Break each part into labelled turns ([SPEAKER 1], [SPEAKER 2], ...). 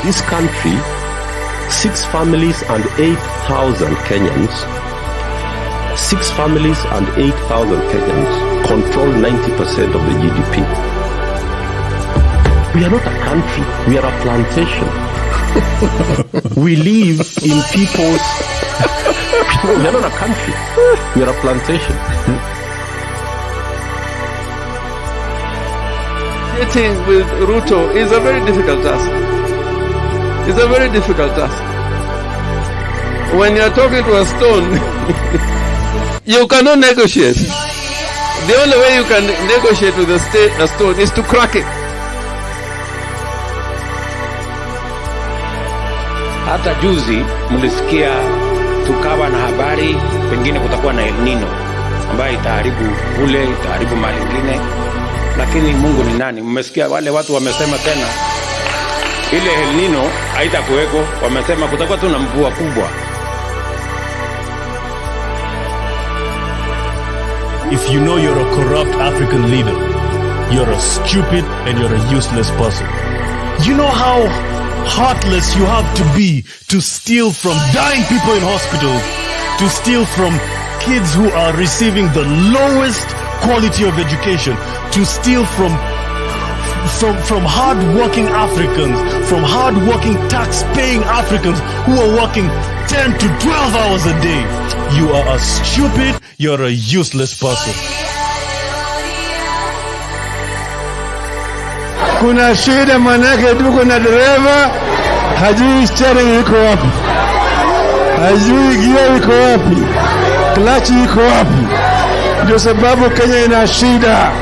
[SPEAKER 1] This country, 6 families and 8,000 Kenyans, 6 families and 8,000 Kenyans control 90% of the GDP. We are not a country, we are a plantation. We live in people's... We are not a country, we are a plantation.
[SPEAKER 2] Getting with Ruto is a very difficult task. It's a very difficult task. When you're talking to a stone, you cannot negotiate. The only way you can negotiate with a stone is to crack it.
[SPEAKER 3] Hata juzi mlisikia tukawa na habari pengine kutakuwa na El Nino ambayo itaharibu kule, itaharibu mali nyingine. Lakini Mungu ni nani? Mmesikia wale watu wamesema tena ile El Nino haitakuweko, wamesema kutakuwa tu na mvua kubwa.
[SPEAKER 4] If you know you're a corrupt African leader, you're a stupid and you're a useless person. You know how heartless you have to be to steal from dying people in hospitals, to steal from kids who are receiving the lowest quality of education, to steal from hard-working Africans, from hard-working tax-paying Africans who are working 10 to 12 hours a day. You are a stupid, you're a useless person.
[SPEAKER 5] Kuna shida manake tuko na dereva hajui steering iko wapi, hajui gear iko wapi, clutch iko wapi. Ndio sababu Kenya ina shida.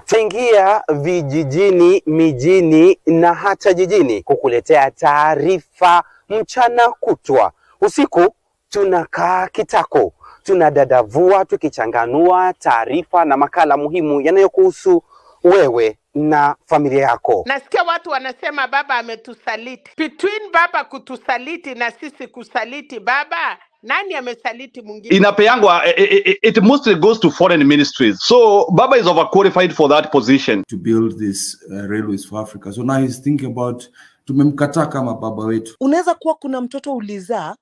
[SPEAKER 6] Tuingia vijijini, mijini na hata jijini kukuletea taarifa mchana kutwa. Usiku tunakaa kitako, tunadadavua tukichanganua taarifa na makala muhimu yanayokuhusu wewe na familia yako.
[SPEAKER 7] Nasikia watu wanasema baba ametusaliti. Between baba kutusaliti na sisi kusaliti baba, nani amesaliti mwingine?
[SPEAKER 8] Inapeangwa, it mostly goes to foreign ministries. So Baba is overqualified for that position.
[SPEAKER 9] To build this railways for Africa. So now he's thinking about tumemkataa kama baba wetu.
[SPEAKER 10] Unaweza kuwa kuna mtoto ulizaa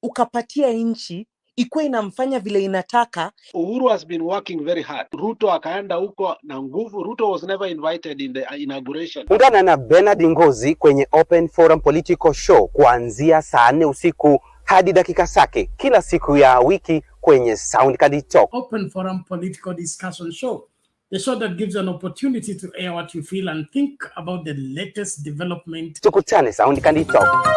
[SPEAKER 10] ukapatia nchi ikuwa inamfanya vile inataka.
[SPEAKER 11] Uhuru has been working very hard. Ruto akaenda huko na nguvu. Ruto was never invited in the inauguration.
[SPEAKER 6] Ungana na Bernard Ngozi kwenye Open Forum Political Show kuanzia saa 4 usiku hadi dakika zake kila siku ya wiki kwenye Sound Candy Talk.
[SPEAKER 12] Open Forum Political Discussion Show. The show that gives you an opportunity to air what you feel and think about the latest development.
[SPEAKER 6] Tukutane Sound Candy Talk.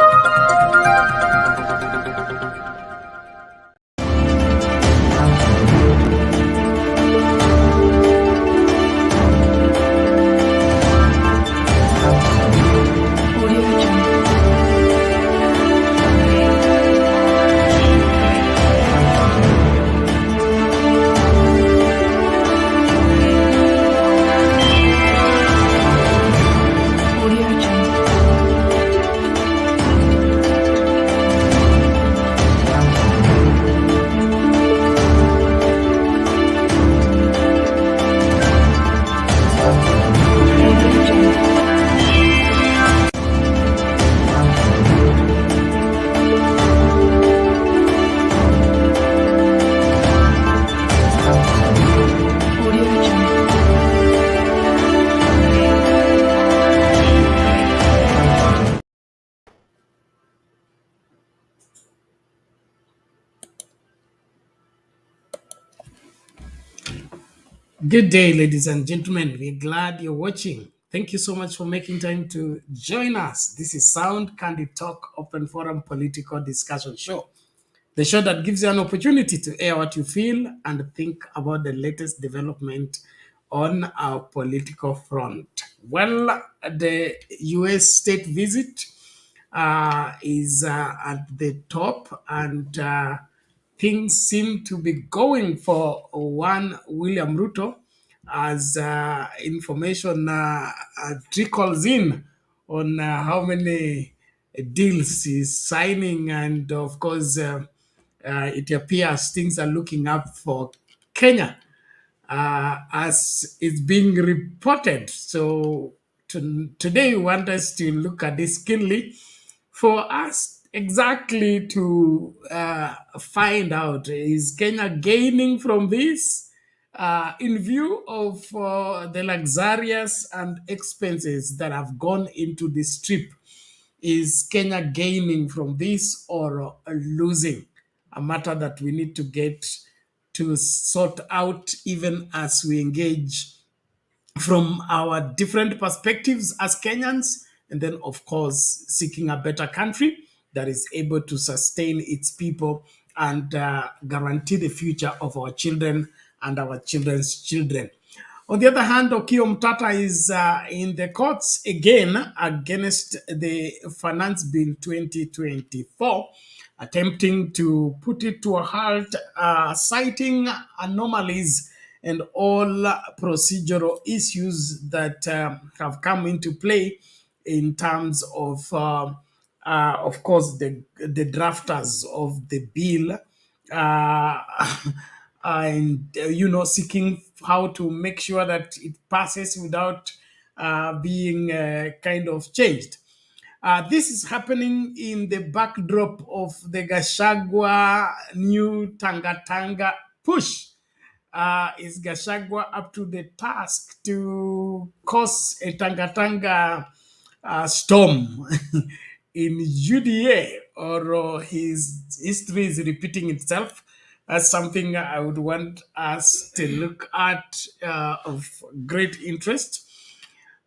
[SPEAKER 12] Good day, ladies and gentlemen. We're glad you're watching. Thank you so much for making time to join us. This is Sound Candy Talk Open Forum Political Discussion Show. The show that gives you an opportunity to air what you feel and think about the latest development on our political front. Well, the US state visit is at the top, and things seem to be going for one William Ruto as information trickles in on how many deals he's signing. And of course, it appears things are looking up for Kenya as it's being reported. So today we want us to look at this keenly for us exactly to find out, is Kenya gaining from this? In view of the luxurious and expenses that have gone into this trip, is Kenya gaining from this or losing? A matter that we need to get to sort out even as we engage from our different perspectives as Kenyans, and then, of course, seeking a better country that is able to sustain its people and guarantee the future of our children and our children's children. On the other hand, Okiya Omutata is in the courts again against the Finance Bill 2024, attempting to put it to a halt, citing anomalies and all procedural issues that have come into play in terms of course, the drafters of the bill and seeking how to make sure that it passes without being kind of changed. This is happening in the backdrop of the Gachagua new Tanga push. Is Gachagua up to the task to cause a Tanga storm in UDA, or his history is repeating itself? That's something I would want us to look at of great interest.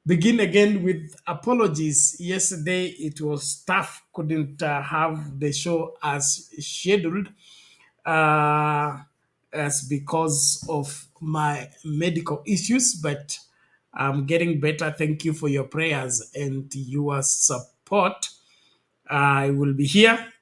[SPEAKER 12] Begin again with apologies. Yesterday it was tough, couldn't have the show as scheduled as because of my medical issues, but I'm getting better. Thank you for your prayers and your support. I will be here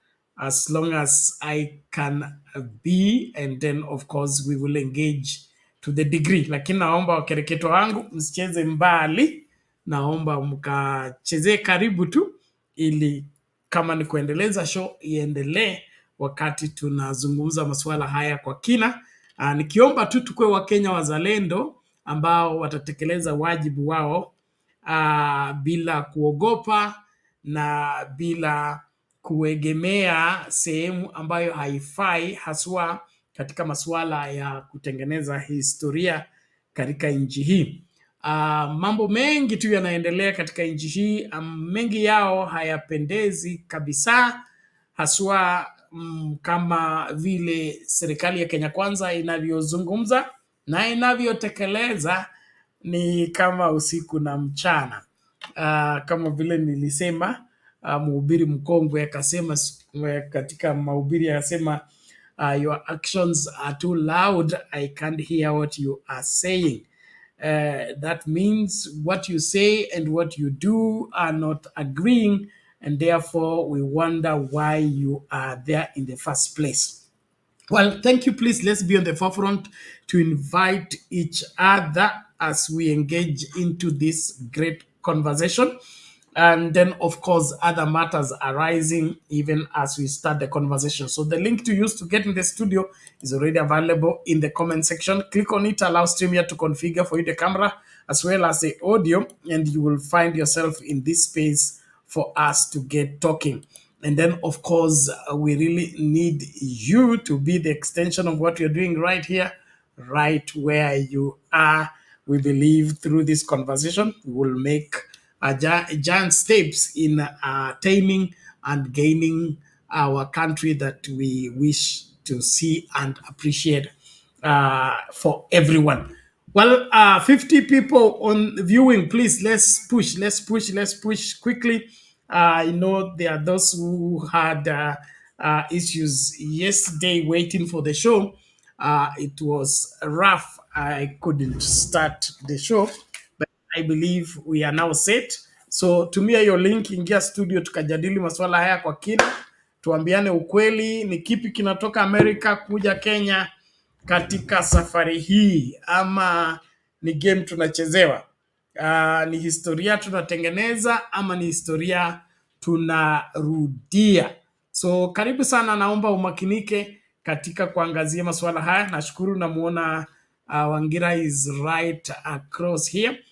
[SPEAKER 12] as long as I can be, and then of course we will engage to the degree. Lakini naomba wakereketo wangu msicheze mbali, naomba mkachezee karibu tu, ili kama ni kuendeleza show iendelee wakati tunazungumza masuala haya kwa kina. Nikiomba tu tukue Wakenya wazalendo ambao watatekeleza wajibu wao bila kuogopa na bila kuegemea sehemu ambayo haifai, haswa katika masuala ya kutengeneza historia katika nchi hii. Mambo mengi tu yanaendelea katika nchi hii, mengi yao hayapendezi kabisa, haswa kama vile serikali ya Kenya Kwanza inavyozungumza na inavyotekeleza ni kama usiku na mchana. Kama vile nilisema, mhubiri mkongwe akasema katika mahubiri, akasema your actions are too loud, I can't hear what you are saying. That means what you say and what you do are not agreeing, and therefore we wonder why you are there in the first place. Well, thank you. Please, let's be on the forefront to invite each other as we engage into this great conversation. And then, of course, other matters arising even as we start the conversation. So the link to use to get in the studio is already available in the comment section. Click on it, allow StreamYard to configure for you the camera as well as the audio, and you will find yourself in this space for us to get talking. And then, of course, we really need you to be the extension of what you're doing right here, right where you are. We believe through this conversation, we will make giant steps in attaining and gaining our country that we wish to see and appreciate for everyone. Well, 50 people on viewing, please, let's push quickly. I know there are those who had issues yesterday waiting for the show. It was rough. I couldn't start the show, but I believe we are now set. So tumia your link, ingia studio, tukajadili masuala haya kwa kina, tuambiane ukweli, ni kipi kinatoka Amerika kuja Kenya katika safari hii, ama ni game tunachezewa? Ni historia tunatengeneza ama ni historia tunarudia? So karibu sana, naomba umakinike katika kuangazia masuala haya. Nashukuru namuona Wangira is right across here.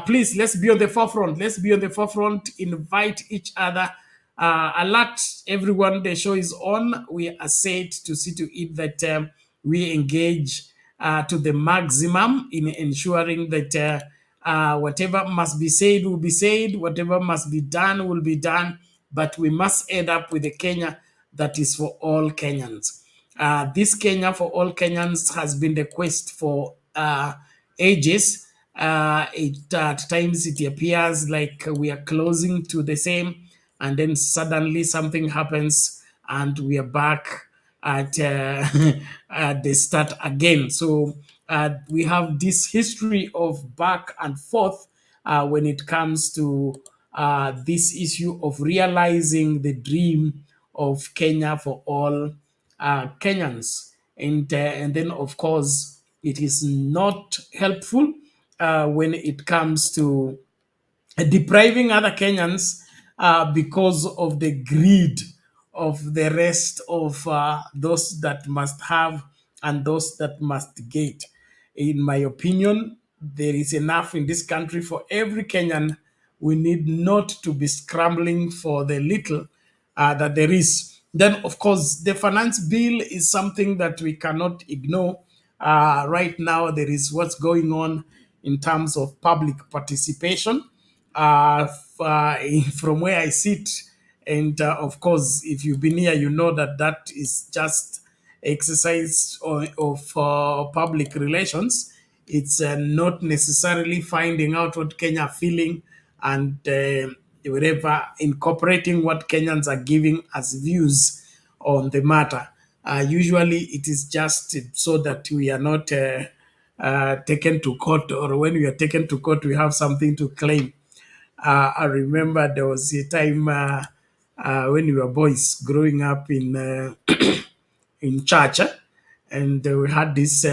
[SPEAKER 12] Please, let's be on the forefront. Let's be on the forefront. Invite each other. Alert everyone. The show is on. We are set to see to it that we engage to the maximum in ensuring that whatever must be said will be said. Whatever must be done will be done. But we must end up with a Kenya that is for all Kenyans. This Kenya for all Kenyans has been the quest for ages. At times it appears like we are closing to the same, and then suddenly something happens and we are back at, at the start again. So we have this history of back and forth when it comes to this issue of realizing the dream of Kenya for all Kenyans. And then, of course, it is not helpful when it comes to depriving other Kenyans because of the greed of the rest of those that must have and those that must get. In my opinion, there is enough in this country for every Kenyan. We need not to be scrambling for the little that there is. Then, of course, the finance bill is something that we cannot ignore. Right now, there is what's going on in terms of public participation. From where I sit, and of course, if you've been here, you know that that is just exercise of public relations. It's not necessarily finding out what Kenya are feeling and whatever, incorporating what Kenyans are giving as views on the matter. Usually, it is just so that we are not taken to court, or when we are taken to court, we have something to claim. I remember there was a time when we were boys growing up in in church, and we had this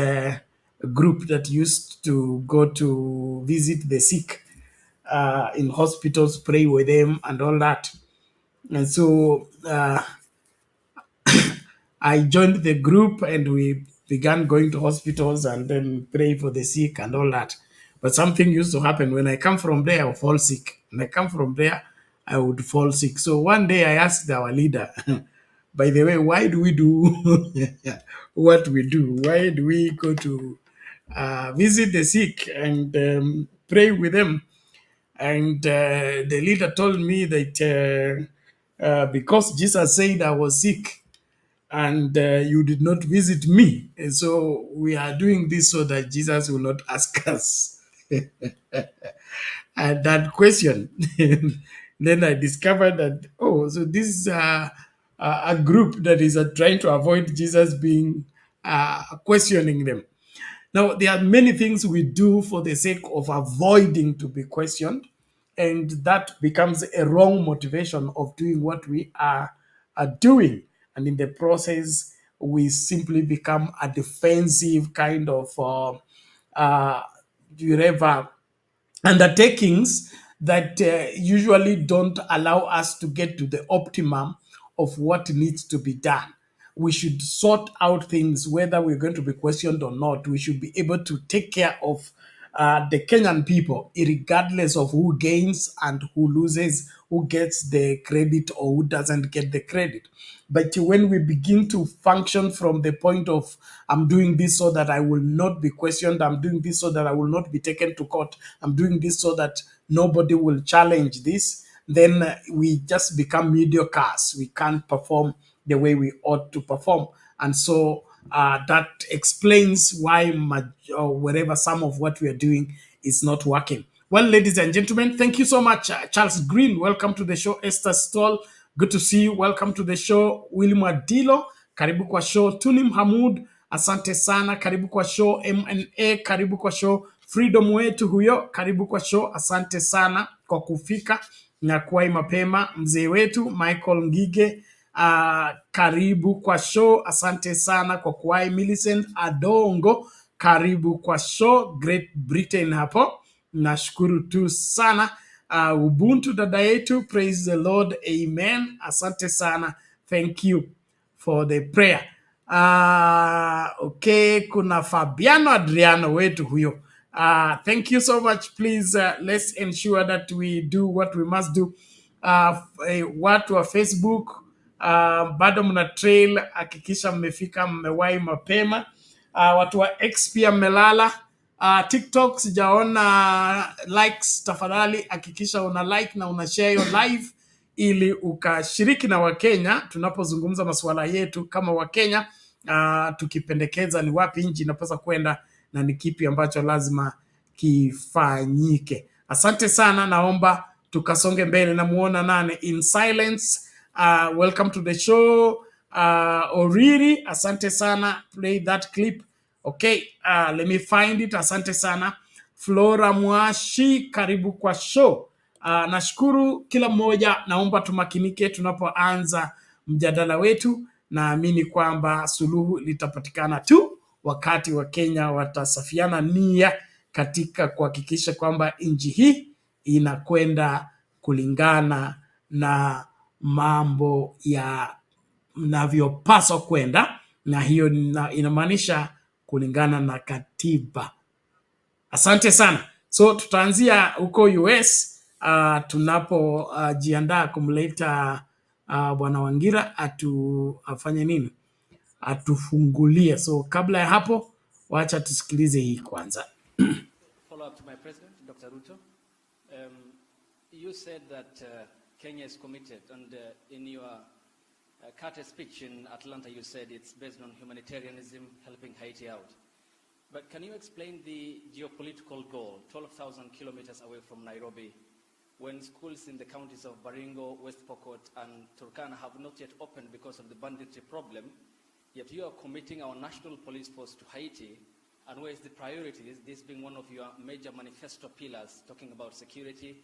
[SPEAKER 12] group that used to go to visit the sick in hospitals, pray with them, and all that. And so I joined the group, and we began going to hospitals and then pray for the sick and all that. But something used to happen when I come from there, I would fall sick. When I come from there, I would fall sick. So one day I asked our leader, by the way, why do we do what we do? Why do we go to visit the sick and pray with them? And the leader told me that because Jesus said I was sick, and you did not visit me. And so we are doing this so that Jesus will not ask us that question. Then I discovered that, oh, so this is a group that is trying to avoid Jesus being questioning them. Now, there are many things we do for the sake of avoiding to be questioned, and that becomes a wrong motivation of doing what we are doing. And in the process, we simply become a defensive kind of whatever undertakings that usually don't allow us to get to the optimum of what needs to be done. We should sort out things, whether we're going to be questioned or not. We should be able to take care of the Kenyan people, regardless of who gains and who loses, who gets the credit or who doesn't get the credit. But when we begin to function from the point of, I'm doing this so that I will not be questioned, I'm doing this so that I will not be taken to court, I'm doing this so that nobody will challenge this, then we just become mediocres. We can't perform the way we ought to perform. And so that explains why wherever some of what we are doing is not working. Well, ladies and gentlemen, thank you so much. Charles Green, welcome to the show. Esther Stoll, good to see you. Welcome to the show. William Adilo, karibu kwa show. Tunim Hamud, asante sana. Karibu kwa show. MNA, karibu kwa show. Freedom wetu huyo, karibu kwa show. Asante sana kwa kufika na kuwai mapema. Mzee wetu Michael Ngige, karibu kwa show. Asante sana kwa kuwai. Millicent Adongo, karibu kwa show. Great Britain hapo, nashukuru tu sana. Ubuntu dada yetu, praise the Lord, amen. Asante sana, thank you for the prayer. Okay, kuna Fabiano Adriano wetu huyo, Thank you so much. Please, let's ensure that we do what we must do. Watu wa Facebook, bado mna trail, hakikisha mmefika, mmewahi mapema. Watu wa X pia mmelala. TikTok sijaona likes, tafadhali hakikisha una like na una share your live ili ukashiriki na Wakenya tunapozungumza masuala yetu kama Wakenya, tukipendekeza ni wapi nchi inapaswa kwenda na ni kipi ambacho lazima kifanyike. Asante sana, naomba tukasonge mbele. Namuona nane in silence. Welcome to the show. Oriri, asante sana, play that clip. Okay, let me find it. Asante sana. Flora Mwashi, karibu kwa show. Nashukuru kila mmoja, naomba tumakinike tunapoanza mjadala wetu. Naamini kwamba suluhu litapatikana tu wakati wa Kenya watasafiana nia katika kuhakikisha kwamba nchi hii inakwenda kulingana na mambo ya navyopaswa kwenda, na hiyo inamaanisha kulingana na katiba. Asante sana. So tutaanzia huko US tunapojiandaa kumleta Bwana Wangira afanye nini? Atufungulie. So kabla ya hapo, wacha tusikilize hii kwanza.
[SPEAKER 13] Follow up to my president, Dr. Ruto. You said that Kenya is committed, and in your Carter speech in Atlanta, you said it's based on humanitarianism, helping Haiti out. But can you explain the geopolitical goal, 12,000 kilometers away from Nairobi, when schools in the counties of Baringo, West Pokot, and Turkana have not yet opened because of the banditry problem, yet you are committing our national police force to Haiti, and where is the priority? This being one of your major manifesto pillars, talking about security,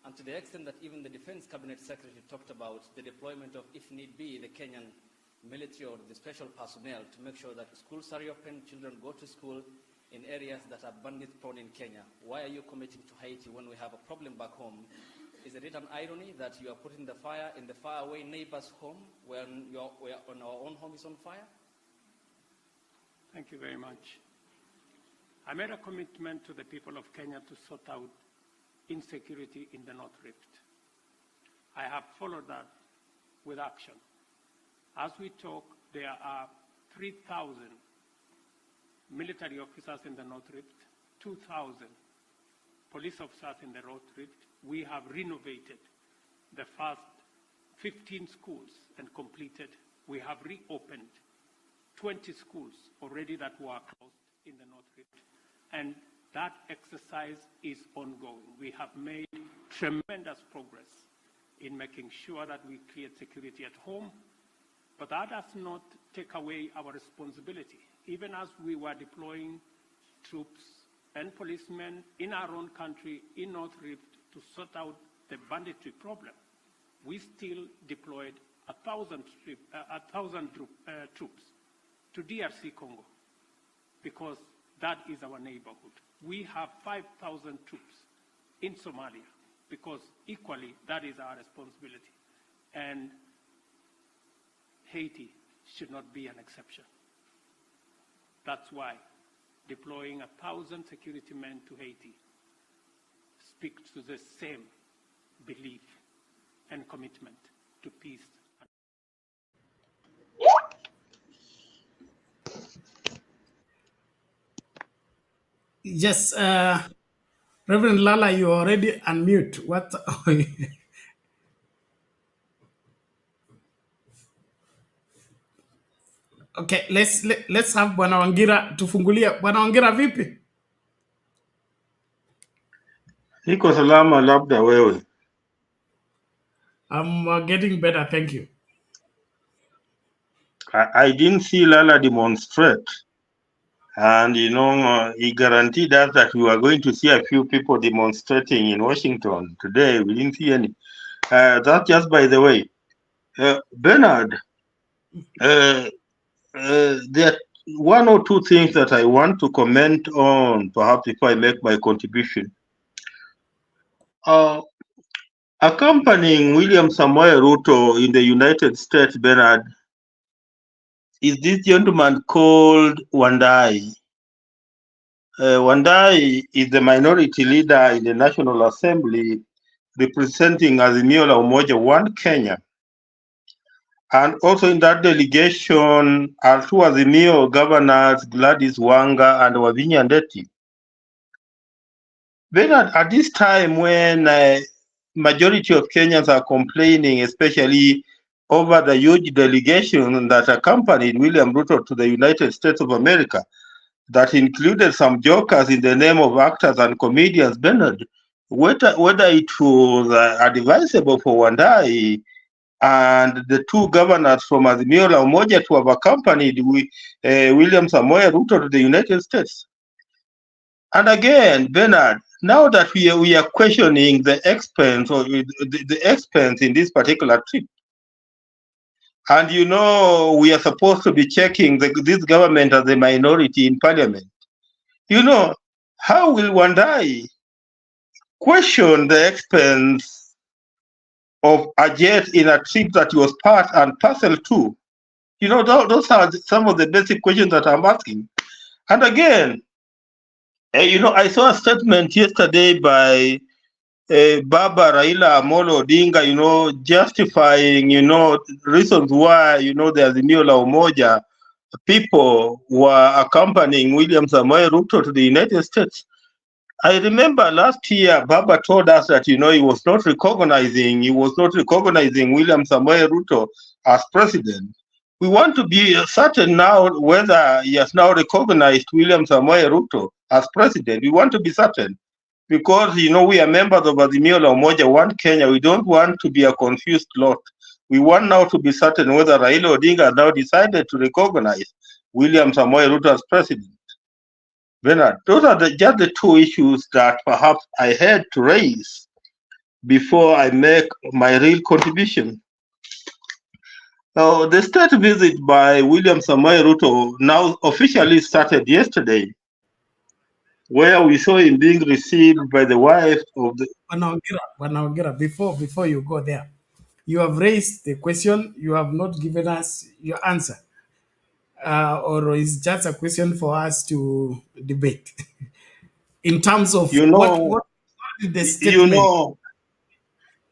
[SPEAKER 13] and to the extent that even the Defense Cabinet Secretary talked about the deployment of, if need be, the Kenyan military or the special personnel to make sure that schools are open, children go to school in areas that are bandit-prone in Kenya. Why are you committing to Haiti when we have a problem back home? Is it an irony that you are putting the fire in the faraway neighbor's home when our own home is on fire?
[SPEAKER 14] Thank you very much. I made a commitment to the people of Kenya to sort out insecurity in the North Rift. I have followed that with action. As we talk, there are 3,000 military officers in the North Rift, 2,000 police officers in the North Rift. We have renovated the first 15 schools and completed. We have reopened 20 schools already that were closed in the North Rift. And that exercise is ongoing. We have made tremendous progress in making sure that we create security at home, but that does not take away our responsibility. Even as we were deploying troops and policemen in our own country, in North Rift, to sort out the banditry problem, we still deployed 1,000 troops to DRC Congo, because that is our neighborhood. We have 5,000 troops in Somalia, because equally that is our responsibility. And Haiti should not be an exception. That's why deploying 1,000 security men to Haiti speaks to the same belief and commitment to peace.
[SPEAKER 12] Yes, Reverend Lala, you already unmute. What? Okay, let's have Bwana Wangira tufungulia. Bwana Wangira, vipi?
[SPEAKER 15] Niko salama, labda wewe.
[SPEAKER 12] I'm getting better, thank you.
[SPEAKER 15] I didn't see Lala demonstrate. And, you know, he guaranteed us that we were going to see a few people demonstrating in Washington. Today, we didn't see any. That just by the way. Bernard, there are one or two things that I want to comment on, perhaps if I make my contribution. Accompanying William Samoei Ruto in the United States, Bernard, is this gentleman called Wandai. Wandai is the minority leader in the National Assembly representing Azimio la Umoja One Kenya. And also in that delegation are two Azimio governors, Gladys Wanga and Wavinya Ndeti. Then at this time when majority of Kenyans are complaining, especially over the huge delegation that accompanied William Ruto to the United States of America, that included some jokers in the name of actors and comedians, Bernard, whether it was advisable for Wandai and the two governors from Azimio la Umoja to have accompanied William Samoei Ruto to the United States. And again, Bernard, now that we are questioning the expense or the expense in this particular trip, and we are supposed to be checking this government as a minority in parliament. How will Wandai question the expense of a jet in a trip that was part and parcel to? Those are some of the basic questions that I'm asking. And again, I saw a statement yesterday by Baba Raila Amolo Odinga, justifying, reasons why, the Azimio la Umoja people were accompanying William Samoei Ruto to the United States. I remember last year, Baba told us that, he was not recognizing William Samoei Ruto as president. We want to be certain now whether he has now recognized William Samoei Ruto as president. We want to be certain because, we are members of Azimio la Umoja One Kenya. We don't want to be a confused lot. We want now to be certain whether Raila Odinga has now decided to recognize William Samoei Ruto as president. Bernard, those are just the two issues that perhaps I had to raise before I make my real contribution. Now, the state visit by William Samoei Ruto now officially started yesterday, where we saw him being received by the wife of the...
[SPEAKER 12] Wanaogira, before you go there, you have raised the question, you have not given us your answer. Or is just a question for us to debate in terms of what is the statement?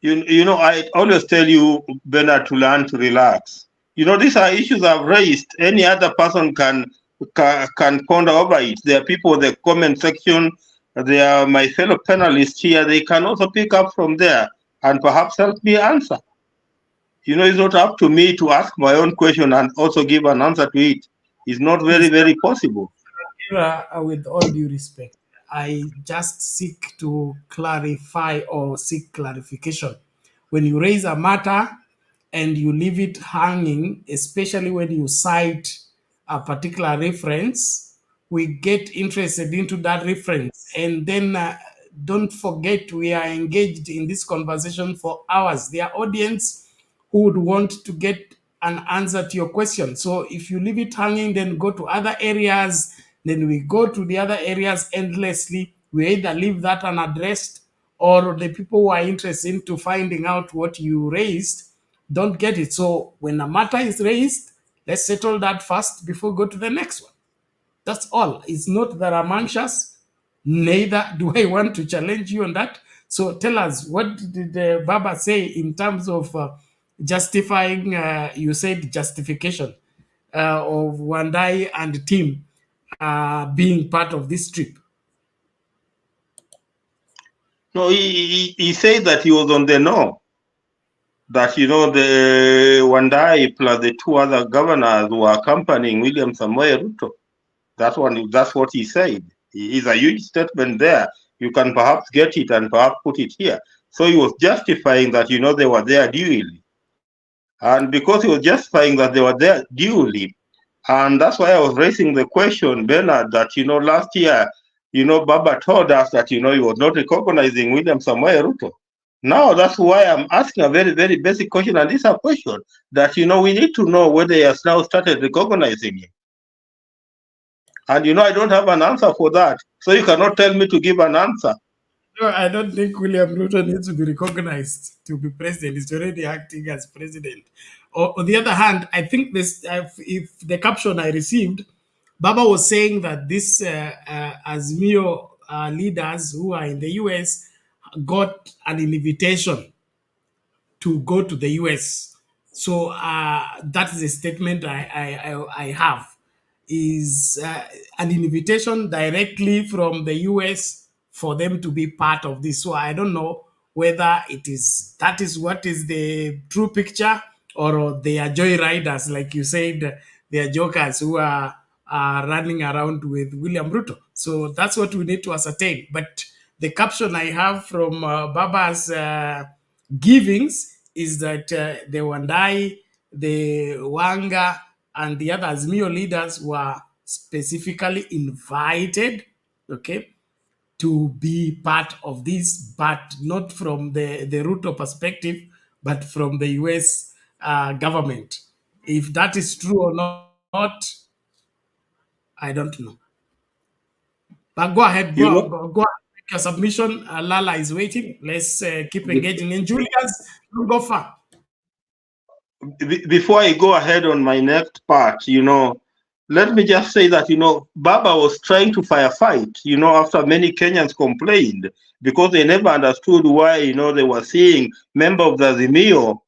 [SPEAKER 15] I always tell you, Bernard, to learn to relax. These are issues I've raised. Any other person can ponder over it. There are people in the comment section. They are my fellow panelists here. They can also pick up from there and perhaps help me answer. It's not up to me to ask my own question and also give an answer to it. It's not very, very possible.
[SPEAKER 12] With all due respect, I just seek to clarify or seek clarification. When you raise a matter and you leave it hanging, especially when you cite a particular reference, we get interested into that reference. And then don't forget, we are engaged in this conversation for hours. There are audience who would want to get an answer to your question. So if you leave it hanging, then go to other areas, then we go to the other areas endlessly. We either leave that unaddressed, or the people who are interested into finding out what you raised don't get it. So when a matter is raised, let's settle that first before go to the next one. That's all. It's not that I'm anxious, neither do I want to challenge you on that. So tell us, what did Baba say in terms of justifying, you said justification of Wandai and team being part of this trip?
[SPEAKER 15] No, he said that he was on the know. That, the Wandai plus the two other governors were accompanying William Samoei Ruto. That's what he said. It's a huge statement there. You can perhaps get it and perhaps put it here. So he was justifying that, they were there duly. And because he was justifying that they were there duly, and that's why I was raising the question, Bernard, that, last year, Baba told us that, he was not recognizing William Samoei Ruto. Now, that's why I'm asking a very, very basic question, and this is a question that, we need to know whether he has now started recognizing him. And, I don't have an answer for that. So you cannot tell me to give an answer.
[SPEAKER 12] No, I don't think William Ruto needs to be recognized to be president. He's already acting as president. On the other hand, I think this, if the caption I received Baba was saying that this Azimio leaders who are in the US got an invitation to go to the US. So that is a statement I have, is an invitation directly from the US for them to be part of this. So I don't know whether that is what is the true picture, or they are joyriders, like you said, they are jokers who are running around with William Ruto. So that's what we need to ascertain. But the caption I have from Baba's givings is that the Wandai, the Wanga, and the other Azimio leaders were specifically invited, okay, to be part of this, but not from the Ruto perspective, but from the US government. If that is true or not, I don't know. But go ahead,
[SPEAKER 15] You know,
[SPEAKER 12] go ahead, make your submission. Lala is waiting. Let's keep engaging. And Julius, don't go far.
[SPEAKER 15] Before I go ahead on my next part, let me just say that, Baba was trying to firefight, after many Kenyans complained because they never understood why, they were seeing members of the Azimio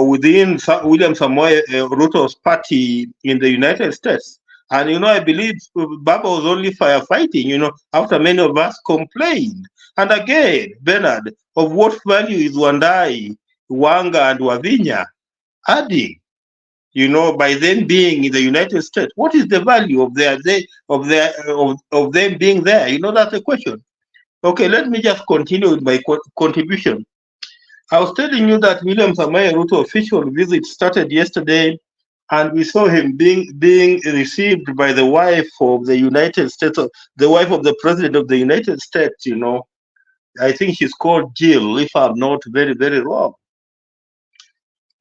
[SPEAKER 15] within William Samoei Ruto's party in the United States. And, I believe Baba was only firefighting, after many of us complained. And again, Bernard, of what value is Wandai, Wanga, and Wavinya adding, by them being in the United States? What is the value of them being there? That's the question. Okay, let me just continue with my contribution. I was telling you that William Samoei Ruto official visit started yesterday, and we saw him being received by the wife of the United States, the wife of the President of the United States. I think she's called Jill, if I'm not very, very wrong.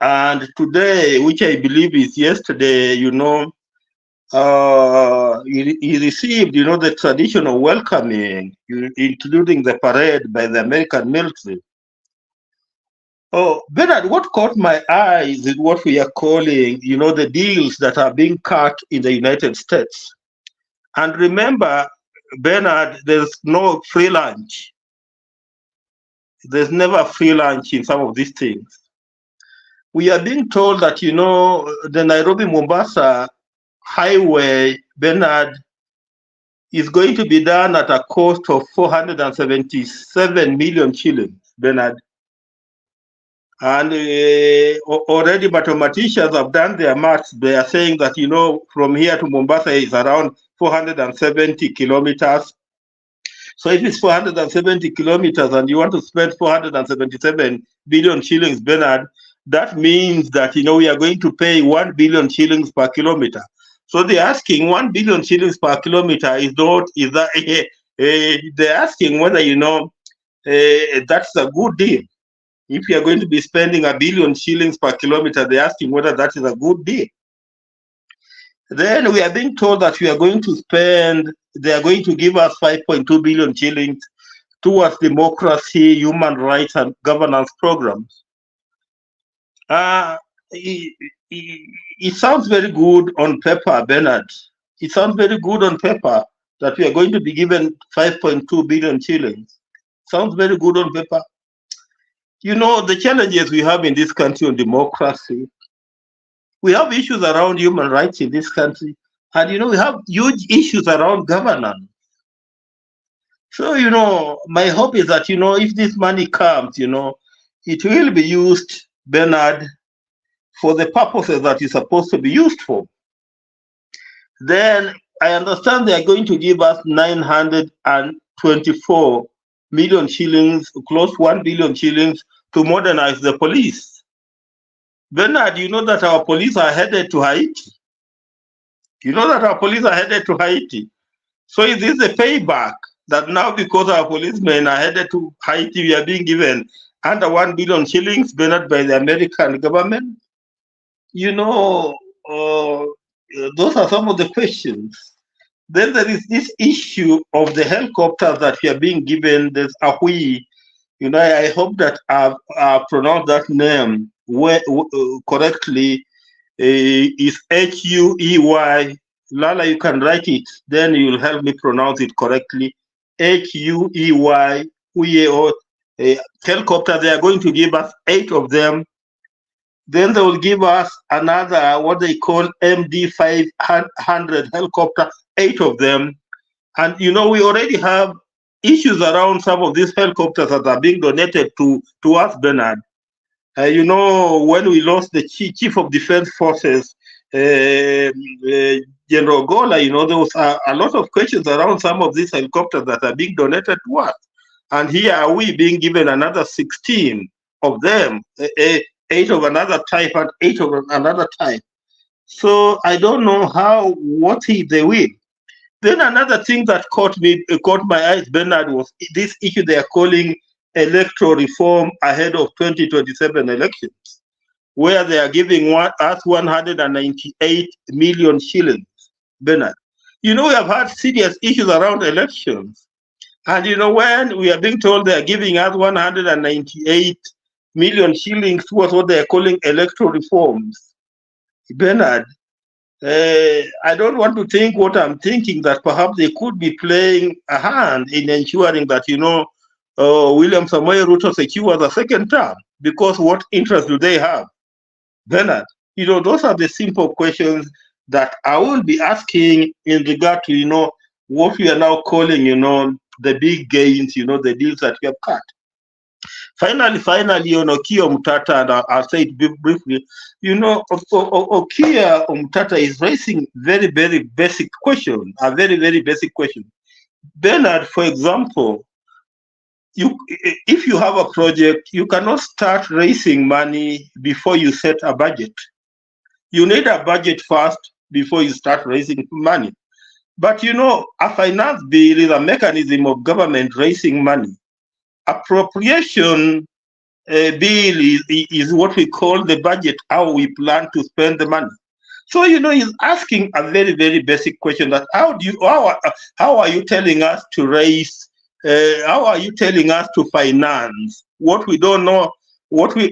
[SPEAKER 15] And today, which I believe is yesterday, he received, the traditional welcoming, including the parade by the American military. Oh, Bernard, what caught my eyes is what we are calling, the deals that are being cut in the United States. And remember, Bernard, there's no free lunch. There's never free lunch in some of these things. We are being told that, the Nairobi-Mombasa highway, Bernard, is going to be done at a cost of 477 million shillings, Bernard. And already mathematicians have done their maths. They are saying that, from here to Mombasa is around 470 kilometers. So if it's 470 kilometers and you want to spend 477 billion shillings, Bernard, that means that, we are going to pay 1 billion shillings per kilometer. So they're asking 1 billion shillings per kilometer they're asking whether, that's a good deal. If you are going to be spending 1 billion shillings per kilometer, they're asking whether that is a good deal. Then we are being told that they are going to give us 5.2 billion shillings towards democracy, human rights, and governance programs. It sounds very good on paper, Bernard. It sounds very good on paper that we are going to be given 5.2 billion shillings. Sounds very good on paper. The challenges we have in this country on democracy, we have issues around human rights in this country, and we have huge issues around governance. So, my hope is that, if this money comes, it will be used, Bernard, for the purposes that it's supposed to be used for. Then I understand they are going to give us 924 million shillings, close 1 billion shillings, to modernize the police. Bernard, you know that our police are headed to Haiti. So is this a payback that now, because our policemen are headed to Haiti, we are being given under 1 billion shillings, Bernard, by the American government? Those are some of the questions. Then there is this issue of the helicopters that we are being given. There's Ahui. I hope that I've pronounced that name correctly. Is Huey Lala, you can write it, then you'll help me pronounce it correctly. HUEY, HUEO, helicopter. They are going to give us 8 of them. Then they will give us another, what they call MD 500 helicopter, 8 of them. And we already have issues around some of these helicopters that are being donated to us, Bernard. When we lost the chief of defense forces, General Gola, there was a lot of questions around some of these helicopters that are being donated to us. And here are we being given another 16 of them, 8 of another type and 8 of another type. So I don't know what they will. Then another thing that caught my eyes, Bernard, was this issue they are calling electoral reform ahead of 2027 elections, where they are giving us 198 million shillings, Bernard. We have had serious issues around elections. And when we are being told they are giving us 198 million shillings towards what they are calling electoral reforms, Bernard, I don't want to think what I'm thinking, that perhaps they could be playing a hand in ensuring that, William Samoei Ruto secures a second term, because what interest do they have? Bernard, those are the simple questions that I will be asking in regard to, what we are now calling, the big gains, the deals that we have cut. Finally, on Okiya Omutata, and I'll say it briefly, Okiya Omutata is raising very, very basic question, a very, very basic question. Bernard, for example, if you have a project, you cannot start raising money before you set a budget. You need a budget first before you start raising money. But a finance bill is a mechanism of government raising money. Appropriation bill is what we call the budget, how we plan to spend the money. So he's asking a very, very basic question: that how are you telling us to raise? How are you telling us to finance what we don't know? What we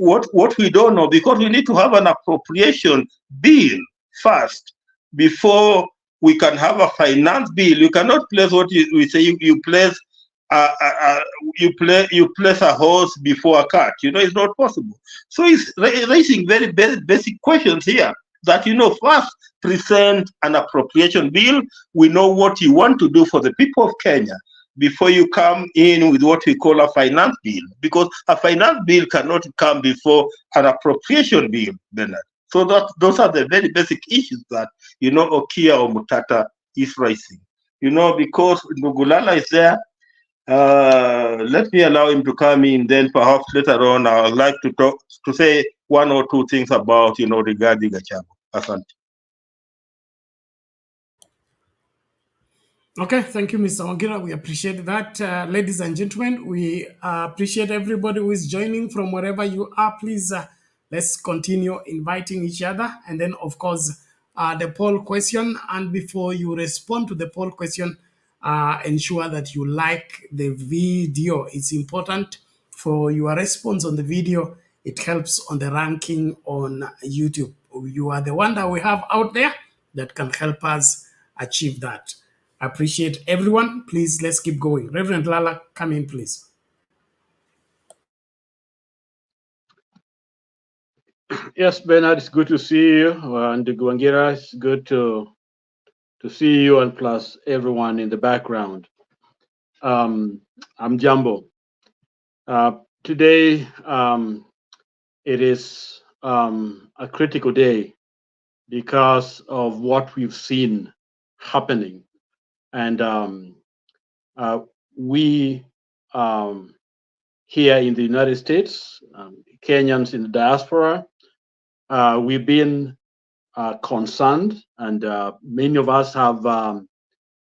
[SPEAKER 15] don't know, because we need to have an appropriation bill first before we can have a finance bill. You cannot place what we say. You place you place a horse before a cart. It's not possible. So he's raising very, very basic questions here. That first present an appropriation bill. We know what you want to do for the people of Kenya before you come in with what we call a finance bill, because a finance bill cannot come before an appropriation bill, Bernard. So those are the very basic issues that Okiya Omutata is raising. Because Ndugulala is there. Let me allow him to come in. Then perhaps later on, I would like to say 1 or 2 things about regarding Gachagua. Asante.
[SPEAKER 12] Okay, thank you, Mr. Wangira. We appreciate that. Ladies and gentlemen, we appreciate everybody who is joining from wherever you are. Please, let's continue inviting each other. And then, of course, the poll question. And before you respond to the poll question, ensure that you like the video. It's important for your response on the video. It helps on the ranking on YouTube. You are the one that we have out there that can help us achieve that. I appreciate everyone. Please, let's keep going. Reverend Lala, come in, please.
[SPEAKER 11] Yes, Bernard, it's good to see you. And Wangira, it's good to see you, and plus everyone in the background. I'm Jumbo. Today, it is a critical day because of what we've seen happening. And we here in the United States, Kenyans in the diaspora, we've been concerned, and many of us have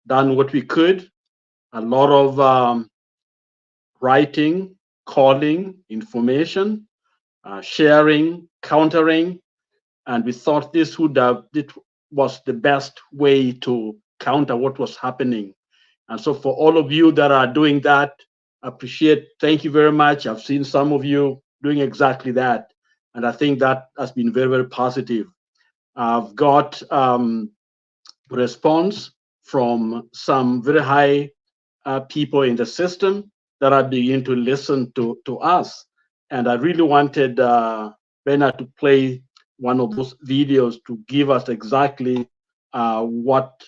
[SPEAKER 11] done what we could. A lot of writing, calling, information, sharing, countering, and we thought this was the best way to counter what was happening. And so for all of you that are doing that, thank you very much. I've seen some of you doing exactly that. And I think that has been very, very positive. I've got response from some very high people in the system that are beginning to listen to us. And I really wanted Bernard to play one of those videos to give us exactly what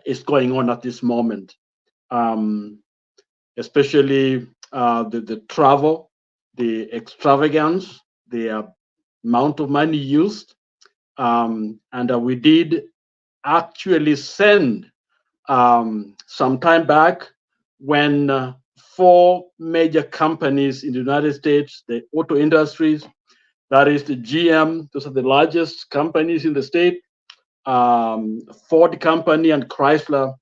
[SPEAKER 11] is going on at this moment, especially the travel, the extravagance, the amount of money used. And we did actually send some time back when 4 major companies in the United States, the auto industries, that is the GM, those are the largest companies in the state, Ford company and Chrysler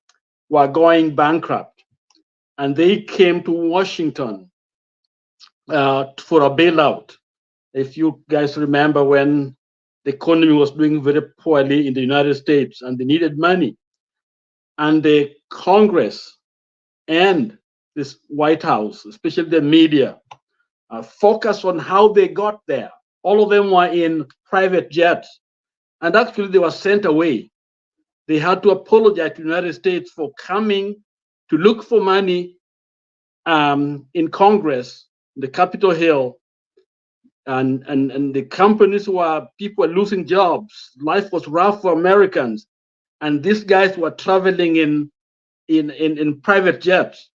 [SPEAKER 11] were going bankrupt. And they came to Washington for a bailout. If you guys remember when the economy was doing very poorly in the United States and they needed money. And the Congress and this White House, especially the media, focused on how they got there. All of them were in private jets. And actually they were sent away. They had to apologize to the United States for coming to look for money in Congress, the Capitol Hill, and the companies were, people were losing jobs. Life was rough for Americans. And these guys were traveling in private jets.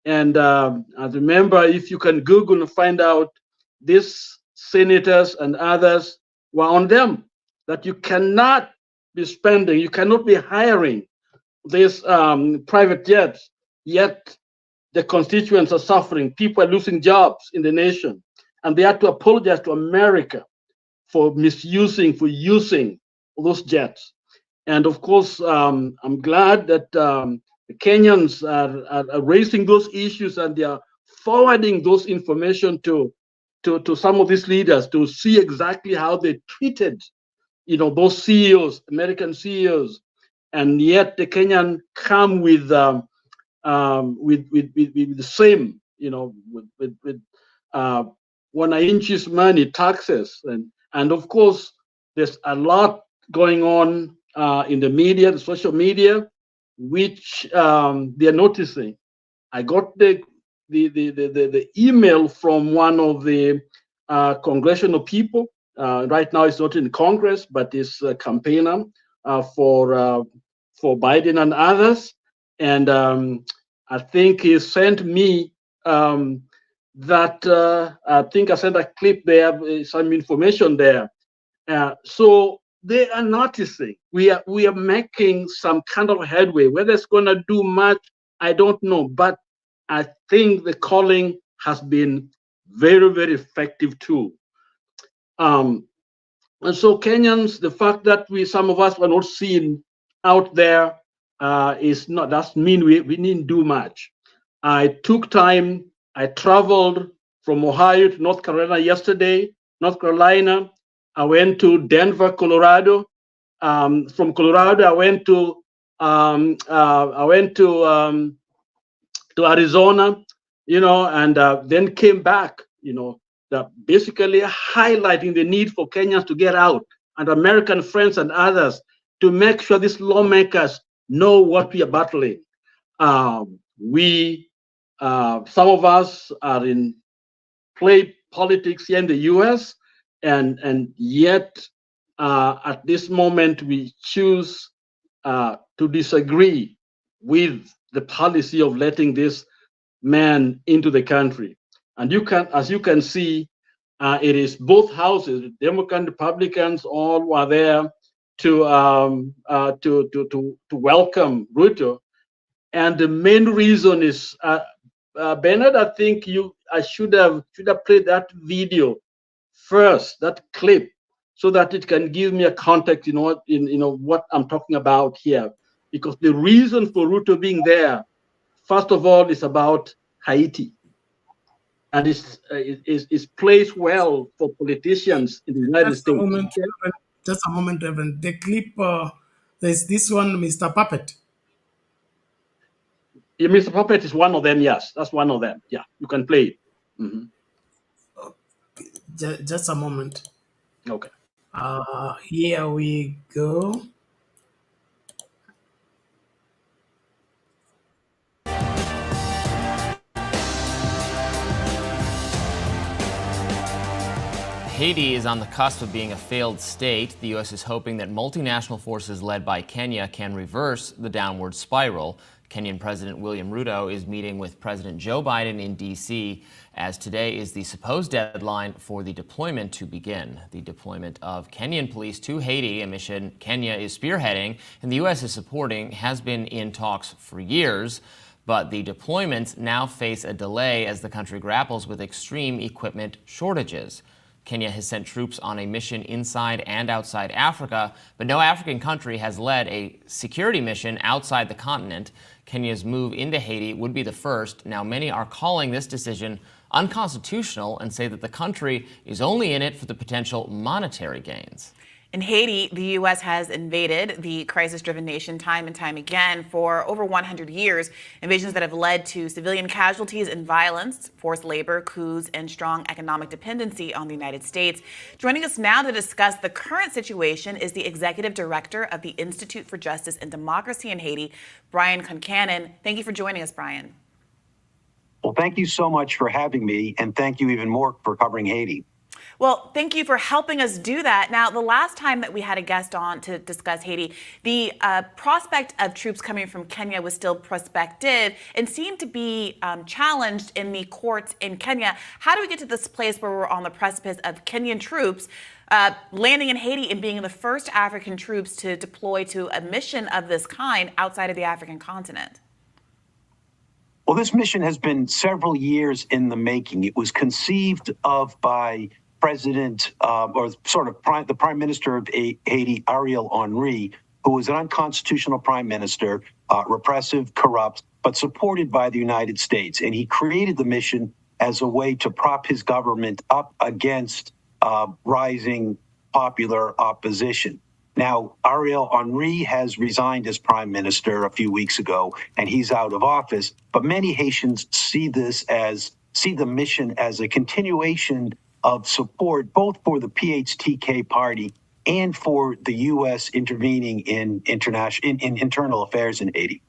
[SPEAKER 11] And I remember, if you can Google and find out, these senators and others were on them, that you cannot be spending, you cannot be hiring these private jets, yet the constituents are suffering. People are losing jobs in the nation. And they had to apologize to America for using those jets. And of course, I'm glad that the Kenyans are raising those issues and they are forwarding those information to some of these leaders to see exactly how they treated, those CEOs, American CEOs, and yet the Kenyan come with the same, with 1 inches money, taxes, and of course there's a lot going on in the media, the social media, which they're noticing. I got the email from one of the congressional people. Right now, it's not in Congress, but it's a campaigner for Biden and others. And I think he sent me that I think I sent a clip there, some information there. So they are noticing we are making some kind of headway. Whether it's going to do much, I don't know. But I think the calling has been very, very effective too. And so Kenyans, the fact that some of us were not seen out there doesn't mean we didn't do much. I took time. I traveled from Ohio to North Carolina yesterday. North Carolina, I went to Denver, Colorado. From Colorado, I went to Arizona, and then came back, basically highlighting the need for Kenyans to get out, and American friends and others to make sure these lawmakers know what we are battling. Some of us are in politics here in the US, and yet at this moment we choose to disagree with the policy of letting this man into the country. And as you can see, it is both houses, Democrats, Republicans, all were there to welcome Ruto. And the main reason is, Bernard, I think I should have played that video first, that clip, so that it can give me a context, what I'm talking about here. Because the reason for Ruto being there, first of all, is about Haiti, and it's placed well for politicians in the United States.
[SPEAKER 12] Just a moment, Reverend. The clip, there's this one, Mr. Puppet.
[SPEAKER 11] Yeah, Mr. Puppet is one of them. Yes, that's one of them. Yeah, you can play it. Mm-hmm.
[SPEAKER 12] Just a moment.
[SPEAKER 11] Okay.
[SPEAKER 12] Here we go.
[SPEAKER 16] Haiti is on the cusp of being a failed state. The U.S. is hoping that multinational forces led by Kenya can reverse the downward spiral. Kenyan President William Ruto is meeting with President Joe Biden in D.C. as today is the supposed deadline for the deployment to begin. The deployment of Kenyan police to Haiti, a mission Kenya is spearheading and the U.S. is supporting, has been in talks for years. But the deployments now face a delay as the country grapples with extreme equipment shortages. Kenya has sent troops on a mission inside and outside Africa, but no African country has led a security mission outside the continent. Kenya's move into Haiti would be the first. Now, many are calling this decision unconstitutional and say that the country is only in it for the potential monetary gains.
[SPEAKER 17] In Haiti, the U.S. has invaded the crisis-driven nation time and time again for over 100 years, invasions that have led to civilian casualties and violence, forced labor, coups, and strong economic dependency on the United States. Joining us now to discuss the current situation is the Executive Director of the Institute for Justice and Democracy in Haiti, Brian Concannon. Thank you for joining us, Brian.
[SPEAKER 18] Well, thank you so much for having me, and thank you even more for covering Haiti.
[SPEAKER 17] Well, thank you for helping us do that. Now, the last time that we had a guest on to discuss Haiti, the prospect of troops coming from Kenya was still prospective and seemed to be challenged in the courts in Kenya. How do we get to this place where we're on the precipice of Kenyan troops landing in Haiti and being the first African troops to deploy to a mission of this kind outside of the African continent?
[SPEAKER 18] Well, this mission has been several years in the making. It was conceived of by President, the Prime Minister of Haiti, Ariel Henry, who was an unconstitutional prime minister, repressive, corrupt, but supported by the United States. And he created the mission as a way to prop his government up against rising popular opposition. Now, Ariel Henry has resigned as prime minister a few weeks ago, and he's out of office. But many Haitians see the mission as a continuation of support both for the PHTK party and for the U.S. intervening in internal affairs in Haiti.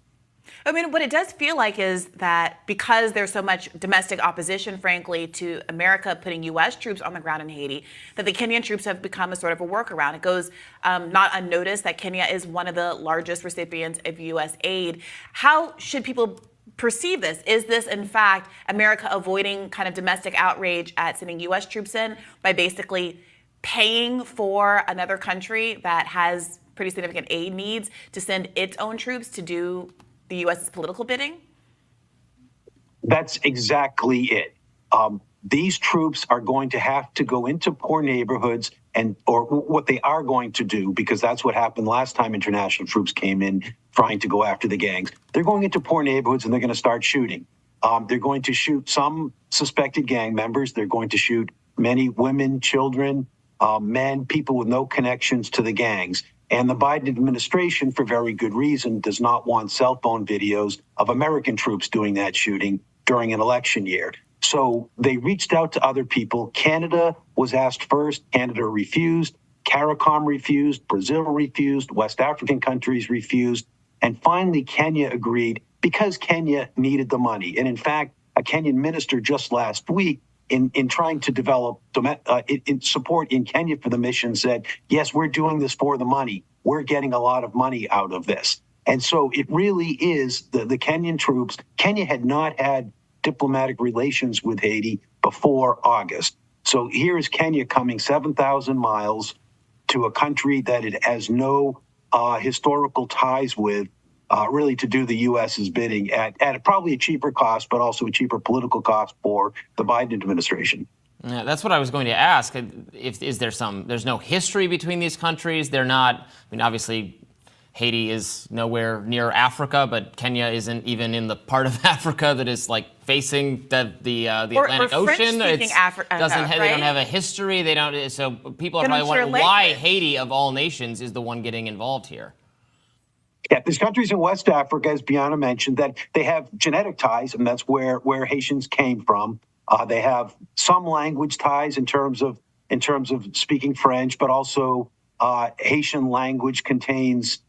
[SPEAKER 17] I mean, what it does feel like is that because there's so much domestic opposition, frankly, to America putting U.S. troops on the ground in Haiti, that the Kenyan troops have become a sort of a workaround. It goes not unnoticed that Kenya is one of the largest recipients of U.S. aid. How should people perceive this? Is this, in fact, America avoiding kind of domestic outrage at sending U.S. troops in by basically paying for another country that has pretty significant aid needs to send its own troops to do the U.S.'s political bidding?
[SPEAKER 18] That's exactly it. These troops are going to have to go into poor neighborhoods, or what they are going to do, because that's what happened last time international troops came in trying to go after the gangs. They're going into poor neighborhoods and they're going to start shooting. They're going to shoot some suspected gang members. They're going to shoot many women, children, men, people with no connections to the gangs. And the Biden administration, for very good reason, does not want cell phone videos of American troops doing that shooting during an election year. So they reached out to other people. Canada was asked first. Canada refused. CARICOM refused. Brazil refused. West African countries refused. And finally, Kenya agreed because Kenya needed the money. And in fact, a Kenyan minister just last week, in trying to develop in support in Kenya for the mission, said, yes, we're doing this for the money. We're getting a lot of money out of this. And so it really is the Kenyan troops. Kenya had not had diplomatic relations with Haiti before August. So here is Kenya coming 7,000 miles to a country that it has no historical ties with, really to do the U.S.'s bidding at probably a cheaper cost, but also a cheaper political cost for the Biden administration.
[SPEAKER 16] Yeah, that's what I was going to ask. There's no history between these countries. They're not, I mean, obviously, Haiti is nowhere near Africa, but Kenya isn't even in the part of Africa that is like facing the Atlantic Ocean.
[SPEAKER 17] French-speaking Africa,
[SPEAKER 16] They don't have a history. They don't. So people are probably wondering why Haiti, of all nations, is the one getting involved here.
[SPEAKER 18] Yeah, there's countries in West Africa, as Bianna mentioned, that they have genetic ties, and that's where Haitians came from. They have some language ties in terms of speaking French, but also Haitian language contains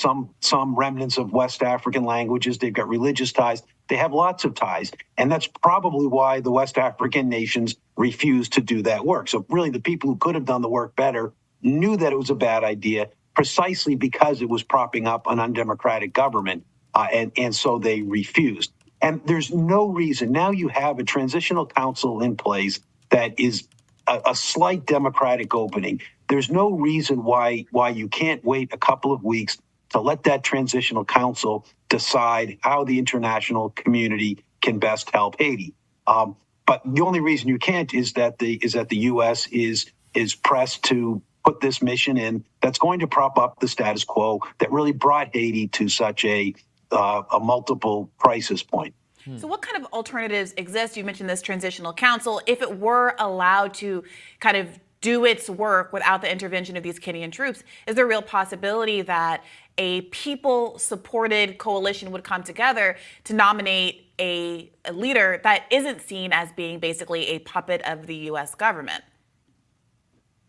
[SPEAKER 18] some remnants of West African languages. They've got religious ties. They have lots of ties. And that's probably why the West African nations refused to do that work. So really the people who could have done the work better knew that it was a bad idea precisely because it was propping up an undemocratic government. And so they refused. And there's no reason. Now you have a transitional council in place that is a slight democratic opening. There's no reason why you can't wait a couple of weeks to let that transitional council decide how the international community can best help Haiti. But the only reason you can't is that the U.S. is pressed to put this mission in that's going to prop up the status quo that really brought Haiti to such a multiple crisis point.
[SPEAKER 17] So what kind of alternatives exist? You mentioned this transitional council. If it were allowed to kind of do its work without the intervention of these Kenyan troops, is there a real possibility that a people-supported coalition would come together to nominate a leader that isn't seen as being basically a puppet of the U.S. government?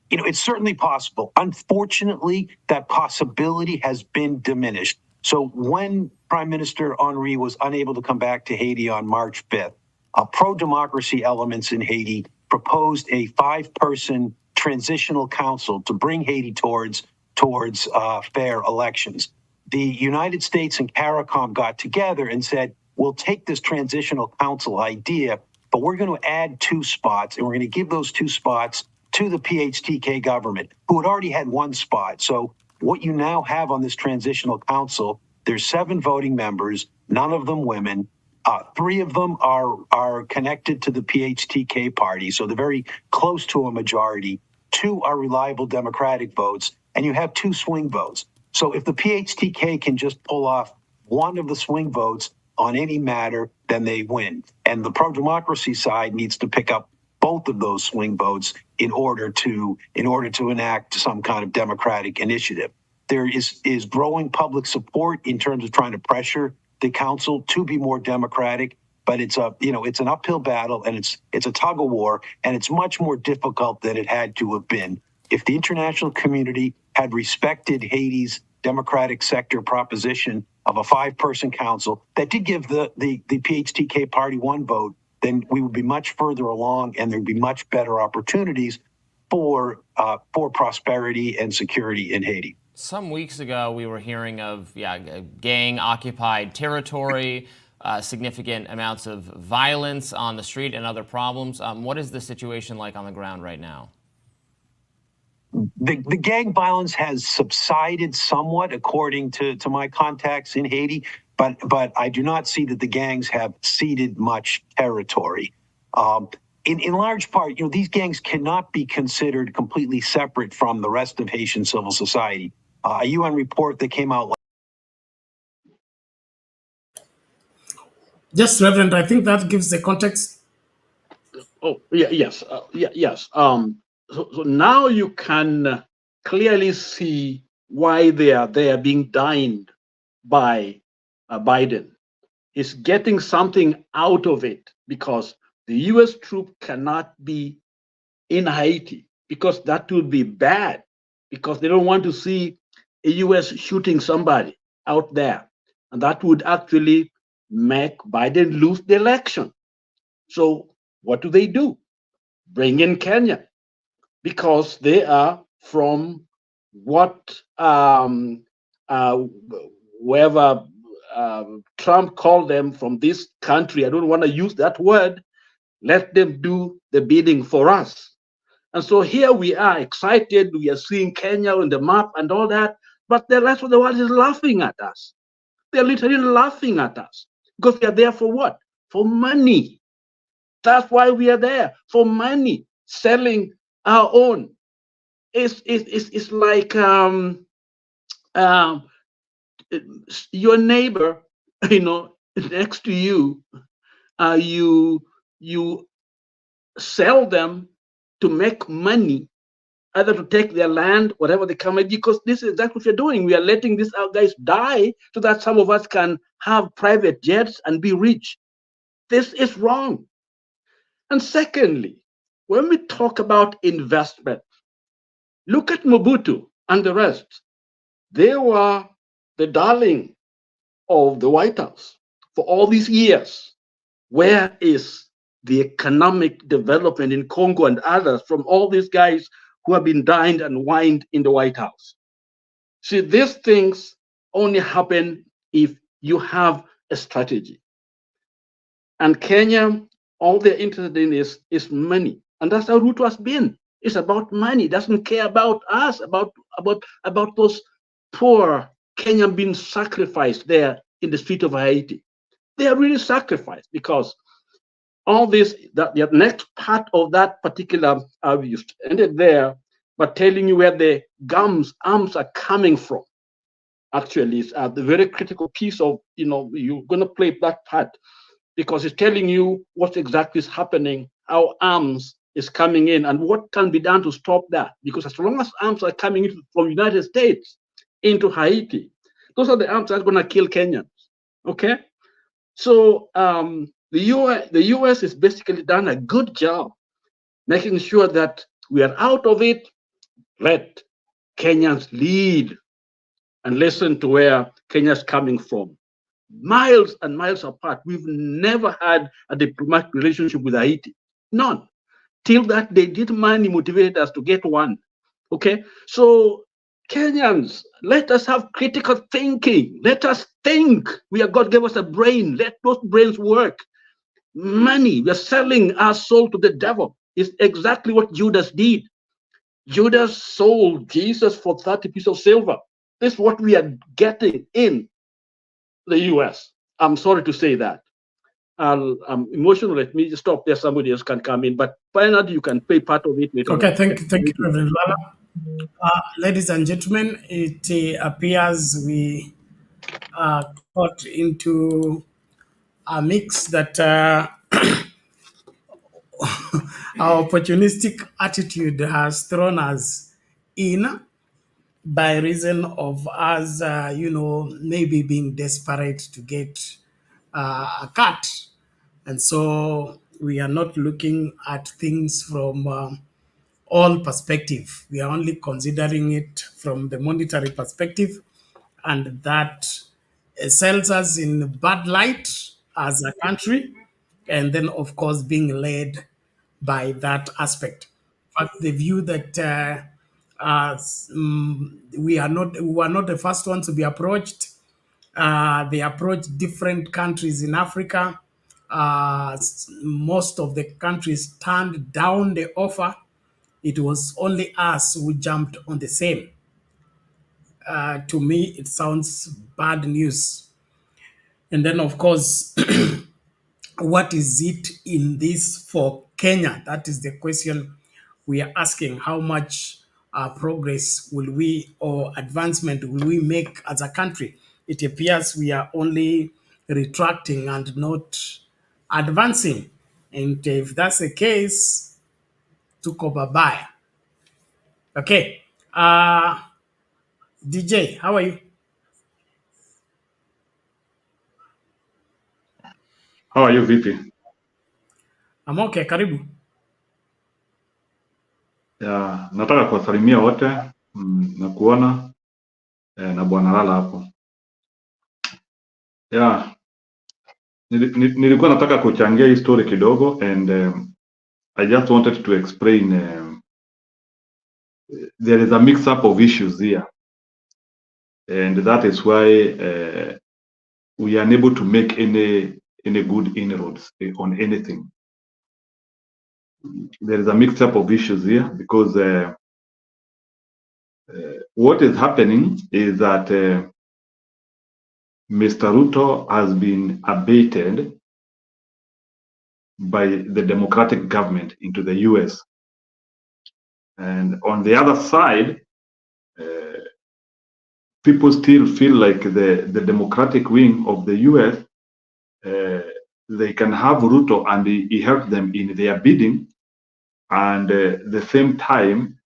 [SPEAKER 18] You know, it's certainly possible. Unfortunately, that possibility has been diminished. So when Prime Minister Henry was unable to come back to Haiti on March 5th, pro-democracy elements in Haiti proposed a 5-person transitional council to bring Haiti towards fair elections. The United States and CARICOM got together and said, we'll take this transitional council idea, but we're going to add 2 spots, and we're going to give those 2 spots to the PHTK government, who had already had 1 spot. So what you now have on this transitional council, there's 7 voting members, none of them women. 3 of them are connected to the PHTK party, so they're very close to a majority. 2 are reliable Democratic votes, and you have 2 swing votes. So if the PHTK can just pull off 1 of the swing votes on any matter, then they win. And the pro-democracy side needs to pick up both of those swing votes in order to enact some kind of democratic initiative. There is growing public support in terms of trying to pressure the council to be more democratic, but it's an uphill battle, and it's a tug of war, and it's much more difficult than it had to have been. If the international community had respected Haiti's democratic sector proposition of a 5-person council that did give the PHTK party 1 vote, then we would be much further along, and there'd be much better opportunities for prosperity and security in Haiti.
[SPEAKER 16] Some weeks ago, we were hearing of gang-occupied territory, significant amounts of violence on the street and other problems. What is the situation like on the ground right now?
[SPEAKER 18] The gang violence has subsided somewhat, according to my contacts in Haiti, but I do not see that the gangs have ceded much territory. In large part, these gangs cannot be considered completely separate from the rest of Haitian civil society. A UN report that came out.
[SPEAKER 12] Just, Reverend, I think that gives the context.
[SPEAKER 11] Oh, yeah, yes, yes. So now you can clearly see why they are being dined by Biden. Is getting something out of it, because the U.S. troop cannot be in Haiti, because that would be bad, because they don't want to see a U.S. shooting somebody out there, and that would actually make Biden lose the election. So what do? Bring in Kenya, because they are from what wherever Trump called them, from this country. I don't want to use that word. Let them do the bidding for us. And so here we are excited. We are seeing Kenya on the map and all that, but the rest of the world is laughing at us. They're literally laughing at us, because we are there for what? For money. That's why we are there, for money, selling our own. It's like your neighbor, next to you, you sell them to make money, either to take their land, whatever they come at, because this is exactly what you're doing. We are letting these guys die so that some of us can have private jets and be rich. This is wrong. And secondly, when we talk about investment, look at Mobutu and the rest. They were the darling of the White House. for all these years, where is the economic development in Congo and others from all these guys who have been dined and wined in the White House? See, these things only happen if you have a strategy. And Kenya, all they're interested in is money. And that's how Ruto has been. It's about money. It doesn't care about us, about those poor Kenyan being sacrificed there in the street of Haiti. They are really sacrificed because all this, the next part of that particular abuse ended there, but telling you where the arms are coming from. Actually, it's the very critical piece of, you're going to play that part because it's telling you what exactly is happening, how arms is coming in, and what can be done to stop that. Because as long as arms are coming in from the United States into Haiti, those are the arms that are going to kill Kenyans. Okay? So the US has basically done a good job making sure that we are out of it. Let Kenyans lead and listen to where Kenya's coming from. Miles and miles apart. We've never had a diplomatic relationship with Haiti. None. Till that day, did money motivated us to get one. Okay? So Kenyans, let us have critical thinking. Let us think. God gave us a brain. Let those brains work. Money, we're selling our soul to the devil. It's exactly what Judas did. Judas sold Jesus for 30 pieces of silver. This is what we are getting in the US. I'm sorry to say that. I'm emotional. Let me just stop there. Somebody else can come in. But finally, you can pay part of it later.
[SPEAKER 12] Okay, thank you, Reverend Lala. Ladies and gentlemen, it appears we are caught into a mix that our opportunistic attitude has thrown us in by reason of us, maybe being desperate to get a cut. And so we are not looking at things from all perspective. We are only considering it from the monetary perspective, and that sells us in bad light as a country, and then of course being led by that aspect. But the view that we were not the first ones to be approached. They approached different countries in Africa. Most of the countries turned down the offer. It was only us who jumped on the same. To me, it sounds bad news. And then, of course, what is it in this for Kenya? That is the question we are asking. How much progress will we or advancement will we make as a country? It appears we are only retracting and not advancing. And if that's the case, tuko babaya. Okay. DJ, how are you?
[SPEAKER 19] How are you, VP?
[SPEAKER 12] I'm okay, karibu.
[SPEAKER 19] Ya, nataka kuwasalimia wote na kuona na bwana Lala hapo. Ya, nilikuwa nataka kuchangia hii story kidogo and I just wanted to explain there is a mix up of issues here and that is why we are unable to make any good inroads on anything. There is a mix up of issues here because what is happening is that Mr. Ruto has been abated by the Democratic government into the US. And on the other side, people still feel like the Democratic wing of the US, they can have Ruto and he helps them in their bidding. And the same time,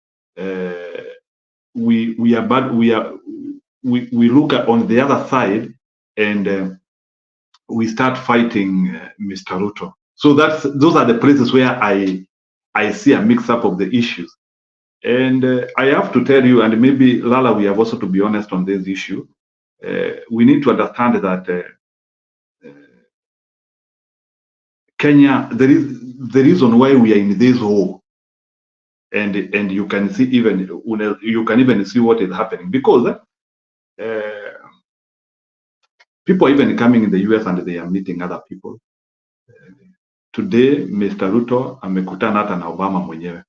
[SPEAKER 19] we look at on the other side and we start fighting Mr. Ruto. So those are the places where I see a mix up of the issues. And I have to tell you, and maybe Lala, we have also to be honest on this issue. We need to understand that Kenya, there is the reason why we are in this war, and you can see you can even see what is happening, because people are even coming in the US and they are meeting other people. Today Mr. Ruto amekutana hata na Obama mwenyewe.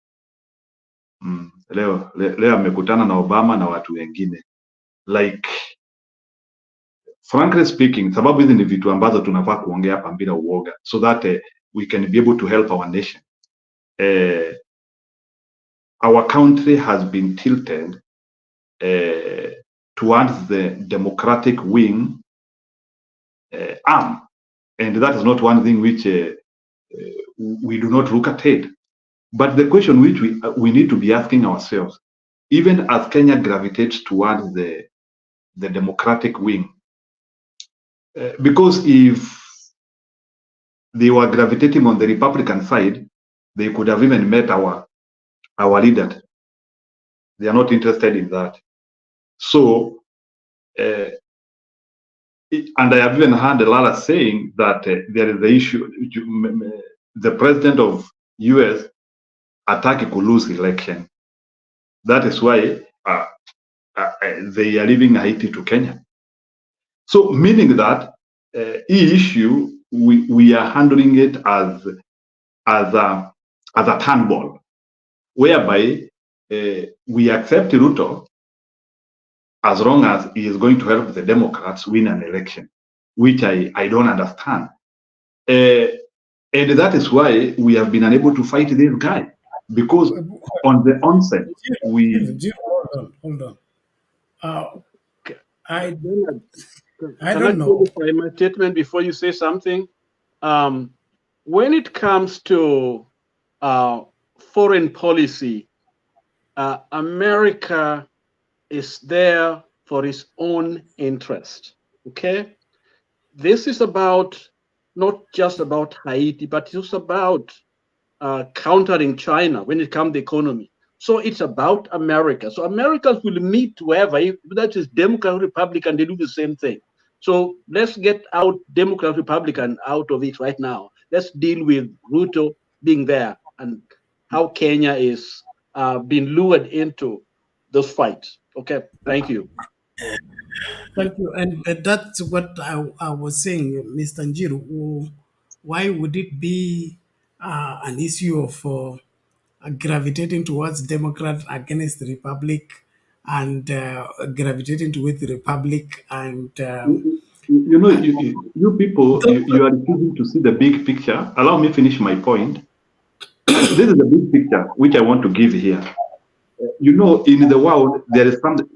[SPEAKER 19] Leo amekutana na Obama na watu wengine. Like, frankly speaking, sababu hizi ni vitu ambazo tunafaa kuongea hapa bila uoga, so that we can be able to help our nation. Our country has been tilted towards the democratic wing arm, and that is not one thing which we do not look at it. But the question which we need to be asking ourselves, even as Kenya gravitates towards the democratic wing, because if they were gravitating on the Republican side, they could have even met our leaders. They are not interested in that. So, and I have even heard a lot of saying that there is the issue, the president of US attack could lose election. That is why they are leaving Haiti to Kenya. So, meaning that issue, we are handling it as a turnbull, whereby we accept Ruto as long as he is going to help the Democrats win an election, which I don't understand. And that is why we have been unable to fight this guy, because on the onset,
[SPEAKER 12] Hold on. I don't
[SPEAKER 11] Can I
[SPEAKER 12] know.
[SPEAKER 11] qualify my statement before you say something? When it comes to foreign policy, America is there for its own interest. Okay, this is about not just about Haiti, but it's about countering China when it comes to the economy. So it's about America. So Americans will meet whoever, if that is Democrat, Republican, they do the same thing. So let's get out Democrat, Republican out of it right now. Let's deal with Ruto being there and how Kenya is being lured into those fights. Okay, thank you.
[SPEAKER 12] Thank you. And that's what I was saying, Mr. Njiru. Why would it be an issue of gravitating towards Democrat against the Republic and gravitating towards the Republic and...
[SPEAKER 19] you know, you people, you are refusing to see the big picture. Allow me finish my point. This is the big picture which I want to give here. You know, in the world, there is something...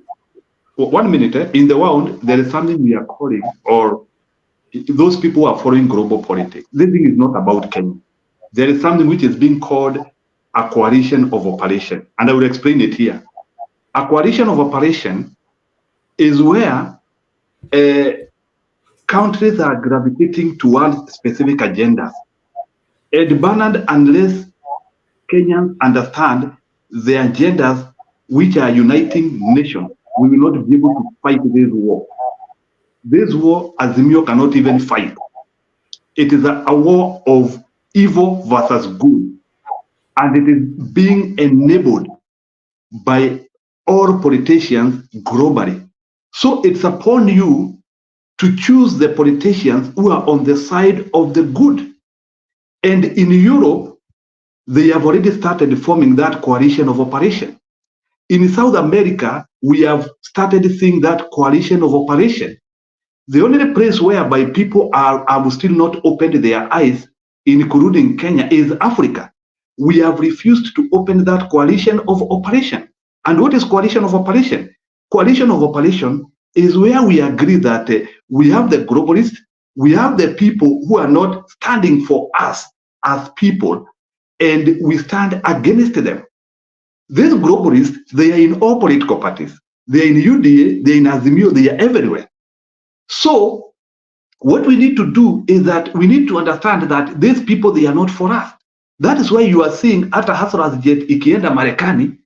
[SPEAKER 19] 1 minute, in the world, there is something we are calling, or those people who are following global politics. This thing is not about Kenya. There is something which is being called a coalition of operation, and I will explain it here. A coalition of operation is where countries are gravitating towards specific agendas. And Bernard, unless Kenyans understand the agendas which are uniting nations, we will not be able to fight this war. This war, Azimio cannot even fight. It is a war of evil versus good. And it is being enabled by all politicians globally. So it's upon you to choose the politicians who are on the side of the good. And in Europe, they have already started forming that coalition of operation. In South America, we have started seeing that coalition of operation. The only place whereby people have still not opened their eyes, including Kenya, is Africa. We have refused to open that coalition of operation. And what is coalition of operation? Coalition of operation is where we agree that we have the globalists, we have the people who are not standing for us as people, and we stand against them. These globalists, they are in all political parties. They are in UDA, they are in Azimio, they are everywhere. So what we need to do is that we need to understand that these people, they are not for us. That is why you are seeing hata Hasras jet ikienda Marekani,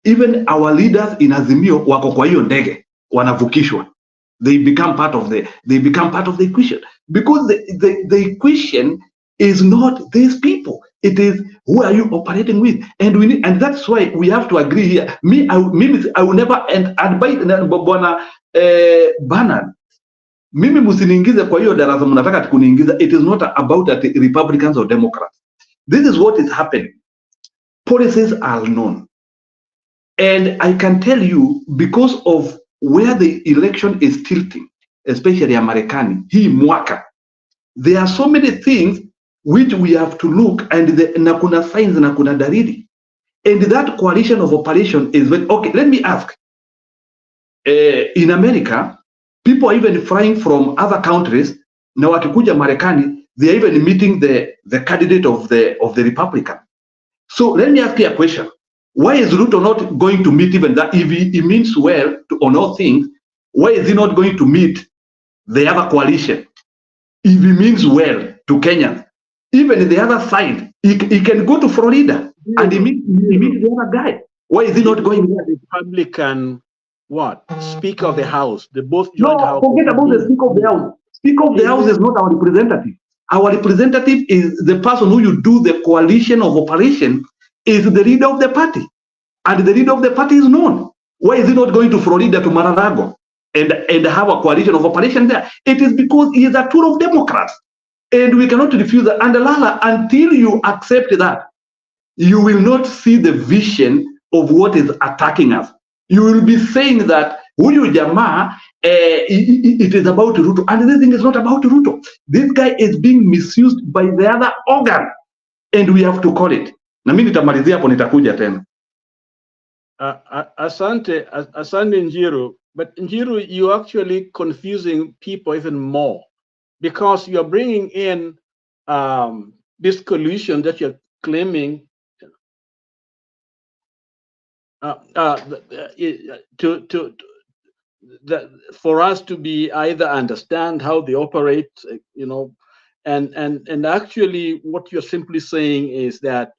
[SPEAKER 19] even our leaders in Azimio wako kwa hiyo ndege, wanavukishwa. They become part of the equation, because the equation is not these people. It is who are you operating with, and that's why we have to agree here. I will never advise Bwana Bernard. Mimi msiniingize kwa hiyo darasa mnataka kuniingiza. It is not about that Republicans or Democrats. This is what is happening. Policies are known, and I can tell you because of where the election is tilting, especially Americani hii mwaka. There are so many things which we have to look, and na kuna signs na kuna dalili, and that coalition of operation is very okay. Let me ask, in America, people are even flying from other countries. Na wakikuja Marekani, they are even meeting the candidate of the Republican. So let me ask you a question: why is Ruto not going to meet even that? If he means well on all things, why is he not going to meet the other coalition? If he means well to Kenyans, even the other side, he can go to Florida and he meets the other guy. Why is he not going there?
[SPEAKER 11] Republican, what? Speaker of the House. They both joined
[SPEAKER 19] House. No, forget about the Speaker of the House. Speaker of the House is not our representative. Our representative is the person who you do the coalition of operation, is the leader of the party. And the leader of the party is known. Why is he not going to Florida, to Mar-a-Lago, and have a coalition of operation there? It is because he is a tool of Democrats. And we cannot refuse that. And Lala, until you accept that, you will not see the vision of what is attacking us. You will be saying that huyu jamaa, it is about Ruto. And this thing is not about Ruto. This guy is being misused by the other organ. And we have to call it. Na mimi nitamalizia hapo, nitakuja tena.
[SPEAKER 11] Asante Njiru. But Njiru, you're actually confusing people even more, because you're bringing in this collusion that you're claiming for us to be either understand how they operate, and actually what you're simply saying is that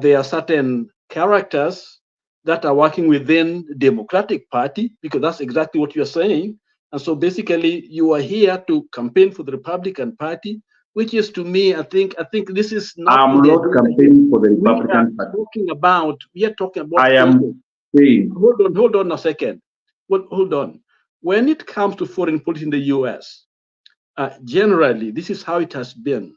[SPEAKER 11] there are certain characters that are working within the Democratic Party, because that's exactly what you're saying. And so basically you are here to campaign for the Republican Party, which is, to me, I think this is not.
[SPEAKER 19] I'm not campaigning for the Republican Party.
[SPEAKER 11] We are talking about.
[SPEAKER 19] I am saying.
[SPEAKER 11] Hold on a second. Hold on. When it comes to foreign policy in the U.S., generally, this is how it has been.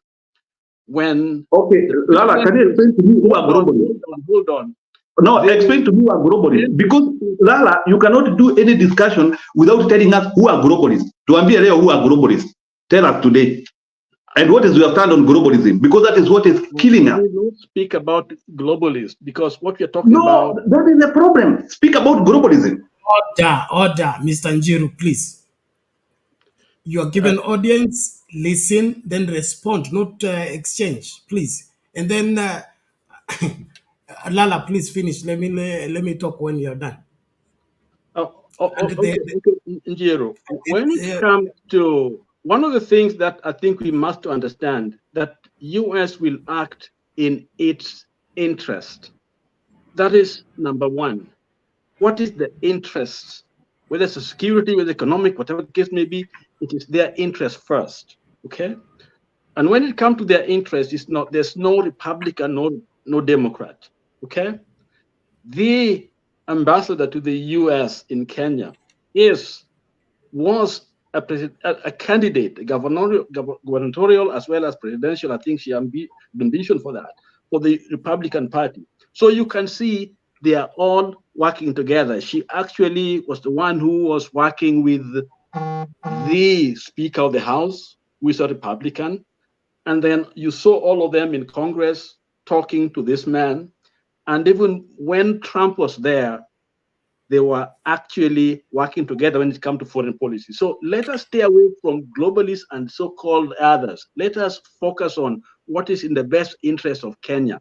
[SPEAKER 11] When
[SPEAKER 19] Lala, can you explain to me who are globalists?
[SPEAKER 11] Hold on.
[SPEAKER 19] No, explain to me who are globalists. Because Lala, you cannot do any discussion without telling us who are globalists. Tuambie leo who are globalists. Tell us today. And what is your stand on globalism? Because that is what is killing us.
[SPEAKER 11] We don't speak about globalists, because what we're talking about.
[SPEAKER 19] No, that is the problem. Speak about globalism.
[SPEAKER 12] Order, Mr. Njiru, please. You are given audience, listen, then respond, not exchange, please. And then Lala, please finish. Let me talk when you're done.
[SPEAKER 11] Okay, Njiru. When it comes to one of the things that I think we must understand, that U.S. will act in its interest. That is number one. What is the interest? Whether it's security, whether economic, whatever the case may be, it is their interest first. Okay? And when it comes to their interest, there's no Republican, no Democrat. Okay? The ambassador to the U.S. in Kenya was a candidate, gubernatorial as well as presidential. I think she ambition for that, for the Republican Party. So you can see they are all working together. She actually was the one who was working with the Speaker of the House, who is a Republican. And then you saw all of them in Congress talking to this man. And even when Trump was there, they were actually working together when it comes to foreign policy. So let us stay away from globalists and so-called others. Let us focus on what is in the best interest of Kenya.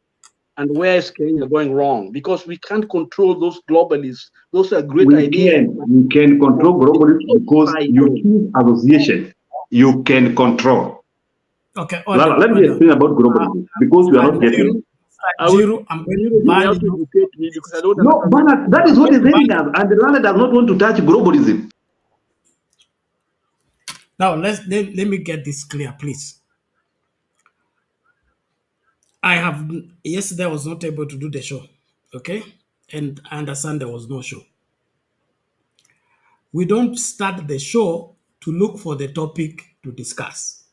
[SPEAKER 11] And where is Kenya going wrong? Because we can't control those globalists. Those are great ideas.
[SPEAKER 19] You can control globalists because you choose association. You can control.
[SPEAKER 12] Okay.
[SPEAKER 19] Let me explain about globalism, because we are not getting.
[SPEAKER 12] I'm going to ban you.
[SPEAKER 19] No, but that is what is hitting us, and the land does not want to touch globalism.
[SPEAKER 12] Now let me get this clear, please. yesterday I was not able to do the show, okay? And I understand there was no show. We don't start the show to look for the topic to discuss.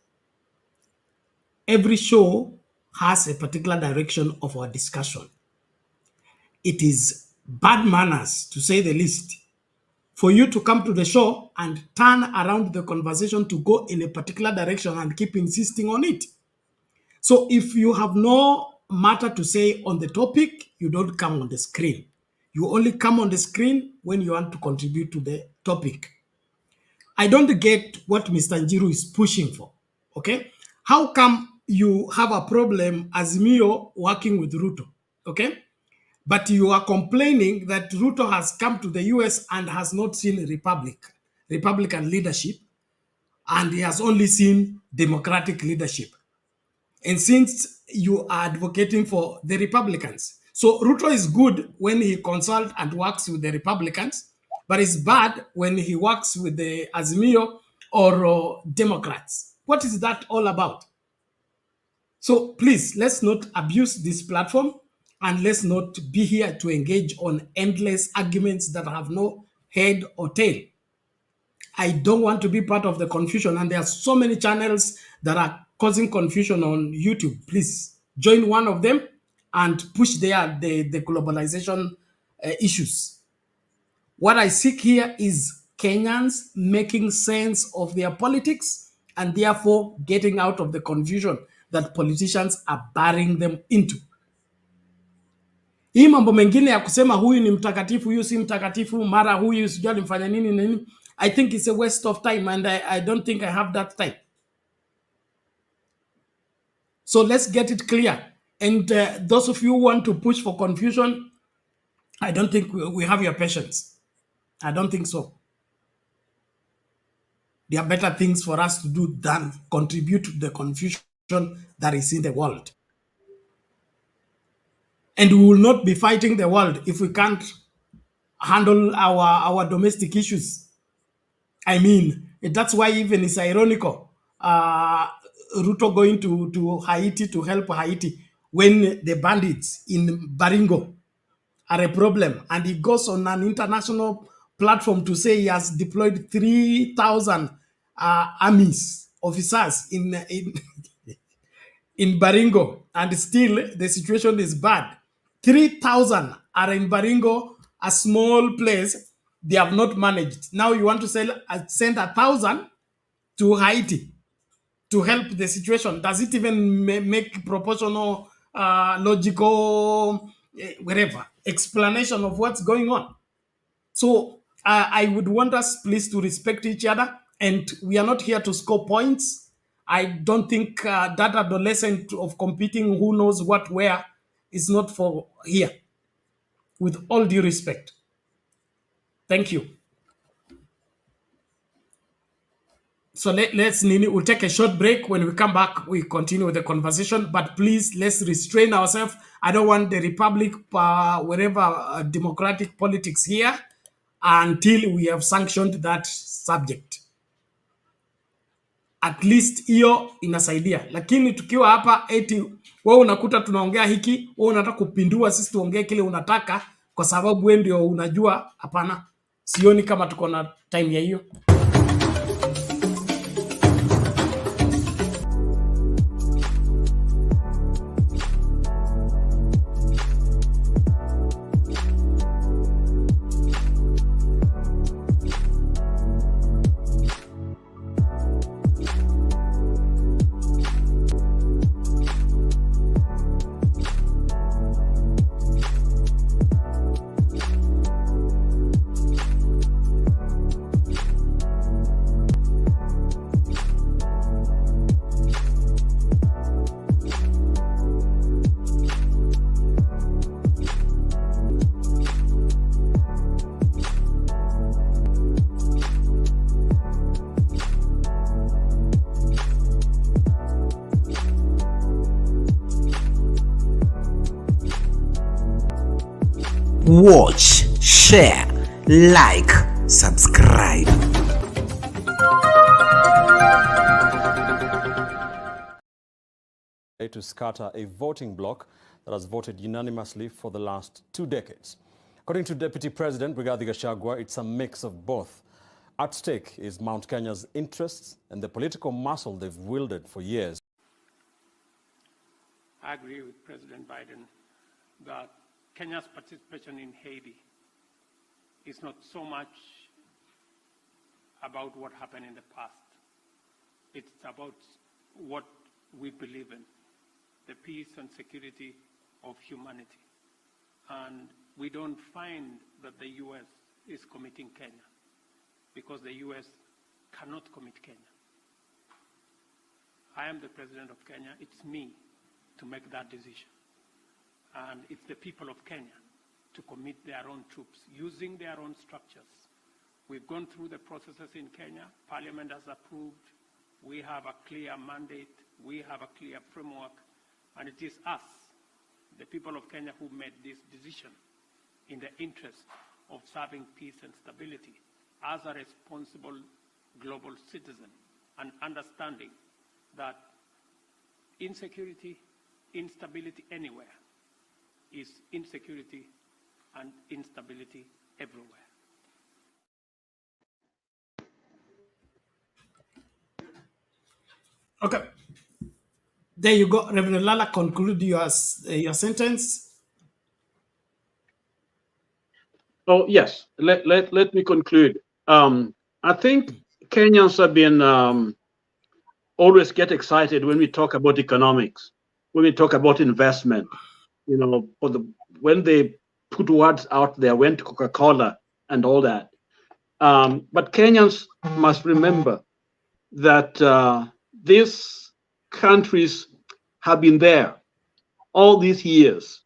[SPEAKER 12] Every show has a particular direction of our discussion. It is bad manners, to say the least, for you to come to the show and turn around the conversation to go in a particular direction and keep insisting on it. So if you have no matter to say on the topic, you don't come on the screen. You only come on the screen when you want to contribute to the topic. I don't get what Mr. Njiru is pushing for, okay? How come you have a problem as Mio working with Ruto, okay? But you are complaining that Ruto has come to the US and has not seen Republican leadership, and he has only seen Democratic leadership. And since you are advocating for the Republicans, so Ruto is good when he consults and works with the Republicans, but it's bad when he works with the Azimio or Democrats. What is that all about? So please, let's not abuse this platform, and let's not be here to engage on endless arguments that have no head or tail. I don't want to be part of the confusion, and there are so many channels that are causing confusion on YouTube. Please join one of them and push the globalization issues. What I seek here is Kenyans making sense of their politics and therefore getting out of the confusion that politicians are burying them into. Hii mambo mengine ya kusema huyu ni mtakatifu, huyu si mtakatifu, mara huyu sijui alimfanya nini nini, I think it's a waste of time, and I don't think I have that time. So let's get it clear. And those of you who want to push for confusion, I don't think we have your patience. I don't think so. There are better things for us to do than contribute to the confusion that is in the world. And we will not be fighting the world if we can't handle our domestic issues. I mean, that's why even it's ironical. Ruto going to Haiti to help Haiti when the bandits in Baringo are a problem. And he goes on an international platform to say he has deployed 3,000 armies, officers in Baringo. And still the situation is bad. 3,000 are in Baringo, a small place. They have not managed. Now you want to send 1,000 to Haiti to help the situation. Does it even make proportional, logical, whatever, explanation of what's going on? So I would want us, please, to respect each other. And we are not here to score points. I don't think that adolescent of competing who knows what where is not for here. With all due respect. Thank you. So we'll take a short break. When we come back, we continue with the conversation. But please, let's restrain ourselves. I don't want the Republic, wherever democratic politics here, until we have sanctioned that subject. At least hiyo inasaidia. Lakini tukiwa hapa eti wewe unakuta tunaongea hiki, wewe unataka kupindua sisi tuongee kile unataka kwa sababu wewe ndio unajua. Hapana. Sioni kama tuko na time ya hiyo.
[SPEAKER 20] Watch, share, like, subscribe.
[SPEAKER 21] Right. to scatter a voting bloc that has voted unanimously for the last 2 decades. According to Deputy President Rigathi Gachagua, it's a mix of both. At stake is Mount Kenya's interests and the political muscle they've wielded for years.
[SPEAKER 14] I agree with President Biden that Kenya's participation in Haiti is not so much about what happened in the past. It's about what we believe in, the peace and security of humanity. And we don't find that the U.S. is committing Kenya because the U.S. cannot commit Kenya. I am the president of Kenya. It's me to make that decision. And it's the people of Kenya to commit their own troops using their own structures. We've gone through the processes in Kenya. Parliament has approved. We have a clear mandate. We have a clear framework. And it is us, the people of Kenya, who made this decision in the interest of serving peace and stability as a responsible global citizen and understanding that insecurity, instability anywhere is insecurity and instability everywhere.
[SPEAKER 12] Okay. There you go. Reverend Lala, conclude your sentence.
[SPEAKER 11] Oh, yes. Let me conclude. I think Kenyans have been always get excited when we talk about economics, when we talk about investment. You know, when they put words out there, went Coca-Cola and all that. But Kenyans must remember that these countries have been there all these years.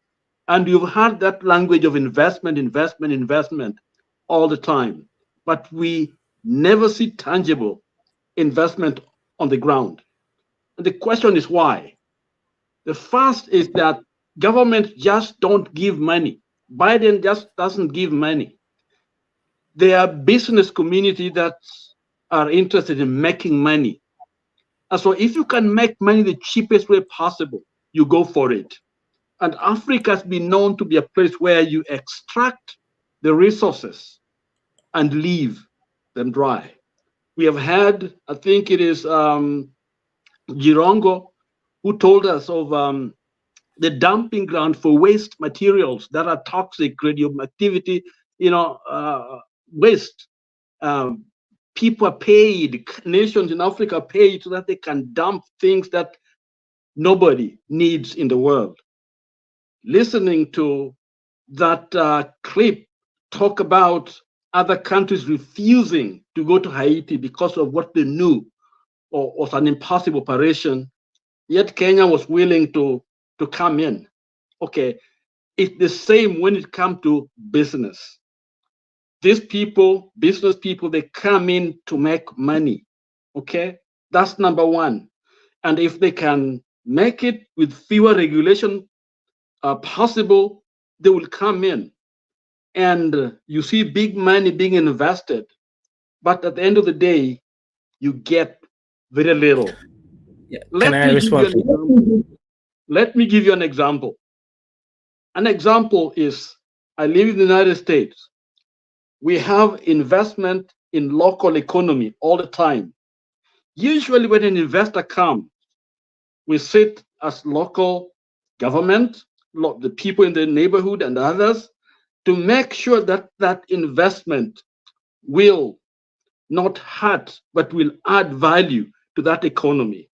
[SPEAKER 11] And you've heard that language of investment, investment, investment all the time. But we never see tangible investment on the ground. And the question is why? The first is that government just don't give money. Biden just doesn't give money. There are business community that are interested in making money. And so if you can make money the cheapest way possible, you go for it. And Africa has been known to be a place where you extract the resources and leave them dry. We have had, I think it is Girongo, who told us of the dumping ground for waste materials that are toxic, radioactivity, waste. People are paid, nations in Africa are paid so that they can dump things that nobody needs in the world. Listening to that clip talk about other countries refusing to go to Haiti because of what they knew or was an impossible operation, yet Kenya was willing to come in. Okay, it's the same when it comes to business. These people, business people, they come in to make money. Okay, that's number one. And if they can make it with fewer regulation possible, they will come in. And you see big money being invested, but at the end of the day, you get very little.
[SPEAKER 22] Yeah. Can I respond?
[SPEAKER 11] Let me give you an example. An example is, I live in the United States. We have investment in local economy all the time. Usually when an investor comes, we sit as local government, the people in the neighborhood and others, to make sure that that investment will not hurt, but will add value to that economy.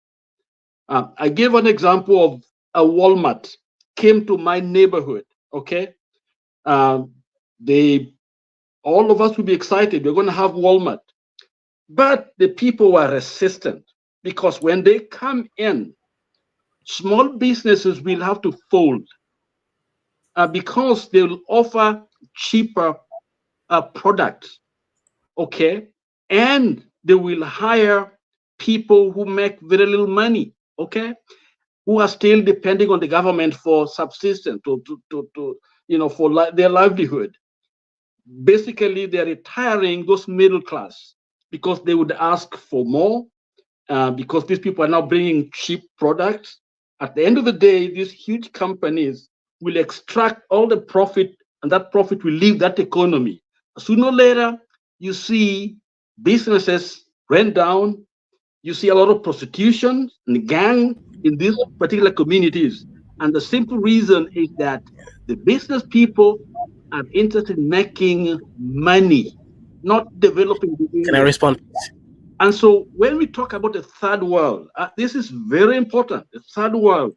[SPEAKER 11] I gave an example of a Walmart came to my neighborhood, okay? All of us will be excited, we're gonna have Walmart. But the people were resistant because when they come in, small businesses will have to fold because they will offer cheaper products, okay? And they will hire people who make very little money, okay? Who are still depending on the government for subsistence, for their livelihood. Basically, they're retiring those middle class because they would ask for more because these people are now bringing cheap products At the end of the day, these huge companies will extract all the profit, and that profit will leave that economy. Sooner or later, you see businesses rent down, you see a lot of prostitution and gang in these particular communities. And the simple reason is that the business people are interested in making money, not developing the area.
[SPEAKER 22] Can I respond?
[SPEAKER 11] And so when we talk about the third world, this is very important. The third world,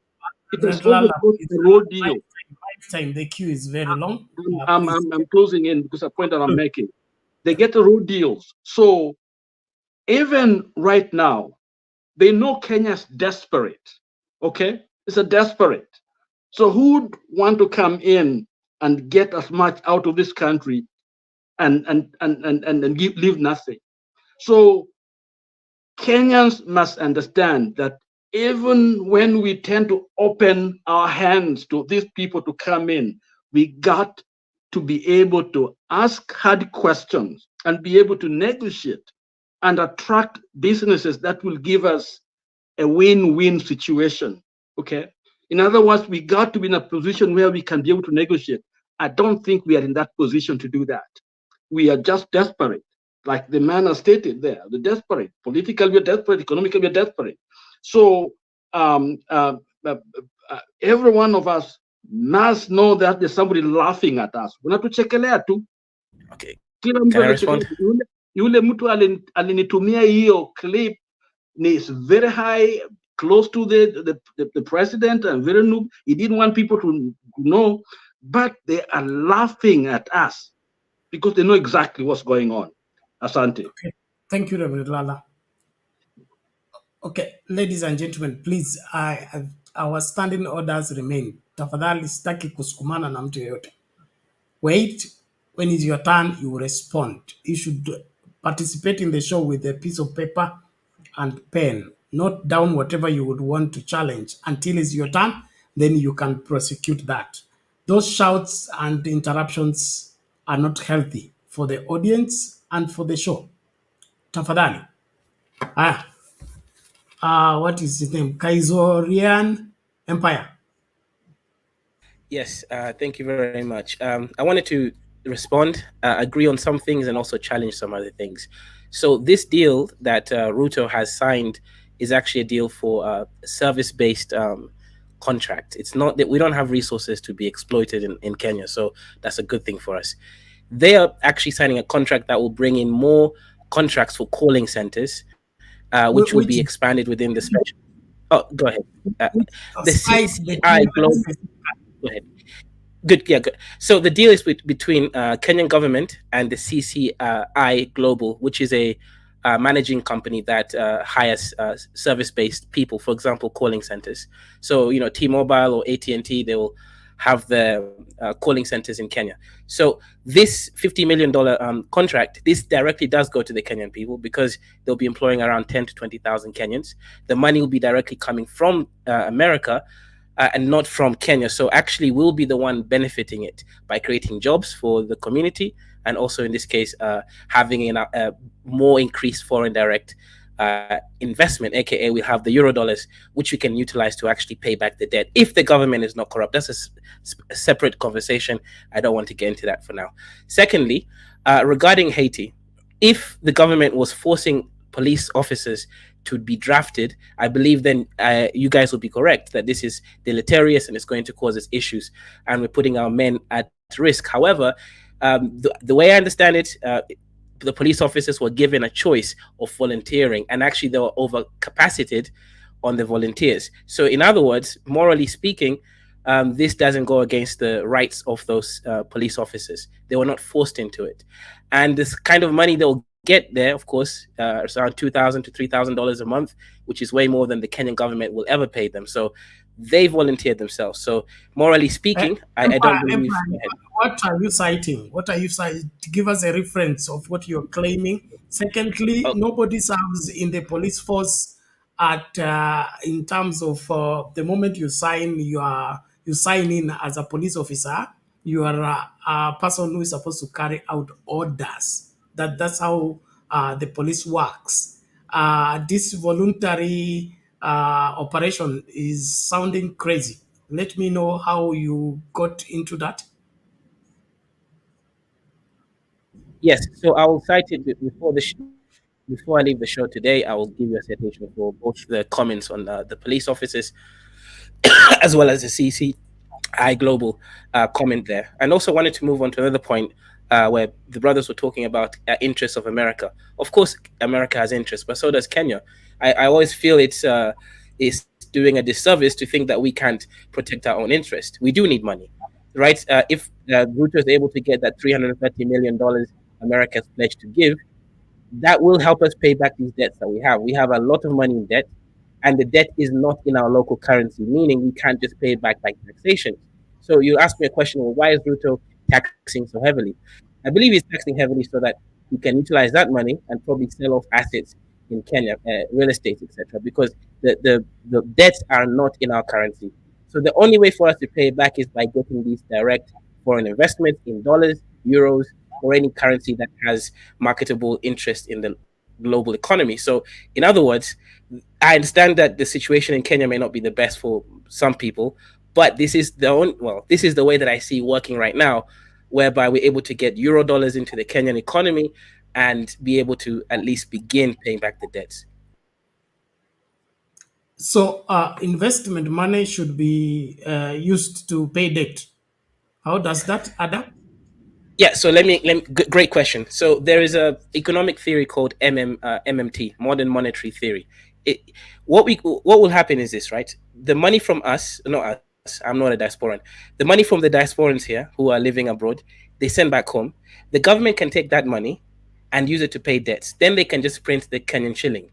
[SPEAKER 11] it has always got a raw deal.
[SPEAKER 12] Time, the queue is very long.
[SPEAKER 11] I'm closing in because a point that I'm making. They get the raw deals. So even right now, they know Kenya's desperate. Okay? It's a desperate. So who would want to come in and get as much out of this country and leave nothing? So Kenyans must understand that even when we tend to open our hands to these people to come in, we got to be able to ask hard questions and be able to negotiate and attract businesses that will give us a win-win situation. Okay. In other words, we got to be in a position where we can be able to negotiate. I don't think we are in that position to do that. We are just desperate, like the man has stated there. The desperate, politically we're desperate, economically we're desperate. So every one of us must know that there's somebody laughing at us. Unatuchekelea tu.
[SPEAKER 22] Okay.
[SPEAKER 11] Kila mtu
[SPEAKER 22] Can I respond?
[SPEAKER 11] yule mtu alinitumia hiyo clip is very high, close to the president and very noob. He didn't want people to know, but they are laughing at us because they know exactly what's going on. Asante.
[SPEAKER 12] Okay. Thank you, Reverend Lala. Okay, ladies and gentlemen, please, our standing orders remain. Tafadhali sitaki kusukumana na mtu yoyote. Wait, when it's your turn, you respond. You should participate in the show with a piece of paper and pen. Note down whatever you would want to challenge until it's your turn, then you can prosecute that. Those shouts and interruptions are not healthy for the audience and for the show. Tafadhali. What is his name? Kaizorian Empire.
[SPEAKER 22] Yes, thank you very much. I wanted to respond, agree on some things, and also challenge some other things. So this deal that Ruto has signed is actually a deal for a service-based contract. It's not that we don't have resources to be exploited in Kenya, so that's a good thing for us. They are actually signing a contract that will bring in more contracts for calling centers, which will be expanded within the special. Oh, go ahead. The CCI Global. Go ahead. Good, yeah, good. So the deal is between Kenyan government and the CCI Global, which is a managing company that hires service-based people, for example, calling centers. So, you know, T-Mobile or AT&T, they will have the calling centers in Kenya. So this $50 million contract, this directly does go to the Kenyan people because they'll be employing around 10 to 20,000 Kenyans. The money will be directly coming from America, and not from Kenya. So actually we'll be the one benefiting it by creating jobs for the community, and also in this case, having a more increased foreign direct investment, aka we have the euro dollars, which we can utilize to actually pay back the debt if the government is not corrupt. That's a separate conversation. I don't want to get into that for now. Secondly, regarding Haiti, if the government was forcing police officers to be drafted, I believe then you guys will be correct that this is deleterious and it's going to cause us issues, and we're putting our men at risk. However, the way I understand it, the police officers were given a choice of volunteering, and actually they were overcapacited on the volunteers. So in other words, morally speaking, this doesn't go against the rights of those police officers. They were not forced into it. And this kind of money they'll get there, of course, it's around $2,000 to $3,000 a month, which is way more than the Kenyan government will ever pay them. So they volunteered themselves. So morally speaking, I don't believe.
[SPEAKER 12] What are you citing? What are you citing? Give us a reference of what you're claiming. Secondly, nobody serves in the police force at in terms of the moment you sign, you sign in as a police officer. You are a person who is supposed to carry out orders. That's how the police works. This voluntary operation is sounding crazy. Let me know how you got into that.
[SPEAKER 22] Yes, so I will cite it before I leave the show today. I will give you a citation for both the comments on the police officers as well as the CCI Global comment there. And also wanted to move on to another point where the brothers were talking about interests of America. Of course, America has interests, but so does Kenya. I always feel it's doing a disservice to think that we can't protect our own interest. We do need money, right? If Ruto is able to get that $330 million America has pledged to give, that will help us pay back these debts that we have. We have a lot of money in debt, and the debt is not in our local currency, meaning we can't just pay it back by taxation. So you ask me a question, well, why is Ruto taxing so heavily? I believe he's taxing heavily so that he can utilize that money and probably sell off assets in Kenya, real estate, etc., because the debts are not in our currency. So the only way for us to pay it back is by getting these direct foreign investments in dollars, euros, or any currency that has marketable interest in the global economy. So, in other words, I understand that the situation in Kenya may not be the best for some people, but this is this is the way that I see working right now, whereby we're able to get euro dollars into the Kenyan economy and be able to at least begin paying back the debts.
[SPEAKER 12] So investment money should be used to pay debt. How does that add up?
[SPEAKER 22] Yeah, so great question. So there is a economic theory called MMT, modern monetary theory. What will happen is this, right? The money from us, not us, I'm not a diasporan. The money from the diasporans here who are living abroad, they send back home. The government can take that money and use it to pay debts. Then they can just print the Kenyan shilling.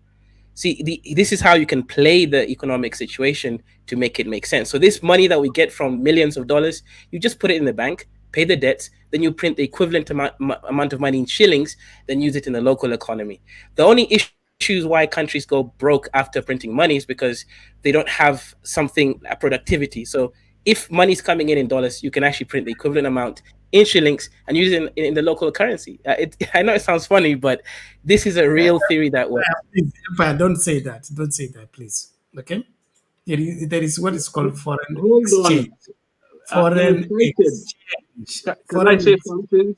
[SPEAKER 22] See, this is how you can play the economic situation to make it make sense. So this money that we get from millions of dollars, you just put it in the bank, pay the debts, then you print the equivalent amount of money in shillings, then use it in the local economy. The only issues why countries go broke after printing money is because they don't have something, productivity. So if money's coming in dollars, you can actually print the equivalent amount in shillings and use it in the local currency. I know it sounds funny, but this is a real theory that works.
[SPEAKER 12] Empire, don't say that. Don't say that, please. Okay? There is what is called foreign
[SPEAKER 11] Hold
[SPEAKER 12] exchange.
[SPEAKER 11] on.
[SPEAKER 12] Foreign exchange.
[SPEAKER 11] Can I say something?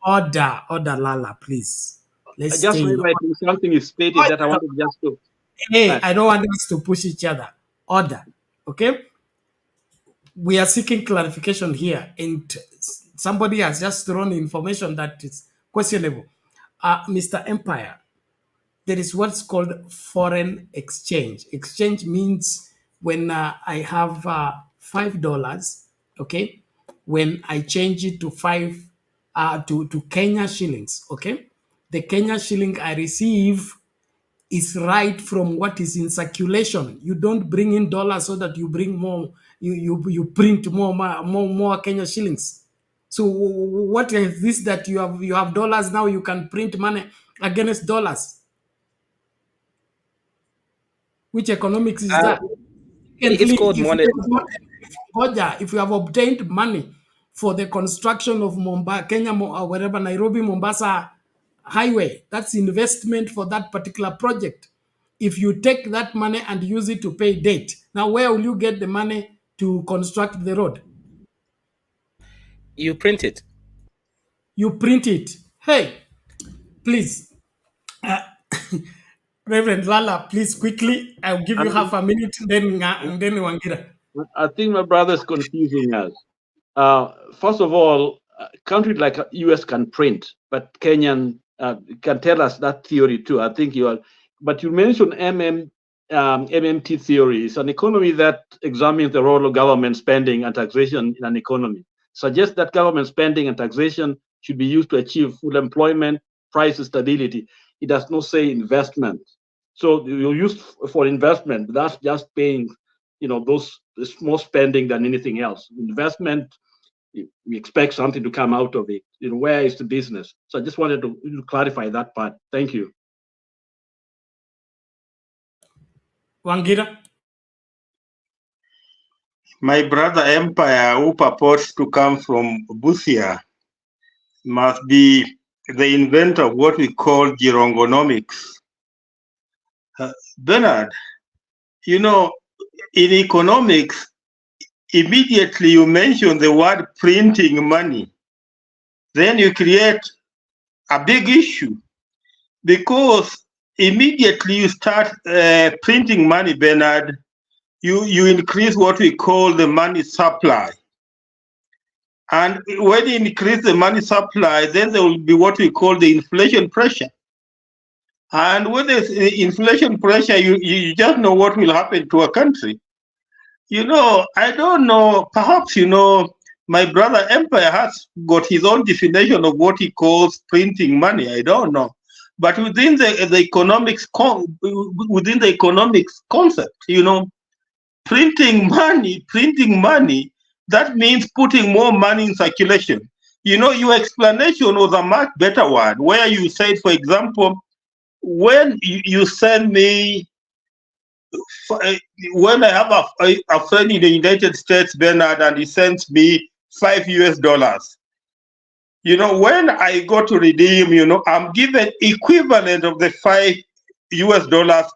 [SPEAKER 12] Order, Lala, please. Let's
[SPEAKER 11] Just
[SPEAKER 12] stay.
[SPEAKER 11] highlighting something is stated that I wanted just to.
[SPEAKER 12] Hey, I don't want us to push each other. Order. Okay? We are seeking clarification here, and somebody has just thrown information that is questionable. Mr. Empire, there is what's called foreign exchange. Exchange means when I have $5, okay, when I change it to to Kenya shillings, okay, the Kenya shilling I receive is right from what is in circulation. You don't bring in dollars so that you bring more, you print more Kenya shillings. So what is this that you have dollars now, you can print money against dollars? Which economics is that?
[SPEAKER 22] It's called monetary.
[SPEAKER 12] If you have obtained money for the construction of Kenya, or wherever, Nairobi, Mombasa highway, that's investment for that particular project. If you take that money and use it to pay debt, now where will you get the money to construct the road?
[SPEAKER 22] You print it.
[SPEAKER 12] You print it. Hey, please. Reverend Lala, please quickly. I'll give you half a minute, then Wangira.
[SPEAKER 11] I think my brother's confusing us. First of all, countries like US can print, but Kenyan can tell us that theory too. I think you are, but you mentioned MMT theory. It's an economy that examines the role of government spending and taxation in an economy. Suggests that government spending and taxation should be used to achieve full employment, price stability. It does not say investment. So you use for investment, that's just paying, those more spending than anything else. Investment, we expect something to come out of it. Where is the business? So I just wanted to clarify that part. Thank you.
[SPEAKER 12] Wangira?
[SPEAKER 15] My brother Empire, who purports to come from Busia, must be the inventor of what we call gerongonomics. Bernard, You know, in economics, immediately you mention the word printing money, then you create a big issue because immediately you start printing money, Bernard, you increase what we call the money supply. And when you increase the money supply, then there will be what we call the inflation pressure. And with this inflation pressure, you just know what will happen to a country. You know, I don't know, perhaps, you know, my brother Empire has got his own definition of what he calls printing money. I don't know. But within the economics concept, you know, printing money, that means putting more money in circulation. You know, your explanation was a much better one, where you said, for example, when you send me, when I have a friend in the United States, Bernard, and he sends me $5, you know, when I go to redeem, you know, I'm given equivalent of the $5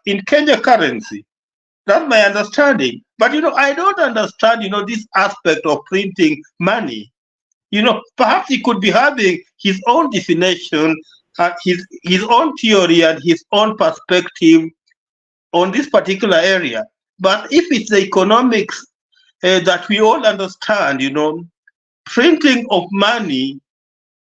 [SPEAKER 15] in Kenya currency. That's my understanding. But, you know, I don't understand, you know, this aspect of printing money. You know, perhaps he could be having his own definition, his own theory and his own perspective on this particular area. But if it's the economics that we all understand, you know, printing of money,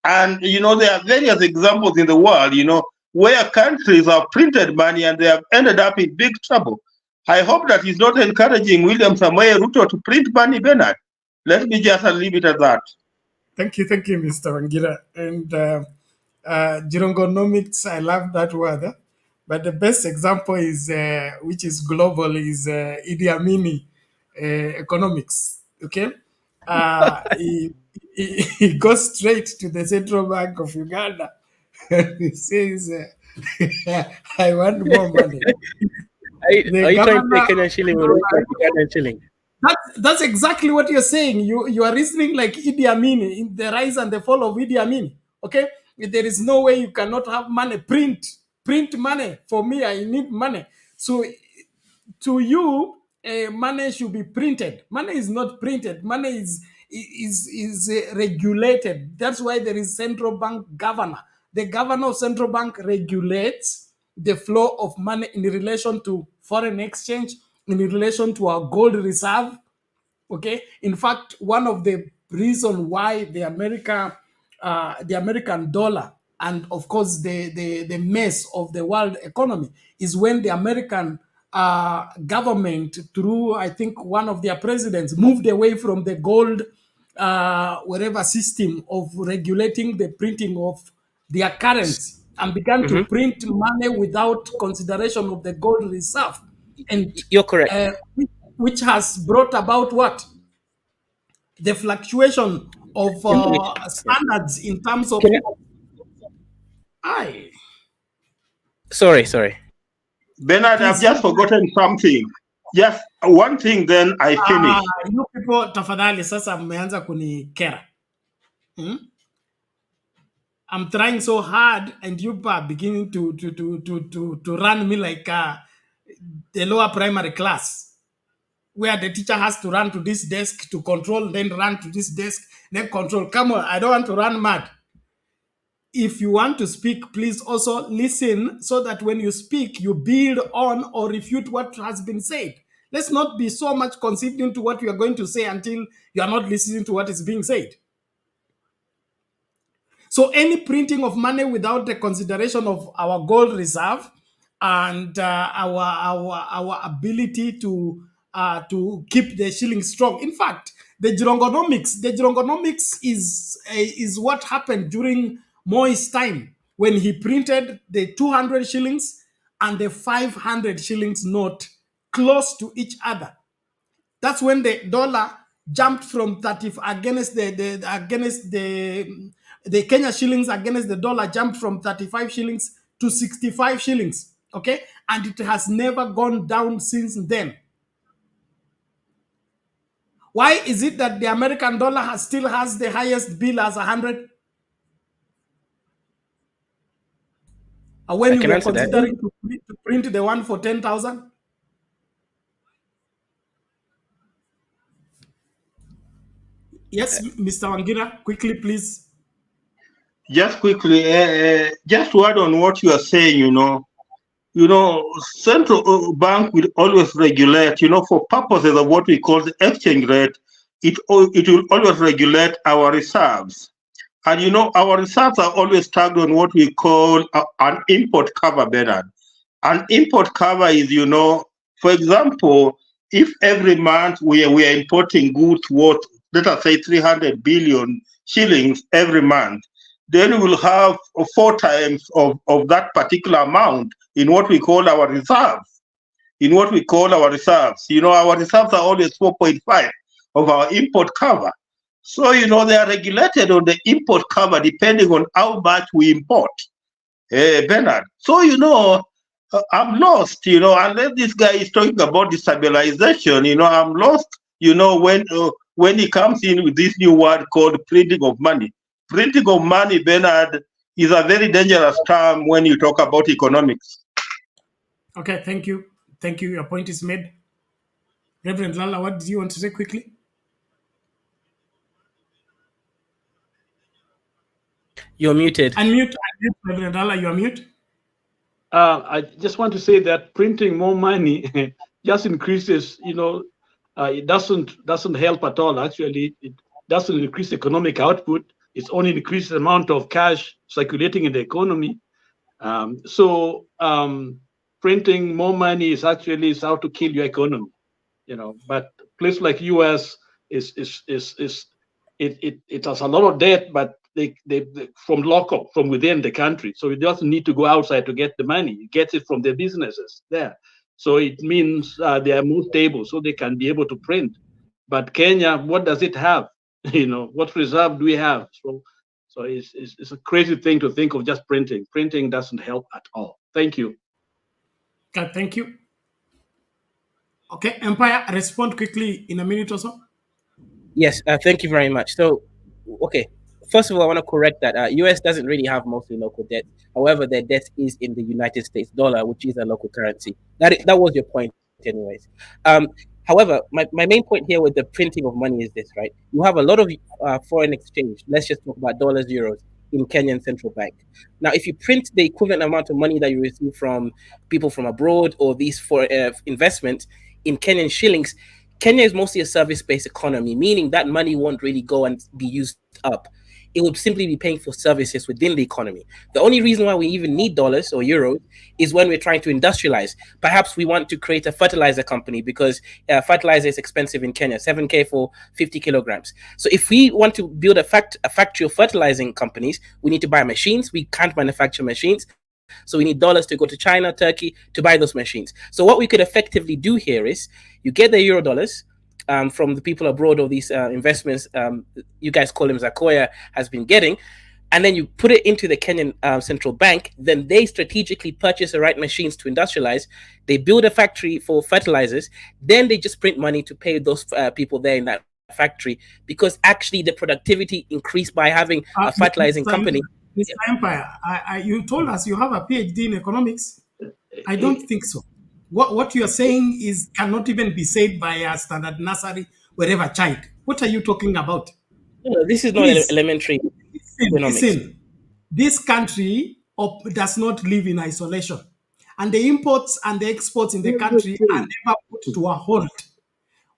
[SPEAKER 15] and, you know, there are various examples in the world, you know, where countries have printed money and they have ended up in big trouble. I hope that he's not encouraging William Samoei Ruto to print money, Bernard. Let me just leave it at that.
[SPEAKER 12] Thank you, Mr. Wangira. And gerongonomics, I love that word. But the best example is, which is global, is Idi Amin economics. Okay, he goes straight to the Central Bank of Uganda and he says, "I want more money."
[SPEAKER 22] Are you trying to say Kenyan shilling will look like Ugandan shilling?
[SPEAKER 12] That's exactly what you're saying. You are reasoning like Idi Amin in the rise and the fall of Idi Amin. Okay, there is no way you cannot have money. Print money. For me, I need money. So to you, money should be printed. Money is not printed. Money is regulated. That's why there is central bank governor. The governor of central bank regulates the flow of money in relation to foreign exchange, in relation to our gold reserve. Okay, in fact, one of the reason why the American dollar, and of course the mess of the world economy, is when the American government, through I think one of their presidents, moved away from the gold whatever system of regulating the printing of their currency and began to print money without consideration of the gold reserve. And
[SPEAKER 22] you're correct.
[SPEAKER 12] Which has brought about what? The fluctuation of standards in terms of.
[SPEAKER 22] Sorry.
[SPEAKER 15] Bernard, I've just forgotten something. Just one thing, then I finish.
[SPEAKER 12] You people, tafadhali, sasa mmeanza kunikera. I'm trying so hard, and you are beginning to run me like the lower primary class, where the teacher has to run to this desk to control, then run to this desk, then control. Come on, I don't want to run mad. If you want to speak, please also listen so that when you speak, you build on or refute what has been said. Let's not be so much conceived into what we are going to say until you are not listening to what is being said. So any printing of money without the consideration of our gold reserve and our ability to keep the shilling strong. In fact, the gerongonomics is what happened during Moi's time when he printed the 200 shillings and the 500 shillings note close to each other. That's when the dollar jumped from 30 against the Kenya shillings against the dollar jumped from 35 shillings to 65 shillings. Okay, and it has never gone down since then. Why is it that the American dollar still has the highest bill as 100? When you were considering to print the one for 10,000? Yes, Mr. Wangira, quickly, please.
[SPEAKER 15] Just quickly, just to add on what you are saying, central bank will always regulate, for purposes of what we call the exchange rate, it will always regulate our reserves. And, our reserves are always tagged on what we call an import cover, Bernard. An import cover is, for example, if every month we are importing goods worth, let us say 300 billion shillings every month, then we will have 4 times of that particular amount in what we call our reserves. Our reserves are always 4.5 of our import cover. So, they are regulated on the import cover depending on how much we import, Bernard. So, I'm lost, unless this guy is talking about destabilization, I'm lost, when he comes in with this new word called printing of money. Printing of money, Bernard, is a very dangerous term when you talk about economics.
[SPEAKER 12] Okay, thank you. Thank you. Your point is made. Reverend Lala, what do you want to say quickly?
[SPEAKER 22] You're muted.
[SPEAKER 12] Unmute, Reverend Lala, you're mute.
[SPEAKER 11] I just want to say that printing more money just increases, it doesn't help at all. Actually, it doesn't increase economic output. It's only increases the amount of cash circulating in the economy. So printing more money is actually how to kill your economy. But place like US it has a lot of debt, but they from local, from within the country. So it doesn't need to go outside to get the money. It gets it from their businesses there. So it means they are more stable, so they can be able to print. But Kenya, what does it have? What reserve do we have? So it's a crazy thing to think of just printing. Printing doesn't help at all. Thank you.
[SPEAKER 12] Okay, thank you. Okay, Empire, respond quickly in a minute or so.
[SPEAKER 22] Yes, thank you very much. So, okay, first of all, I want to correct that US doesn't really have mostly local debt. However, their debt is in the United States dollar, which is a local currency. That was your point, anyways. However, my main point here with the printing of money is this, right? You have a lot of foreign exchange. Let's just talk about dollars, euros in Kenyan central bank. Now, if you print the equivalent amount of money that you receive from people from abroad or these for investment in Kenyan shillings, Kenya is mostly a service-based economy, meaning that money won't really go and be used up. It would simply be paying for services within the economy. The only reason why we even need dollars or euros is when we're trying to industrialize. Perhaps we want to create a fertilizer company because fertilizer is expensive in Kenya, 7K for 50 kilograms. So if we want to build a factory of fertilizing companies, we need to buy machines. We can't manufacture machines. So we need dollars to go to China, Turkey to buy those machines. So what we could effectively do here is you get the euro dollars from the people abroad, or these investments, you guys call them Zakoya, has been getting, and then you put it into the Kenyan central bank. Then they strategically purchase the right machines to industrialize. They build a factory for fertilizers. Then they just print money to pay those people there in that factory, because actually the productivity increased by having a fertilizing company.
[SPEAKER 12] Mr. Empire, you told us you have a PhD in economics. I don't think so. What you are saying is cannot even be said by a standard nursery wherever child. What are you talking about?
[SPEAKER 22] No, this is not elementary economics.
[SPEAKER 12] Listen, this country does not live in isolation, and the imports and the exports in the country are never put to a halt.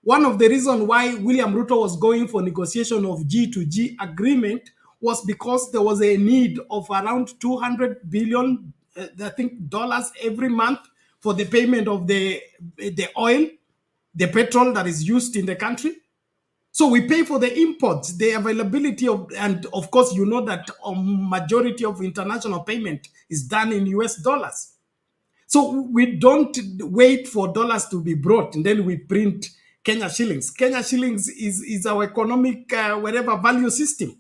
[SPEAKER 12] One of the reasons why William Ruto was going for negotiation of G2G agreement was because there was a need of around 200 billion, I think, dollars every month for the payment of the oil, the petrol that is used in the country. So we pay for the imports, the availability of, and of course, you know that a majority of international payment is done in US dollars. So we don't wait for dollars to be brought and then we print Kenya shillings. Kenya shillings is our economic whatever value system.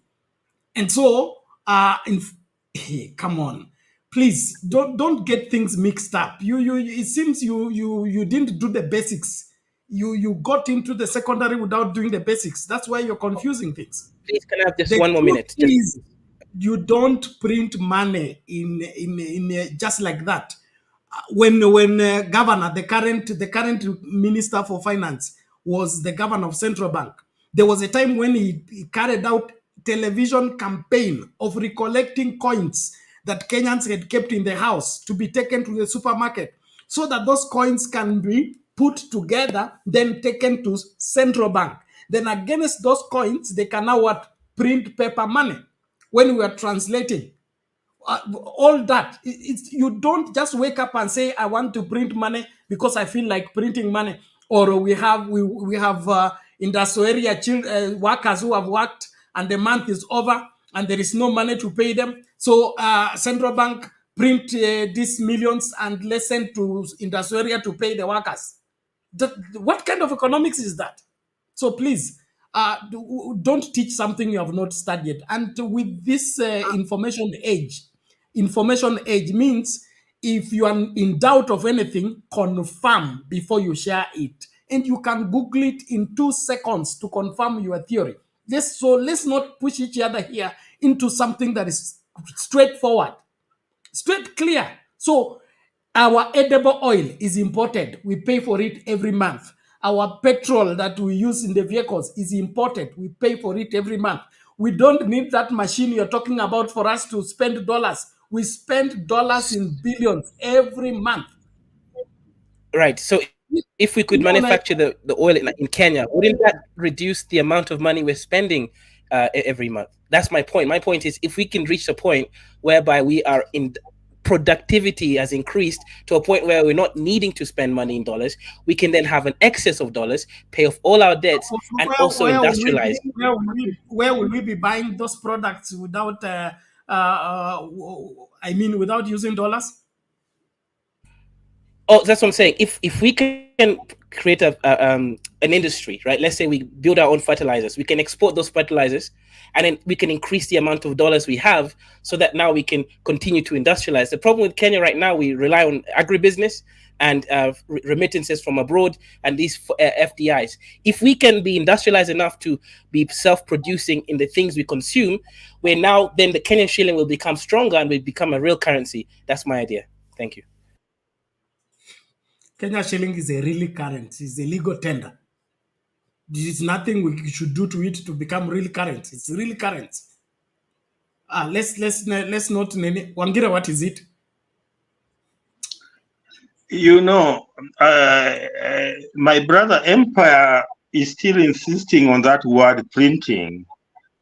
[SPEAKER 12] And so, come on, please don't get things mixed up. It seems you didn't do the basics. You got into the secondary without doing the basics. That's why you're confusing things.
[SPEAKER 22] Please, can I have just one more minute?
[SPEAKER 12] You don't print money in just like that. When governor, the current minister for finance was the governor of central bank, There was a time when he carried out television campaign of recollecting coins that Kenyans had kept in the house to be taken to the supermarket so that those coins can be put together, then taken to central bank. Then against those coins, they can now what? Print paper money. When we are translating, all that, you don't just wake up and say, I want to print money because I feel like printing money. Or we have industrial area workers who have worked and the month is over and there is no money to pay them. So central bank print these millions and let's send to industrial area to pay the workers. What kind of economics is that? So please, don't teach something you have not studied. And with this information age means if you are in doubt of anything, confirm before you share it. And you can Google it in 2 seconds to confirm your theory. So let's not push each other here into something that is straightforward, straight clear. So our edible oil is imported. We pay for it every month. Our petrol that we use in the vehicles is imported. We pay for it every month. We don't need that machine you're talking about for us to spend dollars. We spend dollars in billions every month.
[SPEAKER 22] Right. So if we could manufacture the oil in Kenya, wouldn't that reduce the amount of money we're spending every month? That's my point. My point is if we can reach a point whereby we are in productivity has increased to a point where we're not needing to spend money in dollars, we can then have an excess of dollars, pay off all our debts, and also industrialize.
[SPEAKER 12] Where will we be buying those products without, without using dollars?
[SPEAKER 22] Oh, that's what I'm saying. If we can create an industry, right? Let's say we build our own fertilizers. We can export those fertilizers, and then we can increase the amount of dollars we have, so that now we can continue to industrialize. The problem with Kenya right now, we rely on agribusiness and remittances from abroad and these FDIs. If we can be industrialized enough to be self-producing in the things we consume, then the Kenyan shilling will become stronger and will become a real currency. That's my idea. Thank you.
[SPEAKER 12] Kenya shilling is a really currency. It's a legal tender. There is nothing we should do to it to become real current. It's really current. Let's not Wangira, what is it?
[SPEAKER 15] You know, my brother Empire is still insisting on that word printing,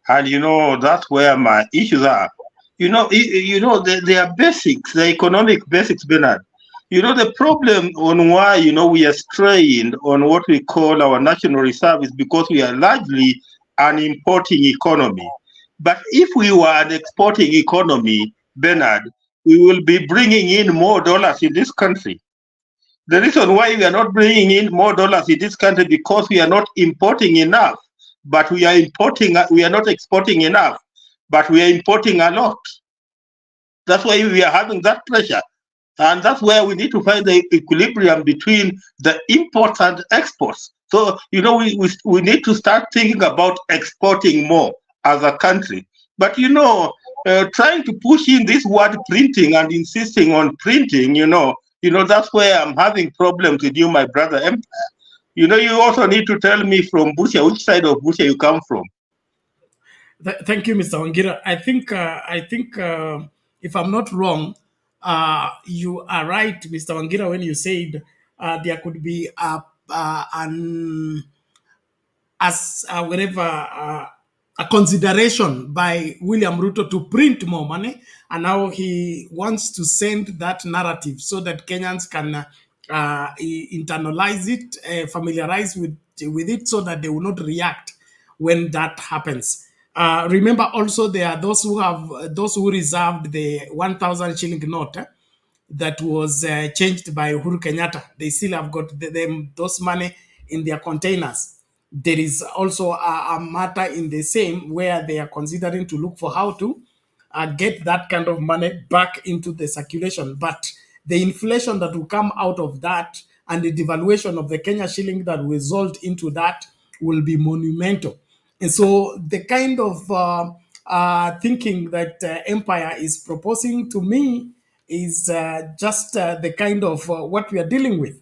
[SPEAKER 15] and you know that's where my issues are. They are basics, the economic basics, Bernard. You know, the problem on why, we are strained on what we call our national reserve is because we are largely an importing economy. But if we were an exporting economy, Bernard, we will be bringing in more dollars in this country. The reason why we are not bringing in more dollars in this country because we are not importing enough, but we are not exporting enough, but we are importing a lot. That's why we are having that pressure. And that's where we need to find the equilibrium between the imports and exports. So, we need to start thinking about exporting more as a country. But, trying to push in this word printing and insisting on printing, that's where I'm having problems with you, my brother Empire. You also need to tell me from Busia, which side of Busia you come from.
[SPEAKER 12] Thank you, Mr. Wangira. I think if I'm not wrong, you are right, Mr. Wangira, when you said there could be a consideration by William Ruto to print more money, and now he wants to send that narrative so that Kenyans can internalize it, familiarize with it, so that they will not react when that happens. Remember also there are those who reserved the 1,000 shilling note that was changed by Uhuru Kenyatta. They still have got those money in their containers. There is also a matter in the same where they are considering to look for how to get that kind of money back into the circulation. But the inflation that will come out of that and the devaluation of the Kenya shilling that will result into that will be monumental. And so the kind of thinking that Empire is proposing to me is just the kind of what we are dealing with.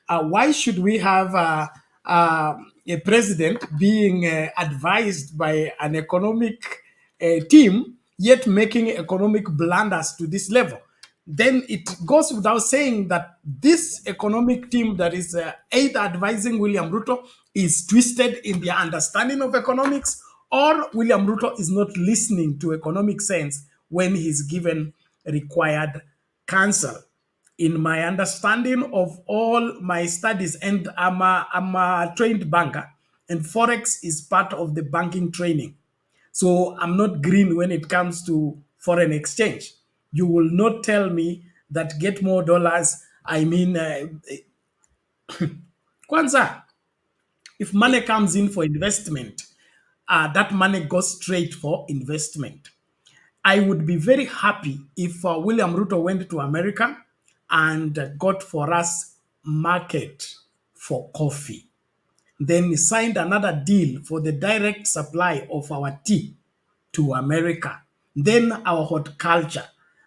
[SPEAKER 12] Why should we have a president being advised by an economic team, yet making economic blunders to this level. Then it goes without saying that this economic team that is either advising William Ruto is twisted in their understanding of economics, or William Ruto is not listening to economic sense when he's given required counsel. In my understanding of all my studies, and I'm a trained banker, and Forex is part of the banking training. So I'm not green when it comes to foreign exchange. You will not tell me that get more dollars. I mean, Kwanzaa, if money comes in for investment, that money goes straight for investment. I would be very happy if William Ruto went to America and got for us market for coffee. Then he signed another deal for the direct supply of our tea to America. Then our horticulture,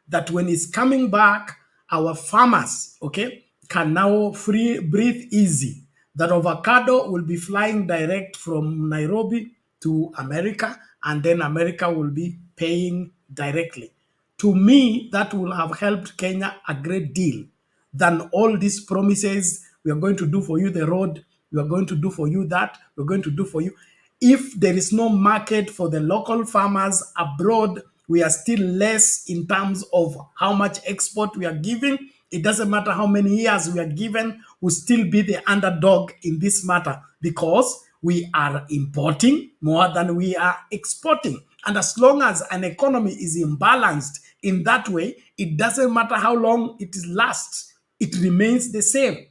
[SPEAKER 12] that when it's coming back, our farmers, okay, can now breathe easy. That avocado will be flying direct from Nairobi to America, and then America will be paying directly. To me, that will have helped Kenya a great deal than all these promises. We are going to do for you the road, we are going to do for you that, we're going to do for you. If there is no market for the local farmers abroad, we are still less in terms of how much export we are giving. It doesn't matter how many years we are given, we'll still be the underdog in this matter because we are importing more than we are exporting. And as long as an economy is imbalanced in that way, it doesn't matter how long it lasts, it remains the same.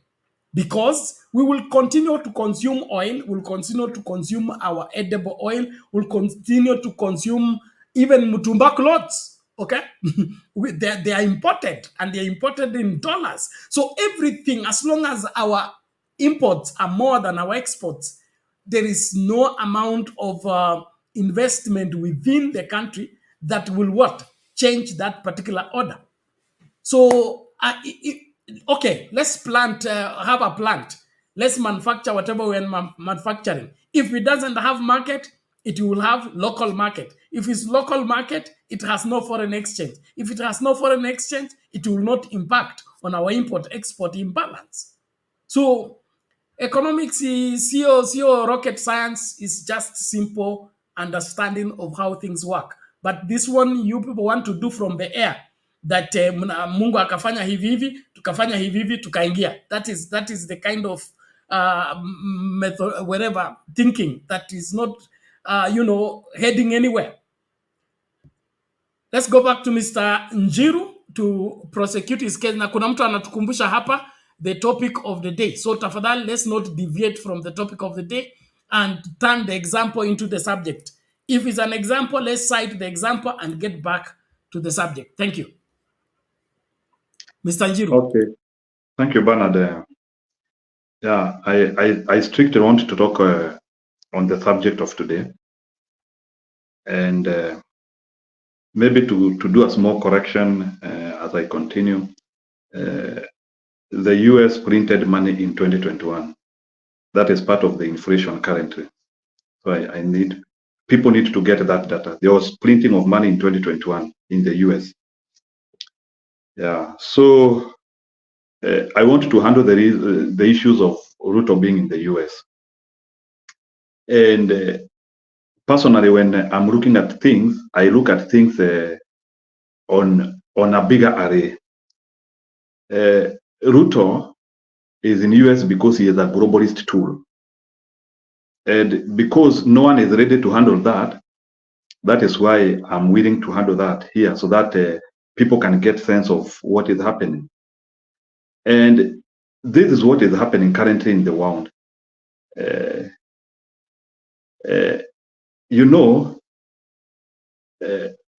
[SPEAKER 12] Because we will continue to consume oil, we'll continue to consume our edible oil, we'll continue to consume even mutumba clothes, okay? They are imported, and they're imported in dollars. So everything, as long as our imports are more than our exports, there is no amount of investment within the country that will what? Change that particular order. So, okay, let's have a plant. Let's manufacture whatever we're manufacturing. If it doesn't have market, it will have local market. If it's local market, it has no foreign exchange. If it has no foreign exchange, it will not impact on our import-export imbalance. So, economics is CEO rocket science is just simple understanding of how things work. But this one you people want to do from the air, that Mungu akafanya hivi hivi, tukafanya hivi hivi, tukaingia. That is the kind of method, whatever thinking that is not, heading anywhere. Let's go back to Mr. Njiru to prosecute his case. Na kuna mtu anatukumbusha hapa the topic of the day. So tafadhali, let's not deviate from the topic of the day and turn the example into the subject. If it's an example, let's cite the example and get back to the subject. Thank you. Mr. Njiru.
[SPEAKER 19] Okay. Thank you, Bernard. Yeah, I strictly want to talk on the subject of today. And maybe to do a small correction as I continue. The US printed money in 2021. That is part of the inflation currently. So people need to get that data. There was printing of money in 2021 in the US. Yeah, so I want to handle the issues of Ruto being in the US. And personally, when I'm looking at things, I look at things on a bigger array. Ruto is in US because he is a globalist tool. And because no one is ready to handle that, that is why I'm willing to handle that here, so that people can get sense of what is happening. And this is what is happening currently in the world.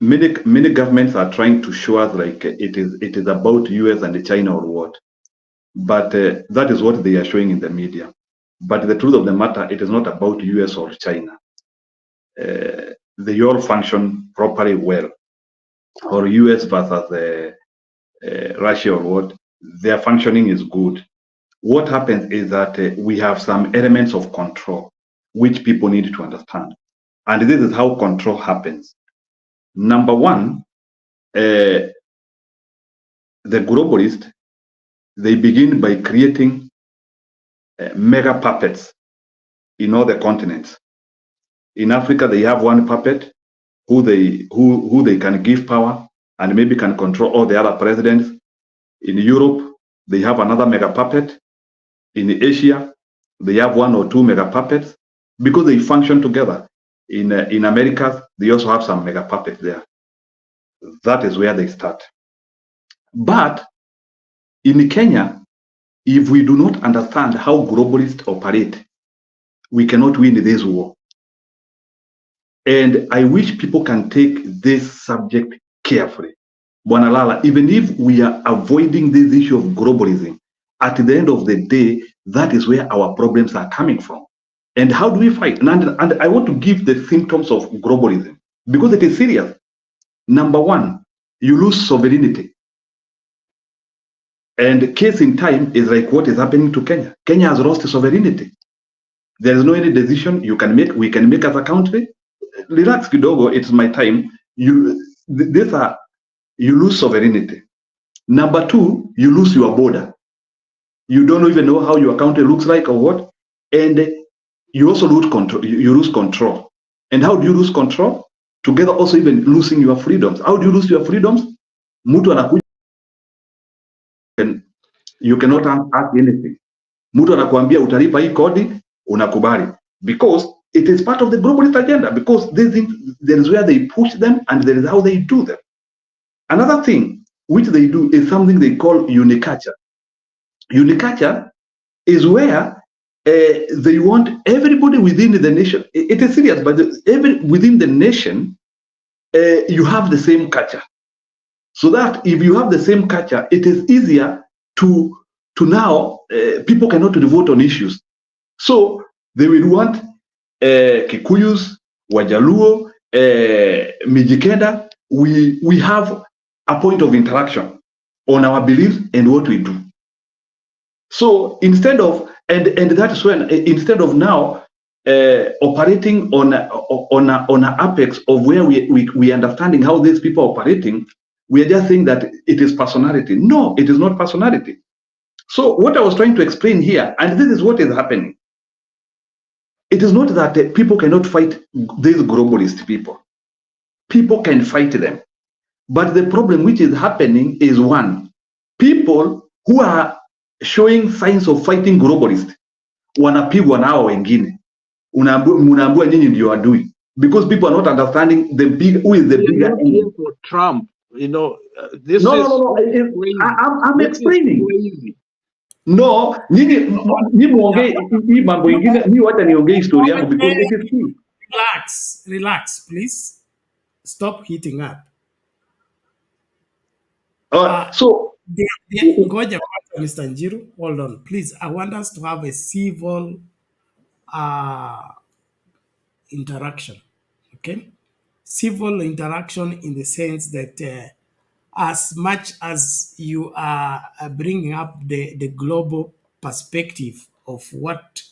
[SPEAKER 19] Many governments are trying to show us like it is about US and China or what, but that is what they are showing in the media. But the truth of the matter, it is not about US or China. They all function properly well, or US versus Russia or what. Their functioning is good. what happens is that we have some elements of control which people need to understand. And this is how control happens. Number one, the globalists, they begin by creating mega puppets in all the continents. In Africa, they have one puppet who they can give power and maybe can control all the other presidents. In Europe, they have another mega puppet. In Asia, they have one or two mega puppets because they function together. In America, they also have some mega puppets there. That is where they start. But in Kenya, if we do not understand how globalists operate, we cannot win this war. And I wish people can take this subject carefully. Bwana Lala, even if we are avoiding this issue of globalism, at the end of the day, that is where our problems are coming from. And how do we fight? And I want to give the symptoms of globalism because it is serious. Number one, you lose sovereignty. And case in time is like what is happening to Kenya. Kenya has lost sovereignty. There is no any decision we can make as a country. Relax kidogo, it's my time. You lose sovereignty. Number two, you lose your border. You don't even know how your country looks like or what. And you also lose control. You lose control. And how do you lose control? Together also even losing your freedoms. How do you lose your freedoms? Mtu anakuja, you cannot ask anything. Mtu anakuambia utalipa hii kodi, unakubali. Because it is part of the globalist agenda. Because there is where they push them and there is how they do them. Another thing which they do is something they call uniculture. Uniculture is where they want everybody within the nation. It is serious, but within the nation, you have the same culture. So that if you have the same culture, it is easier to now, people cannot vote on issues. So they will want Kikuyus, Wajaluo, Mijikenda. We have a point of interaction on our beliefs and what we do. So instead of, and that is when, instead of now operating on an apex of where we understanding how these people are operating, we are just saying that it is personality. No, it is not personality. So what I was trying to explain here, and this is what is happening. It is not that people cannot fight these globalist people. People can fight them. But the problem which is happening is one, people who are showing signs of fighting globalist, wanapigwa na hao wengine. Unaambiwa nyinyi ndio adui. Because people are not understanding who is the bigger enemy.
[SPEAKER 11] For Trump, you know, this
[SPEAKER 19] no. I'm explaining.
[SPEAKER 11] Crazy.
[SPEAKER 19] No, nyinyi muongee hii mambo ingine, mimi wacha niongee historia yangu because it is key.
[SPEAKER 12] Relax, please. Stop heating up.
[SPEAKER 19] So
[SPEAKER 12] Ngoja Mr. Njiru, hold on, please. I want us to have a civil interaction, okay? Civil interaction in the sense that as much as you are bringing up the global perspective of what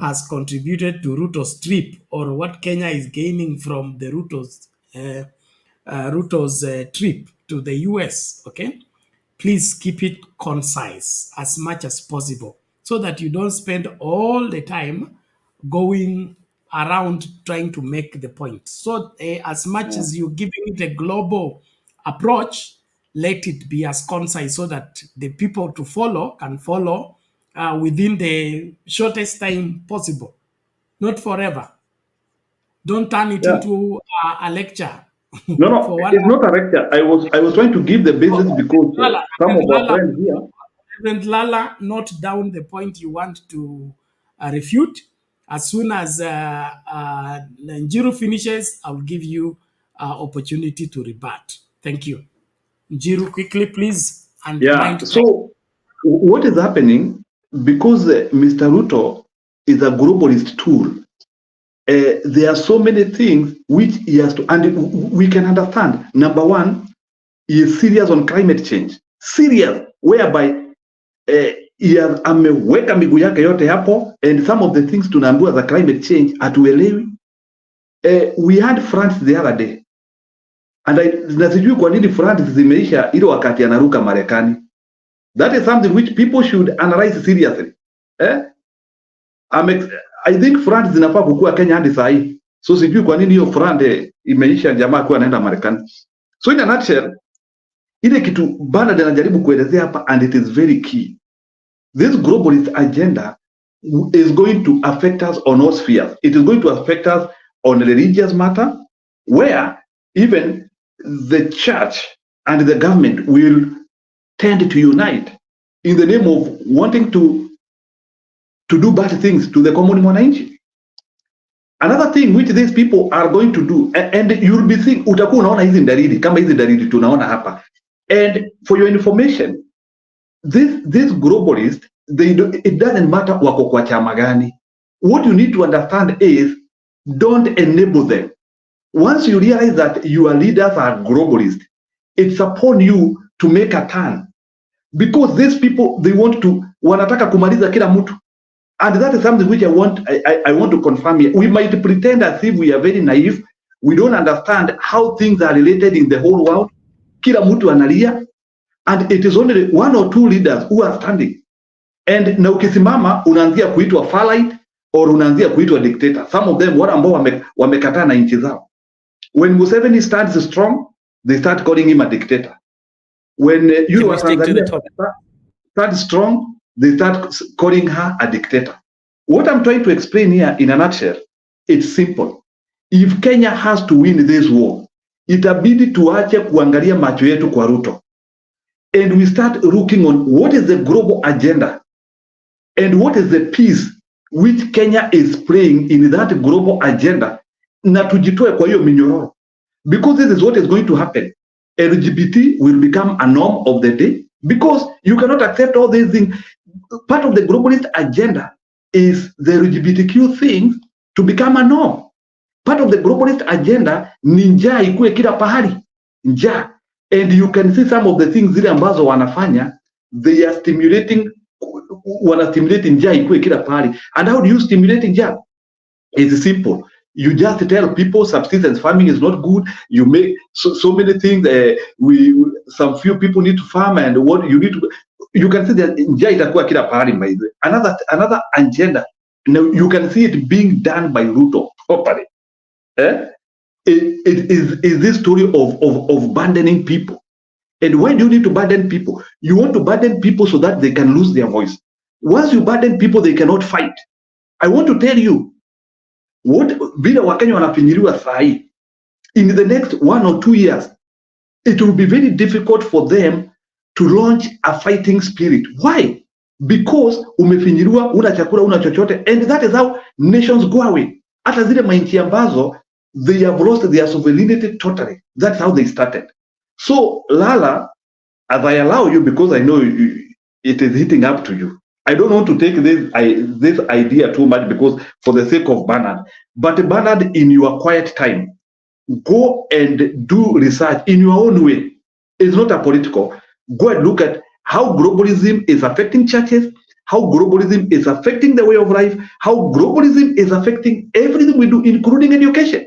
[SPEAKER 12] has contributed to Ruto's trip or what Kenya is gaining from the Ruto's trip to the US, okay? Please keep it concise as much as possible so that you don't spend all the time going around trying to make the point. So as much as you're giving it a global approach, let it be as concise so that the people to follow can follow within the shortest time possible, not forever. Don't turn it into a lecture.
[SPEAKER 19] No, it's not a lecture. I was trying to give the basis because some of our friends here.
[SPEAKER 12] Reverend Lala, note down the point you want to refute. As soon as Njiru finishes, I'll give you opportunity to rebut. Thank you. Njiru, quickly, please. And
[SPEAKER 19] So what is happening, because Mr. Ruto is a globalist tool, there are so many things which he has to, and we can understand. Number one, he is serious on climate change. Serious, whereby ameweka miguu yake yote hapo, and some of the things tunaambiwa za climate change hatuelewi. We had France the other day, and na sijui kwa nini France zimeisha ile wakati anaruka Marekani. That is something which people should analyze seriously. I think France zinafaa kukua Kenya hadi saa hii. So sijui kwa nini hiyo France imeisha jamaa kwa anaenda Marekani. So in a nutshell, ile kitu Bernard anajaribu kuelezea hapa, and it is very key. This globalist agenda is going to affect us on all spheres. It is going to affect us on religious matter, where even the church and the government will tend to unite in the name of wanting to do bad things to the common mwananchi. Another thing which these people are going to do, and you'll be seeing, utakuwa unaona hizi dalili kama hizi dalili tunaona hapa. And for your information, this globalist, it doesn't matter wako kwa chama gani. What you need to understand is, don't enable them. Once you realize that your leaders are globalist, it's upon you to make a turn, because these people, they want to, wanataka kumaliza kila mtu. And that is something which I want to confirm here. We might pretend as if we are very naive. We don't understand how things are related in the whole world. Kila mtu analia, and it is only 1 or 2 leaders who are standing. And na ukisimama unaanzia kuitwa Farlight or unaanzia kuitwa dictator. Some of them wale ambao wamekataa na nchi zao. When Museveni stands strong, they start calling him a dictator. When you stand strong, they start calling her a dictator. What I'm trying to explain here in a nutshell, it's simple. If Kenya has to win this war, itabidi tuache kuangalia macho yetu kwa Ruto, and we start looking on what is the global agenda and what is the piece which Kenya is playing in that global agenda, na tujitoe kwa hiyo minyororo, because this is what is going to happen. LGBT will become a norm of the day, because you cannot accept all these things. Part of the globalist agenda is the LGBTQ thing to become a norm. Part of the globalist agenda ni njaa ikue kila pahali, njaa. And you can see some of the things zile ambazo wanafanya, they are stimulating njaa ikue kila pahali. And how do you stimulate njaa? It's simple. You just tell people subsistence farming is not good. You make so many things. Some few people need to farm, and what you need to. You can see that njaa itakuwa kila pahali by the way. Another agenda. Now you can see it being done by Ruto properly. It is this story of burdening people. And why do you need to burden people? You want to burden people so that they can lose their voice. Once you burden people, they cannot fight. I want to tell you, what vile Wakenya wanafinyiliwa sahi, in the next 1 or 2 years, it will be very difficult for them to launch a fighting spirit. Why? Because umefinyiliwa, una chakula, una chochote, and that is how nations go away. Hata zile mainchi ambazo, they have lost their sovereignty totally. That's how they started. So Lala, as I allow you, because I know it is hitting up to you, I don't want to take this idea too much, because for the sake of Bernard. But Bernard, in your quiet time, go and do research in your own way. It's not a political. Go and look at how globalism is affecting churches, how globalism is affecting the way of life, how globalism is affecting everything we do, including education.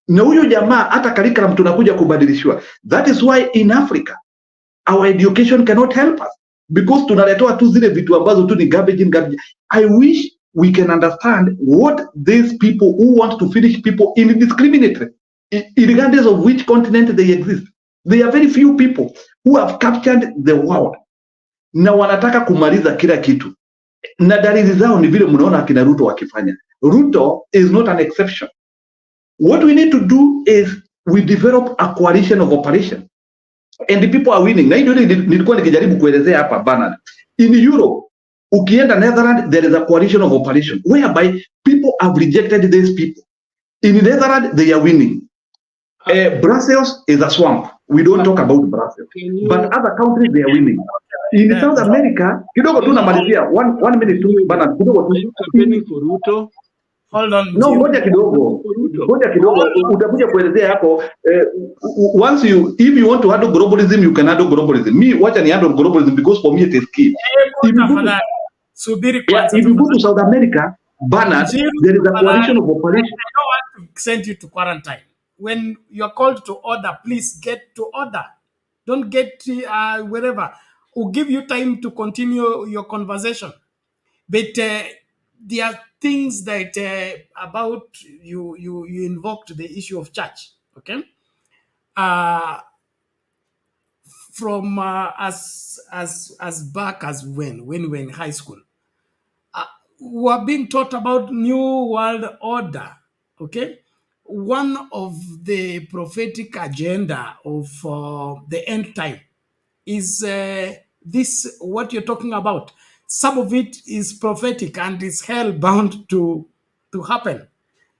[SPEAKER 19] Na huyo jamaa hata curriculum tunakuja kubadilishwa. That is why in Africa, our education cannot help us, because tunaletoa tu zile vitu ambazo tu ni garbage in garbage. I wish we can understand what these people who want to finish people indiscriminately, regardless of which continent they exist. There are very few people who have captured the world. Na wanataka kumaliza kila kitu. Na dalili zao ni vile mnaona akina Ruto wakifanya. Ruto is not an exception. What we need to do is we develop a coalition of operation. And the people are winning. Na hiyo nilikuwa nikijaribu kuelezea hapa Bernard. In Europe, ukienda Netherlands, there is a coalition of operation whereby people have rejected these people. In Netherlands, they are winning. Brussels is a swamp. We don't talk about Brussels. But other countries, they are winning. In South America, kidogo tu namalizia, one minute tu Bernard, kidogo tu.
[SPEAKER 11] Campaigning for Ruto.
[SPEAKER 12] Hold on.
[SPEAKER 8] No, ngoja kidogo, utakuja kuelezea hapo. Once if you want to handle globalism, you can handle globalism. Me, wacha ni handle globalism because for me it is key. If you go to, if you go to South America, Bernard, there is a coalition of operation.
[SPEAKER 12] I don't want to send you to quarantine. When you're called to order, please get to order. Don't get wherever. We'll give you time to continue your conversation. But there are things that about you invoked the issue of church. Okay, from as back as when we were in high school, we are being taught about new world order. Okay, one of the prophetic agenda of the end time is this what you're talking about. Some of it is prophetic and is hell bound to happen.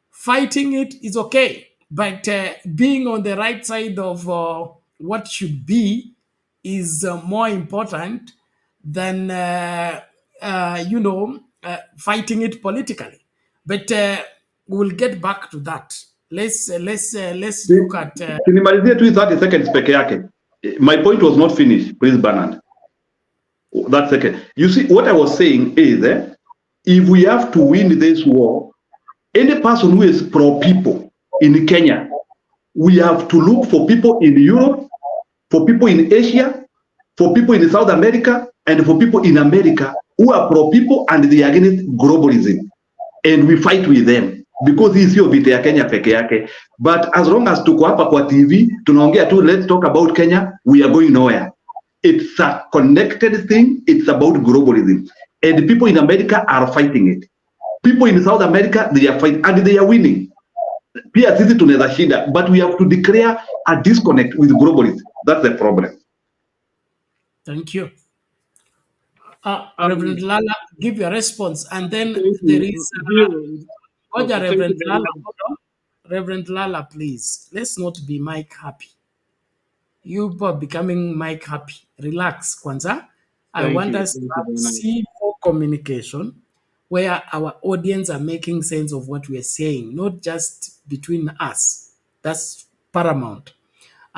[SPEAKER 12] Fighting it is okay, but being on the right side of what should be is more important than fighting it politically. But we'll get back to that. Let's look at.
[SPEAKER 8] Nimalizie tu 30 seconds peke yake. My point was not finished, please, Bernard. That second. You see, what I was saying is, if we have to win this war, any person who is pro-people in Kenya, we have to look for people in Europe, for people in Asia, for people in South America, and for people in America who are pro-people and they are against globalism. And we fight with them. Because hii sio vita ya Kenya peke yake. But as long as tuko hapa kwa TV, tunaongea tu, let's talk about Kenya, we are going nowhere. It's a connected thing. It's about globalism. And people in America are fighting it. People in South America, they are fighting and they are winning. Pia sisi tunaweza shinda, but we have to declare a disconnect with globalism. That's the problem.
[SPEAKER 12] Thank you. Reverend Lala, give your response, and then there is Reverend Lala. Reverend Lala, please. Let's not be mic happy. You are becoming mic happy. Relax, Kwanza. I want us to have simple communication where our audience are making sense of what we are saying, not just between us. That's paramount.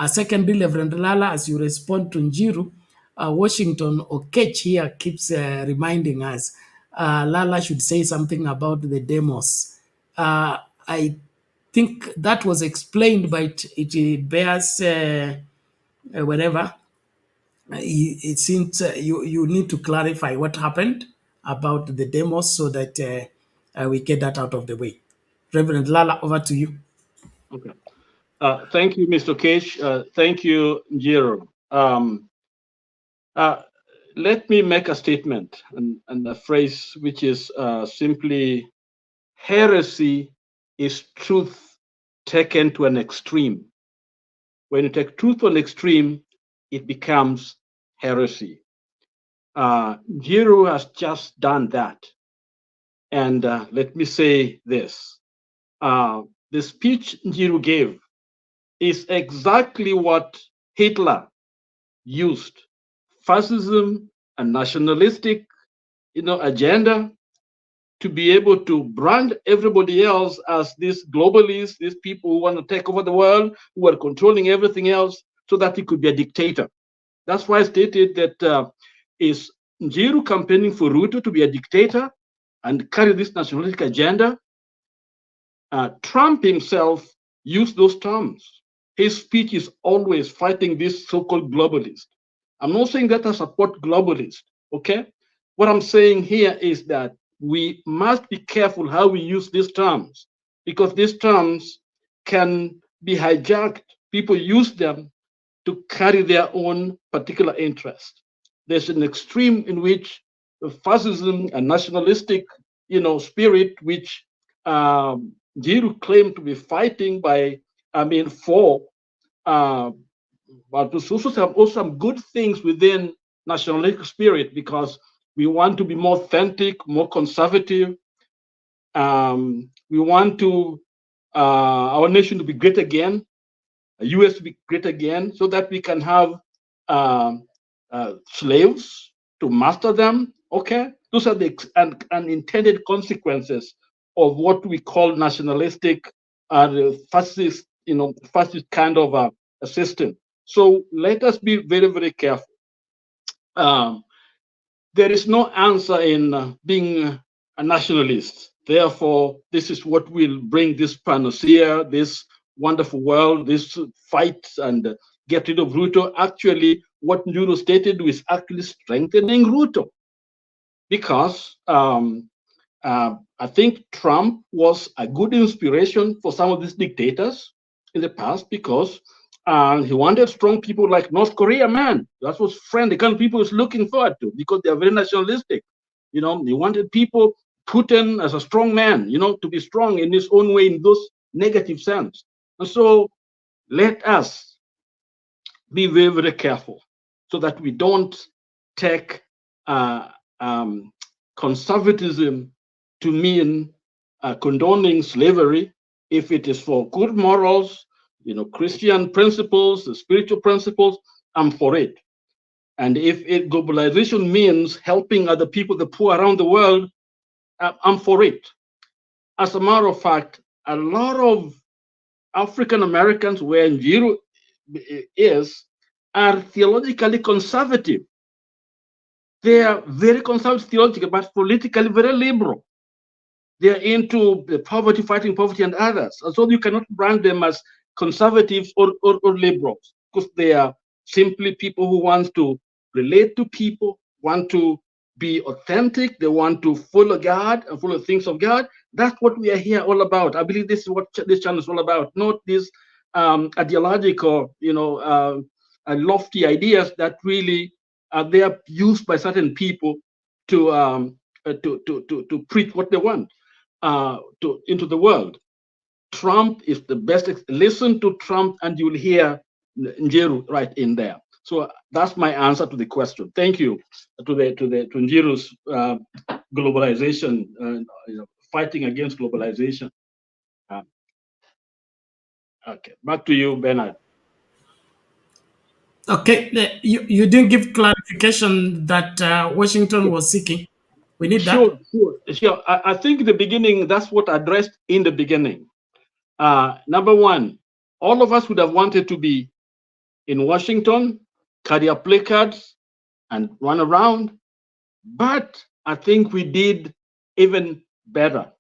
[SPEAKER 12] Secondly, Reverend Lala, as you respond to Njiru, Washington Okech here keeps reminding us Lala should say something about the demos. I think that was explained, but it bears whatever. It seems you need to clarify what happened about the demos so that we get that out of the way. Reverend Lala, over to you.
[SPEAKER 11] Okay. Thank you, Mr. Kesh. Thank you, Njiro. Let me make a statement and a phrase which is simply, heresy is truth taken to an extreme. When you take truth to an extreme, it becomes heresy. Njiro has just done that. And let me say this. The speech Njiro gave is exactly what Hitler used. Fascism and nationalistic, agenda to be able to brand everybody else as these globalists, these people who want to take over the world, who are controlling everything else, so that he could be a dictator. That's why I stated that is Njiru campaigning for Ruto to be a dictator and carry this nationalistic agenda. Trump himself used those terms. His speech is always fighting this so-called globalist. I'm not saying that I support globalists, okay? What I'm saying here is that we must be careful how we use these terms, because these terms can be hijacked. People use them to carry their own particular interest. There's an extreme in which fascism and nationalistic, spirit, which Jiru claimed to be fighting for, but there's also some good things within nationalistic spirit, because we want to be more authentic, more conservative. We want to our nation to be great again, US to be great again, so that we can have slaves to master them. Okay, those are the unintended consequences of what we call nationalistic, fascist, fascist kind of a system. So let us be very, very careful. There is no answer in being a nationalist. Therefore, this is what will bring this panacea, this wonderful world, this fight and get rid of Ruto. Actually, what Njuru stated was actually strengthening Ruto, because I think Trump was a good inspiration for some of these dictators in the past, because he wanted strong people like North Korea, man. That was the kind of people he was looking forward to, because they are very nationalistic. He wanted people, Putin as a strong man, to be strong in his own way, in those negative sense. And so let us be very, very careful so that we don't take conservatism to mean condoning slavery. If it is for good morals, Christian principles, the spiritual principles, I'm for it. And if globalization means helping other people, the poor around the world, I'm for it. As a matter of fact, a lot of African Americans, where Njiru is, are theologically conservative. They are very conservative theologically, but politically very liberal. They are into the poverty, fighting poverty and others. And so you cannot brand them as conservatives or liberals, because they are simply people who want to relate to people, want to be authentic, they want to follow God and follow things of God. That's what we are here all about. I believe this is what this channel is all about, not this ideological, lofty ideas that really they are used by certain people to preach what they want into the world. Trump is the best. Listen to Trump and you will hear Njiru right in there. So that's my answer to the question. Thank you to Njiru's globalization, fighting against globalization. Okay, back to you, Bernard.
[SPEAKER 12] Okay, you didn't give clarification that Washington was seeking. We need that.
[SPEAKER 11] Sure. I think in the beginning, that's what I addressed in the beginning. Number one, all of us would have wanted to be in Washington, carry our placards and run around, but I think we did even better,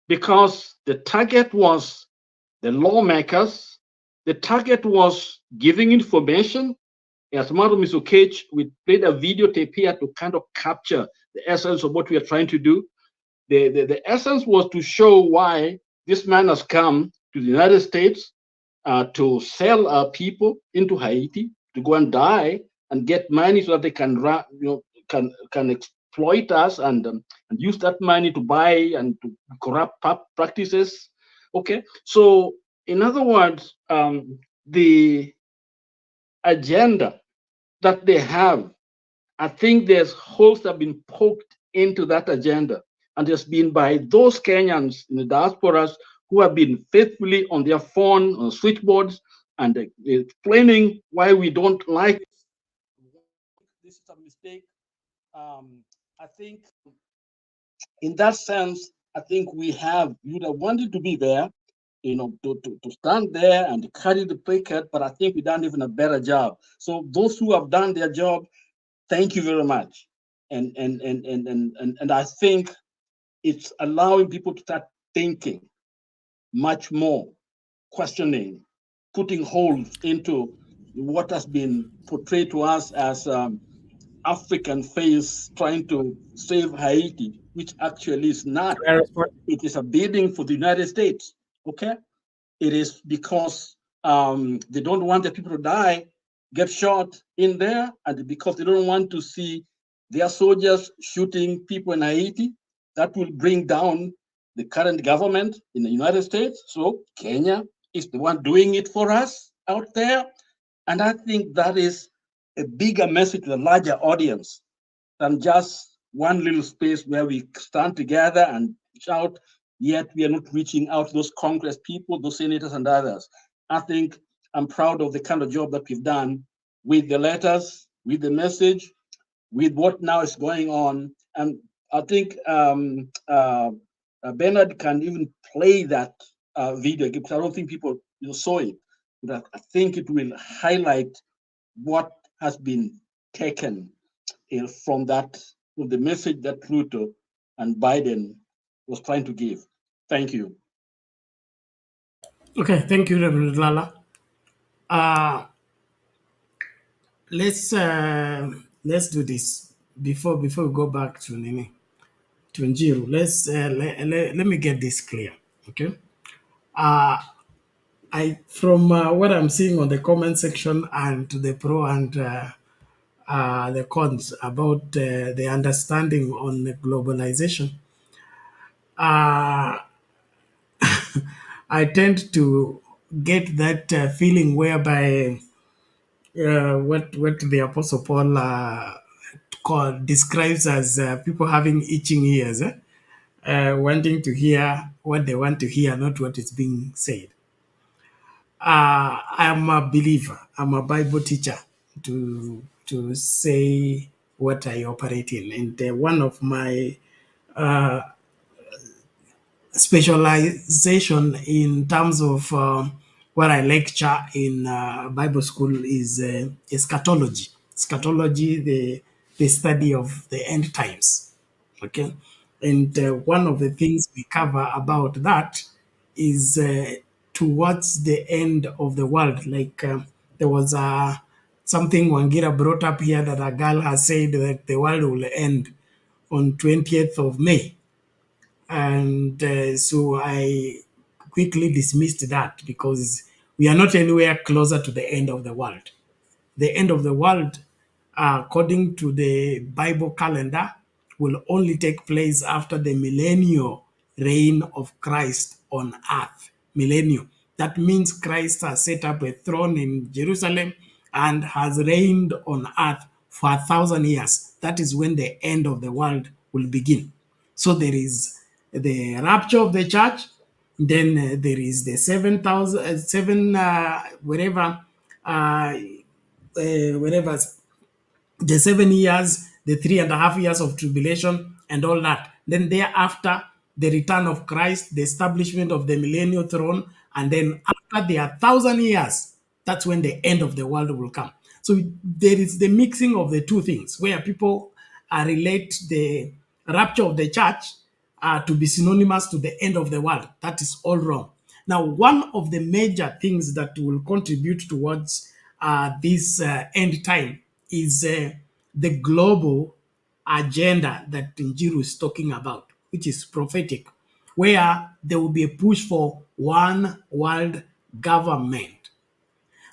[SPEAKER 11] because the target was the lawmakers, the target was giving information. As a matter of Mr. Cage, we played a videotape here to kind of capture the essence of what we are trying to do. The essence was to show why this man has come to the United States to sell our people into Haiti, to go and die and get money so that they can can exploit us and use that money to buy and to corrupt practices. Okay, so in other words, the agenda that they have, I think there's holes that have been poked into that agenda, and it's been by those Kenyans in the diasporas who have been faithfully on their phone, on switchboards, and explaining why we don't like it. This is a mistake. I think in that sense, I think you would have wanted to be there, to stand there and carry the placard, but I think we done even a better job. So those who have done their job, thank you very much. And I think it's allowing people to start thinking much more, questioning, putting holes into what has been portrayed to us as African face trying to save Haiti, which actually is not. It is a bidding for the United States. Okay, it is because they don't want the people to die, get shot in there, and because they don't want to see their soldiers shooting people in Haiti. That will bring down the current government in the United States. So Kenya is the one doing it for us out there. And I think that is a bigger message to the larger audience than just one little space where we stand together and shout, yet we are not reaching out to those Congress people, those senators and others. I think I'm proud of the kind of job that we've done with the letters, with the message, with what now is going on. And I think Bernard can even play that video because I don't think people saw it. But I think it will highlight what has been taken from that, from the message that Ruto and Biden was trying to give. Thank you.
[SPEAKER 12] Okay, thank you, Reverend Lala. Let's do this before we go back to Nini to Njiru. Let me get this clear. Okay. I from what I'm seeing on the comment section and to the pro and the cons about the understanding on the globalization, I tend to get that feeling whereby what the Apostle Paul describes as people having itching ears, wanting to hear what they want to hear, not what is being said. I'm a believer. I'm a Bible teacher to say what I operate in, and one of my specialization in terms of what I lecture in Bible school is eschatology. Eschatology, the study of the end times. Okay, and one of the things we cover about that is towards the end of the world. Like there was something Wangira brought up here that a girl has said that the world will end on 20th of May. And so I quickly dismissed that because we are not anywhere closer to the end of the world. The end of the world, according to the Bible calendar, will only take place after the millennial reign of Christ on earth. Millennium. That means Christ has set up a throne in Jerusalem and has reigned on earth for 1,000 years. That is when the end of the world will begin. So there is the rapture of the church, then there is the 7,000, whatever, the 7 years, the 3.5 years of tribulation, and all that. Then thereafter, the return of Christ, the establishment of the millennial throne, and then after there are 1,000 years, that's when the end of the world will come. So there is the mixing of the two things where people relate the rapture of the church to be synonymous to the end of the world. That is all wrong. Now, one of the major things that will contribute towards this end time is the global agenda that Njiru is talking about, which is prophetic, where there will be a push for one world government.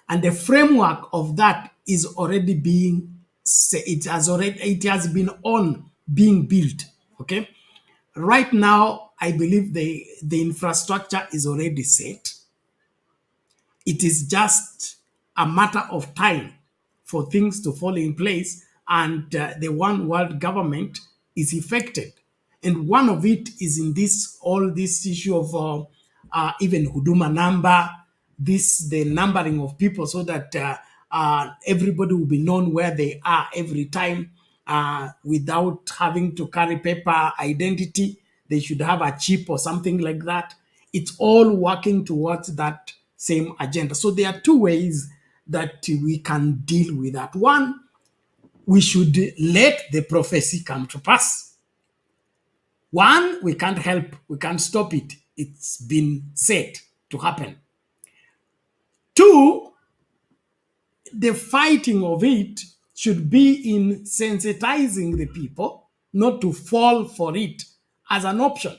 [SPEAKER 12] And the framework of that is already being, it has been on being built. Okay. Right now, I believe the infrastructure is already set. It is just a matter of time for things to fall in place and the one world government is effected. And one of it is in all this issue of even Huduma number, the numbering of people so that everybody will be known where they are every time without having to carry paper identity. They should have a chip or something like that. It's all working towards that same agenda. So there are two ways that we can deal with that. One, we should let the prophecy come to pass. One, we can't help, we can't stop it. It's been said to happen. Two, the fighting of it should be in sensitizing the people not to fall for it as an option,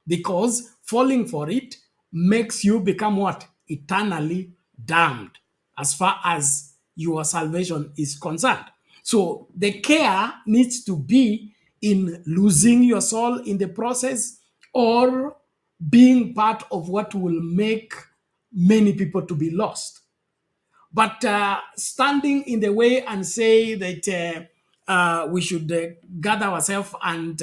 [SPEAKER 12] because falling for it makes you become what? Eternally damned as far as your salvation is concerned. So the care needs to be in losing your soul in the process or being part of what will make many people to be lost. But standing in the way and say that we should gather ourselves and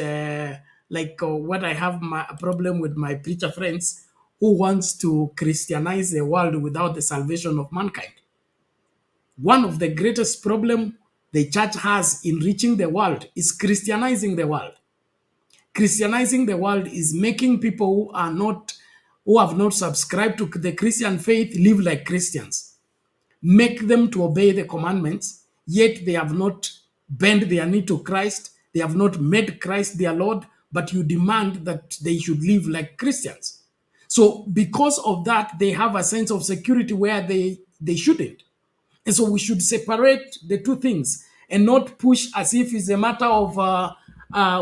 [SPEAKER 12] what I have a problem with my preacher friends who wants to Christianize the world without the salvation of mankind. One of the greatest problems the church has in reaching the world is Christianizing the world. Christianizing the world is making people who have not subscribed to the Christian faith live like Christians. Make them to obey the commandments, yet they have not bent their knee to Christ. They have not made Christ their Lord, but you demand that they should live like Christians. So because of that, they have a sense of security where they shouldn't. And so we should separate the two things and not push as if it's a matter of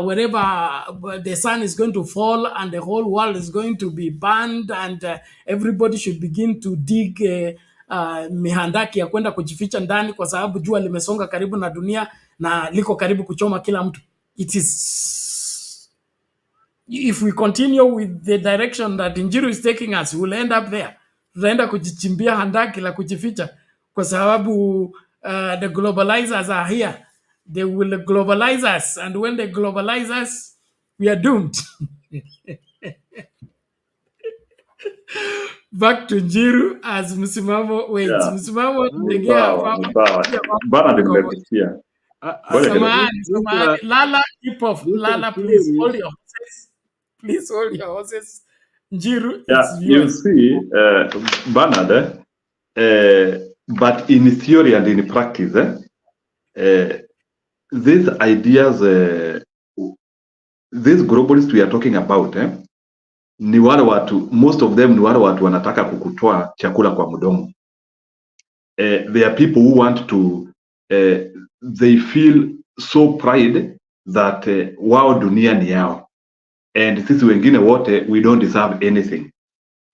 [SPEAKER 12] wherever the sun is going to fall and the whole world is going to be burned and everybody should begin to dig mihandaki ya kwenda kujificha ndani kwa sababu jua limesonga karibu na dunia na liko karibu kuchoma kila mtu. It is, if we continue with the direction that Njiru is taking us, we'll end up there. Tutaenda kujichimbia handaki la kujificha kwa sababu the globalizers are here. They will globalize us, and when they globalize us, we are doomed. Back to Njiru as msimamo. Wait, msimamo ndegea hapa.
[SPEAKER 8] Bana nimekusikia.
[SPEAKER 12] Samahani, Lala, keep off. Lala, please hold your horses. Please hold your horses. Njiru, it's
[SPEAKER 8] you see, Bernard, but in theory and in practice, these ideas, these globalists we are talking about, ni wale watu, most of them ni wale watu wanataka kukutoa chakula kwa mdomo. They are people who want to, they feel so pride that wao dunia ni yao. And sisi wengine wote, we don't deserve anything.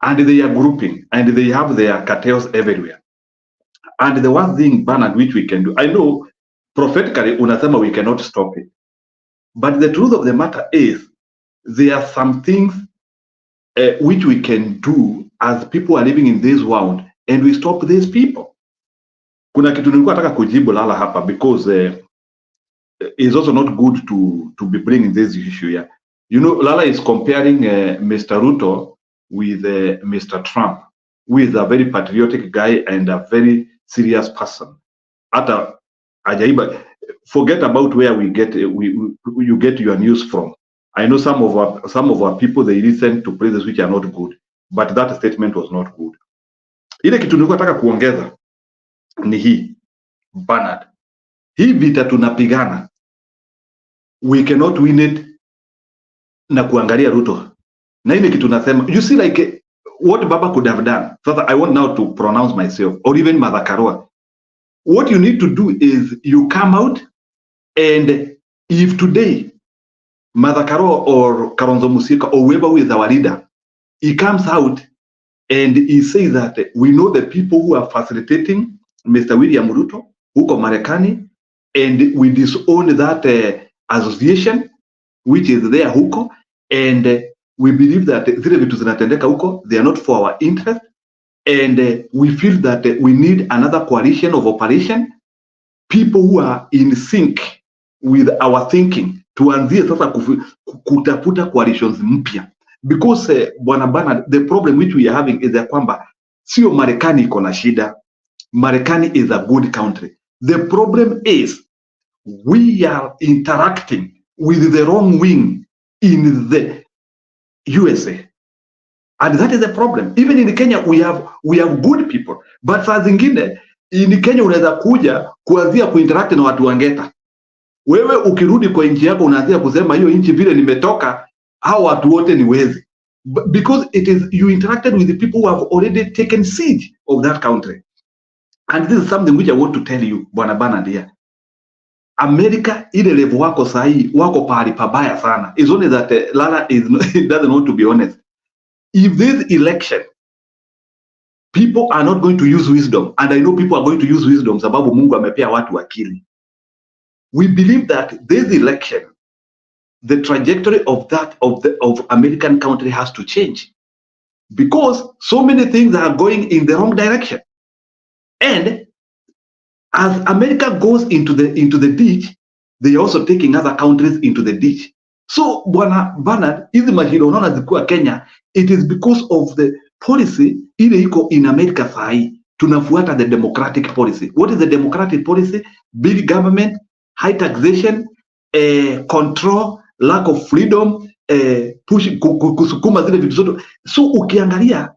[SPEAKER 8] And they are grouping, and they have their cartels everywhere. And the one thing, Bernard, which we can do, I know prophetically unasema we cannot stop it. But the truth of the matter is, there are some things which we can do as people are living in this world, and we stop these people. Kuna kitu nilikuwa nataka kujibu Lala hapa, because it's also not good to be bringing this issue here. You know, Lala is comparing Mr. Ruto with Mr. Trump, who is a very patriotic guy and a very serious person. Ata ajaiba, forget about where we get you get your news from. I know some of our people, they listen to places which are not good, but that statement was not good. Ile kitu nilikuwa nataka kuongeza ni hii, Bernard. Hii vita tunapigana, we cannot win it na kuangalia Ruto. Na ile kitu nasema, you see, like what Baba could have done. So that I want now to pronounce myself, or even Mother Karua. What you need to do is you come out, and if today Mother Karua or Kalonzo Musyoka or whoever who is our leader, he comes out and he says that we know the people who are facilitating Mr. William Ruto huko Marekani, and we disown that association which is there huko, and we believe that zile vitu zinatendeka huko, they are not for our interest, and we feel that we need another coalition of operation, people who are in sync with our thinking, tuanzie sasa kutafuta coalitions mpya, because bwana Bernard, the problem which we are having is that kwamba sio Marekani iko na shida. Marekani is a good country. The problem is we are interacting with the wrong wing in the USA, and that is the problem. Even in Kenya we have good people, but saa zingine in Kenya unaweza kuja kuanzia kuinteract na watu wangeta. Wewe ukirudi kwa nchi yako unaanzia kusema hiyo nchi vile nimetoka, hao watu wote ni wezi, because it is you interacted with the people who have already taken siege of that country. And this is something which I want to tell you, bwana Bernard here. America ile level wako sahi wako pahali pabaya sana. It's only that Lala doesn't want to be honest. If this election, people are not going to use wisdom, and I know people are going to use wisdom sababu Mungu amepea watu akili. We believe that this election, the trajectory of American country has to change, because so many things are going in the wrong direction. And as America goes into the ditch, they are also taking other countries into the ditch. So bwana Bernard, hizi mahilo unaona zikuwa Kenya, it is because of the policy ile iko in America sahi. Tunafuata the democratic policy. What is the democratic policy? Big government, high taxation, control lack of freedom, kusukuma zile vitu zote. So ukiangalia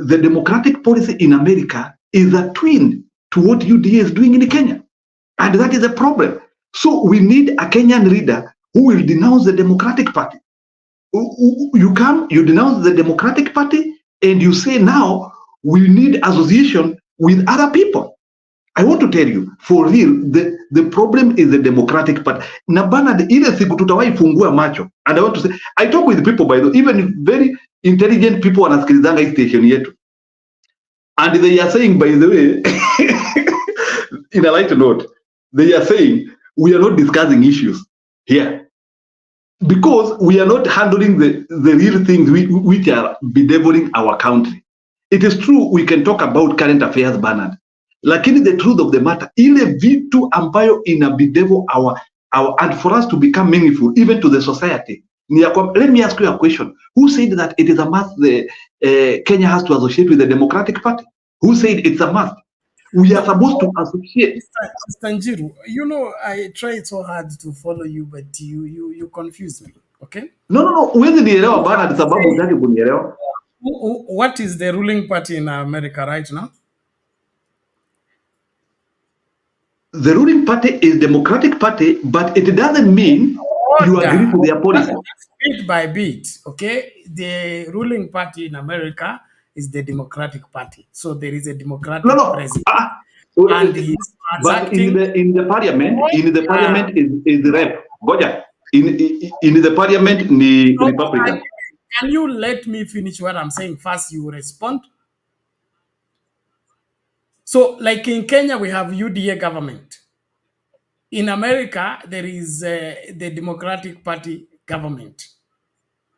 [SPEAKER 8] the democratic policy in America is a twin to what UDA is doing in Kenya. And that is a problem. So we need a Kenyan leader who will denounce the Democratic Party. You come, you denounce the Democratic Party, and you say now we need association with other people. I want to tell you, for real, the problem is the Democratic Party. Na bana ile siku tutawai fungua macho. And I want to say, I talk with people, by the way, even very intelligent people wanasikilizanga hii station yetu. And they are saying, by the way, in a light note, they are saying we are not discussing issues here because we are not handling the real things which are bedeviling our country. It is true we can talk about current affairs, Bernard, lakini the truth of the matter, ile vitu ambayo ina bedevil our and for us to become meaningful even to the society. Let me ask you a question. Who said that it is a must Kenya has to associate with the Democratic Party? Who said it's a must? We are supposed to associate.
[SPEAKER 12] Mr. Njiru, you know, I tried so hard to follow you, but you confuse me, okay?
[SPEAKER 8] No. Huwezi nielewa bana, sababu hutaki kunielewa.
[SPEAKER 12] What is the ruling party in America right now?
[SPEAKER 8] The ruling party is Democratic Party, but it doesn't mean you agree with their policy.
[SPEAKER 12] Bit by bit, okay? The ruling party in America is the Democratic Party. So there is a Democratic president. And he's
[SPEAKER 8] but in the parliament, is the rep. Goja. In the parliament, ni Republican.
[SPEAKER 12] Can you let me finish what I'm saying first? You respond. So, like in Kenya, we have UDA government. In America, there is the Democratic Party government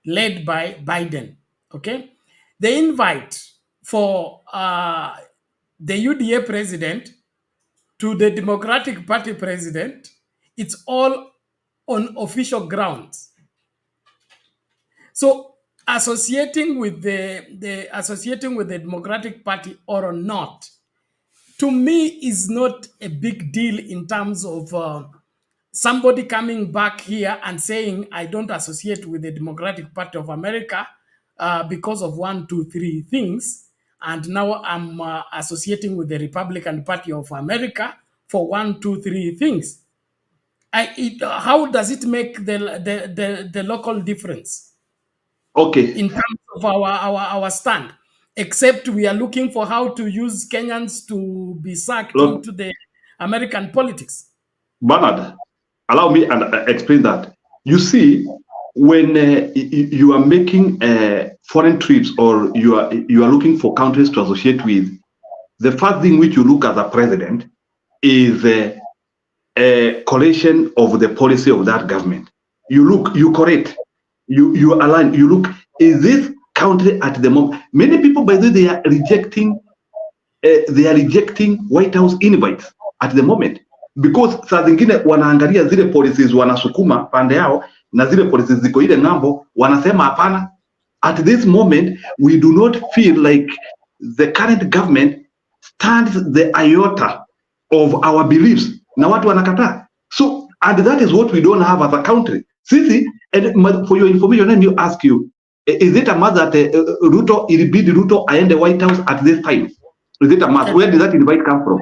[SPEAKER 12] led by Biden. Okay, the invite for the UDA president to the Democratic Party president, it's all on official grounds. So associating with the Democratic Party or not, to me, is not a big deal in terms of somebody coming back here and saying, I don't associate with the Democratic Party of America because of 1, 2, 3 things. And now I'm associating with the Republican Party of America for 1, 2, 3 things. How does it make the local difference?
[SPEAKER 8] Okay.
[SPEAKER 12] In terms of our stand, except we are looking for how to use Kenyans to be sucked into the American politics.
[SPEAKER 8] Bernard, allow me and explain that. You see, when you are making foreign trips or you are looking for countries to associate with, the first thing which you look as a president is a collation of the policy of that government. You look, you correct, you align, you look, is this country at the moment? Many people, by the way, they are rejecting White House invites at the moment because saa zingine wanaangalia zile policies wanasukuma pande yao na zile policies ziko ile ngambo, wanasema hapana. At this moment, we do not feel like the current government stands the iota of our beliefs na watu wanakataa. So, and that is what we don't have as a country. Sisi, and for your information, let me ask you, is it a must that Ruto, ilibidi Ruto aende White House at this time? Is it a must? Where did that invite come from?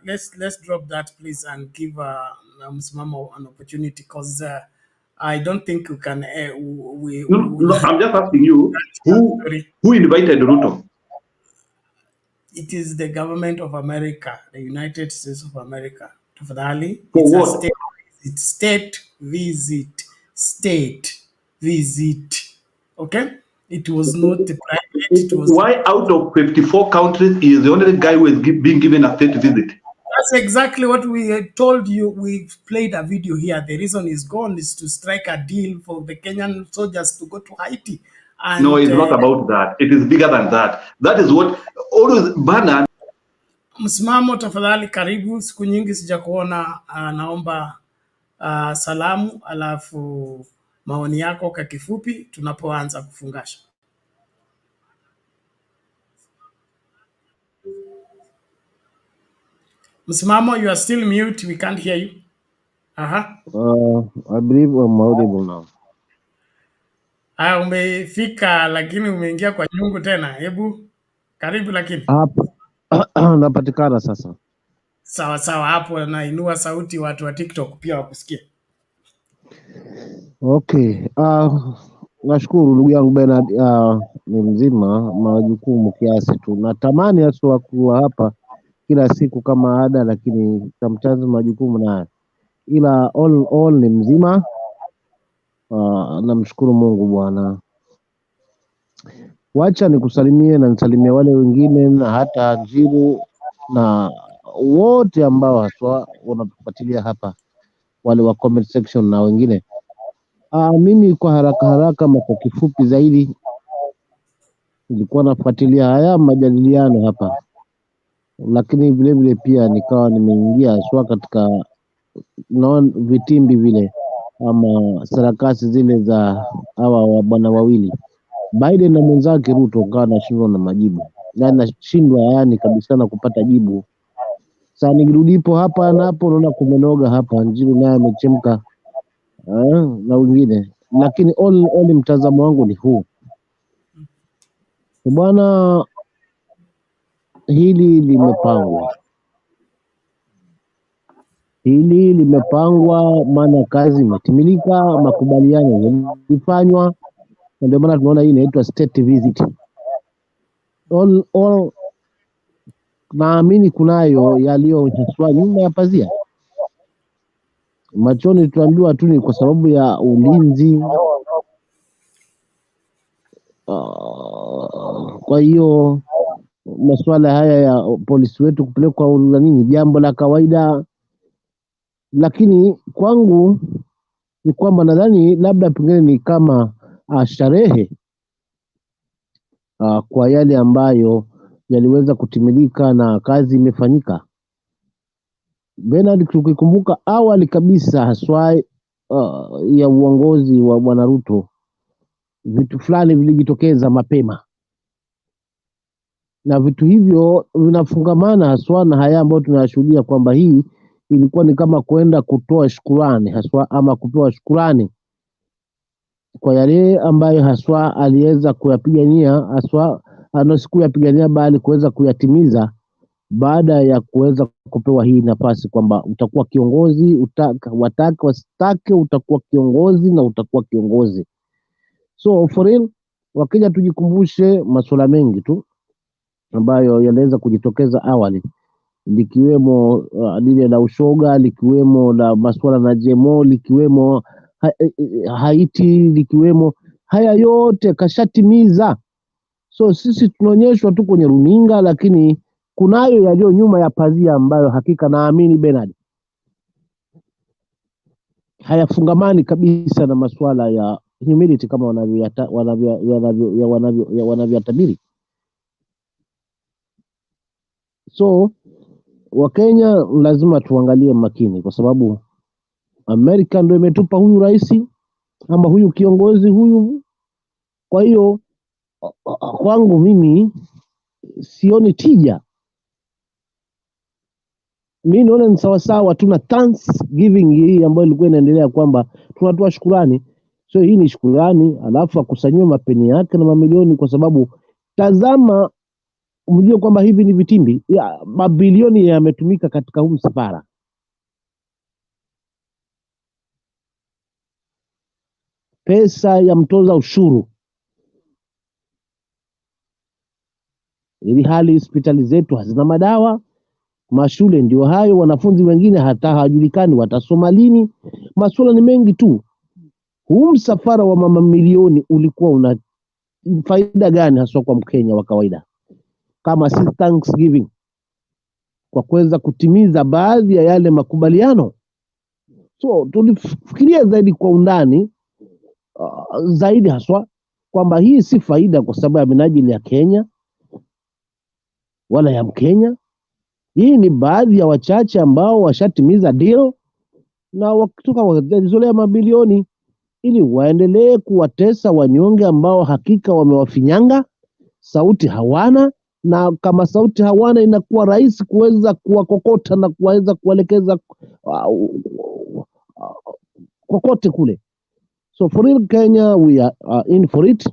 [SPEAKER 12] Let's drop that, please, and give Msimamo an opportunity, because I don't think we can.
[SPEAKER 8] No, I'm just asking you, who invited Ruto?
[SPEAKER 12] It is the government of America, the United States of America. Tafadhali,
[SPEAKER 8] for
[SPEAKER 12] it's
[SPEAKER 8] what?
[SPEAKER 12] A state visit. Okay, it was not a private. It was.
[SPEAKER 8] Why out of 54 countries he is the only guy who is being given a state visit?
[SPEAKER 12] That's exactly what we told you. We've played a video here. The reason he's gone is to strike a deal for the Kenyan soldiers to go to Haiti. And,
[SPEAKER 8] no, it's not about that. It is bigger than that. That is what always Bernard.
[SPEAKER 12] Msimamo, tafadhali, karibu. Siku nyingi sijakuona. Naomba salamu alafu maoni yako kwa kifupi tunapoanza kufungasha. Msimamo, you are still mute. We can't hear you. Aha.
[SPEAKER 1] I believe I'm audible now.
[SPEAKER 12] Umefika lakini umeingia kwa nyungu tena. Hebu karibu lakini.
[SPEAKER 1] Hapa napatikana sasa.
[SPEAKER 12] Sawa sawa, hapo nainua sauti watu wa TikTok pia wakusikie.
[SPEAKER 1] Okay. Nashukuru ndugu yangu Bernard, ni mzima, majukumu kiasi tu. Natamani hasa kuwa hapa kila siku kama ada, lakini sometimes majukumu nayo. Ila all ni mzima. Namshukuru Mungu Bwana. Wacha nikusalimie na nisalimie wale wengine na hata Njiru na wote ambao haswa wanatufuatilia hapa, wale wa comment section na wengine. Mimi kwa haraka ama kwa kifupi zaidi nilikuwa nafuatilia haya majadiliano hapa, lakini vile pia nikawa nimeingia haswa katika vitimbi vile ama sarakasi zile za hawa bwana wawili Biden na mwenzake Ruto, kawa nashindwa na majibu na nashindwa yani kabisa na kupata jibu. Sasa nikirudipo hapa na hapo naona kumenoga hapa, Njiru naye amechemka na wengine, lakini all mtazamo wangu ni huu bwana, hili limepangwa, maana kazi imetimilika, makubaliano yalifanywa, na ndio maana tunaona hii inaitwa state visit. All naamini kunayo yaliyohaswa nyuma ya pazia. Machoni tuambiwa tu ni kwa sababu ya ulinzi. Kwa hiyo masuala haya ya polisi wetu kupelekwa nini jambo la kawaida, lakini kwangu ni kwamba nadhani labda pengine ni kama starehe kwa yale ambayo yaliweza kutimilika na kazi imefanyika. Bernard, tukikumbuka awali kabisa haswa ya uongozi wa Bwana Ruto, vitu fulani vilijitokeza mapema, na vitu hivyo vinafungamana haswa na haya ambayo tunayashuhudia kwamba hii ilikuwa ni kama kwenda kutoa shukrani haswa ama kutoa shukrani kwa yale ambayo haswa aliweza kuyapigania, haswa kuyapigania bali kuweza kuyatimiza baada ya kuweza kupewa hii nafasi kwamba utakuwa kiongozi, watake wasitake, utakuwa kiongozi na utakuwa kiongozi. So for real, wakija tujikumbushe masuala mengi tu ambayo yaliweza kujitokeza awali, likiwemo lile la ushoga, likiwemo la masuala na GMO, likiwemo Haiti, likiwemo haya yote kashatimiza. So sisi tunaonyeshwa tu kwenye runinga, lakini kunayo yaliyo nyuma ya pazia ambayo hakika naamini Bernard hayafungamani kabisa na masuala ya humility kama wanavyotabiri. So Wakenya lazima tuangalie makini, kwa sababu Amerika ndio imetupa huyu rais ama huyu kiongozi huyu. Kwa hiyo kwangu mimi sioni tija. Mimi naona ni sawasawa tuna Thanksgiving hii ambayo ilikuwa inaendelea kwamba tunatoa shukrani. So hii ni shukrani, alafu akusanywe mapeni yake na mamilioni, kwa sababu tazama, mjue kwamba hivi ni vitimbi mabilioni yametumika katika huu msafara. Pesa ya mtoza ushuru, ili hali hospitali zetu hazina madawa, mashule ndio hayo, wanafunzi wengine hata hawajulikani watasoma lini. Masuala ni mengi tu. Huu msafara wa mamilioni ulikuwa una faida gani haswa kwa Mkenya wa kawaida kama si Thanksgiving, kwa kuweza kutimiza baadhi ya yale makubaliano? So tulifikiria zaidi kwa undani zaidi haswa kwamba hii si faida kwa sababu ya minajili ya Kenya wala ya Mkenya. Hii ni baadhi ya wachache ambao washatimiza deal na wakitoka wakajizolea mabilioni ili waendelee kuwatesa wanyonge ambao hakika wamewafinyanga, sauti hawana, na kama sauti hawana inakuwa rahisi kuweza kuwakokota na kuweza kuelekeza kokote kule. So for real Kenya we are in for it.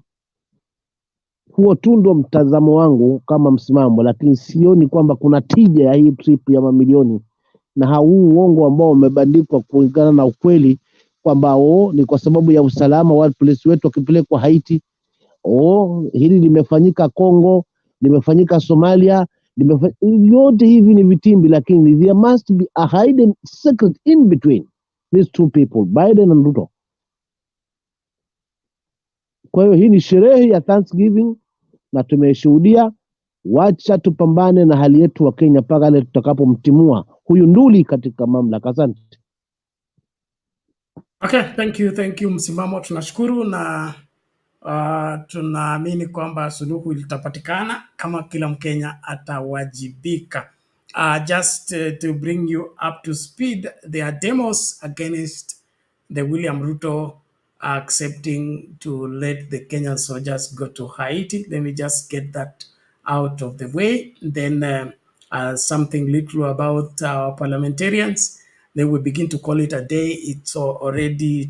[SPEAKER 1] Huo tu ndo mtazamo wangu kama msimamo, lakini sioni kwamba kuna tija ya hii trip ya mamilioni na huu uongo ambao umebandikwa kulingana na ukweli kwamba ni kwa sababu ya usalama wa polisi wetu wakipelekwa Haiti. Hili limefanyika Kongo, limefanyika Somalia, yote hivi ni vitimbi, lakini there must be a hidden secret in between these two people, Biden and Ruto. Kwa hiyo hii ni sherehe ya Thanksgiving na tumeshuhudia. Wacha tupambane na hali yetu wa Kenya mpaka ile tutakapomtimua huyu nduli katika mamlaka. Asante.
[SPEAKER 12] Okay, thank you msimamo, tunashukuru na tunaamini kwamba suluhu litapatikana kama kila Mkenya atawajibika. Just to bring you up to speed, there are demos against the William Ruto accepting to let the Kenyan soldiers go to Haiti. Let me just get that out of the way. Then something little about our parliamentarians. Then we begin to call it a day. It's already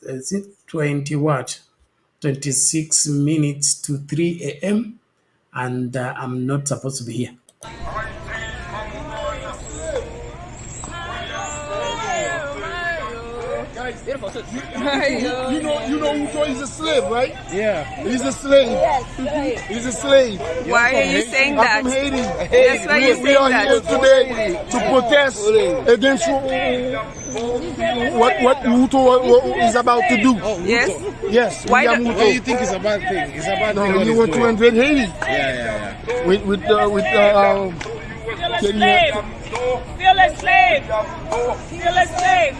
[SPEAKER 12] is it 26 minutes to 3 a.m. and I'm not supposed to be here.
[SPEAKER 2] You know Ruto is a slave, right?
[SPEAKER 3] Yeah.
[SPEAKER 2] He's a slave.
[SPEAKER 3] Yes,
[SPEAKER 2] he's a slave.
[SPEAKER 3] Why are you saying that?
[SPEAKER 2] I'm from Haiti.
[SPEAKER 3] That's why you're
[SPEAKER 2] We are
[SPEAKER 3] saying
[SPEAKER 2] here
[SPEAKER 3] that.
[SPEAKER 2] today to protest against what Ruto is about to do.
[SPEAKER 3] Yes?
[SPEAKER 2] Yes.
[SPEAKER 3] Why
[SPEAKER 2] William
[SPEAKER 3] do
[SPEAKER 2] Ruto.
[SPEAKER 3] you think it's a bad thing? It's a bad
[SPEAKER 2] No,
[SPEAKER 3] thing. what
[SPEAKER 2] you
[SPEAKER 3] he's
[SPEAKER 2] want to
[SPEAKER 3] doing.
[SPEAKER 2] invade Haiti.
[SPEAKER 3] Yeah.
[SPEAKER 2] With Kenya.
[SPEAKER 3] Still a slave. Still a slave.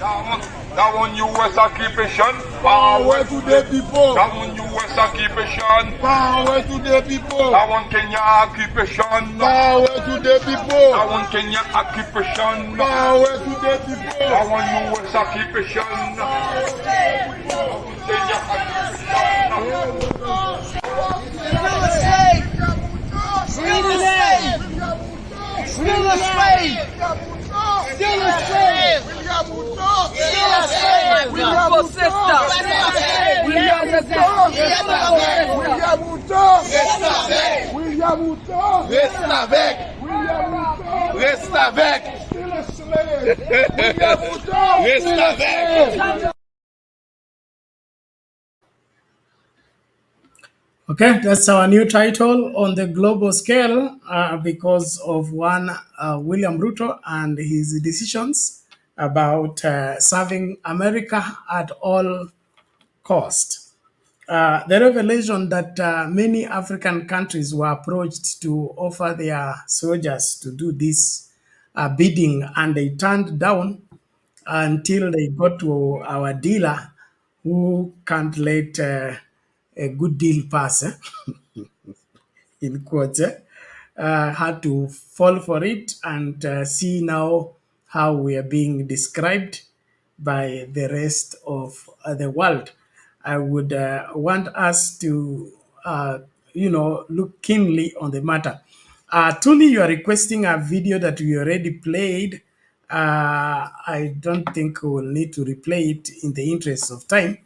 [SPEAKER 2] That one US occupation. Power to the people. That one US occupation. Power to the people. That one Kenya occupation. Power to the people. That one Kenya occupation. Power to the people. That one US occupation. Kenya
[SPEAKER 3] Still a slave. Still a slave. Still a slave. Ruto sister. William Ruto. William Ruto. William Ruto.
[SPEAKER 2] Resta avec. Resta avec. William Ruto. Resta avec.
[SPEAKER 12] Okay, that's our new title on the global scale because of one William Ruto and his decisions about serving America at all cost. The revelation that many African countries were approached to offer their soldiers to do this bidding and they turned down until they got to our dealer who can't let a good deal pass, in quotes, had to fall for it and see now how we are being described by the rest of the world. I would want us to, look keenly on the matter. Tuli, you are requesting a video that we already played. I don't think we will need to replay it in the interest of time.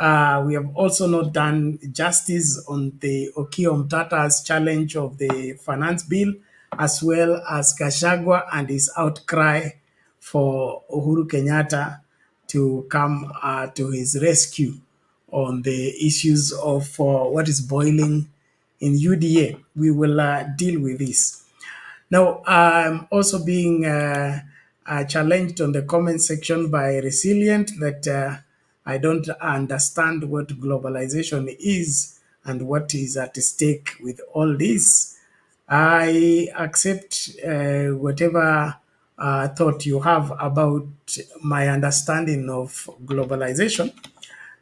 [SPEAKER 12] We have also not done justice on the Okiya Omutata's challenge of the finance bill, as well as Gachagua and his outcry for Uhuru Kenyatta to come to his rescue on the issues of what is boiling in UDA. We will deal with this. Now, I'm also being challenged on the comment section by Resilient that I don't understand what globalization is and what is at stake with all this. I accept whatever thought you have about my understanding of globalization,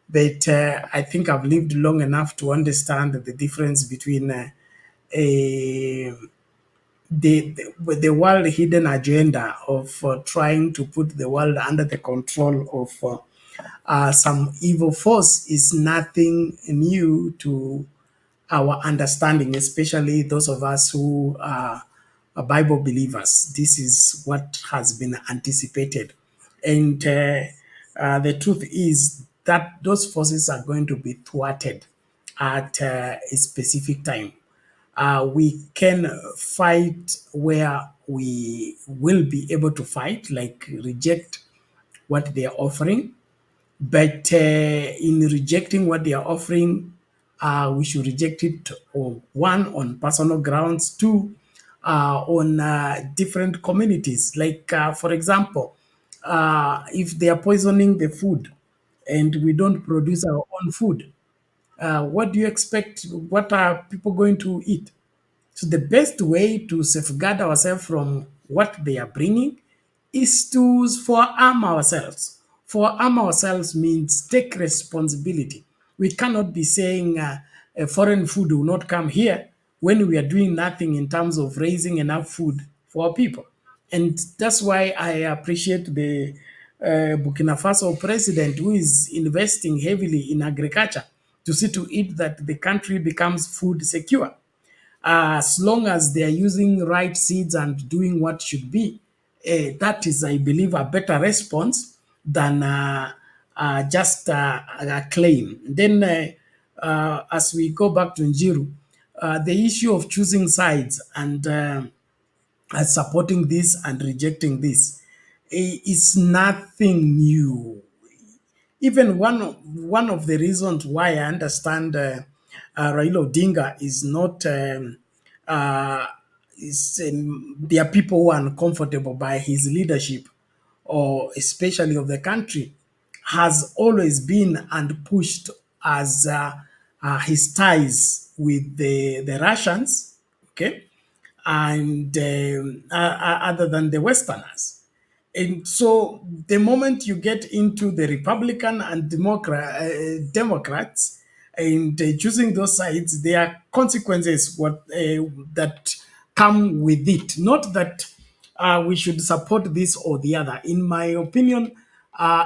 [SPEAKER 12] but I think I've lived long enough to understand the difference between the world hidden agenda of trying to put the world under the control of some evil force is nothing new to our understanding, especially those of us who are Bible believers. This is what has been anticipated. And the truth is that those forces are going to be thwarted at a specific time. We can fight where we will be able to fight, like reject what they are offering. But in rejecting what they are offering, we should reject it, one, on personal grounds, two, on different communities. Like, for example, if they are poisoning the food and we don't produce our own food, what do you expect? What are people going to eat? So the best way to safeguard ourselves from what they are bringing is to forearm ourselves. Forearm ourselves means take responsibility. We cannot be saying foreign food will not come here when we are doing nothing in terms of raising enough food for our people. And that's why I appreciate the Burkina Faso president, who is investing heavily in agriculture to see to it that the country becomes food secure. As long as they are using right seeds and doing what should be, that is, I believe, a better response than just a claim. Then, as we go back to Njiru, the issue of choosing sides and supporting this and rejecting this is nothing new. Even one of the reasons why I understand Raila Odinga is not there are people who are uncomfortable by his leadership, or especially of the country, has always been and pushed as his ties with the Russians, okay, and other than the Westerners. And so the moment you get into the Republican and Democrats and choosing those sides, there are consequences that come with it. Not that we should support this or the other. In my opinion,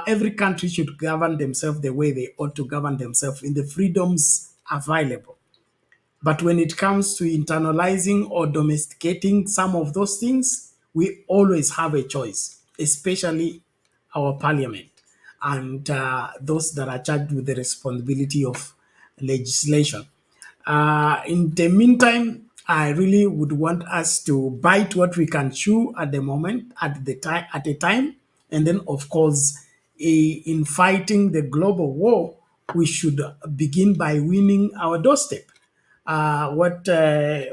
[SPEAKER 12] every country should govern themselves the way they ought to govern themselves in the freedoms available. But when it comes to internalizing or domesticating some of those things, we always have a choice, especially our parliament and those that are charged with the responsibility of legislation. In the meantime, I really would want us to bite what we can chew at the moment, at a time, and then, of course, in fighting the global war, we should begin by winning our doorstep. What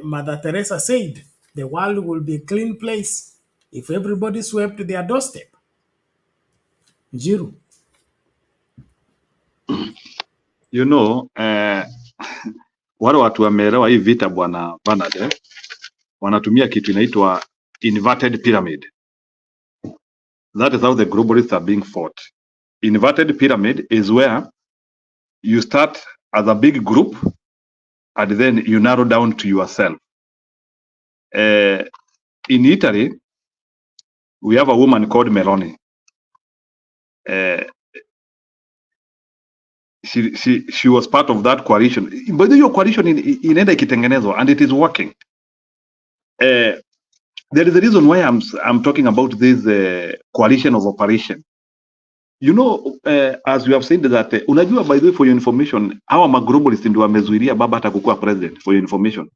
[SPEAKER 12] Mother Teresa said, the world will be a clean place if everybody swept their doorstep. Njiru.
[SPEAKER 19] You know, wale watu wameelewa hii vita bwana Bernard, wanatumia kitu inaitwa inverted pyramid. That is how the globalists are being fought. Inverted pyramid is where you start as a big group and then you narrow down to yourself. In Italy, we have a woman called Meloni. She was part of that coalition. But your coalition inaenda ikitengenezwa and it is working. There is a reason why I'm talking about this coalition of operation. You know, as we have said that, unajua, by the way, for your information, hawa maglobalist ndio wamezuilia baba hata kukuwa president, for your information.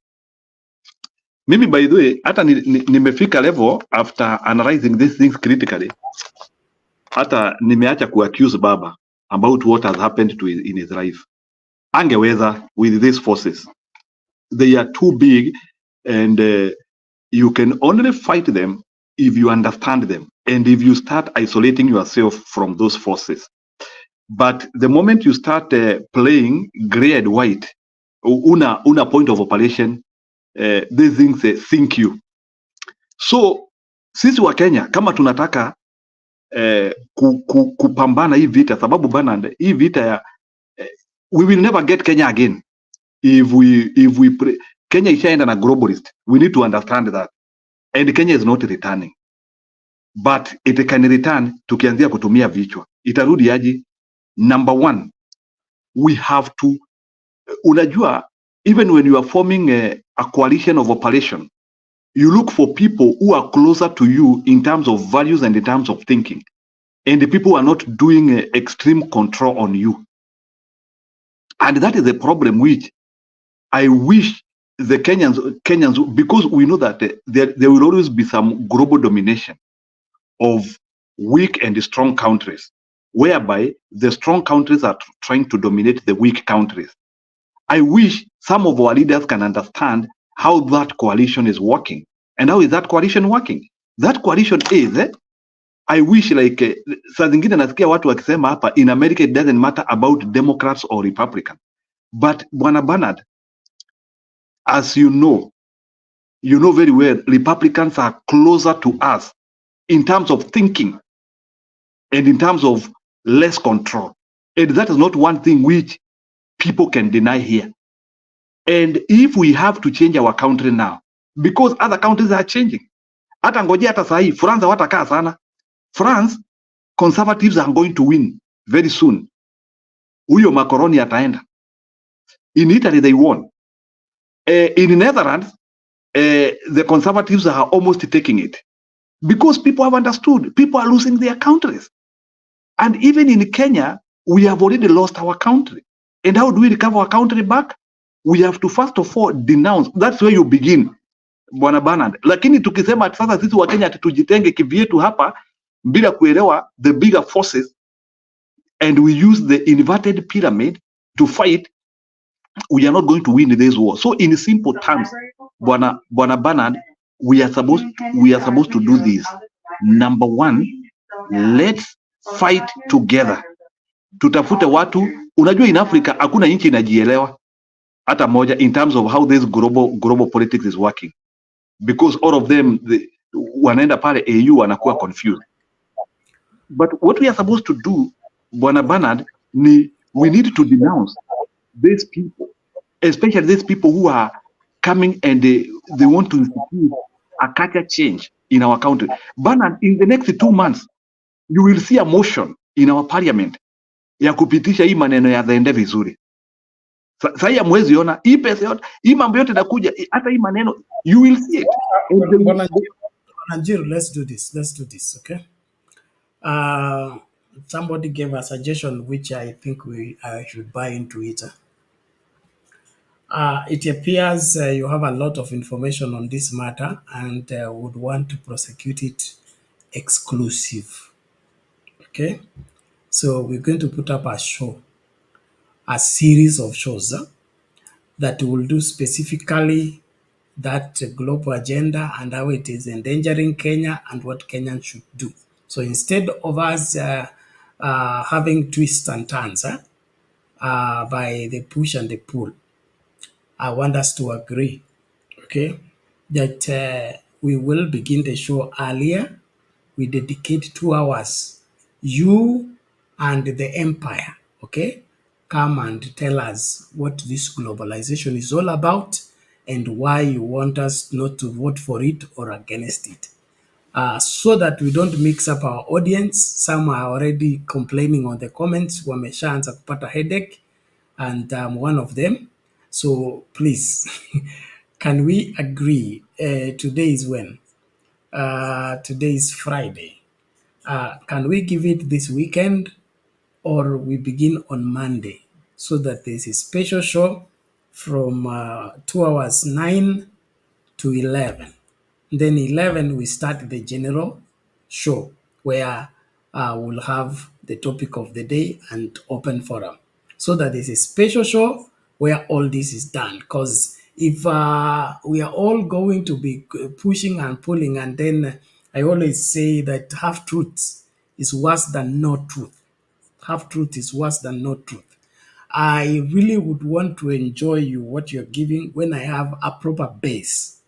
[SPEAKER 19] Mimi, by the way, hata nimefika level after analyzing these things critically, hata nimeacha kuaccuse baba about what has happened to in his life. Angeweza with these forces. They are too big, and you can only fight them if you understand them and if you start isolating yourself from those forces. But the moment you start playing gray and white, una point of operation, these things sink you. So sisi wa Kenya kama tunataka kupambana hii vita, sababu bana hii vita ya we will never get Kenya again if we pray. Kenya ishaenda na globalist. We need to understand that, and Kenya is not returning, but it can return tukianzia kutumia vichwa. Itarudi aje? Number one, we have to, unajua, even when you are forming a coalition of operation, you look for people who are closer to you in terms of values and in terms of thinking.
[SPEAKER 8] and the people are not doing extreme control on you. And that is the problem which I wish the Kenyans, because we know that there will always be some global domination of weak and strong countries, whereby the strong countries are trying to dominate the weak countries. I wish some of our leaders can understand how that coalition is working. And how is that coalition working? That coalition is, I wish like, saa zingine nasikia watu wakisema hapa, in America it doesn't matter about Democrats or Republicans. But Bwana Bernard, as you know very well, Republicans are closer to us in terms of thinking and in terms of less control. And that is not one thing which people can deny here. And if we have to change our country now, because other countries are changing. Hata ngojea hata sahi, France hawatakaa sana. France, conservatives are going to win very soon. Huyo Macron ataenda. In Italy, they won. In Netherlands, the conservatives are almost taking it. Because people have understood. People are losing their countries. And even in Kenya, we have already lost our country. And how do we recover our country back? We have to first of all denounce. That's where you begin, Bwana Bernard. Lakini tukisema sasa sisi wa Kenya tujitenge kivyetu hapa bila kuelewa the bigger forces and we use the inverted pyramid to fight, we are not going to win this war. So in simple terms, Bwana Bernard, we are supposed to do this. Number one, let's fight together. Tutafute watu, unajua in Africa hakuna nchi inajielewa hata moja in terms of how this global politics is working, because all of them wanaenda pale AU wanakuwa confused. But what we are supposed to do, Bwana Bernard, we need to denounce these people, especially these people who are coming and they want to institute a culture change in our country. Bernard, in the next 2 months, you will see a motion in our parliament ya kupitisha hii maneno ya zaende vizuri. Sasa ya mwezi ona hii pesa yote, hii mambo yote nakuja, hata hii maneno, you will see it.
[SPEAKER 12] Nigeria, let's do this, okay? Somebody gave a suggestion which I think I should buy into it. It appears you have a lot of information on this matter and would want to prosecute it exclusive. Okay? So we're going to put up a series of shows that will do specifically that global agenda and how it is endangering Kenya and what Kenyans should do. So instead of us having twists and turns by the push and the pull, I want us to agree, okay, that we will begin the show earlier. We dedicate 2 hours. You and the empire, okay, come and tell us what this globalization is all about and why you want us not to vote for it or against it. So that we don't mix up our audience. Some are already complaining on the comments, wameshaanza kupata headache, and I'm one of them. So please, can we agree? Today is when? Today is Friday. Can we give it this weekend or we begin on Monday so that there's a special show from 2 hours 9 to 11. Then 11 we start the general show where we'll have the topic of the day and open forum so that there's a special show where all this is done. Because if we are all going to be pushing and pulling, and then I always say that half truth is worse than no truth. Half truth is worse than no truth. I really would want to enjoy what you're giving when I have a proper base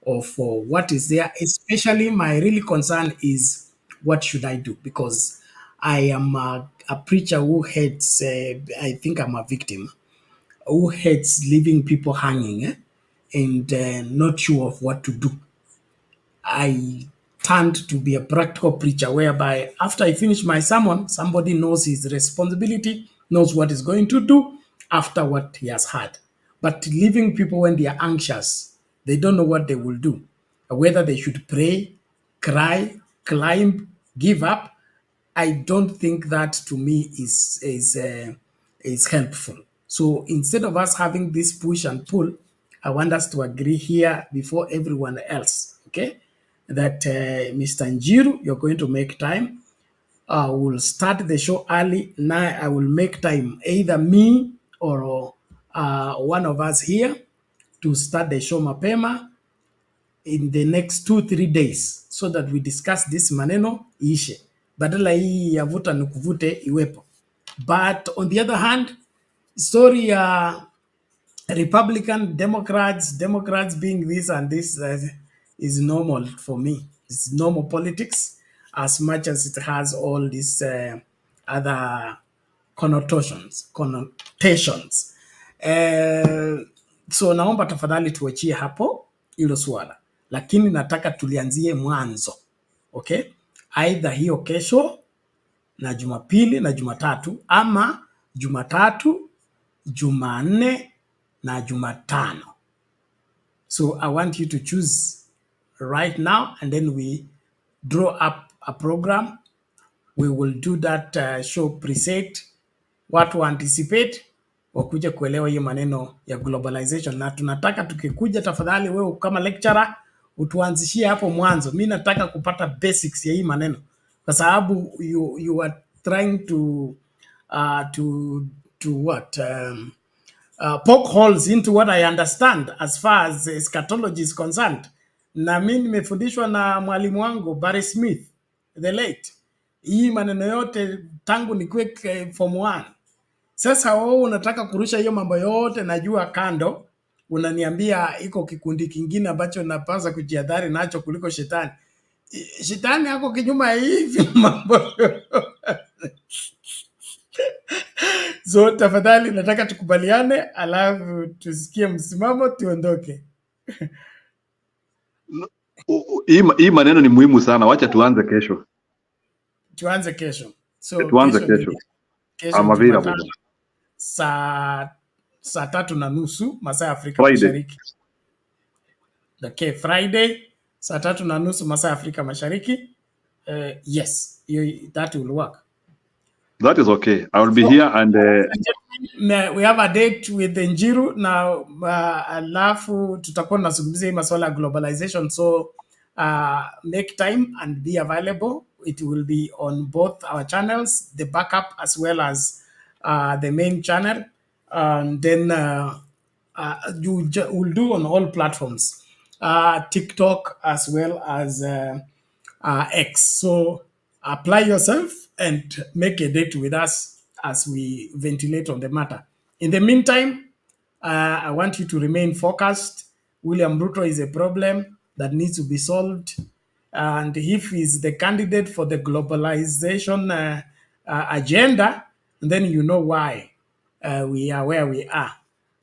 [SPEAKER 12] of what is there. Especially my really concern is what should I do, because I am a preacher who hates, I think I'm a victim, who hates leaving people hanging and not sure of what to do. I turned to be a practical preacher whereby after I finish my sermon, somebody knows his responsibility, knows what he's going to do after what he has heard. But leaving people when they are anxious, they don't know what they will do, whether they should pray, cry, climb, give up. I don't think that to me is helpful. So instead of us having this push and pull, I want us to agree here before everyone else, okay? That Mr. Njiru, you're going to make time. We'll start the show early. Now I will make time, either me or one of us here, to start the show mapema in the next 2-3 days so that we discuss this maneno ishe, badala hii ya vuta nikuvute iwepo. But on the other hand, story ya Republican, Democrats being this and this is normal for me. It's normal politics as much as it has all these other connotations. So naomba tafadhali tuachie hapo hilo swala, lakini nataka tulianzie mwanzo, okay? Aidha hiyo kesho na Jumapili na Jumatatu, ama Jumatatu, Jumanne na Jumatano. So I want you to choose right now, and then we draw up a program. We will do that show preset, watu anticipate wakuje kuelewa hiyo maneno ya globalization, na tunataka tukikuja, tafadhali wewe kama lecturer utuanzishie hapo mwanzo. Mimi nataka kupata basics ya hii maneno, kwa sababu you are trying to poke holes into what I understand as far as eschatology is concerned. Na mimi nimefundishwa na mwalimu wangu Barry Smith the late, hii maneno yote tangu nikuwe form 1. Sasa wewe unataka kurusha hiyo mambo yote najua kando, unaniambia iko kikundi kingine ambacho napaswa kujihadhari nacho kuliko shetani. Shetani yako kinyuma hivi mambo. So tafadhali nataka tukubaliane, alafu tusikie msimamo tuondoke.
[SPEAKER 8] Hii maneno ni muhimu sana, wacha tuanze kesho.
[SPEAKER 12] Tuanze kesho. So
[SPEAKER 8] Tuanze kesho. I'm available.
[SPEAKER 12] Saa 3:30 masaa ya Afrika
[SPEAKER 8] Friday.
[SPEAKER 12] Mashariki. Okay, Friday saa 3:30 masaa ya Afrika Mashariki. Yes, that will work.
[SPEAKER 8] That is okay. I will be here and
[SPEAKER 12] we have a date with Njiru now, alafu tutakuwa tunazungumzia hii masuala ya globalization, so make time and be available. It will be on both our channels, the backup as well as the main channel, and then you will do on all platforms, TikTok as well as X. So apply yourself and make a date with us as we ventilate on the matter. In the meantime, I want you to remain focused. William Ruto is a problem that needs to be solved. And if he's the candidate for the globalization agenda, then you know why we are where we are.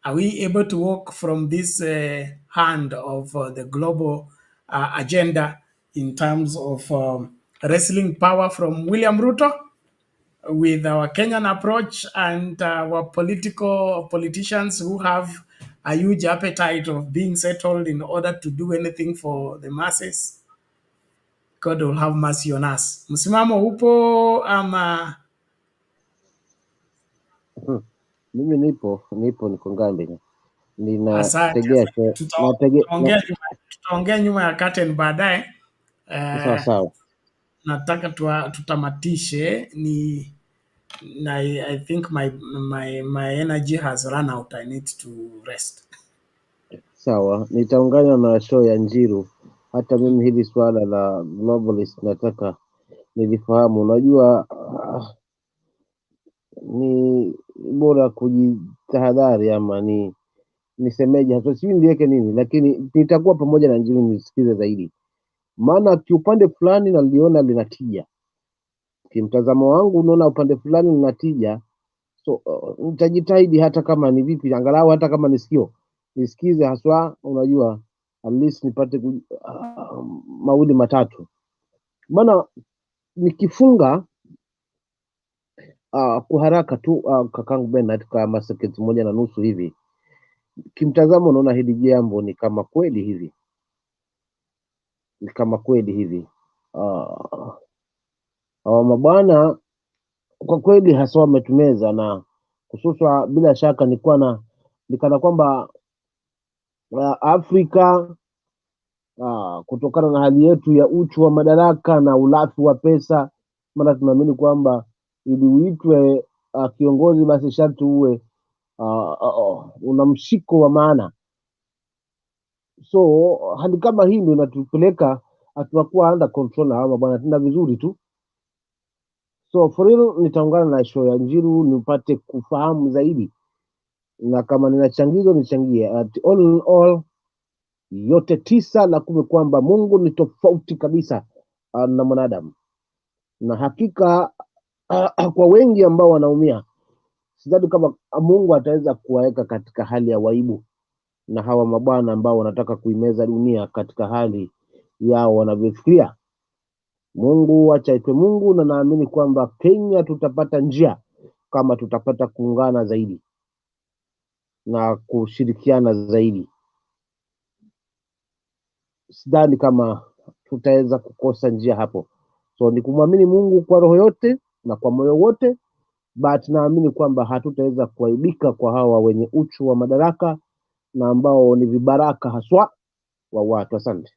[SPEAKER 12] Are we able to walk from this hand of the global agenda in terms of wrestling power from William Ruto with our Kenyan approach and our politicians who have a huge appetite of being settled in order to do anything for the masses? God will have mercy on us. Msimamo upo ama?
[SPEAKER 1] Mimi niko ngambi.
[SPEAKER 12] Asante. Tutaongea nyuma ya curtain baadaye.
[SPEAKER 1] Sawa.
[SPEAKER 12] Nataka tutamatishe I think my energy has run out. I need to rest.
[SPEAKER 1] Sawa, nitaungana na show ya Njiru. Hata mimi hili swala la globalist nataka nilifahamu. Unajua ni bora kujitahadhari, ama nisemeje, hata sijui niweke nini, lakini nitakuwa pamoja na Njiru nisikize zaidi, maana kiupande fulani naliona linatija. Kimtazamo wangu unaona upande fulani linatija, so nitajitahidi hata kama ni vipi, angalau hata kama nisikize haswa, unajua at least nipate mawili matatu, maana nikifunga kwa haraka tu kakangu Bernard kama sekunde 1.5 hivi, kimtazamo unaona hili jambo ni kama kweli hivi Hawa mabwana kwa kweli hasa wametumeza, na hususa bila shaka nikana kwamba Afrika kutokana na hali yetu ya uchu wa madaraka na ulafi wa pesa, maana tunaamini kwamba ili uitwe kiongozi basi sharti uwe una mshiko wa maana. So hali kama hii ndio inatupeleka tunakuwa under control na hawa bwana, tenda vizuri tu. So for real nitaungana na show ya Njiru nipate kufahamu zaidi, na kama nina changizo nichangie. At all in all, yote 9 na 10 kwamba Mungu ni tofauti kabisa na mwanadamu, na hakika kwa wengi ambao wanaumia, sidhani kama Mungu ataweza kuwaweka katika hali ya waibu na hawa mabwana ambao wanataka kuimeza dunia katika hali yao wanavyofikiria. Mungu acha ipe Mungu, na naamini kwamba Kenya tutapata njia kama tutapata kuungana zaidi na kushirikiana zaidi. Sidhani kama tutaweza kukosa njia hapo. So ni kumwamini Mungu kwa roho yote na kwa moyo wote, but naamini kwamba hatutaweza kuaibika kwa hawa wenye uchu wa madaraka na ambao ni vibaraka haswa wa watu. Asante.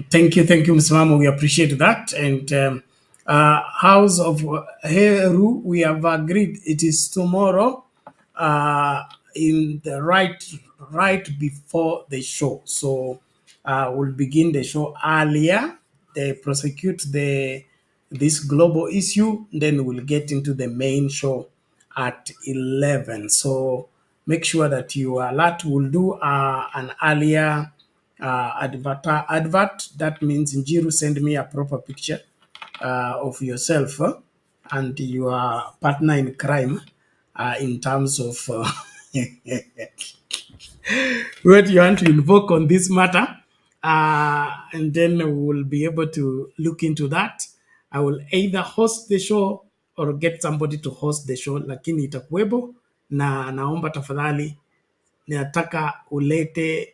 [SPEAKER 12] Thank you, Msimamo. We appreciate that. And House of Heru, we have agreed it is tomorrow in the right before the show. So we'll begin the show earlier. They prosecute this global issue, then we'll get into the main show at 11. So make sure that you are alert. We'll do an earlier advert. That means Njiru, send me a proper picture of yourself and your partner in crime in terms of what you want to invoke on this matter, and then we'll be able to look into that. I will either host the show or get somebody to host the show, lakini itakuwepo, na naomba tafadhali nataka ulete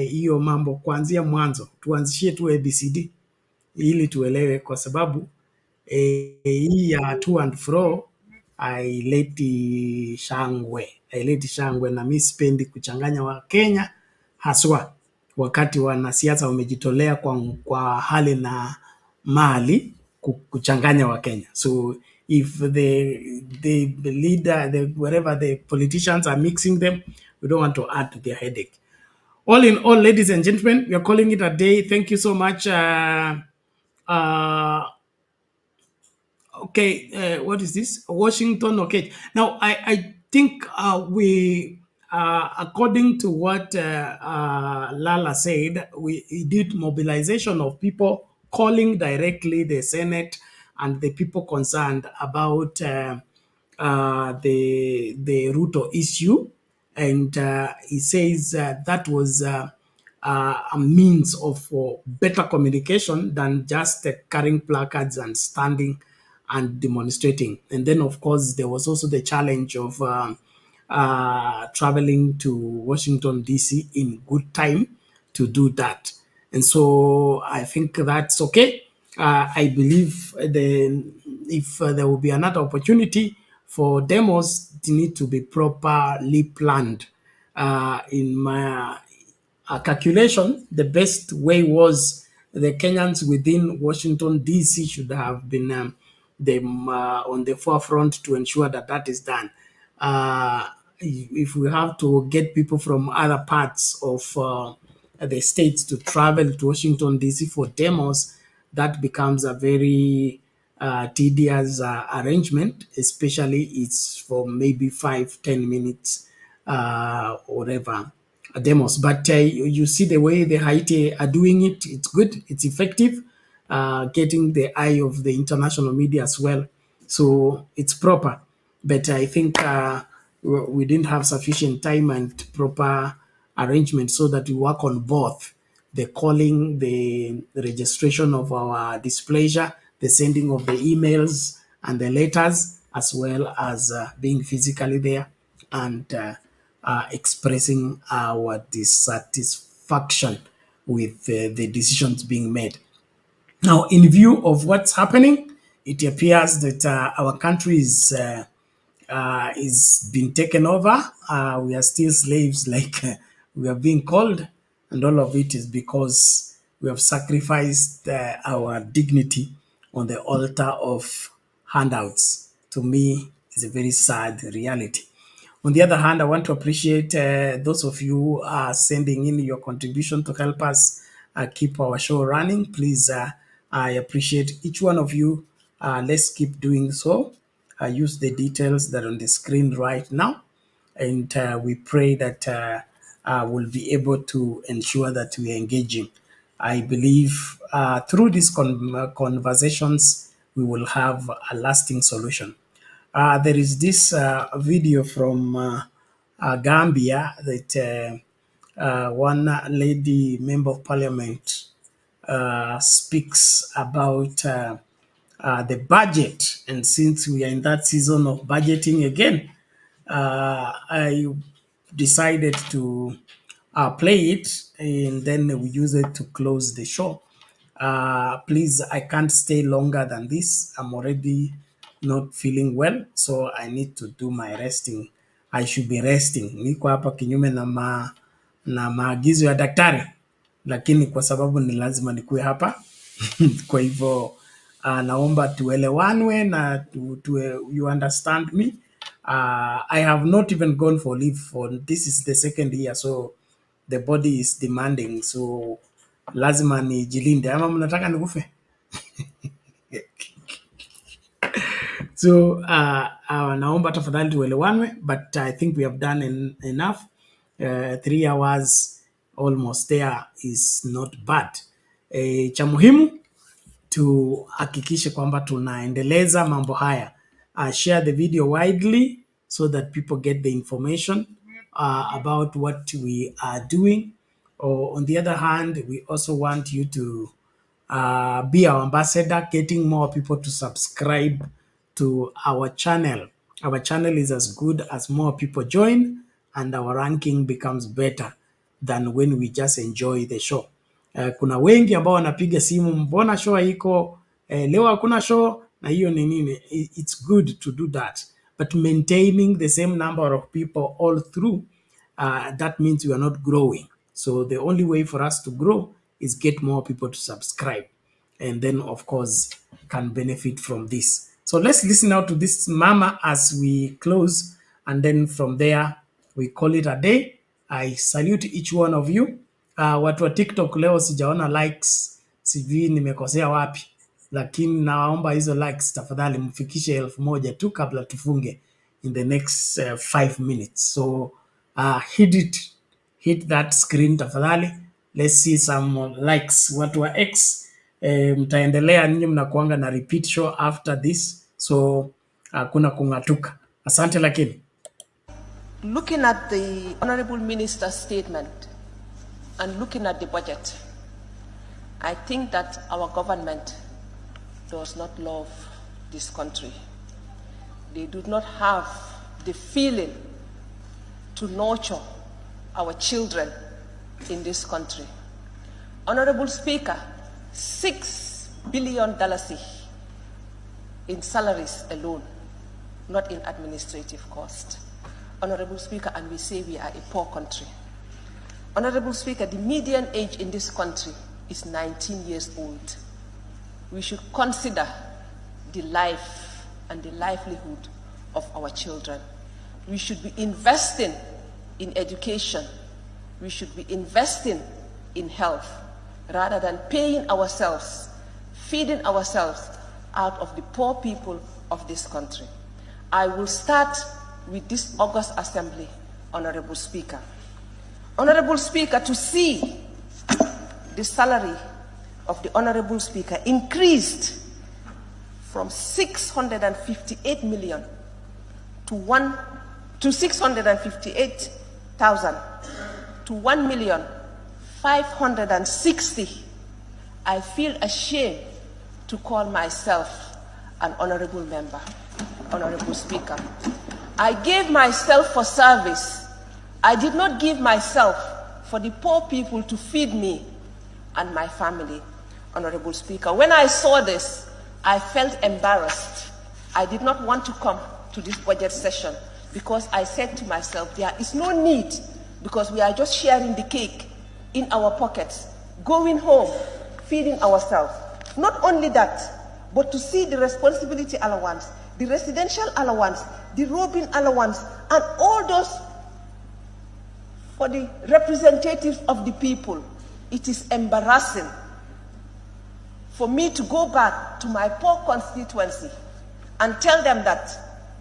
[SPEAKER 12] hiyo mambo kuanzia mwanzo, tuanzishie tu ABCD ili tuelewe, kwa sababu hii ya to and fro haileti shangwe, na mimi sipendi kuchanganya Wakenya, haswa wakati wanasiasa wamejitolea kwa hali na mali kuchanganya Wakenya. So if the leader, wherever the politicians are mixing them, we don't want to add to their headache. All in all, ladies and gentlemen, we are calling it a day. Thank you so much. Okay, what is this? Washington. Okay. Now, I think we, according to what Lala said, we did mobilization of people calling directly the Senate and the people concerned about the Ruto issue. And he says that was a means of better communication than just carrying placards and standing and demonstrating. And then, of course, there was also the challenge of traveling to Washington, D.C. in good time to do that. And so I think that's okay. I believe if there will be another opportunity for demos, they need to be properly planned. In my calculation, the best way was the Kenyans within Washington, D.C. should have been on the forefront to ensure that that is done. If we have to get people from other parts of the states to travel to Washington, D.C. for demos, that becomes a very tedious arrangement, especially it's for maybe 5-10 minutes, whatever demos. But you see the way the Haiti are doing it, it's good, it's effective, getting the eye of the international media as well. So it's proper. But I think we didn't have sufficient time and proper arrangement so that we work on both the calling, the registration of our displeasure, the sending of the emails and the letters, as well as being physically there and expressing our dissatisfaction with the decisions being made. Now, in view of what's happening, it appears that our country is being taken over. We are still slaves, like we are being called, and all of it is because we have sacrificed our dignity on the altar of handouts. To me, it's a very sad reality. On the other hand, I want to appreciate those of you who are sending in your contribution to help us keep our show running. Please, I appreciate each one of you. Let's keep doing so. Use the details that are on the screen right now. And we pray that we'll be able to ensure that we are engaging. I believe through these conversations, we will have a lasting solution. There is this video from Gambia that one lady member of parliament speaks about the budget. And since we are in that season of budgeting again, I decided to play it, and then we use it to close the show. Please, I can't stay longer than this. I'm already not feeling well, so I need to do my resting. I should be resting. Niko hapa kinyume na maagizo ya daktari, lakini kwa sababu ni lazima nikuwe hapa kwa hivyo naomba tuelewanwe na you understand me. I have not even gone for leave for this is the second year, so the body is demanding, so lazima nijilinde ama mnataka nikufe? So naomba tafadhali tuelewanwe, but I think we have done enough. 3 hours almost there is not bad. Cha muhimu tuhakikishe kwamba tunaendeleza mambo haya. Share the video widely so that people get the information about what we are doing. Or on the other hand, we also want you to be our ambassador, getting more people to subscribe to our channel. Our channel is as good as more people join, and our ranking becomes better than when we just enjoy the show. Kuna wengi ambao wanapiga simu, mbona show haiko, leo hakuna show, na hiyo ni nini. It's good to do that, but maintaining the same number of people all through, that means we are not growing. So the only way for us to grow is get more people to subscribe, and then of course can benefit from this. So let's listen out to this mama as we close, and then from there we call it a day. I salute each one of you. Watu wa TikTok leo sijaona likes, sijui nimekosea wapi, lakini naomba hizo likes tafadhali mfikishe 1000 tu kabla tufunge in the next 5 minutes. So hit that screen tafadhali. Let's see some likes. Watu wa X mtaendelea, ninyi mnakuanga na repeat show after this, so kuna kungatuka. Asante. Lakini
[SPEAKER 4] looking at the Honorable Minister's statement and looking at the budget, I think that our government does not love this country. They do not have the feeling to nurture our children in this country. Honorable Speaker, $6 billion in salaries alone, not in administrative cost. Honorable Speaker, and we say we are a poor country. Honorable Speaker, the median age in this country is 19 years old. We should consider the life and the livelihood of our children. We should be investing in education. We should be investing in health rather than paying ourselves, feeding ourselves out of the poor people of this country. I will start with this August Assembly, Honorable Speaker. Honorable Speaker, to see the salary of the Honorable Speaker increased from 658 million to 658,000 to 1,560,000. I feel ashamed to call myself an honorable member, Honorable Speaker. I gave myself for service. I did not give myself for the poor people to feed me and my family. Honorable Speaker. When I saw this, I felt embarrassed. I did not want to come to this budget session because I said to myself, there is no need, because we are just sharing the cake in our pockets, going home, feeding ourselves. Not only that, but to see the responsibility allowance, the residential allowance, the roving allowance, and all those for the representatives of the people. It is embarrassing for me to go back to my poor constituency and tell them that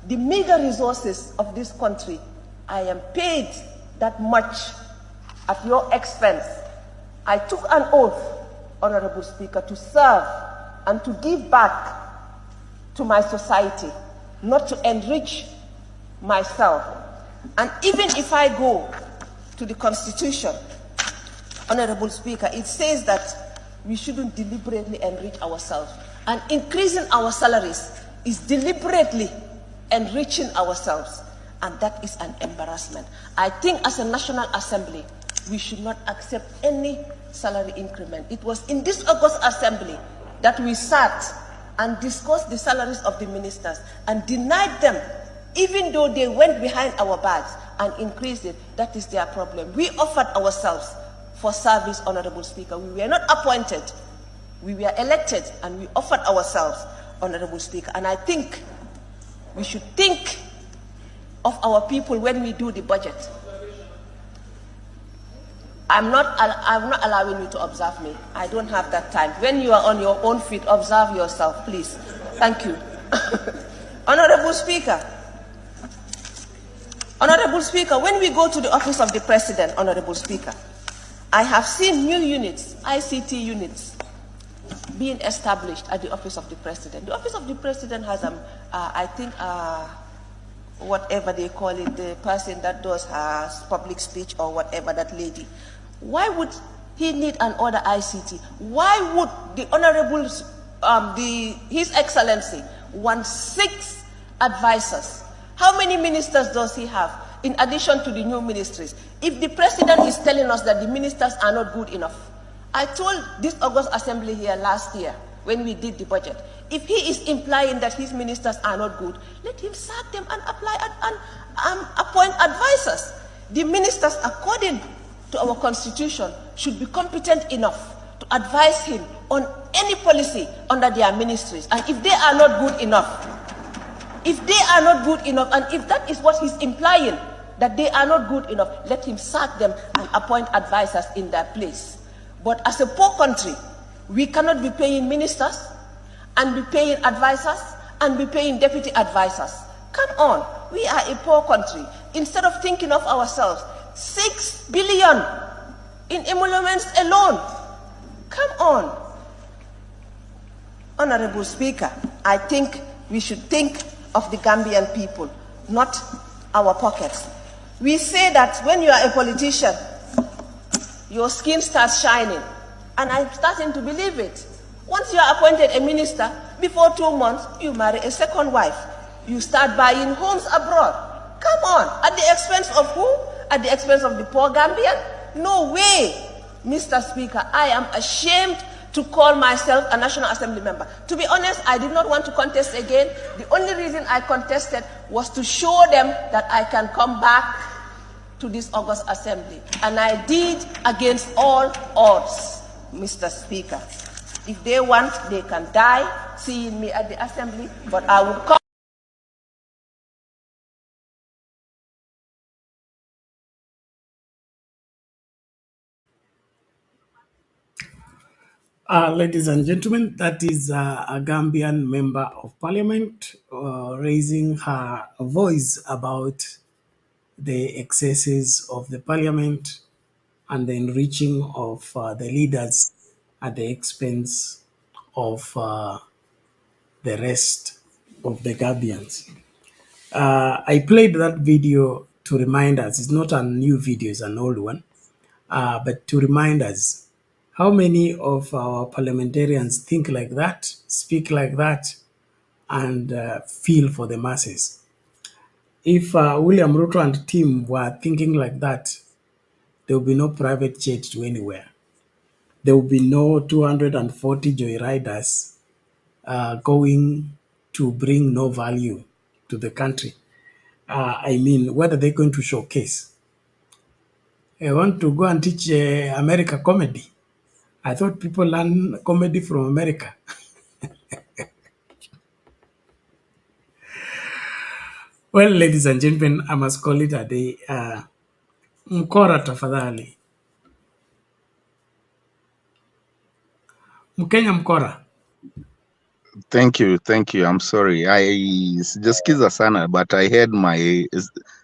[SPEAKER 4] the meager resources of this country, I am paid that much at your expense. I took an oath, Honorable Speaker, to serve and to give back to my society, not to enrich myself. And even if I go to the Constitution, Honorable Speaker, it says that we shouldn't deliberately enrich ourselves. And increasing our salaries is deliberately enriching ourselves. And that is an embarrassment. I think as a National Assembly, we should not accept any salary increment. It was in this August Assembly that we sat and discussed the salaries of the ministers and denied them, even though they went behind our backs and increased it. That is their problem. We offered ourselves for service, Honorable Speaker. We were not appointed. We were elected and we offered ourselves, Honorable Speaker. And I think we should think of our people when we do the budget. I'm not allowing you to observe me. I don't have that time. When you are on your own feet, observe yourself, please. Thank you. Honorable Speaker, when we go to the office of the President, Honorable Speaker, I have seen new units, ICT units, being established at the office of the President. The office of the President has, I think, whatever they call it, the person that does her public speech or whatever, that lady. Why would he need an other ICT? Why would the Honorable, His Excellency want 6 advisors? How many ministers does he have in addition to the new ministries? If the President is telling us that the ministers are not good enough, I told this August Assembly here last year when we did the budget, if he is implying that his ministers are not good, let him sack them and apply and appoint advisors. The ministers, according to our constitution, should be competent enough to advise him on any policy under their ministries. And if they are not good enough, and if that is what he's implying, that they are not good enough, let him sack them and appoint advisors in their place. But as a poor country, we cannot be paying ministers and be paying advisors and be paying deputy advisors. Come on, we are a poor country. Instead of thinking of ourselves, 6 billion in emoluments alone. Come on. Honorable Speaker, I think we should think of the Gambian people, not our pockets. We say that when you are a politician, your skin starts shining. And I'm starting to believe it. Once you are appointed a minister, before 2 months, you marry a second wife. You start buying homes abroad. Come on, at the expense of who? At the expense of the poor Gambian? No way. Mr. Speaker, I am ashamed to call myself a National Assembly member. To be honest, I did not want to contest again. The only reason I contested was to show them that I can come back to this August Assembly. And I did against all odds, Mr. Speaker. If they want, they can die seeing me at the Assembly, but I will come.
[SPEAKER 12] Ladies and gentlemen, that is a Gambian member of parliament raising her voice about the excesses of the parliament and the enriching of the leaders at the expense of the rest of the Gambians. I played that video to remind us, it's not a new video, it's an old one, but to remind us how many of our parliamentarians think like that, speak like that, and feel for the masses. If William Ruto and team were thinking like that, there will be no private jet to anywhere. there will be no 240 joyriders going to bring no value to the country. I mean, what are they going to showcase? I want to go and teach America comedy. I thought people learn comedy from America. Well, ladies and gentlemen, I must call it a day. Mkora tafadhali. Mkenya mkora.
[SPEAKER 5] Thank you. I'm sorry. Sijasikiza sana but I had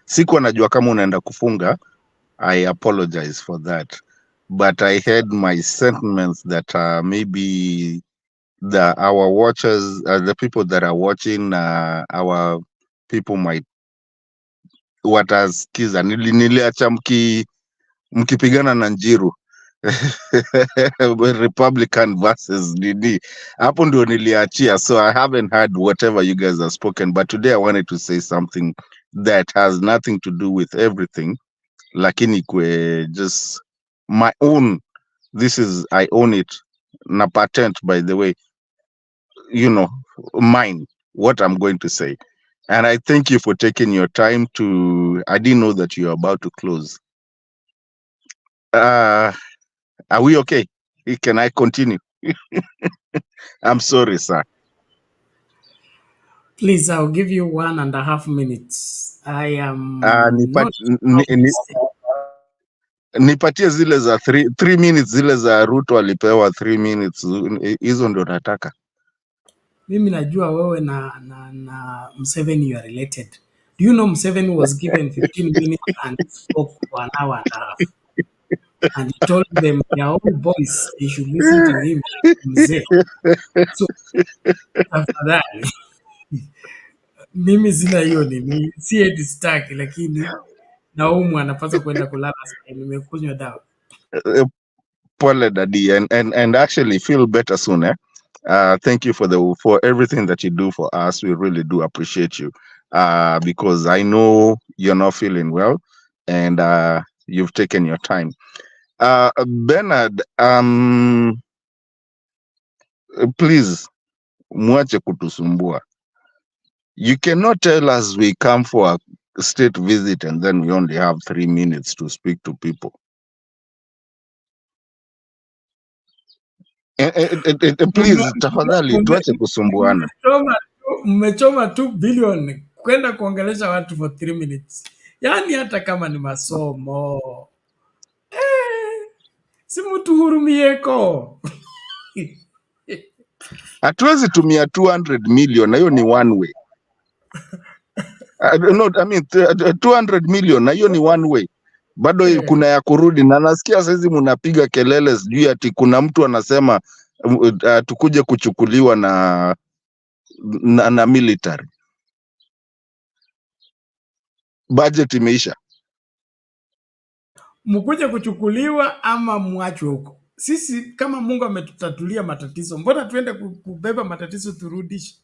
[SPEAKER 5] sikuwa najua kama unaenda kufunga. I apologize for that. But I had my sentiments that maybe our watchers, the people that are watching, our people might watasikiza. Niliacha mkipigana na Njiru. Republican versus DD. Hapo ndio niliachia. So I haven't heard whatever you guys have spoken. But today I wanted to say something that has nothing to do with everything. Lakini kwe just my own. I own it. Na patent, by the way. You know, mine. What I'm going to say. And I thank you for taking your time to. I didn't know that you're about to close. Are we okay? Can I continue? I'm sorry, sir.
[SPEAKER 12] Please, I'll give you 1.5 minutes. I am not
[SPEAKER 5] nipatie zile za 3 minutes, zile za Ruto alipewa 3 minutes. Hizo ndio nataka.
[SPEAKER 12] Mimi najua wewe na Museveni you are related. Do you know Museveni was given 15 minutes and spoke for an hour and a half? And he told them their own boys, they should listen to him. So, tafadhali. Mimi sina hiyo nini, si eti sitaki, lakini Naumu anapaswa kwenda kulala sasa, nimekunywa dawa.
[SPEAKER 5] Pole daddy, and actually feel better soon, eh? Thank you for everything that you do for us. We really do appreciate you. Because I know you're not feeling well, and you've taken your time. Bernard, please, mwache kutusumbua. You cannot tell us we come for a state visit and then we only have 3 minutes to speak to people. Please, tafadhali, tuache kusumbuana.
[SPEAKER 12] Mmechoma 2 billion kwenda kuongelesha watu for 3 minutes. Yaani hata kama ni masomo. Si mtu hurumieko.
[SPEAKER 5] Hatuwezi tumia 200 million, na hiyo ni one way. No, I mean 200 million, na hiyo ni one way. Bado kuna ya kurudi, na nasikia saizi mnapiga kelele sijui ati kuna mtu anasema tukuje kuchukuliwa na military. Budget imeisha.
[SPEAKER 12] Mkuje kuchukuliwa ama muachwe huko. Sisi kama Mungu ametutatulia matatizo, mbona tuende kubeba matatizo turudishe?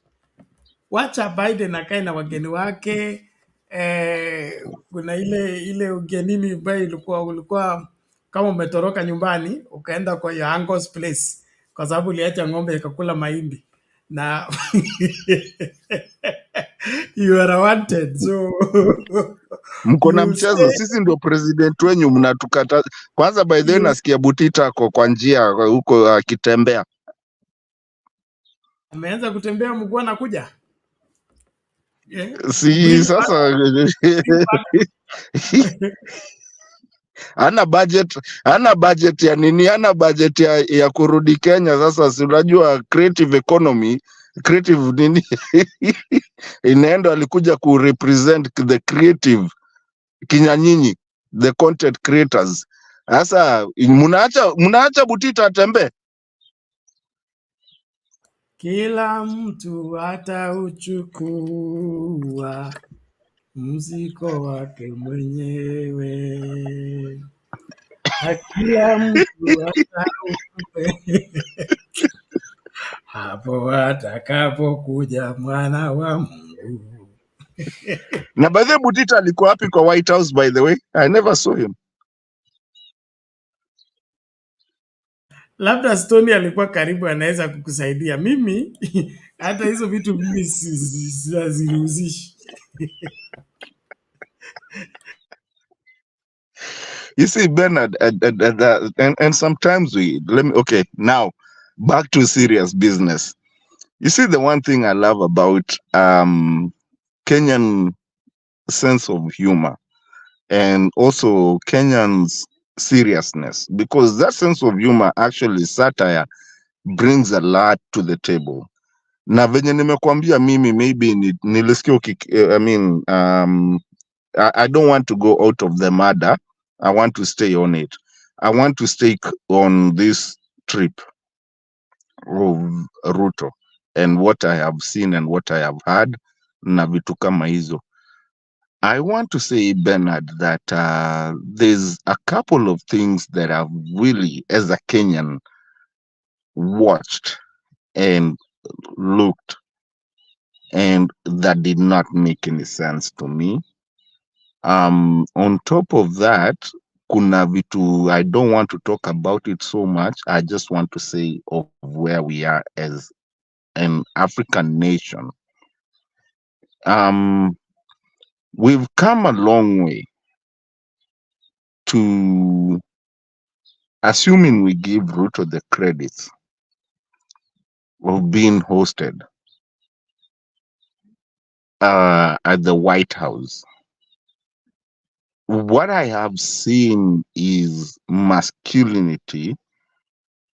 [SPEAKER 12] Wacha Biden akae na wageni wake. Kuna ile ugenini ambayo ulikuwa kama umetoroka nyumbani ukaenda kwa your uncle's place kwa sababu uliacha ng'ombe ikakula mahindi na you are wanted, so
[SPEAKER 5] mko na mchezo. Sisi ndio president wenyu, mnatukata. Kwanza by the way nasikia Butita kwa njia huko akitembea.
[SPEAKER 12] Ameanza kutembea, mguu anakuja.
[SPEAKER 5] Si sasa ana budget ya nini? Ana budget ya kurudi Kenya. Sasa si unajua creative economy, creative nini inaenda, alikuja ku represent the creative kinyanyinyi, the content creators. Sasa mnaacha Butita atembe.
[SPEAKER 12] Kila mtu atauchukua mzigo wake mwenyewe, na kila mtu atauchukua hapo atakapokuja mwana wa Mungu.
[SPEAKER 5] Na by the way, Butita alikuwa wapi kwa White House, by the way? I never saw him.
[SPEAKER 12] labda Stoni alikuwa karibu, anaweza kukusaidia. Mimi hata hizo vitu mimi siziruhusishi.
[SPEAKER 5] You see, Bernard, and sometimes okay, now back to serious business. You see, the one thing I love about Kenyan sense of humor and also Kenyans' seriousness, because that sense of humor, actually satire, brings a lot to the table. Na venye nimekwambia mimi, maybe nilisikia I don't want to go out of the matter. I want to stay on it. I want to stay on this trip of Ruto and what I have seen and what I have heard na vitu kama hizo. I want to say, Bernard, that there's a couple of things that I've really, as a Kenyan, watched and looked, and that did not make any sense to me. On top of that, kuna vitu, I don't want to talk about it so much. I just want to say of where we are as an African nation. We've come a long way to, assuming we give Ruto the credits of being hosted at the White House. What I have seen is masculinity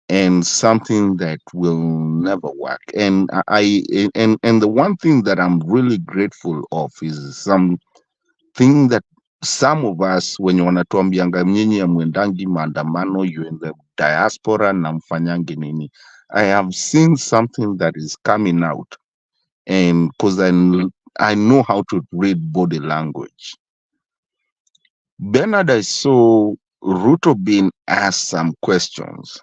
[SPEAKER 5] and something that will never work. And and the one thing that I'm really grateful of is something that some of us, when wanatuambianga nyinyi amwendangi maandamano, you in the diaspora na mfanyangi nini, I have seen something that is coming out, and because I know how to read body language. Bernard, I saw Ruto being asked some questions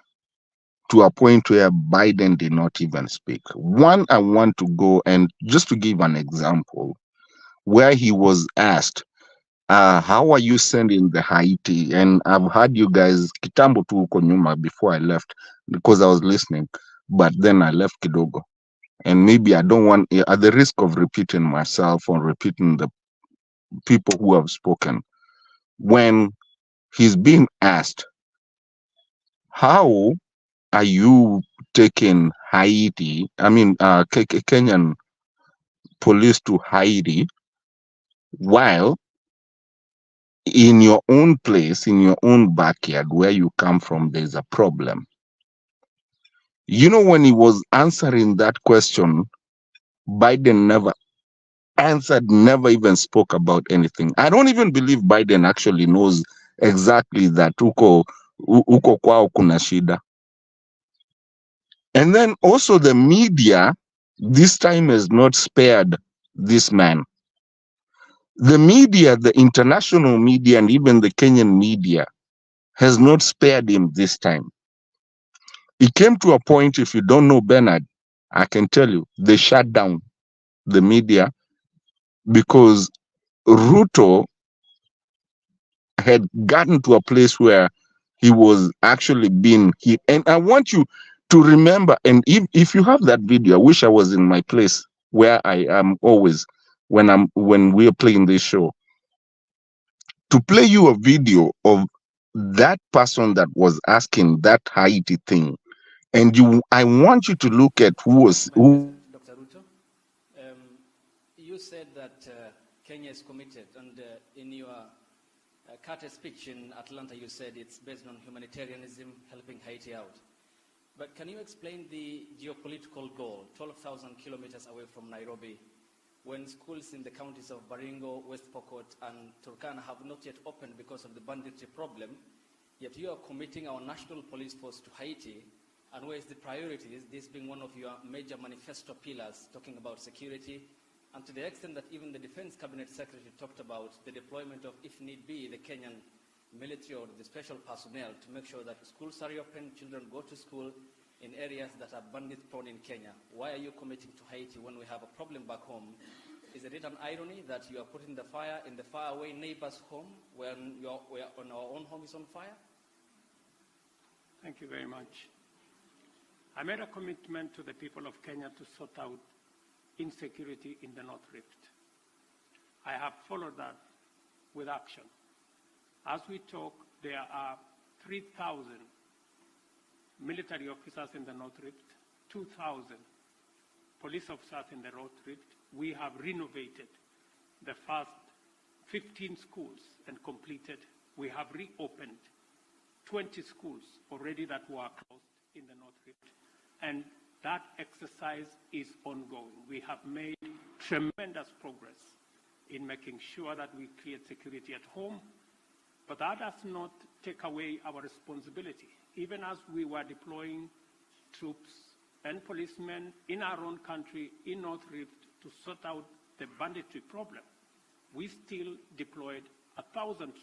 [SPEAKER 5] to a point where Biden did not even speak. One, I want to go and just to give an example, where he was asked, how are you sending the Haiti? And I've heard you guys kitambo tu huko nyuma before I left because I was listening, but then I left kidogo. And maybe I don't want, at the risk of repeating myself or repeating the people who have spoken, when he's being asked, how are you taking Haiti, Kenyan police to Haiti, while in your own place, in your own backyard, where you come from, there's a problem? You know, when he was answering that question, Biden never answered, never even spoke about anything. I don't even believe Biden actually knows exactly that uko kwao kuna shida. And then also the media this time has not spared this man. The media, the international media, and even the Kenyan media has not spared him this time. It came to a point, if you don't know Bernard, I can tell you, they shut down the media because Ruto had gotten to a place where he was actually being hit. And I want you to remember, and if you have that video, I wish I was in my place where I am always when we're playing this show, to play you a video of that person that was asking that Haiti thing. And I want you to look at who.
[SPEAKER 13] Dr. Ruto, you said that Kenya is committed, and in your Carter speech in Atlanta, you said it's based on humanitarianism, helping Haiti out. But can you explain the geopolitical goal, 12,000 kilometers away from Nairobi, when schools in the counties of Baringo, West Pokot, and Turkana have not yet opened because of the banditry problem, yet you are committing our national police force to Haiti, and where is the priority? This being one of your major manifesto pillars, talking about security, and to the extent that even the Defense Cabinet Secretary talked about the deployment of, if need be, the Kenyan military or the special personnel to make sure that schools are open, children go to school in areas that are bandit-prone in Kenya. Why are you committing to Haiti when we have a problem back home? Is it an irony that you are putting the fire in the faraway neighbor's home when our own home is on fire?
[SPEAKER 14] Thank you very much. I made a commitment to the people of Kenya to sort out insecurity in the North Rift. I have followed that with action. As we talk, there are 3,000 military officers in the North Rift, 2,000 police officers in the North Rift. We have renovated the first 15 schools and completed. We have reopened 20 schools already that were closed in the North Rift. And that exercise is ongoing. We have made tremendous progress in making sure that we create security at home, but that does not take away our responsibility. Even as we were deploying troops and policemen in our own country, in North Rift, to sort out the banditry problem, we still deployed 1,000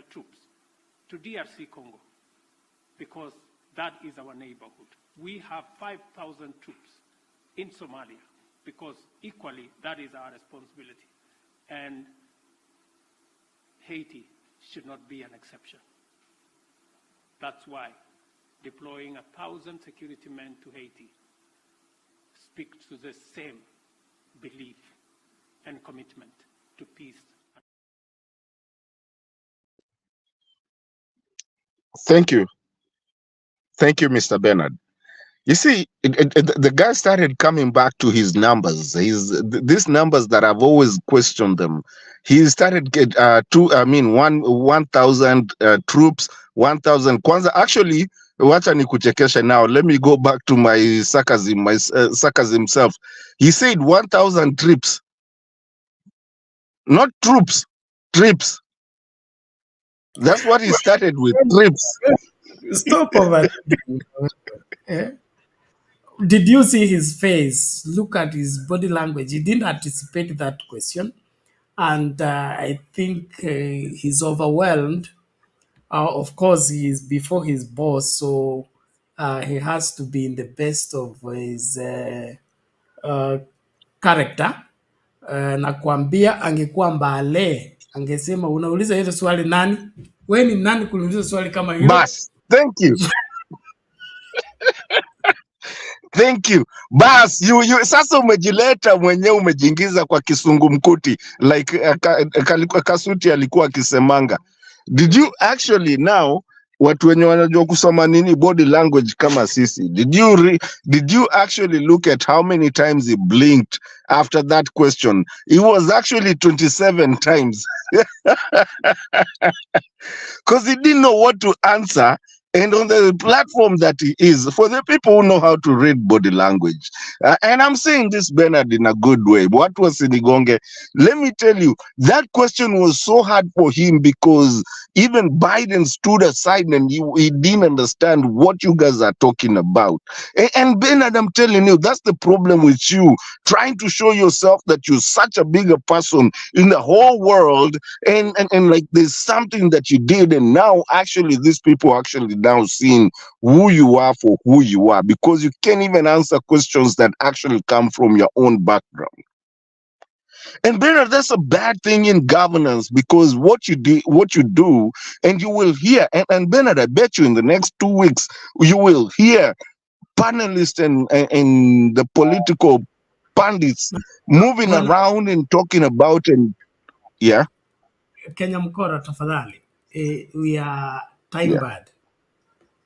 [SPEAKER 14] troops to DRC Congo, because that is our neighborhood. We have 5,000 troops in Somalia, because equally that is our responsibility. And Haiti should not be an exception. That's why deploying 1,000 security men to Haiti speaks to the same belief and commitment to peace.
[SPEAKER 5] Thank you. Thank you, Mr. Bernard. You see, the guy started coming back to his numbers. These numbers that I've always questioned them. He started 1,000 troops, 1,000 kwanza. Actually, wacha nikuchekesha now. Let me go back to my sarcasm, sarcasm himself. He said 1,000 trips, not troops, trips. That's what he started with, trips.
[SPEAKER 12] Stop over. Eh? Did you see his face? Look at his body language. He didn't anticipate that question. And I think he's overwhelmed. Of course, he is before his boss, so he has to be in the best of his character. Nakwambia angekuwa Mbale, angesema unauliza hilo swali nani? Wewe ni nani kuniuliza swali kama hilo?
[SPEAKER 5] Bas, thank you. Thank you. Bas, you sasa umejileta mwenyewe, umejingiza kwa kisungumkuti like Kasuti alikuwa akisemanga. Did you actually now, watu wenye wanajua kusoma nini body language kama sisi, did you actually look at how many times he blinked after that question? It was actually 27 times. Because he didn't know what to answer. And on the platform that he is, for the people who know how to read body language, and I'm saying this, Bernard, in a good way. What was Sinigonge? Let me tell you, that question was so hard for him because even Biden stood aside and he didn't understand what you guys are talking about. And Bernard, I'm telling you, that's the problem with you, trying to show yourself that you're such a bigger person in the whole world, and like there's something that you did, and now actually these people actually now seeing who you are for who you are, because you can't even answer questions that actually come from your own background. And Bernard, that's a bad thing in governance, because what you do, and you will hear, and Bernard, I bet you in the next 2 weeks, you will hear panelists and the political pundits moving around and talking about, and yeah.
[SPEAKER 12] Kenya Mkora, tafadhali. We are time bad.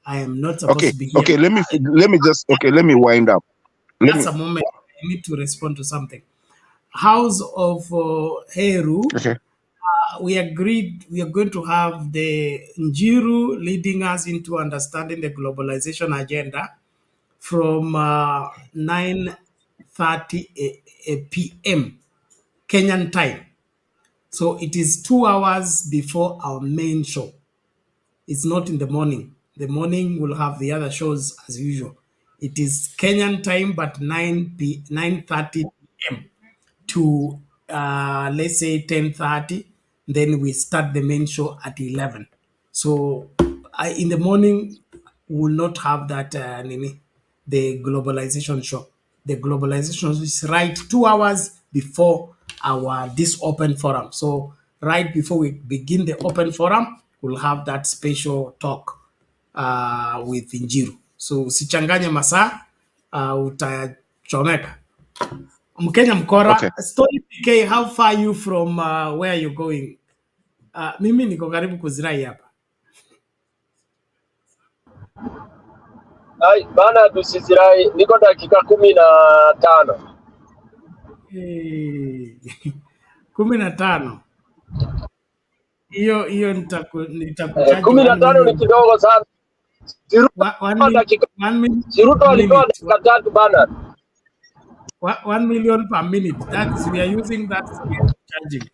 [SPEAKER 12] I am not supposed to be here.
[SPEAKER 5] Okay, let me wind up.
[SPEAKER 12] Just a moment. I need to respond to something. House of Heru, we agreed we are going to have the Njiru leading us into understanding the globalization agenda from 9:30 p.m. Kenyan time. So it is 2 hours before our main show. It's not in the morning. The morning will have the other shows as usual. It is Kenyan time, but 9:30 p.m. to let's say 10:30. Then we start the main show at 11. So in the morning we will not have that the globalization show. The globalization is right 2 hours before this open forum. So right before we begin the open forum, we'll have that special talk with Njiru. so usichanganye masaa, utachomeka. Mkenya Mkora,
[SPEAKER 5] Okay.
[SPEAKER 12] Story PK, how far are you from where you're going? Mimi niko karibu kuzirai hapa.
[SPEAKER 7] Ai, bana tusizirai, niko dakika 15.
[SPEAKER 12] 15. Hiyo nitakuchaji
[SPEAKER 7] 15 ni kidogo sana. Ruto alikuwa dakika 3 bana.
[SPEAKER 12] 1 million per minute. That's, we are using that charging.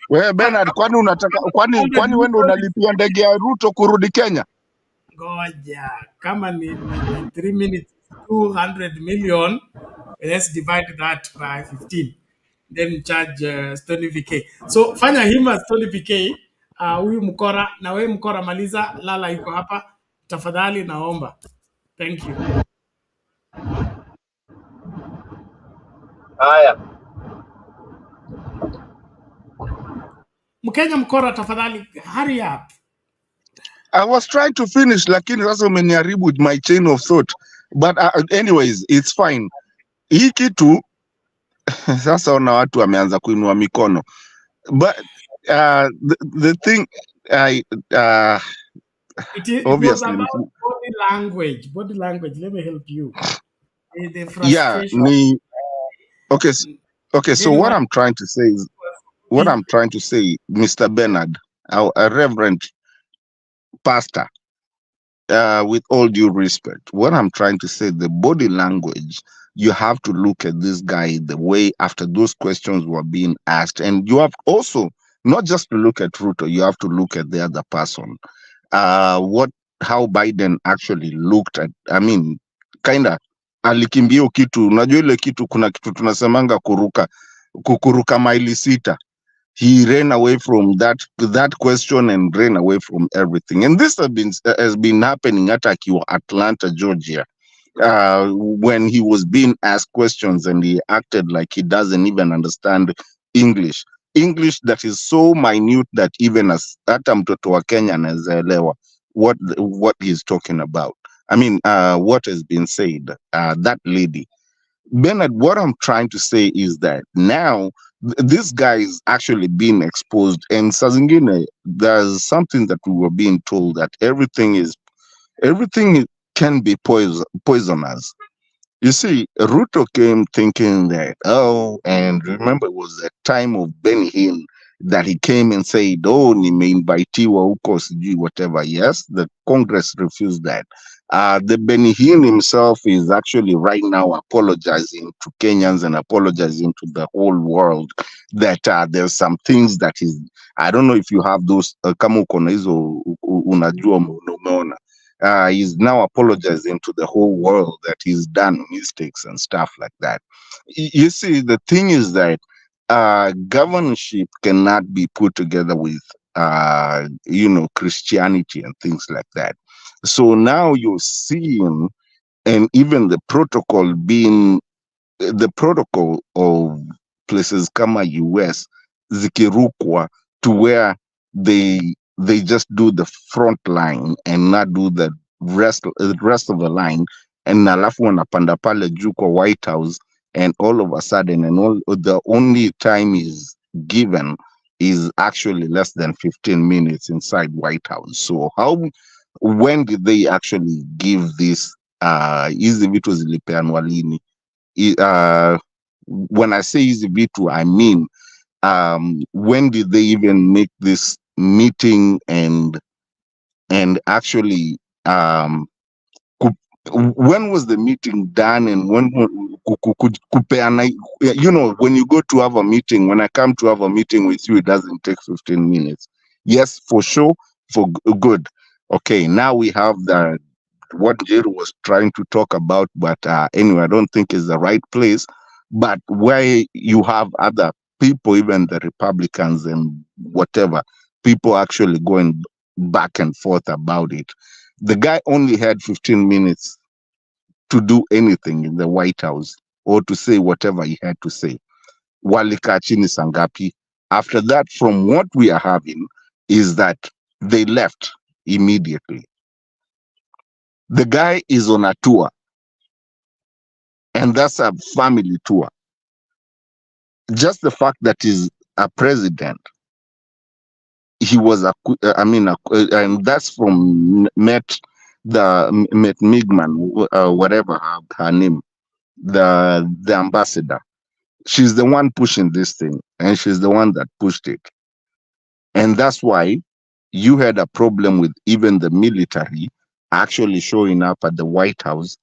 [SPEAKER 5] Wewe Bernard, kwani unataka kwani wewe ndo unalipia ndege ya Ruto kurudi Kenya?
[SPEAKER 12] Ngoja, kama ni 3 minutes 200 million, let's divide that by 15, then charge Stony VK. So fanya hima Stony VK, huyu Mkora, na wewe Mkora maliza, Lala yuko hapa, tafadhali naomba. Thank you.
[SPEAKER 7] Haya.
[SPEAKER 12] Mkenya Mkora, tafadhali hurry up.
[SPEAKER 5] I was trying to finish, lakini sasa umeniharibu with my chain of thought. But anyways, it's fine. Hii kitu sasa ona watu wameanza kuinua mikono. But the thing
[SPEAKER 12] it
[SPEAKER 5] obviously
[SPEAKER 12] was about body language. Body language, let me help you. The frustration.
[SPEAKER 5] Yeah, okay, so what I'm trying to say is Mr. Bernard, a reverend pastor, with all due respect, what I'm trying to say, the body language, you have to look at this guy the way after those questions were being asked, and you have also not just to look at Ruto, you have to look at the other person. How Biden actually looked at, I mean, kinda alikimbia kitu, unajua ile kitu, kuna kitu tunasemanga kukuruka maili sita. He ran away from that question and ran away from everything. And this has been happening at Atlanta, Georgia, when he was being asked questions and he acted like he doesn't even understand English that is so minute that even as hata mtoto wa Kenya anaelewa what he's talking about. I mean, what has been said, that lady. Bernard, what I'm trying to say is that now this guy is actually being exposed, and Sazingine, there's something that we were being told that everything can be poisonous. You see, Ruto came thinking that, and remember it was the time of Benny Hinn that he came and said, nimeinvitiwa huko sijui whatever. Yes, the Congress refused that. The Benny Hinn himself is actually right now apologizing to Kenyans and apologizing to the whole world that there's some things that is, I don't know if you have those, kama uko na hizo unajua umeona. He's now apologizing to the whole world that he's done mistakes and stuff like that. You see, the thing is that governorship cannot be put together with, Christianity and things like that. So now you're seeing, and even the protocol of places kama US, zikirukwa to where they just do the front line and not do the rest of the line, and alafu wanapanda pale juu kwa White House, and all of a sudden, the only time is given is actually less than 15 minutes inside White House. So when did they actually give this hizi vitu zilipeanwa lini? When I say hizi vitu, I mean, when did they even make this meeting and actually when was the meeting done, and when when you go to have a meeting, when I come to have a meeting with you, it doesn't take 15 minutes. Yes, for sure, for good. Okay, now we have what Jerry was trying to talk about, but anyway, I don't think is the right place. But where you have other people, even the Republicans and whatever, people actually going back and forth about it. The guy only had 15 minutes to do anything in the White House or to say whatever he had to say. Walikaa chini sangapi. After that, from what we are having is that they left. immediately. The guy is on a tour, and that's a family tour. Just the fact that he's a president, he was and that's from Met Migman, whatever her name, the ambassador. She's the one pushing this thing, and she's the one that pushed it. And that's why you had a problem with even the military actually showing up at the White House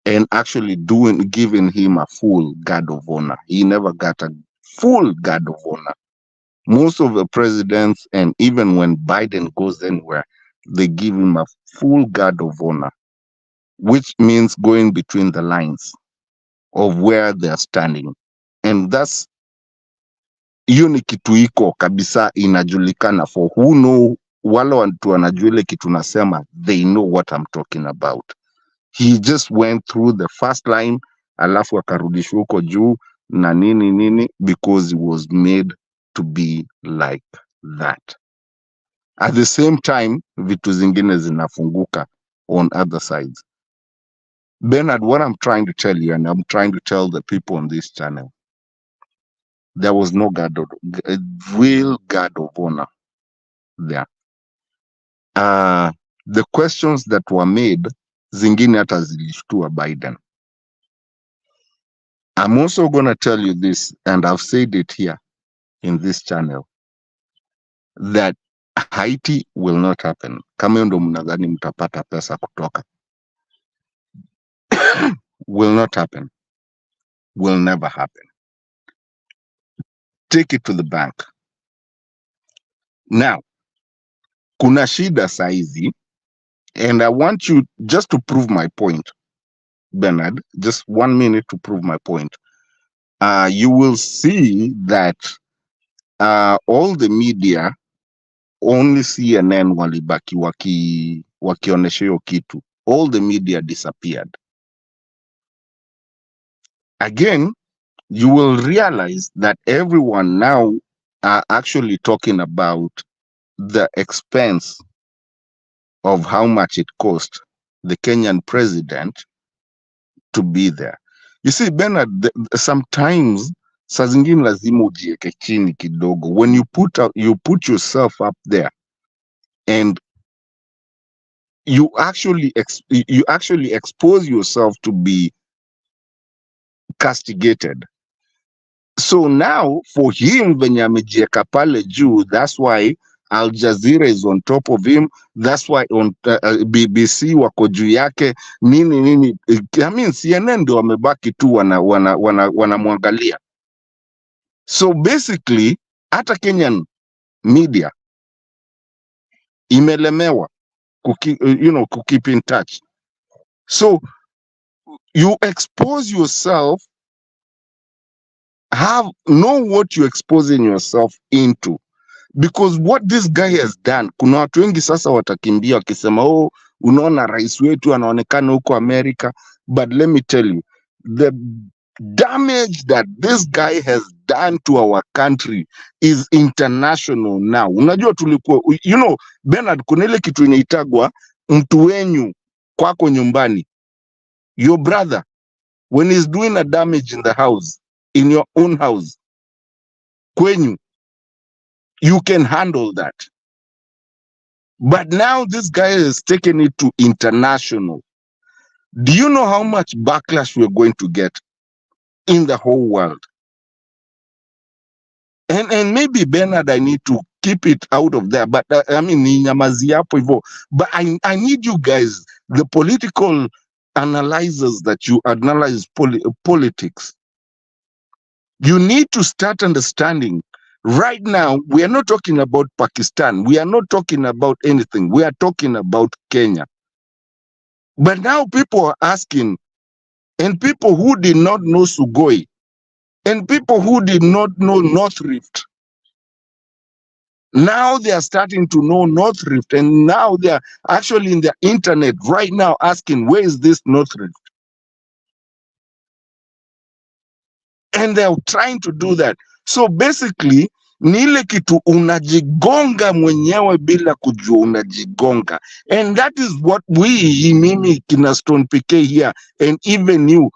[SPEAKER 5] and actually giving him a full guard of honor. He never got a full guard of honor. Most of the presidents, and even when Biden goes anywhere, they give him a full guard of honor, which means going between the lines of where they're standing. And that's hiyo ni kitu iko kabisa inajulikana, for who know, wale watu wanajua ile kitu nasema, they know what I'm talking about. He just went through the first line, alafu akarudishwa huko juu na nini because he was made to be like that. At the same time, vitu zingine zinafunguka on other sides. Bernard, what I'm trying to tell you, and I'm trying to tell the people on this channel, there was no real guard of honor there. The questions that were made, zingine hata zilishtua Biden. I'm also going to tell you this, and I've said it here in this channel, that Haiti will not happen. Kama ndo mnadhani mtapata pesa kutoka. Will not happen. Will never happen. Take it to the bank. Now, kuna shida saizi, and I want you just to prove my point, Bernard, just 1 minute to prove my point. You will see that all the media, only CNN walibaki wakionesha hiyo kitu. All the media disappeared. Again, you will realize that everyone now are actually talking about the expense of how much it cost the Kenyan president to be there. You see, Bernard, sometimes saa zingine lazima ujieke chini kidogo. When you put yourself up there and you actually expose yourself to be castigated. So now for him, venye amejieka pale juu, that's why Al Jazeera is on top of him. That's why on BBC wako juu yake nini. I mean, CNN ndio wamebaki tu wanamwangalia. So basically, hata Kenyan media imelemewa keep in touch. So you expose yourself, know what you're exposing yourself into. Because what this guy has done, kuna watu wengi sasa watakimbia wakisema, oh, unaona rais wetu anaonekana huko America. But let me tell you, the damage that this guy has done to our country is international now. Unajua tulikuwa, Bernard, kuna ile kitu inaitagwa mtu wenyu kwako nyumbani. Your brother, when he's doing a damage in the house, in your own house, kwenyu, you can handle that. But now this guy has taken it to international. Do you know how much backlash we're going to get in the whole world? And maybe, Bernard, I need to keep it out of there. But I mean, but I need you guys, the political analyzers that you analyze politics. You need to start understanding. Right now, we are not talking about Pakistan. We are not talking about anything. We are talking about Kenya. But now people are asking, and people who did not know Sugoi, and people who did not know North Rift, now they are starting to know North Rift, and now they are actually in the internet right now asking, where is this North Rift? And they are trying to do that. So basically, Ni ile kitu unajigonga mwenyewe bila kujua unajigonga. And that is what mimi kina Stone PK here and even you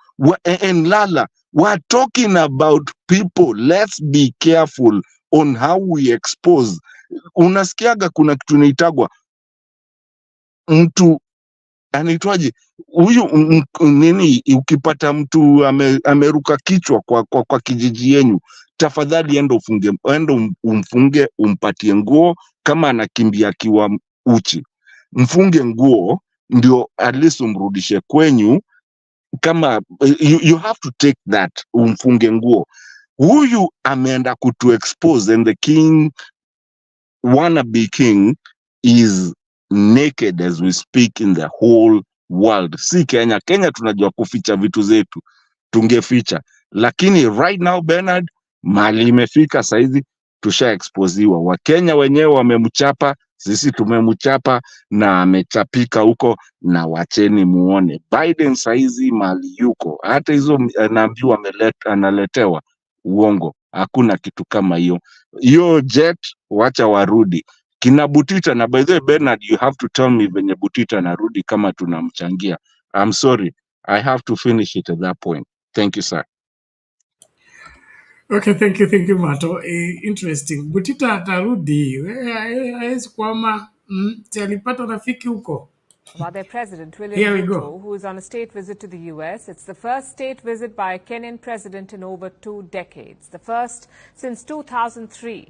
[SPEAKER 5] and Lala, we're talking about people. Let's be careful on how we expose. Unasikiaga kuna kitu inaitagwa mtu anaitwaje huyu nini, ukipata mtu ameruka kichwa kwa kijiji yenu, tafadhali enda umfunge, umpatie nguo. Kama anakimbia akiwa uchi, mfunge nguo, ndio at least umrudishe kwenyu. Kama you have to take that, umfunge nguo. Huyu ameenda kutu expose, and the king, wannabe king, is naked as we speak in the whole world. Si Kenya. Kenya tunajua kuficha vitu zetu, tungeficha. Lakini right now Bernard, mali imefika saizi, tusha exposiwa. Wakenya wenyewe wamemchapa, sisi tumemchapa na amechapika huko, na wacheni muone. Biden saizi mali yuko, hata hizo naambiwa analetewa uongo. Hakuna kitu kama hiyo. Hiyo jet wacha warudi. Kina Butita, na by the way Bernard, you have to tell me venye Butita narudi kama tunamchangia. I'm sorry, I have to finish it at that point. Thank you, sir.
[SPEAKER 12] Okay, thank you Mato. Interesting. Butita atarudi. Hawezi kwama alipata rafiki huko.
[SPEAKER 9] About their president, William Ruto, who is on a state visit to the U.S. It's the first state visit by a Kenyan president in over 2 decades, the first since 2003.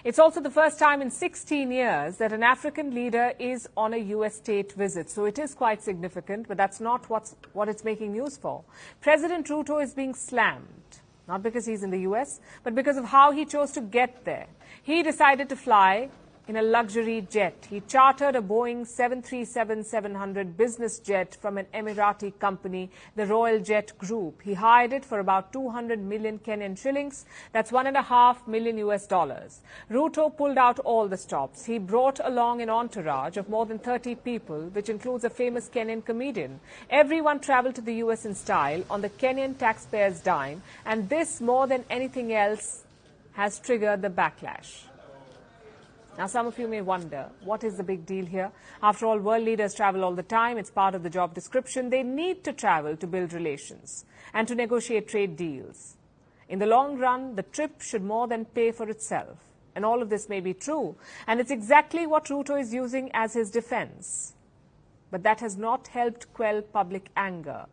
[SPEAKER 9] It's also the first time in 16 years that an African leader is on a U.S. state visit. So it is quite significant, but that's not what it's making news for. President Ruto is being slammed, not because he's in the U.S., but because of how he chose to get there. He decided to fly in a luxury jet. He chartered a Boeing 737-700 business jet from an Emirati company, the Royal Jet Group. He hired it for about 200 million Kenyan shillings. That's $1.5 million US. Ruto pulled out all the stops. He brought along an entourage of more than 30 people, which includes a famous Kenyan comedian. Everyone traveled to the US in style on the Kenyan taxpayers' dime, and this, more than anything else, has triggered the backlash. Now, some of you may wonder, what is the big deal here? After all, world leaders travel all the time. It's part of the job description. They need to travel to build relations and to negotiate trade deals. In the long run, the trip should more than pay for itself. And all of this may be true. And it's exactly what Ruto is using as his defense. But that has not helped quell public anger.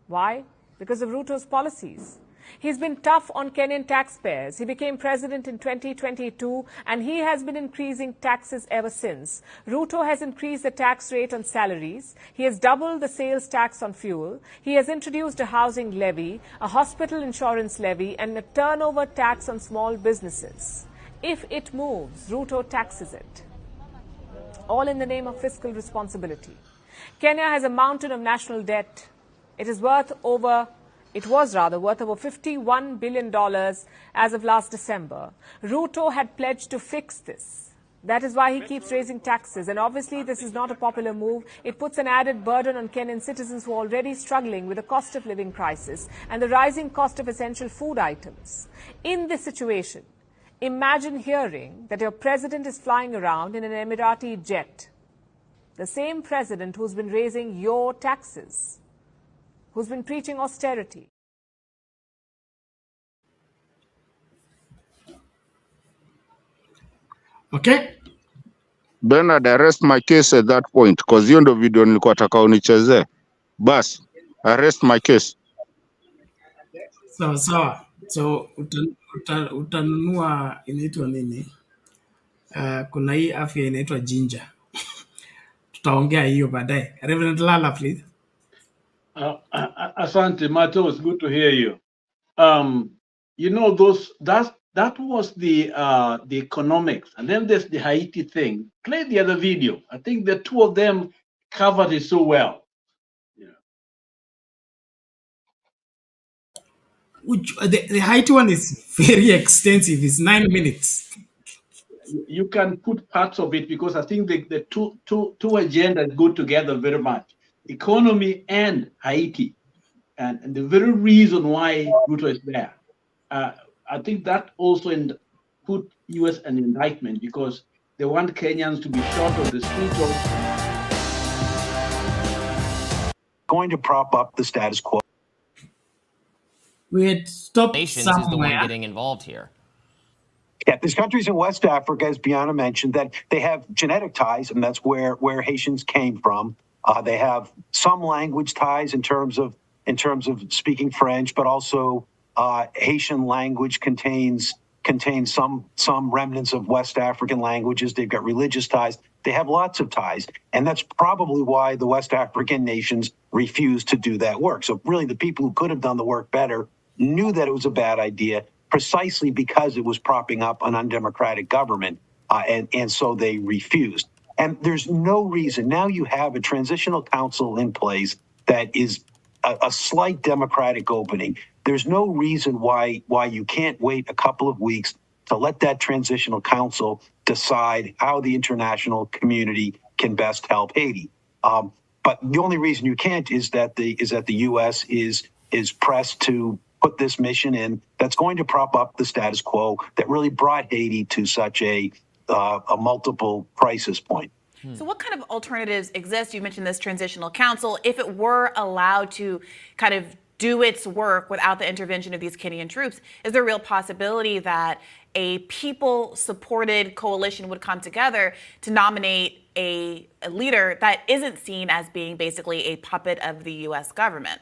[SPEAKER 9] Why? Because of Ruto's policies. He's been tough on Kenyan taxpayers. He became president in 2022 and he has been increasing taxes ever since. Ruto has increased the tax rate on salaries. He has doubled the sales tax on fuel. He has introduced a housing levy, a hospital insurance levy, and a turnover tax on small businesses. If it moves, Ruto taxes it. All in the name of fiscal responsibility. Kenya has a mountain of national debt. It was worth over $51 billion as of last December. Ruto had pledged to fix this. That is why he keeps raising taxes. And obviously, this is not a popular move. It puts an added burden on Kenyan citizens who are already struggling with the cost of living crisis and the rising cost of essential food items. In this situation, imagine hearing that your president is flying around in an Emirati jet. The same president who's been raising your taxes, who's been preaching austerity.
[SPEAKER 12] Okay.
[SPEAKER 5] Bernard, arrest my case at that point, because hiyo ndo video nilikuwa nataka unichezee. Bas, arrest my case.
[SPEAKER 12] Sawa. So utanunua inaitwa nini? Kuna hii afya inaitwa ginger. Tutaongea hiyo baadaye. Reverend Lala, please.
[SPEAKER 11] Asante, Mato, it's good to hear you. You know, that was the economics, and then there's the Haiti thing. Play the other video. I think the two of them covered it so well.
[SPEAKER 12] Which the Haiti one is very extensive. It's 9 minutes.
[SPEAKER 11] You can put parts of it because I think the two agendas go together very much: economy and Haiti, and the very reason why Ruto is there. I think that also put US an indictment because they want Kenyans to be shot on the streets of
[SPEAKER 18] going to prop up the status quo.
[SPEAKER 12] We had stopped
[SPEAKER 16] Nations is the one
[SPEAKER 12] somewhere.
[SPEAKER 16] getting involved here.
[SPEAKER 18] Yeah, there's countries in West Africa, as Biana mentioned, that they have genetic ties, and that's where Haitians came from. They have some language ties in terms of speaking French, but also Haitian language contains some remnants of West African languages. They've got religious ties. They have lots of ties, and that's probably why the West African nations refused to do that work. So really, the people who could have done the work better knew that it was a bad idea, precisely because it was propping up an undemocratic government, and so they refused. And there's no reason. Now you have a transitional council in place that is a slight democratic opening. There's no reason why you can't wait a couple of weeks to let that transitional council decide how the international community can best help Haiti. But the only reason you can't is that the U.S. is pressed to put this mission in that's going to prop up the status quo that really brought Haiti to such a multiple crisis point.
[SPEAKER 17] So what kind of alternatives exist? You mentioned this transitional council. If it were allowed to kind of do its work without the intervention of these Kenyan troops, is there a real possibility that a people-supported coalition would come together to nominate a leader that isn't seen as being basically a puppet of the U.S. government?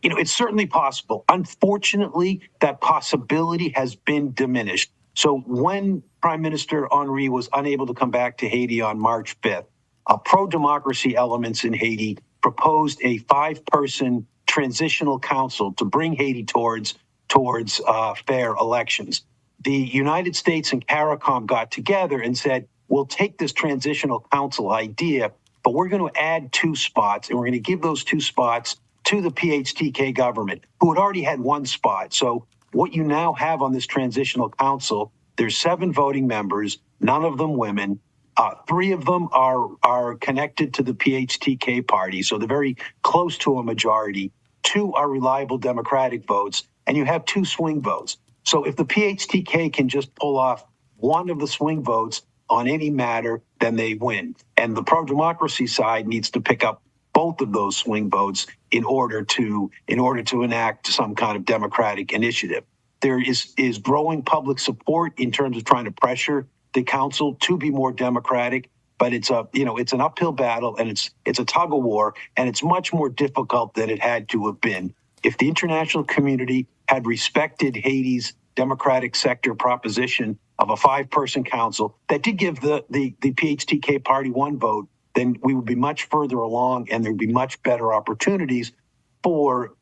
[SPEAKER 18] You know, it's certainly possible. Unfortunately, that possibility has been diminished. So when Prime Minister Henry was unable to come back to Haiti on March 5th, pro-democracy elements in Haiti proposed a 5-person transitional council to bring Haiti towards fair elections. The United States and CARICOM got together and said, we'll take this transitional council idea, but we're going to add 2 spots, and we're going to give those 2 spots to the PHTK government, who had already had 1 spot. So what you now have on this transitional council, there's 7 voting members, none of them women. 3 of them are connected to the PHTK party, so they're very close to a majority. 2 are reliable Democratic votes, and you have 2 swing votes. So if the PHTK can just pull off 1 of the swing votes on any matter, then they win. And the pro-democracy side needs to pick up both of those swing votes in order to enact some kind of democratic initiative. There is growing public support in terms of trying to pressure the council to be more democratic, but it's an uphill battle, and it's a tug of war, and it's much more difficult than it had to have been. If the international community had respected Haiti's democratic sector proposition of a 5-person council that did give the PHTK party 1 vote, then we would be much further along, and there would be much better opportunities for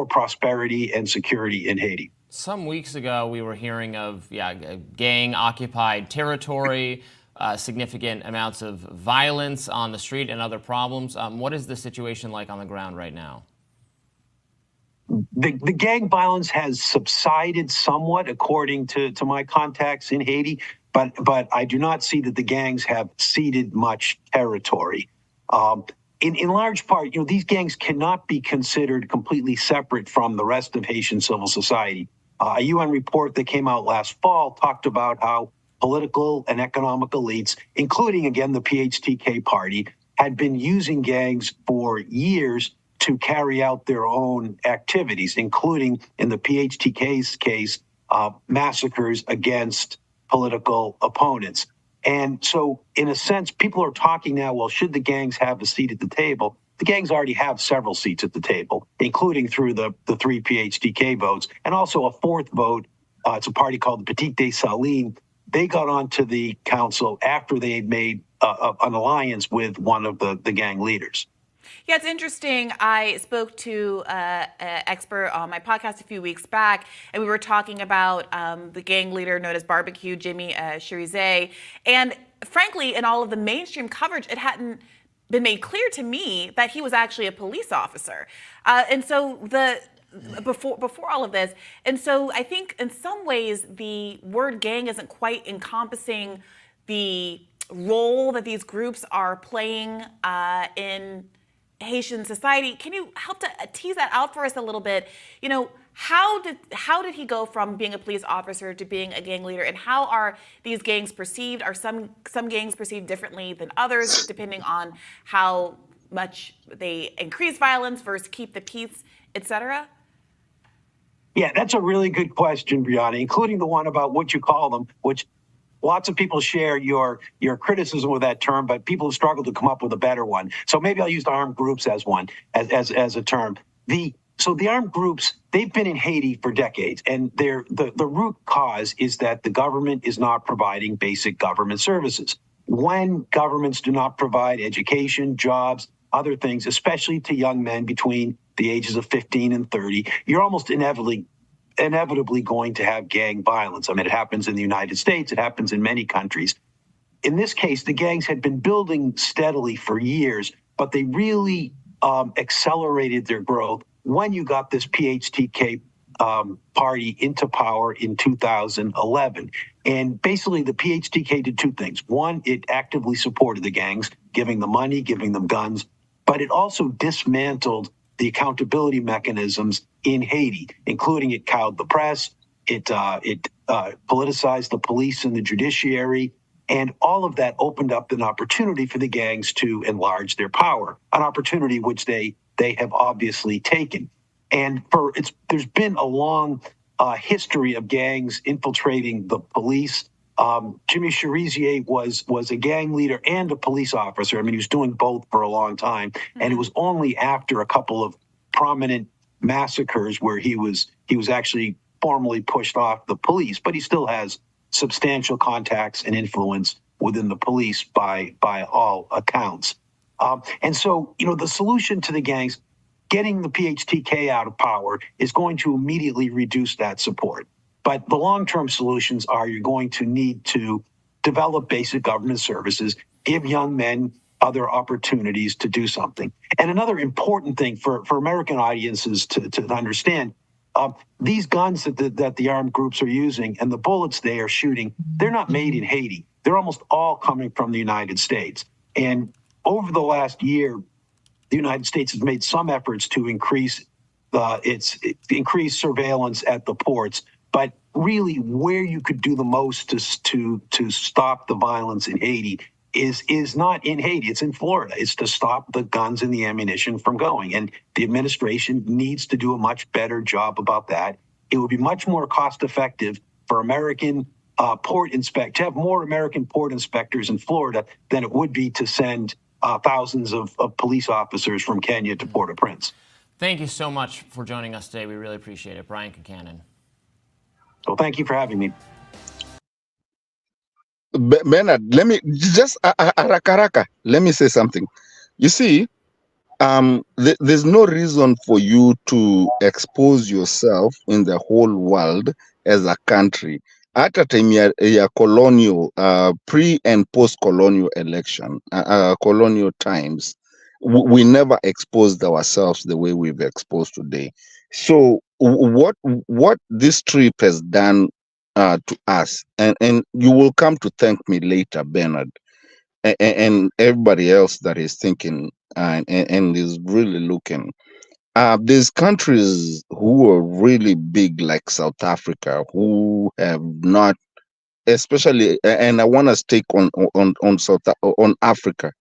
[SPEAKER 18] prosperity and security in Haiti.
[SPEAKER 16] Some weeks ago, we were hearing of gang-occupied territory, significant amounts of violence on the street and other problems. What is the situation like on the ground right now?
[SPEAKER 18] The gang violence has subsided somewhat, according to my contacts in Haiti, but I do not see that the gangs have ceded much territory. In large part, these gangs cannot be considered completely separate from the rest of Haitian civil society. A UN report that came out last fall talked about how political and economic elites, including, again, the PHTK party, had been using gangs for years to carry out their own activities, including, in the PHTK's case, massacres against political opponents. And so, in a sense, people are talking now, well, should the gangs have a seat at the table? The gangs already have several seats at the table, including through the 3 PHTK votes, and also a 4th vote. It's a party called the Petite des Salines. They got onto the council after they had made an alliance with one of the gang leaders.
[SPEAKER 17] Yeah, it's interesting. I spoke to an expert on my podcast a few weeks back, and we were talking about the gang leader known as Barbecue, Jimmy Cherize. And frankly, in all of the mainstream coverage, it hadn't been made clear to me that he was actually a police officer. And so before all of this, and so I think in some ways the word gang isn't quite encompassing the role that these groups are playing in Haitian society. Can you help to tease that out for us a little bit? You know, how did he go from being a police officer to being a gang leader, and how are these gangs perceived? Are some gangs perceived differently than others, depending on how much they increase violence versus keep the peace, etc.?
[SPEAKER 18] Yeah, that's a really good question, Brianna, including the one about what you call them, which lots of people share your criticism of that term, but people have struggled to come up with a better one. So maybe I'll use the armed groups as one, as a term. So the armed groups, they've been in Haiti for decades, and the root cause is that the government is not providing basic government services. When governments do not provide education, jobs, other things, especially to young men between the ages of 15 and 30, you're almost inevitably going to have gang violence. I mean, it happens in the United States. It happens in many countries. In this case, the gangs had been building steadily for years, but they really accelerated their growth when you got this PHTK party into power in 2011. And basically, the PHTK did two things. One, it actively supported the gangs, giving them money, giving them guns, but it also dismantled the accountability mechanisms in Haiti, including it cowed the press, it politicized the police and the judiciary, and all of that opened up an opportunity for the gangs to enlarge their power, an opportunity which they have obviously taken. And there's been a long history of gangs infiltrating the police. Jimmy Cherizier was a gang leader and a police officer. I mean, he was doing both for a long time. And it was only after a couple of prominent massacres where he was actually formally pushed off the police, but he still has substantial contacts and influence within the police by all accounts. And so, you know, the solution to the gangs, getting the PHTK out of power, is going to immediately reduce that support. But the long-term solutions are you're going to need to develop basic government services, give young men other opportunities to do something. And another important thing for American audiences to understand, these guns that the armed groups are using and the bullets they are shooting, they're not made in Haiti. They're almost all coming from the United States. And over the last year, the United States has made some efforts to increase surveillance at the ports. But really, where you could do the most to stop the violence in Haiti is not in Haiti. It's in Florida. It's to stop the guns and the ammunition from going. And the administration needs to do a much better job about that. It would be much more cost effective for American to have more American port inspectors in Florida than it would be to send thousands of police officers from Kenya to Port-au-Prince.
[SPEAKER 16] Thank you so much for joining us today. We really appreciate it. Brian Concannon.
[SPEAKER 18] Well, thank you for having me.
[SPEAKER 5] Bernard, let me just haraka, let me say something. You see, there's no reason for you to expose yourself in the whole world as a country. At a time ya colonial, pre and post-colonial election, colonial times, we never exposed ourselves the way we've exposed today. So what this trip has done to us, and you will come to thank me later, Bernard, and everybody else that is thinking and is really looking. There's countries who are really big, like South Africa, who have not, especially, and I want to stake on Africa,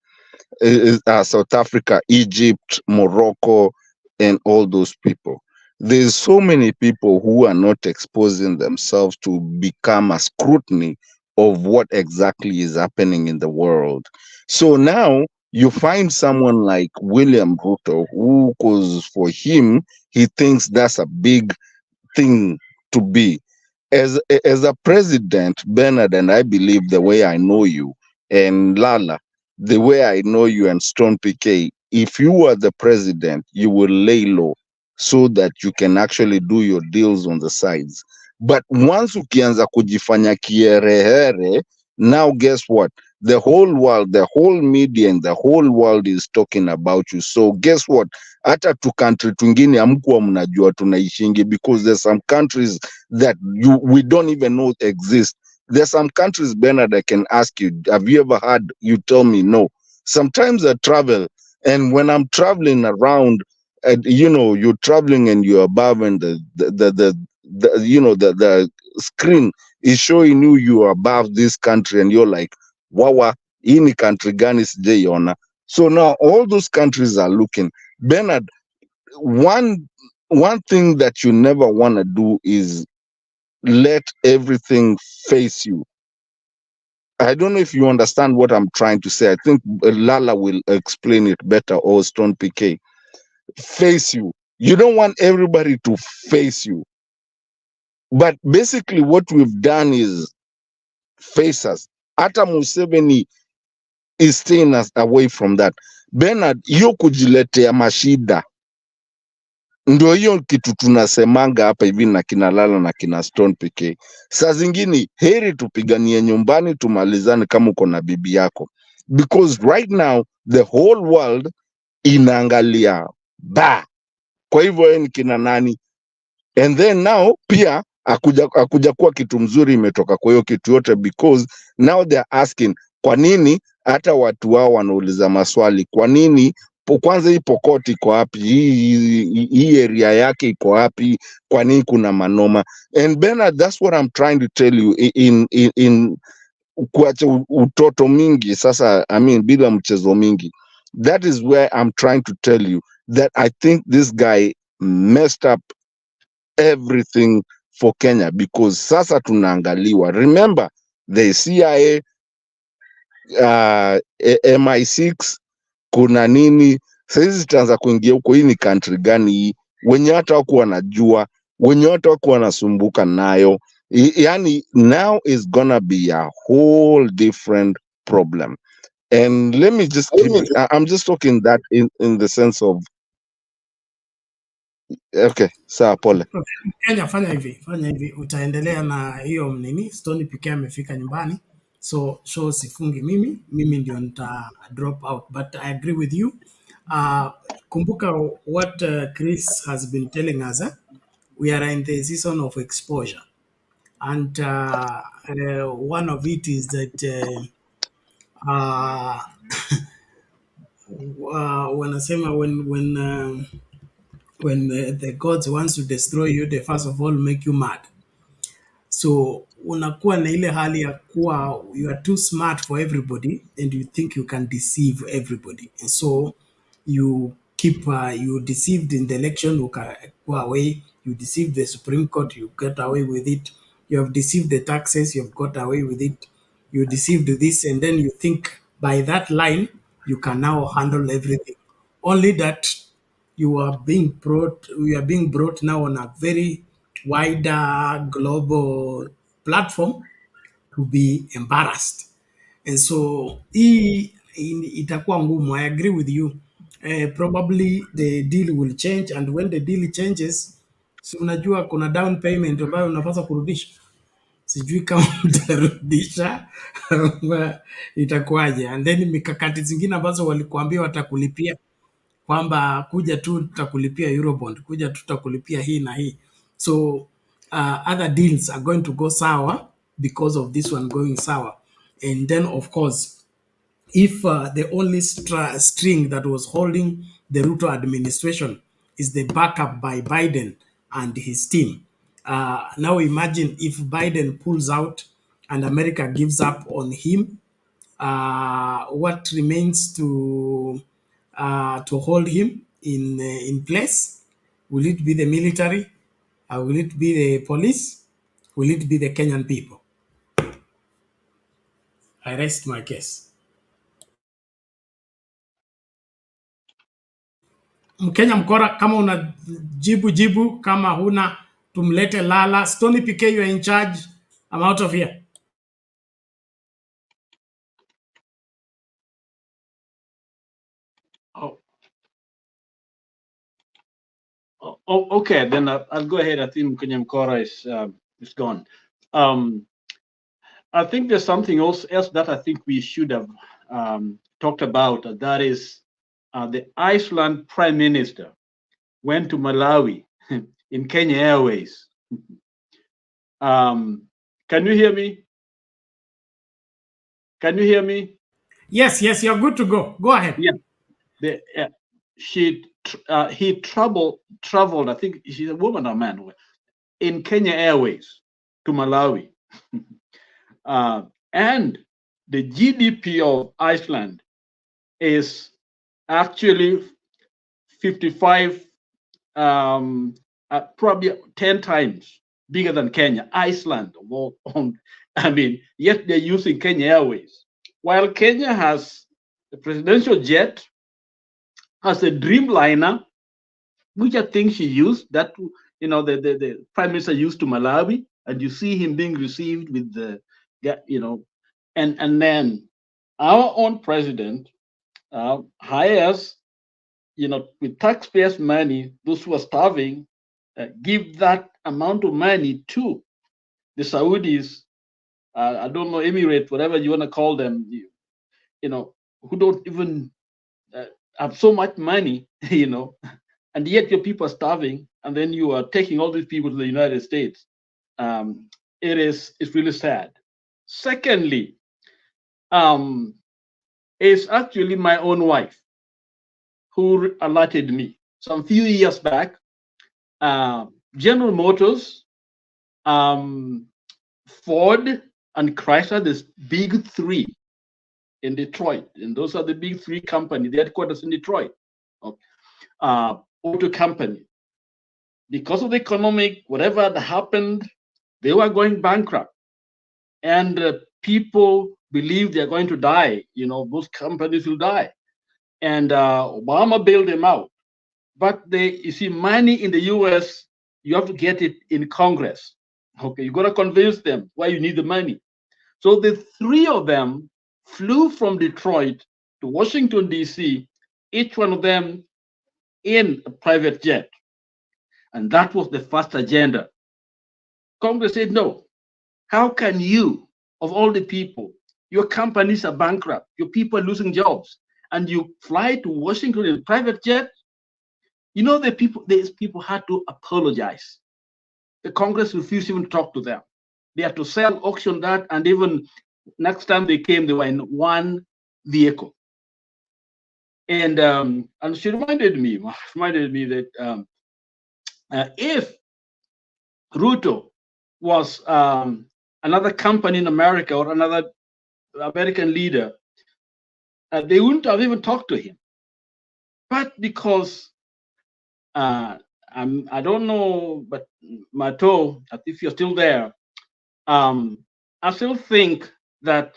[SPEAKER 5] South Africa, Egypt, Morocco, and all those people. There's so many people who are not exposing themselves to become a scrutiny of what exactly is happening in the world. So now you find someone like William Ruto, who, because for him, he thinks that's a big thing to be. As a president, Bernard, and I believe the way I know you, and Lala, the way I know you, and Stone PK, if you were the president, you will lay low so that you can actually do your deals on the sides. But once ukianza kujifanya kiherehere, now guess what? The whole world, the whole media and the whole world is talking about you. So guess what? Hata tu country twingine hamkuwa mnajua tunaishingi, because there's some countries that we don't even know exist. There's some countries, Bernard, I can ask you, have you ever heard? You tell me no. Sometimes I travel And when I'm traveling around, you're traveling and you're above, and the screen is showing you are above this country, and you're like, wawa, hii ni country gani sijaiona. So now all those countries are looking. Bernard, one thing that you never want to do is let everything face you. I don't know if you understand what I'm trying to say. I think Lala will explain it better, or Stone PK. Face you. You don't want everybody to face you. But basically what we've done is face us. Hata Museveni is staying us away from that. Bernard, hiyo kujiletea mashida ndio hiyo kitu tunasemanga hapa hivi na kina Lala na kina Stone PK. Saa zingine heri tupiganie nyumbani, tumalizane kama uko na bibi yako, because right now the whole world inaangalia ba. Kwa hivyo yeye ni kina nani? And then now pia akuja kuwa kitu mzuri imetoka kwa hiyo kitu yote, because now they're asking kwa nini hata watu wao wanauliza maswali, kwa nini kwanza hii Pokot iko wapi, hii area yake iko wapi, kwa nini kuna manoma. And Bernard, that's what I'm trying to tell you in kuacha utoto mingi sasa, I mean bila mchezo mingi. That is where I'm trying to tell you that I think this guy messed up everything for Kenya, because sasa tunaangaliwa. Remember the CIA, MI6, kuna nini saizi zitaanza kuingia huko. Hii ni country gani hii? Wenye hata wako wanajua, wenye hata wako wanasumbuka nayo. Yani now is gonna be a whole different problem. And let me just keep, I'm just talking that in the sense of, okay, sawa, pole.
[SPEAKER 12] Kenya, fanya hivi, utaendelea na hiyo nini. Stone PK amefika nyumbani, so show sifungi mimi ndio nita drop out, but I agree with you. Kumbuka what Chris has been telling us, we are in the season of exposure, and one of it is that wanasema when the gods wants to destroy you, they first of all make you mad. So unakuwa na ile hali ya kuwa you are too smart for everybody and you think you can deceive everybody, and so you keep you deceived in the election, you go away. You deceived the Supreme Court, you get away with it. You have deceived the taxes, you have got away with it. You deceived this, and then you think by that line you can now handle everything. Only that we are being brought now on a very wider global platform to be embarrassed. And so itakuwa ngumu. I agree with you. Probably the deal will change, and when the deal changes, si unajua kuna down payment ambayo unapaswa kurudisha. Sijui kama utarudisha ama itakuwaje, and then mikakati zingine ambazo walikuambia watakulipia kwamba kuja tu tutakulipia Eurobond, kuja tu tutakulipia hii na hii. So other deals are going to go sour because of this one going sour. And then of course, if the only string that was holding the Ruto administration is the backup by Biden and his team, now imagine if Biden pulls out and America gives up on him, what remains to hold him in place? Will it be the military? Will it be the police? Will it be the Kenyan people? I rest my case. Mkenya Mkora, kama una jibu, kama huna tumlete Lala. Stony PK, you are in charge. I'm out of here.
[SPEAKER 11] Okay, then I'll go ahead. I think Mkenya Mkora is gone. I think there's something else that I think we should have talked about. That is the Iceland Prime Minister went to Malawi in Kenya Airways. Can you hear me? Can you hear me?
[SPEAKER 12] Yes, you're good to go. Go ahead.
[SPEAKER 11] Yeah. he traveled, I think she's a woman or man, in Kenya Airways to Malawi. And the GDP of Iceland is actually 55, probably 10 times bigger than Kenya. Iceland, I mean, yet they're using Kenya Airways. While Kenya has the presidential jet, has a Dreamliner, which I think she used, that, you know, the prime minister used to Malawi, and you see him being received with the, you know, and then our own president hires, you know, with taxpayers' money, those who are starving, give that amount of money to the Saudis, I don't know, Emirates, whatever you want to call them, you know, who don't even have so much money, you know, and yet your people are starving, and then you are taking all these people to the United States. It's really sad. Secondly, it's actually my own wife who alerted me some few years back. General Motors, Ford, and Chrysler, this big three in Detroit, and those are the big three companies, the headquarters in Detroit, auto company. Because of the economic, whatever that happened, they were going bankrupt, and people believe they're going to die. You know, those companies will die, and Obama bailed them out. But you see, money in the U.S., you have to get it in Congress. Okay, you got to convince them why you need the money. So the three of them flew from Detroit to Washington, D.C., each one of them in a private jet. And that was the first agenda. Congress said, no. How can you, of all the people, your companies are bankrupt, your people are losing jobs, and you fly to Washington in a private jet? You know, these people had to apologize. The Congress refused even to talk to them. They had to sell, auction that, and even next time they came, they were in one vehicle. And she reminded me that if Ruto was another company in America or another American leader, they wouldn't have even talked to him. But because I don't know, but Mato, if you're still there, I still think that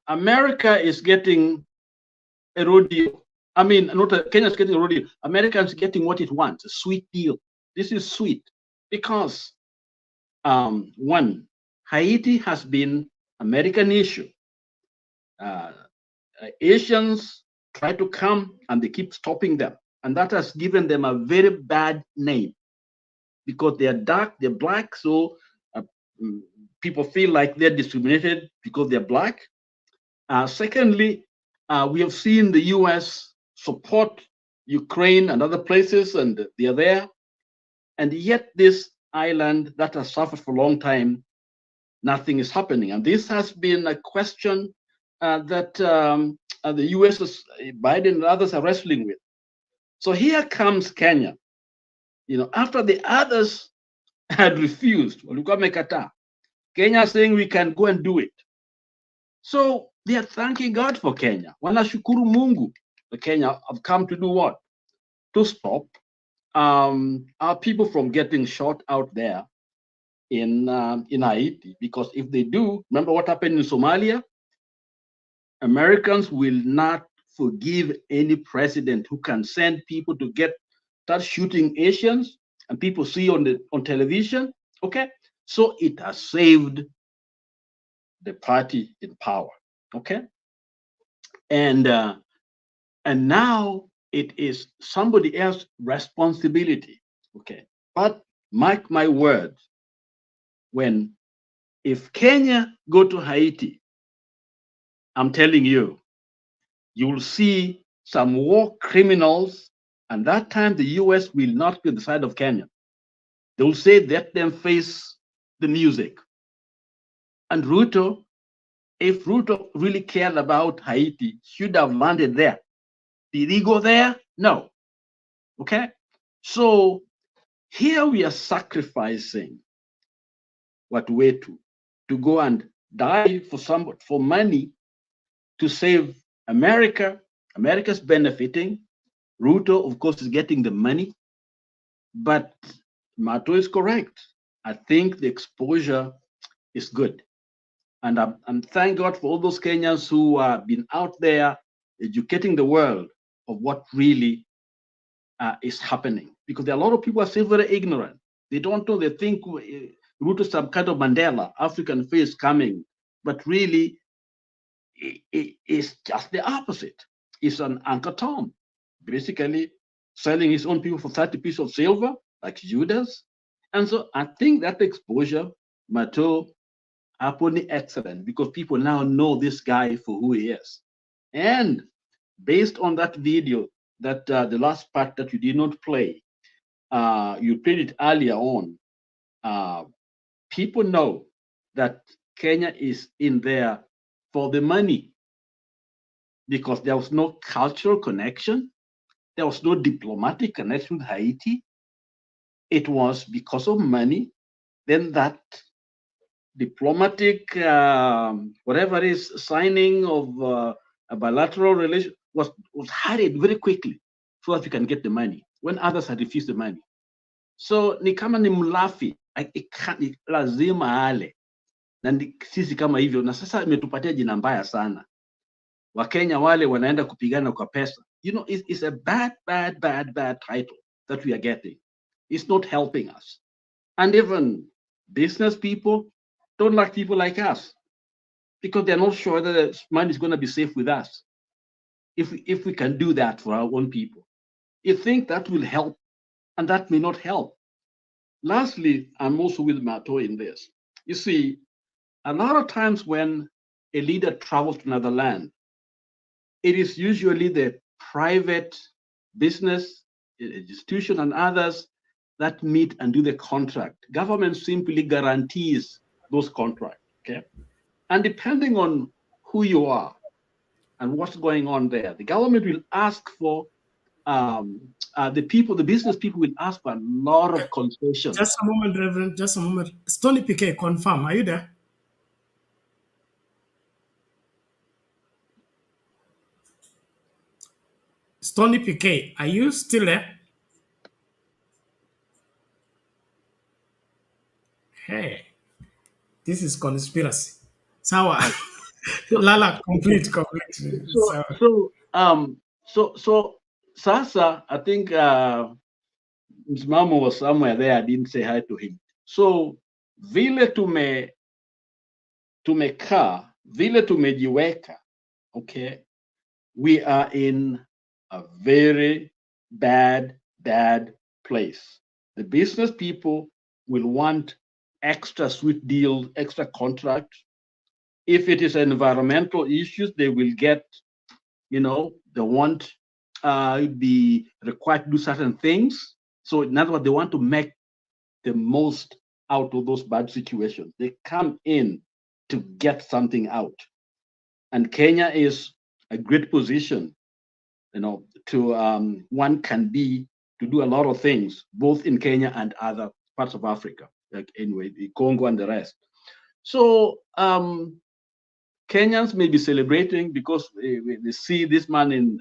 [SPEAKER 11] America is getting a rodeo. I mean, Kenya's getting a rodeo. America's getting what it wants, a sweet deal. This is sweet because, one, Haiti has been American issue. Asians try to come and they keep stopping them. And that has given them a very bad name because they are dark, they're black. So people feel like they're discriminated because they're black. Secondly, we have seen the US support Ukraine and other places, and they are there. And yet this island that has suffered for a long time, nothing is happening. And this has been a question that the US, Biden and others are wrestling with. So here comes Kenya. You know, after the others had refused, Kenya saying we can go and do it. So they are thanking God for Kenya. Wanashukuru Mungu. The Kenya have come to do what? To stop our people from getting shot out there in Haiti. Because if they do, remember what happened in Somalia? Americans will not forgive any president who can send people to start shooting Asians, and people see on television. Okay, so it has saved the party in power. Okay, and now it is somebody else's responsibility. Okay, but mark my words, if Kenya go to Haiti, I'm telling you, you will see some war criminals, and that time the US will not be on the side of Kenya. They will say, let them face the music. And Ruto, if Ruto really cared about Haiti, should have landed there Did he go there? No. Okay. So here we are sacrificing what way to go and die for money to save America. America's benefiting. Ruto, of course, is getting the money. But Mato is correct. I think the exposure is good. And I'm thank God for all those Kenyans who have been out there educating the world of what really is happening. Because there are a lot of people who are still very ignorant. They don't know, they think Ruto is some kind of Mandela, African face coming. But really, it's just the opposite. It's an Uncle Tom, basically selling his own people for 30 pieces of silver, like Judas. And so I think that exposure, Mato, Aponi, excellent, because people now know this guy for who he is. And based on that video, that the last part that you did not play, you played it earlier on, people know that Kenya is in there for the money, because there was no cultural connection. There was no diplomatic connection with Haiti. It was because of money. Then that diplomatic, whatever it is, signing of a bilateral relation was hurried very quickly so that you can get the money when others had refused the money. So ni kama ni mlafi, lazima ale. Na sisi kama hivyo, na sasa imetupatia jina mbaya sana. Wakenya wale wanaenda kupigana kwa pesa. You know, it's a bad title that we are getting. It's not helping us. And even business people don't like people like us because they're not sure that the money is going to be safe with us if we can do that for our own people. You think that will help, and that may not help. Lastly, I'm also with Mato in this. You see, a lot of times when a leader travels to another land, it is usually the private business institution and others that meet and do the contract. Government simply guarantees those contracts, okay? And depending on who you are and what's going on there, the government will ask for, the business people will ask for a lot of concessions.
[SPEAKER 12] Just a moment, Reverend, just a moment. Stony PK, confirm, are you there? Stony PK, are you still there? Hey, this is conspiracy. Sawa. Lala, complete.
[SPEAKER 11] So Sasa, I think Msimamo was somewhere there. I didn't say hi to him. So vile tumekaa, vile tumejiweka, okay, we are in a very bad place. The business people will want extra sweet deals, extra contracts. If it is environmental issues, they will get, they want be required to do certain things. So in other words, they want to make the most out of those bad situations. They come in to get something out. And Kenya is a great position, one can be to do a lot of things, both in Kenya and other parts of Africa, like anyway, the Congo and the rest. So Kenyans may be celebrating because they see this man in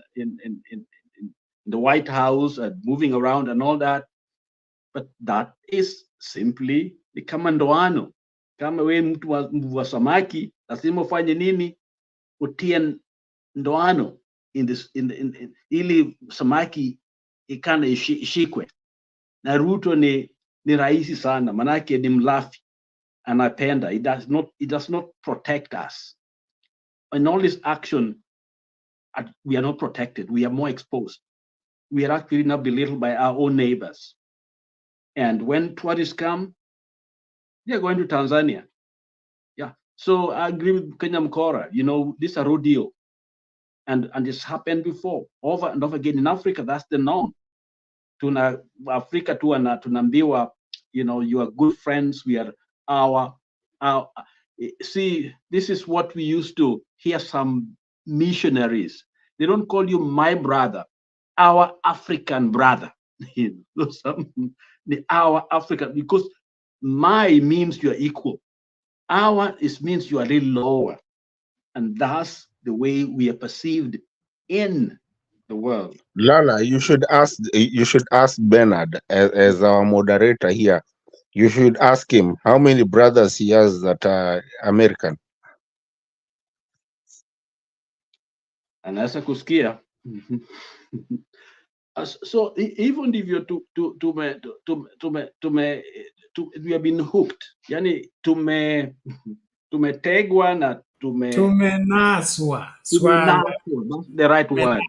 [SPEAKER 11] the White House and moving around and all that, but that is simply ni kama ndoano. Kama we mtu wa samaki, lazima ufanye nini? Utie ndoano ili samaki ikana ishikwe. Na Ruto ni rahisi sana, manake ni mlafi, anapenda. It does not protect us. In all this action, we are not protected. We are more exposed. We are actually not belittled by our own neighbors. And when tourists come, they are going to Tanzania. Yeah. So I agree with Kenya Mkora. This is a rodeo. And it's happened before, over and over again. In Africa, that's the norm. Africa tunambiwa, you are good friends. We are our. See, this is what we used to hear some missionaries. They don't call you my brother, our African brother. Our African, because my means you are equal. Our means you are a little lower. And that's the way we are perceived in the world.
[SPEAKER 5] Lala, you should ask Bernard as our moderator here. You should ask him how many brothers he has that are American.
[SPEAKER 11] And as a kuskia, so even if you're we have been hooked. Yani tumetegwa na
[SPEAKER 12] tumenaswa.
[SPEAKER 11] That's the right word.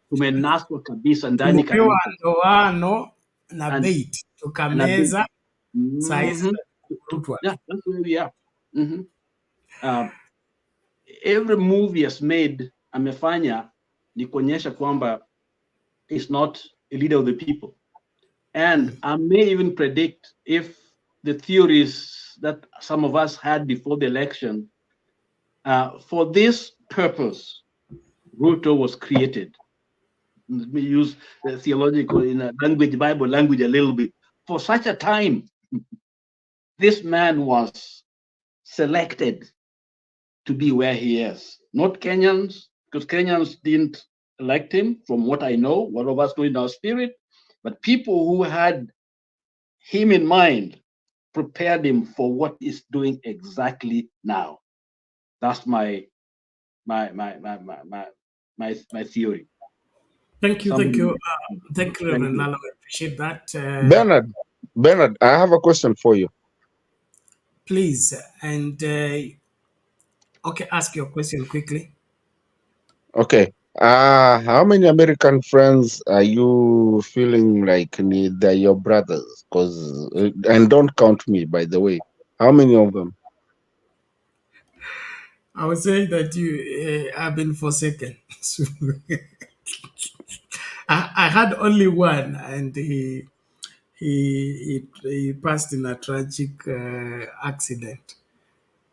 [SPEAKER 11] Tumenaswa kabisa ndani
[SPEAKER 12] tumepewa
[SPEAKER 11] kabisa.
[SPEAKER 12] ndoano na bait tukameza.
[SPEAKER 11] Yeah, that's where we are. Every movie has made amefanya ni kuonyesha kwamba is not a leader of the people. And I may even predict if the theories that some of us had before the election, for this purpose, Ruto was created. Let me use the theological in a language, Bible language a little bit. For such a time, this man was selected to be where he is. Not Kenyans, because Kenyans didn't elect him, from what I know, what of us know in our spirit, but people who had him in mind prepared him for what he's doing exactly now. That's my theory.
[SPEAKER 12] Thank you, thank you, Reverend Lala. I appreciate that.
[SPEAKER 5] Bernard, I have a question for you.
[SPEAKER 12] Please, and okay, ask your question quickly.
[SPEAKER 5] Okay. How many American friends are you feeling like they're your brothers? And don't count me, by the way. How many of them?
[SPEAKER 12] I would say that you have been forsaken. I had only one, and he passed in a tragic accident.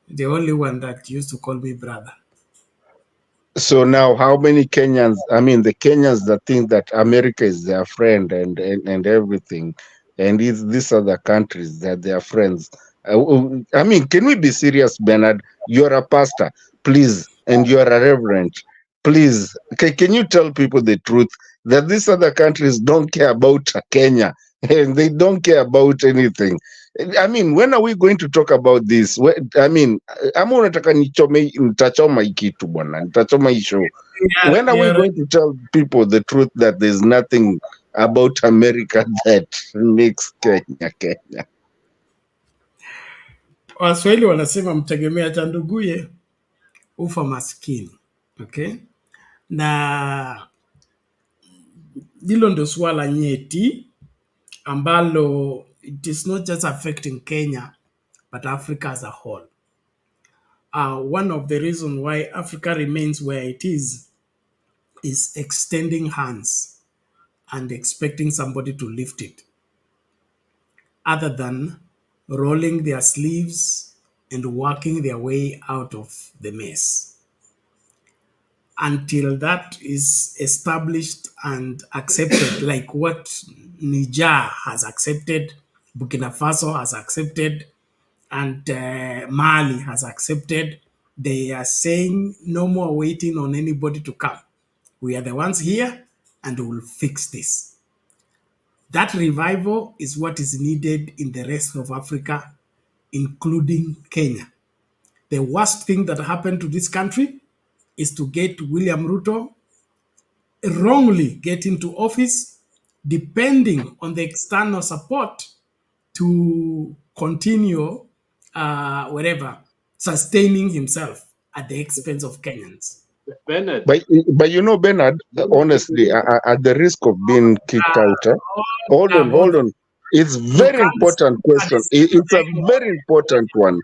[SPEAKER 12] The only one that used to call me brother.
[SPEAKER 5] So now, how many Kenyans? I mean, the Kenyans that think that America is their friend and everything, and these other countries that they are friends. I mean, can we be serious, Bernard? You're a pastor, please, and you're a reverend, please. Can you tell people the truth that these other countries don't care about Kenya and they don't care about anything? I mean, when are we going to talk about this? I mean, ama unataka nitachoma hii kitu bwana, nitachoma hii show. When are we going to tell people the truth that there's nothing about America that makes Kenya Kenya?
[SPEAKER 12] Waswahili wanasema mtegemea cha nduguye ufa maskini. Okay? Na hilo ndio swala nyeti ambalo it is not just affecting Kenya but Africa as a whole. One of the reasons why Africa remains where it is extending hands and expecting somebody to lift it, other than rolling their sleeves and working their way out of the mess. Until that is established and accepted, like what Niger has accepted, Burkina Faso has accepted, and Mali has accepted, they are saying no more waiting on anybody to come. We are the ones here and we will fix this. That revival is what is needed in the rest of Africa, including Kenya. The worst thing that happened to this country is to get William Ruto wrongly get into office, depending on the external support to continue sustaining himself at the expense of Kenyans.
[SPEAKER 11] Bernard.
[SPEAKER 5] But you know, Bernard, honestly, at the risk of being kicked out, hold on. It's very important question. It's a very important one.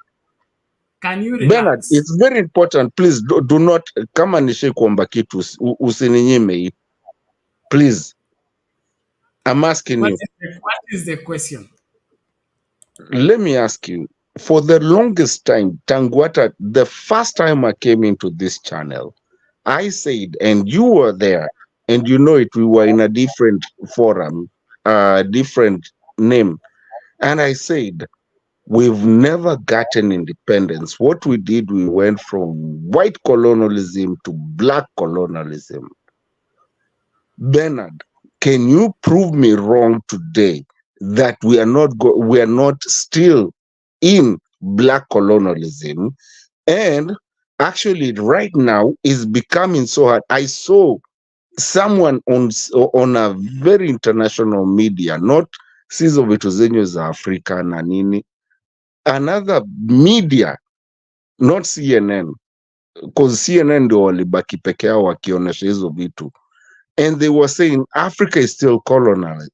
[SPEAKER 12] Can you relax?
[SPEAKER 5] Bernard, it's very important. Please do not kama nishe kuomba kitu usininyime. Please. I'm asking you.
[SPEAKER 12] What is the question?
[SPEAKER 5] Let me ask you. for the longest time, Tangwata, the first time I came into this channel, I said, and you were there, and you know it, we were in a different forum, different name. And I said, we've never gotten independence. What we did, we went from white colonialism to black colonialism. Bernard, can you prove me wrong today that we are not still in black colonialism? And actually, right now is becoming so hard. I saw someone on a very international media, not Sizo Vitu Zenyu za Afrika na nini, another media, not CNN, because CNN ndio walibaki peke yao wakionyesha hizo vitu, and they were saying Africa is still colonized.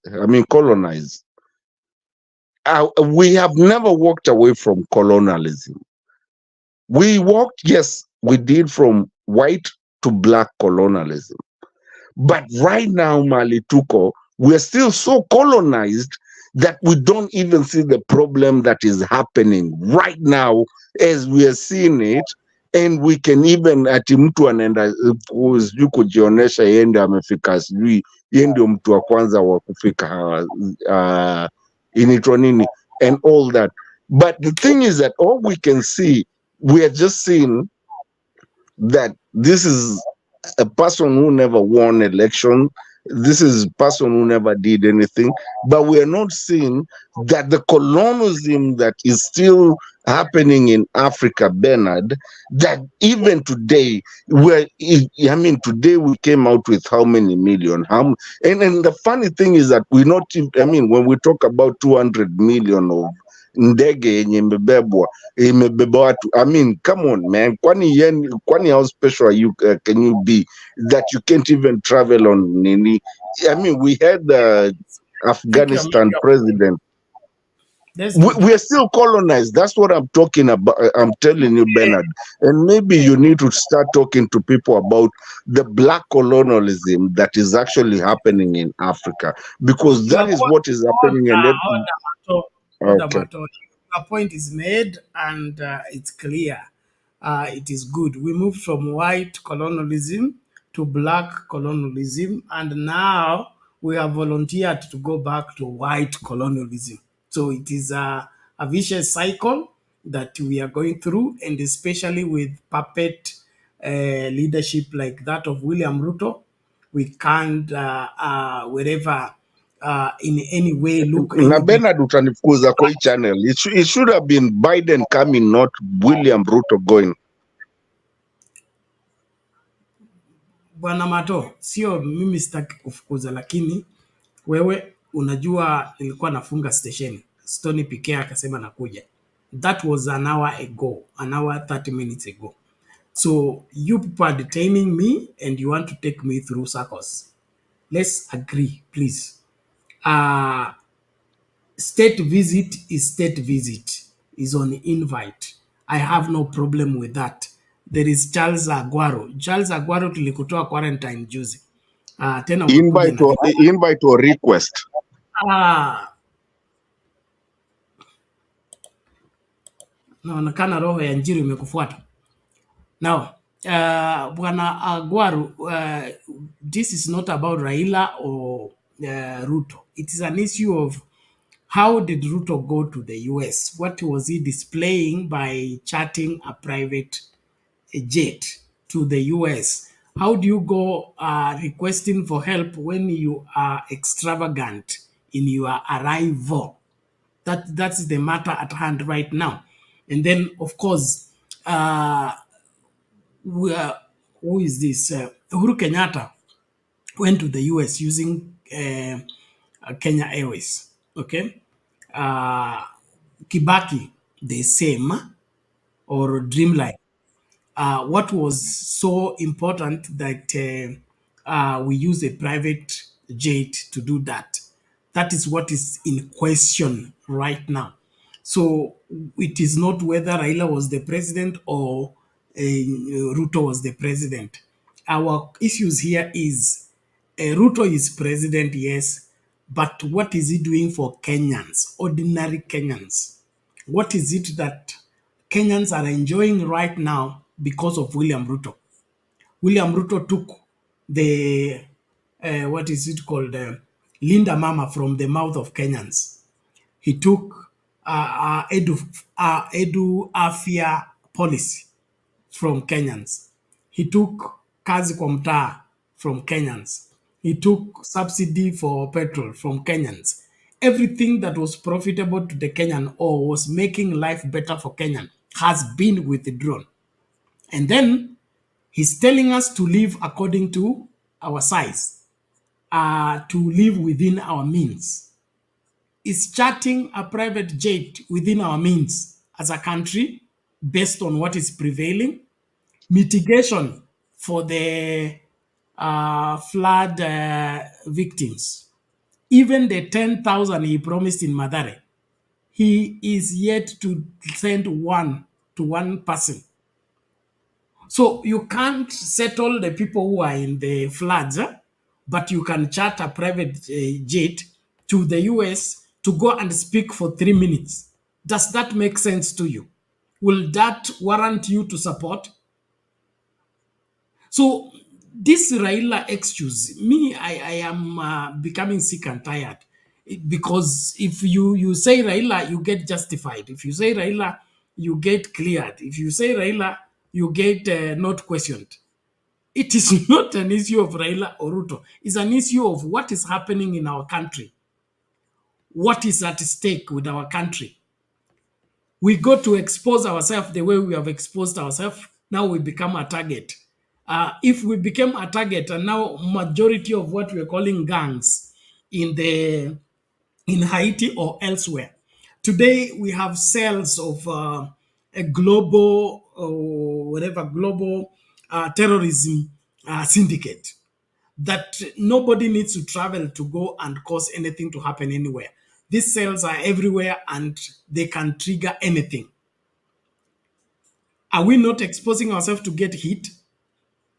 [SPEAKER 5] We have never walked away from colonialism. We walked, yes, we did, from white to black colonialism. But right now, Mali Tuko, we're still so colonized that we don't even see the problem that is happening right now as we are seeing it. And we can even, ati mtu anaenda sijui kujionesha yende amefika, sijui yeye ndio mtu wa kwanza wa kufika inaitwa nini and all that. But the thing is that all we can see, we are just seeing that this is a person who never won election. This is a person who never did anything. But we are not seeing that the colonialism that is still happening in Africa, Bernard, that even today, today we came out with how many million? And the funny thing is that we not, when we talk about 200 million of ndege yenye imebeba watu, come on man, kwani how special are you, can you be that you can't even travel on nini? We had the Afghanistan president. We are still colonized. That's what I'm talking about. I'm telling you, Bernard. And maybe you need to start talking to people about the black colonialism that is actually happening in Africa, because that is what is happening.
[SPEAKER 12] Okay. A point is made, and it's clear. It is good. We moved from white colonialism to black colonialism, and now we have volunteered to go back to white colonialism. So it is a vicious cycle that we are going through, and especially with puppet leadership like that of William Ruto, we can't wherever in any way look
[SPEAKER 5] Na Bernard utanifukuza kwa hii channel. It should have been Biden coming, not William Ruto going.
[SPEAKER 12] Bwana Mato, sio mimi sitaki kufukuza, lakini wewe unajua nilikuwa nafunga station. Stony PK akasema nakuja. That was an hour ago, an hour 30 minutes ago. So you people are detaining me and you want to take me through circles. Let's agree, please. State visit is state visit, is on invite. I have no problem with that. There is Charles Aguaro. Charles Aguaro tulikutoa quarantine juzi. Tena
[SPEAKER 5] invite or request.
[SPEAKER 12] Naonekana roho ya Njiru imekufuata. Now, Bwana Aguaro, this is not about Raila or Ruto. It is an issue of how did Ruto go to the US? What was he displaying by charting a private jet to the US? How do you go requesting for help when you are extravagant in your arrival? That's the matter at hand right now. And then, of course, who is this? Uhuru Kenyatta went to the US using Kenya Airways. Okay. Kibaki, the same, or Dreamline. What was so important that we use a private jet to do that? That is what is in question right now. So it is not whether Raila was the president or Ruto was the president. Our issues here is Ruto is president, yes, but what is he doing for Kenyans, ordinary Kenyans? What is it that Kenyans are enjoying right now because of William Ruto? William Ruto took the, what is it called, Linda Mama from the mouth of Kenyans. He took Edu Afia policy from Kenyans. He took kazi kwa mtaa from Kenyans. He took subsidy for petrol from Kenyans. Everything that was profitable to the Kenyan or was making life better for Kenyan has been withdrawn. And then he's telling us to live according to our size, to live within our means. Is charting a private jet within our means as a country based on what is prevailing. Mitigation for the flood victims. Even the 10,000 he promised in Madare, he is yet to send one to one person. So you can't settle the people who are in the floods, but you can charter a private jet to the US to go and speak for 3 minutes. Does that make sense to you? Will that warrant you to support? So this Raila excuse, me, I am becoming sick and tired. Because if you say Raila, you get justified. If you say Raila, you get cleared. If you say Raila, you get not questioned. It is not an issue of Raila or Ruto. It's an issue of what is happening in our country. What is at stake with our country? We got to expose ourselves the way we have exposed ourselves. Now we become a target. If we became a target, and now majority of what we're calling gangs in Haiti or elsewhere, today we have cells of a global global terrorism syndicate that nobody needs to travel to go and cause anything to happen anywhere. These cells are everywhere and they can trigger anything. Are we not exposing ourselves to get hit?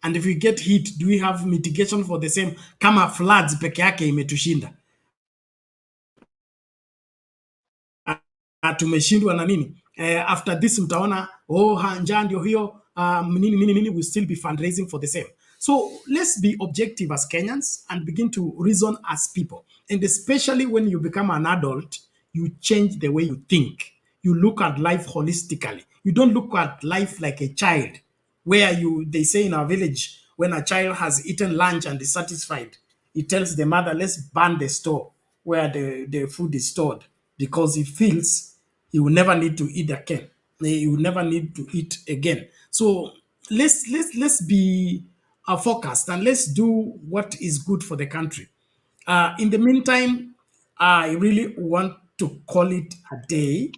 [SPEAKER 12] And if we get hit, do we have mitigation for the same? Kama floods peke yake imetushinda. Tumeshindwa na nini? After this mtaona, njaa ndio hiyo, nini, will still be fundraising for the same. So let's be objective as Kenyans and begin to reason as people. And especially when you become an adult, you change the way you think. You look at life holistically. You don't look at life like a child, where they say in our village, when a child has eaten lunch and is satisfied, he tells the mother, let's burn the store where the food is stored, because he feels he will never need to eat again. He will never need to eat again. So let's be focused and let's do what is good for the country. In the meantime, I really want to call it a day.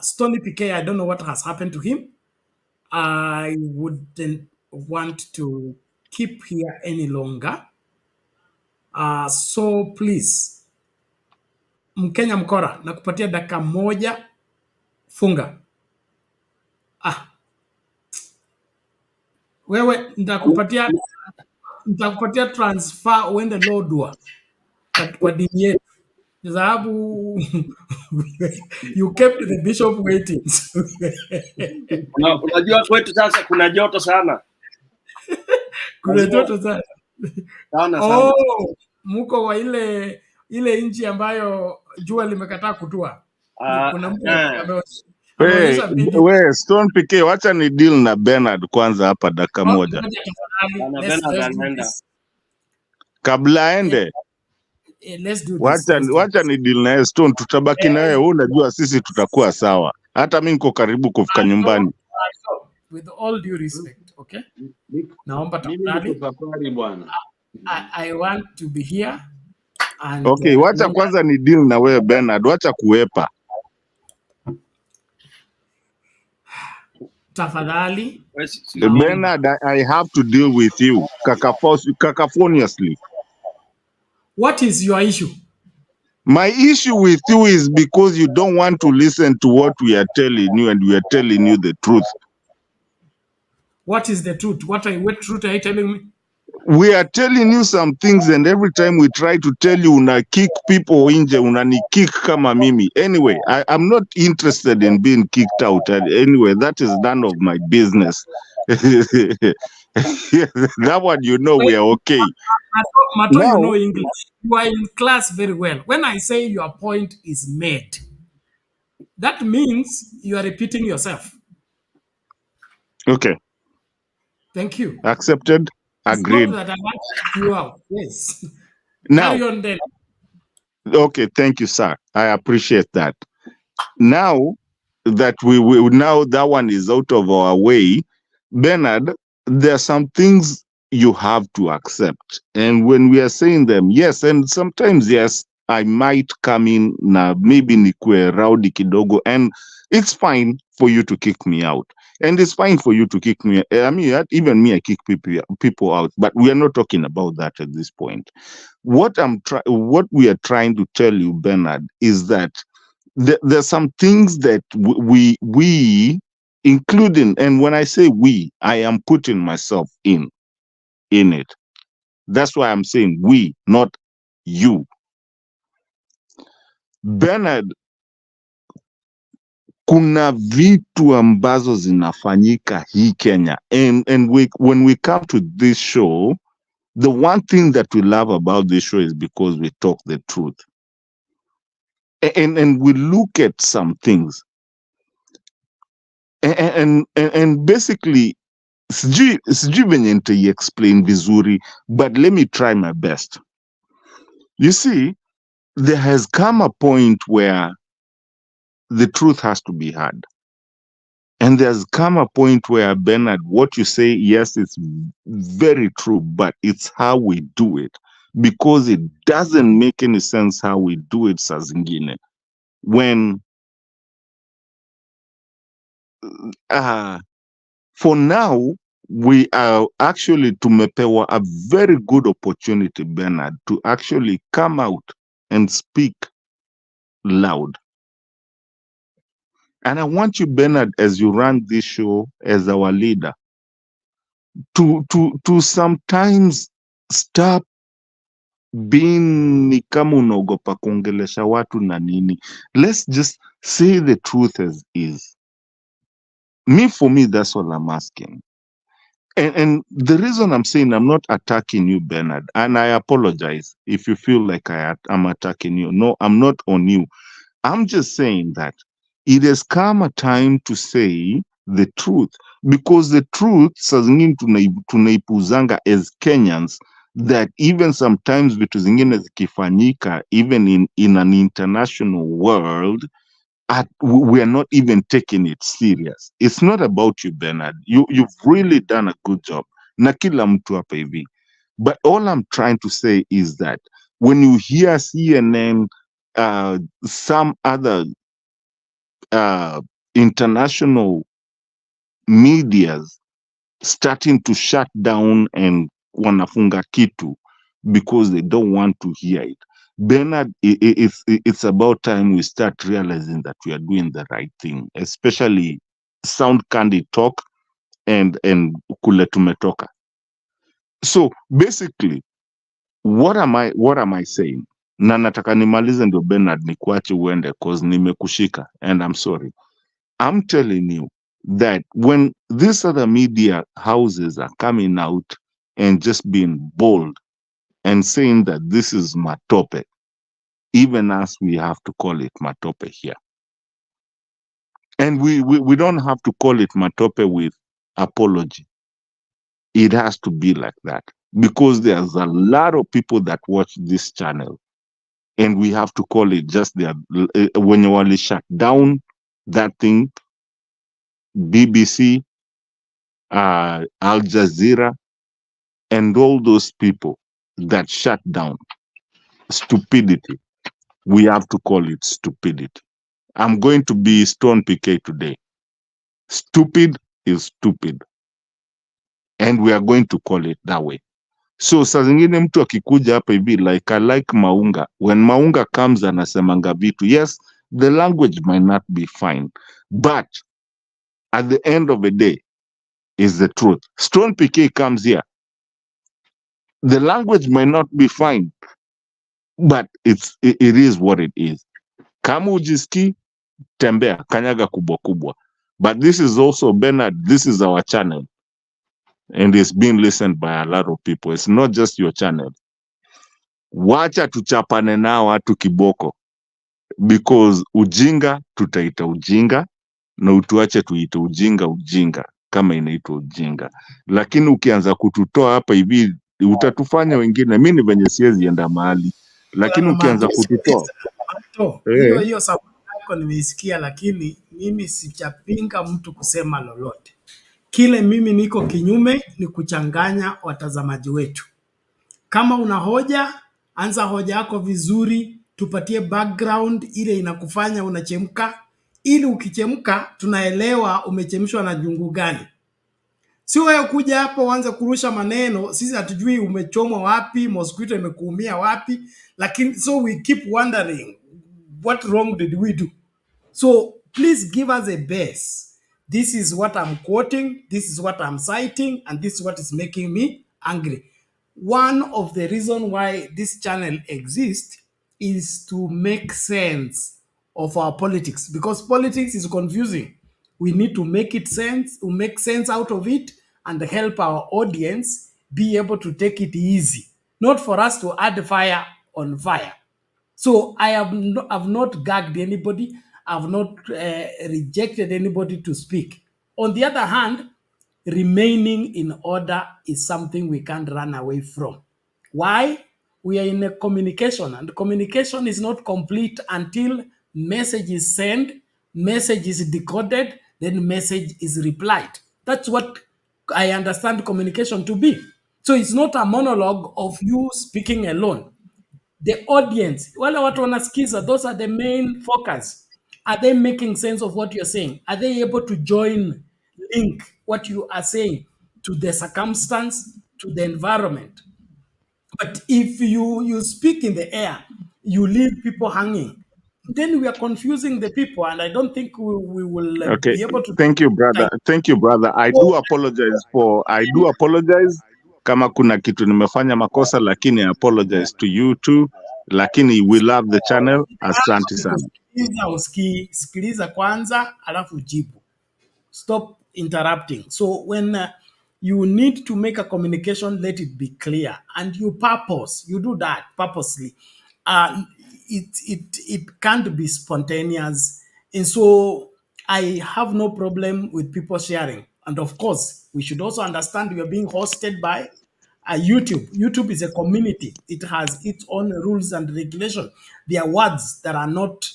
[SPEAKER 12] Stony PK, I don't know what has happened to him. I wouldn't want to keep here any longer. So please, Mkenya Mkora, nakupatia dakika moja, funga. Wewe nitakupatia transfer uende Lodwar kwa dini yetu. Sababu you kept the bishop waiting.
[SPEAKER 6] Unajua kwetu sasa kuna joto sana.
[SPEAKER 12] Kuna joto sana.
[SPEAKER 6] Sana.
[SPEAKER 12] Oh, muko wa ile nchi ambayo jua limekataa kutua. Kuna mtu
[SPEAKER 5] we Stone PK, wacha ni deal na Bernard kwanza hapa dakika moja. Kabla aende.
[SPEAKER 12] Let's do this.
[SPEAKER 5] Wacha ni deal na Stone, tutabaki na wewe, unajua sisi tutakuwa sawa. Hata mimi niko karibu kufika nyumbani.
[SPEAKER 12] With all due respect, okay? Naomba tafadhali. I want to be here. And,
[SPEAKER 5] okay, wacha kwanza ni deal na wewe Bernard, wacha kuwepa.
[SPEAKER 12] Tafadhali.
[SPEAKER 5] Bernard, I have to deal with you cacophoniously.
[SPEAKER 12] What is your issue?
[SPEAKER 5] My issue with you is because you don't want to listen to what we are telling you, and we are telling you the truth.
[SPEAKER 12] What is the truth? What truth are you telling me?
[SPEAKER 5] We are telling you some things, and every time we try to tell you, una kick people inje, unani kick kama mimi. Anyway, I'm not interested in being kicked out. And anyway, that is none of my business. That one, you know, we are okay.
[SPEAKER 12] Mato, you
[SPEAKER 5] Now,
[SPEAKER 12] know English. You are in class very well. When I say your point is made, that means you are repeating yourself.
[SPEAKER 5] okay.
[SPEAKER 12] Thank you.
[SPEAKER 5] Accepted.
[SPEAKER 12] It's
[SPEAKER 5] Agreed.
[SPEAKER 12] not that I want you out. Yes.
[SPEAKER 5] Now,
[SPEAKER 12] Carry on then.
[SPEAKER 5] okay, thank you, sir. I appreciate that. Now that now that one is out of our way, Bernard, there are some things you have to accept. And when we are saying them, yes, and sometimes, yes, I might come in na maybe nikwe rowdy kidogo, and it's fine for you to kick me out. And it's fine for you to kick me. I mean, even me, I kick people out. But we are not talking about that at this point. What we are trying to tell you, Bernard, is that there's some things that we including, and when I say we, I am putting myself in it. That's why I'm saying we, not you. Bernard, kuna vitu ambazo zinafanyika hii Kenya, and when we come to this show, the one thing that we love about this show is because we talk the truth, and we look at some things, and basically sijui venye explain vizuri, but let me try my best. You see, there has come a point where the truth has to be heard. And there's come a point where, Bernard, what you say, yes, it's very true, but it's how we do it. Because it doesn't make any sense how we do it, saa zingine. When, for now, we are actually tumepewa a very good opportunity, Bernard, to actually come out and speak loud. And I want you, Bernard, as you run this show as our leader, to sometimes stop being ni kama unaogopa kuongelesha watu na nini. Let's just say the truth as is. For me, that's all I'm asking. And the reason I'm saying I'm not attacking you, Bernard, and I apologize if you feel like I'm attacking you. No, I'm not on you. I'm just saying that it has come a time to say the truth, because the truth saa zingine tunaipuzanga as Kenyans, that even sometimes vitu zingine zikifanyika even in an international world, we are not even taking it serious. It's not about you, Bernard. You've really done a good job. Na kila mtu hapa hivi. But all I'm trying to say is that when you hear CNN, some other international medias starting to shut down and wanafunga kitu because they don't want to hear it, Bernard, it's about time we start realizing that we are doing the right thing, especially sound candy talk and kule tumetoka. So basically, what am I saying? Na nataka nimalize ndio Bernard nikuache uende cause nimekushika and I'm sorry. I'm telling you that when these other media houses are coming out and just being bold and saying that this is matope, even us, we have to call it matope here. And we don't have to call it matope with apology. It has to be like that because there's a lot of people that watch this channel, and we have to call it just when you only shut down that thing, BBC, Al Jazeera, and all those people that shut down stupidity. We have to call it stupidity. I'm going to be Stone PK today. Stupid is stupid. And we are going to call it that way. So saa zingine mtu akikuja hapa hivi, like I like Maunga. When Maunga comes anasemanga vitu, yes, the language might not be fine, but at the end of the day is the truth. Stone PK comes here. The language may not be fine, but it is what it is. Kama ujiski, tembea, kanyaga kubwa kubwa. But this is also, Bernard, this is our channel. And it's being listened by a lot of people. It's not just your channel. Wacha tuchapane nao watu kiboko. Because ujinga tutaita ujinga, na utuache tuite ujinga ujinga kama inaitwa ujinga. Lakini ukianza kututoa hapa hivi utatufanya wengine, mimi ni venye siwezi enda mahali, lakini ukianza kututoa
[SPEAKER 12] hiyo sababu yako nimeisikia, lakini mimi sichapinga mtu kusema lolote. Kile mimi niko kinyume ni kuchanganya watazamaji wetu. Kama una hoja, anza hoja yako vizuri, tupatie background ile inakufanya unachemka, ili ukichemka tunaelewa umechemshwa na jungu gani. Si wewe kuja hapo uanze kurusha maneno, sisi hatujui umechomwa wapi, mosquito imekuumia wapi, lakini so we keep wondering what wrong did we do. So please give us a base. This is what I'm quoting, this is what I'm citing, and this is what is making me angry. One of the reasons why this channel exists is to make sense of our politics, because politics is confusing. We need to make sense out of it and help our audience be able to take it easy, not for us to add fire on fire. So I have not gagged anybody. I've not rejected anybody to speak. On the other hand, remaining in order is something we can't run away from. Why? We are in a communication, and communication is not complete until message is sent, message is decoded, then message is replied. That's what I understand communication to be. So it's not a monologue of you speaking alone. The audience, wale watu wanasikiza, those are the main focus. Are they making sense of what you're saying? Are they able to link what you are saying to the circumstance, to the environment? But if you speak in the air, you leave people hanging, then we are confusing the people, and I don't think we will
[SPEAKER 5] okay.
[SPEAKER 12] be able to.
[SPEAKER 5] Thank you, brother. Thank you, brother. I do apologize kama kuna kitu nimefanya makosa, lakini I apologize to you too. Lakini we love the channel. Asante sana.
[SPEAKER 12] Sikiliza kwanza alafu jibu. Stop interrupting. So when you need to make a communication, let it be clear, and you do that purposely. It can't be spontaneous, and so I have no problem with people sharing. And of course, we should also understand we are being hosted by YouTube. YouTube is a community. It has its own rules and regulations. There are words that are not,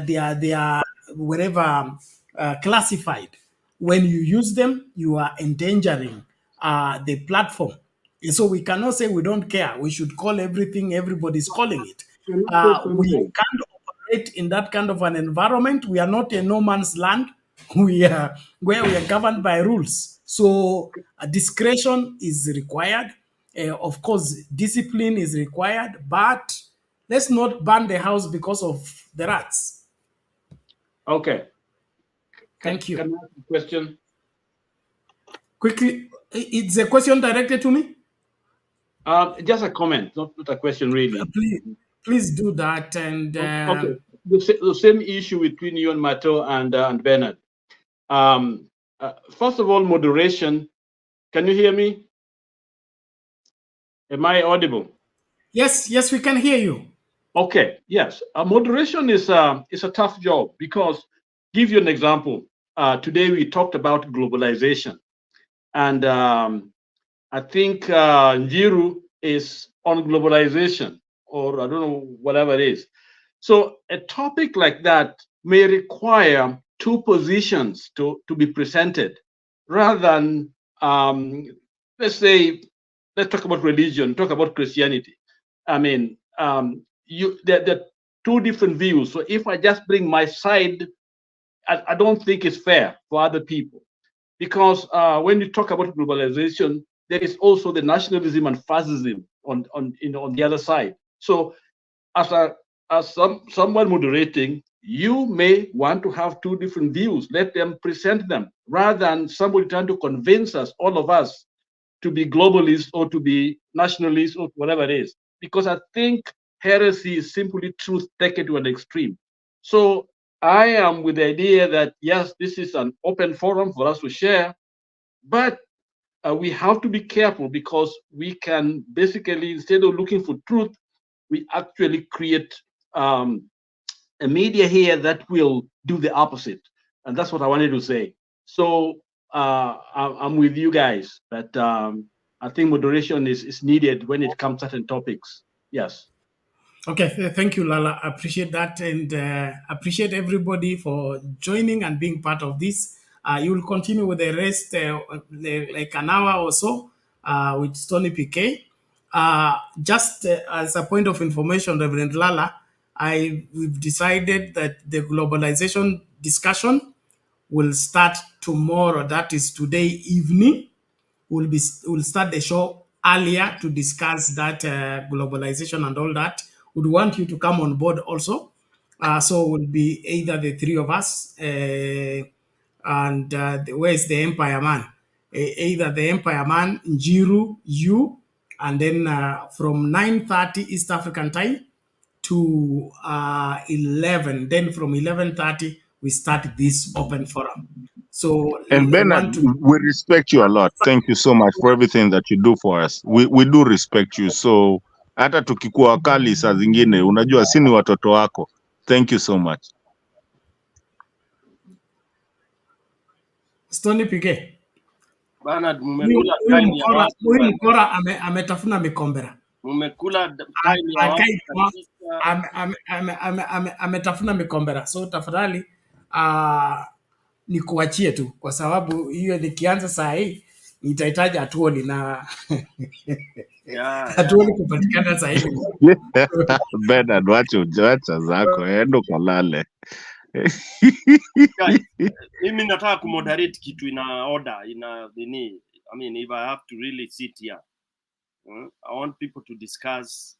[SPEAKER 12] they are wherever classified. When you use them, you are endangering the platform. And so we cannot say we don't care. We should call everything everybody's calling it. We can't operate in that kind of an environment. We are not a no man's land. We are where we are governed by rules. So discretion is required. Of course, discipline is required, but let's not burn the house because of the rats.
[SPEAKER 11] Okay.
[SPEAKER 12] Thank you.
[SPEAKER 11] Can I ask a question?
[SPEAKER 12] Quickly, it's a question directed to me?
[SPEAKER 11] Just a comment, not a question really.
[SPEAKER 12] Please do that. And
[SPEAKER 11] okay, the same issue between you and Mato and Bernard. First of all, moderation. Can you hear me? Am I audible?
[SPEAKER 12] Yes, we can hear you.
[SPEAKER 11] Okay, yes. Moderation is a tough job because, give you an example. Today we talked about globalization, and I think Njiru is on globalization, or I don't know, whatever it is. So a topic like that may require two positions to be presented, rather than let's talk about religion, talk about Christianity. I mean, there are two different views. So if I just bring my side, I don't think it's fair for other people, because when you talk about globalization, there is also the nationalism and fascism on the other side. So as someone moderating, you may want to have two different views. Let them present them, rather than somebody trying to convince us, all of us, to be globalist or to be nationalist or whatever it is, because I think heresy is simply truth taken to an extreme. So I am with the idea that, yes, this is an open forum for us to share, but we have to be careful, because we can basically, instead of looking for truth, we actually create a media here that will do the opposite. And that's what I wanted to say. So I'm with you guys, but I think moderation is needed when it comes to certain topics. Yes.
[SPEAKER 12] Okay, thank you, Lala. I appreciate that, and appreciate everybody for joining and being part of this. You will continue with the rest, like an hour or so, with Stony PK. Just as a point of information, Reverend Lala, we've decided that the globalization discussion will start tomorrow. That is today evening. We'll start the show earlier to discuss that globalization and all that. Would want you to come on board also. So will be either the three of us and where's the Empire Man? Either the Empire Man, Njiru, you, and then from 9:30 East African time to 11. Then from 11:30 we start this open forum. So
[SPEAKER 5] And
[SPEAKER 12] I
[SPEAKER 5] Bernard,
[SPEAKER 12] want to.
[SPEAKER 5] we respect you a lot. Thank you so much for everything that you do for us. We do respect you. So hata tukikuwa wakali saa zingine, unajua si ni watoto wako. Thank you so much.
[SPEAKER 12] Stony PK.
[SPEAKER 6] Bernard, mmekula time ya watu.
[SPEAKER 12] Huyu mkora ametafuna mikombera.
[SPEAKER 6] Mmekula time ya watu kabisa.
[SPEAKER 12] Ametafuna mikombera. So tafadhali nikuachie tu, kwa sababu hiyo nikianza saa hii nitahitaji hatuoni na hatuoni kupatikana saa hii.
[SPEAKER 5] Bernard, wacha zako, endo kalale.
[SPEAKER 6] Mimi nataka kumoderate kitu ina order, ina nini. I mean, if I have to really sit here, I want people to discuss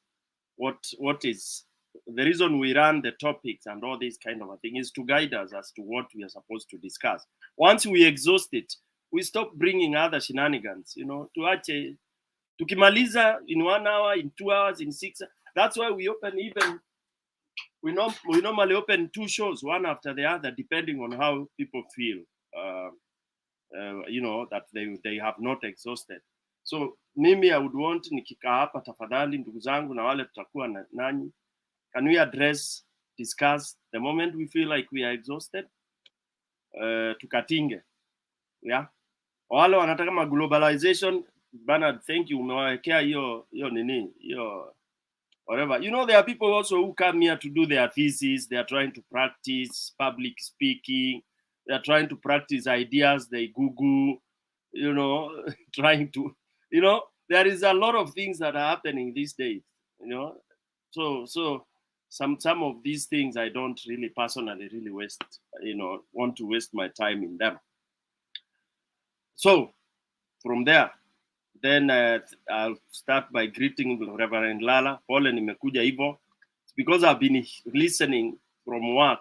[SPEAKER 6] what is the reason we run the topics and all this kind of a thing is to guide us as to what we are supposed to discuss. Once we exhaust it, we stop bringing other shenanigans, tuache, tukimaliza in 1 hour, in 2 hours, in 6 hours. That's why we open we normally open 2 shows, one after the other, depending on how people feel, that they have not exhausted. So mimi I would want, nikikaa hapa tafadhali ndugu zangu na wale tutakuwa nanyi, can we discuss the moment we feel like we are exhausted, tukatinge, yeah. Wale wanataka globalization, Bernard, thank you, umewawekea hiyo nini, hiyo whatever. There are people also who come here to do their thesis. They are trying to practice public speaking. They are trying to practice ideas they Google, trying to, there is a lot of things that are happening these days, So some of these things I don't really personally want to waste my time in them. So from there, then I'll start by greeting Reverend Lala. Pole nimekuja hivyo. It's because I've been listening from work.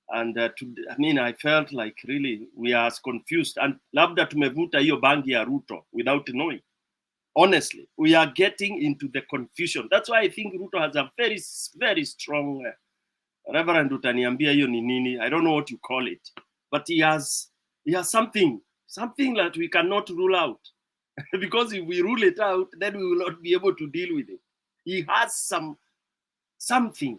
[SPEAKER 6] And I felt like really we are as confused. And labda tumevuta hiyo bangi ya Ruto without knowing. Honestly, we are getting into the confusion. That's why I think Ruto has a very, very strong, Reverend utaniambia hiyo ni nini, I don't know what you call it. But he has something that we cannot rule out. Because if we rule it out, then we will not be able to deal with it. He has something.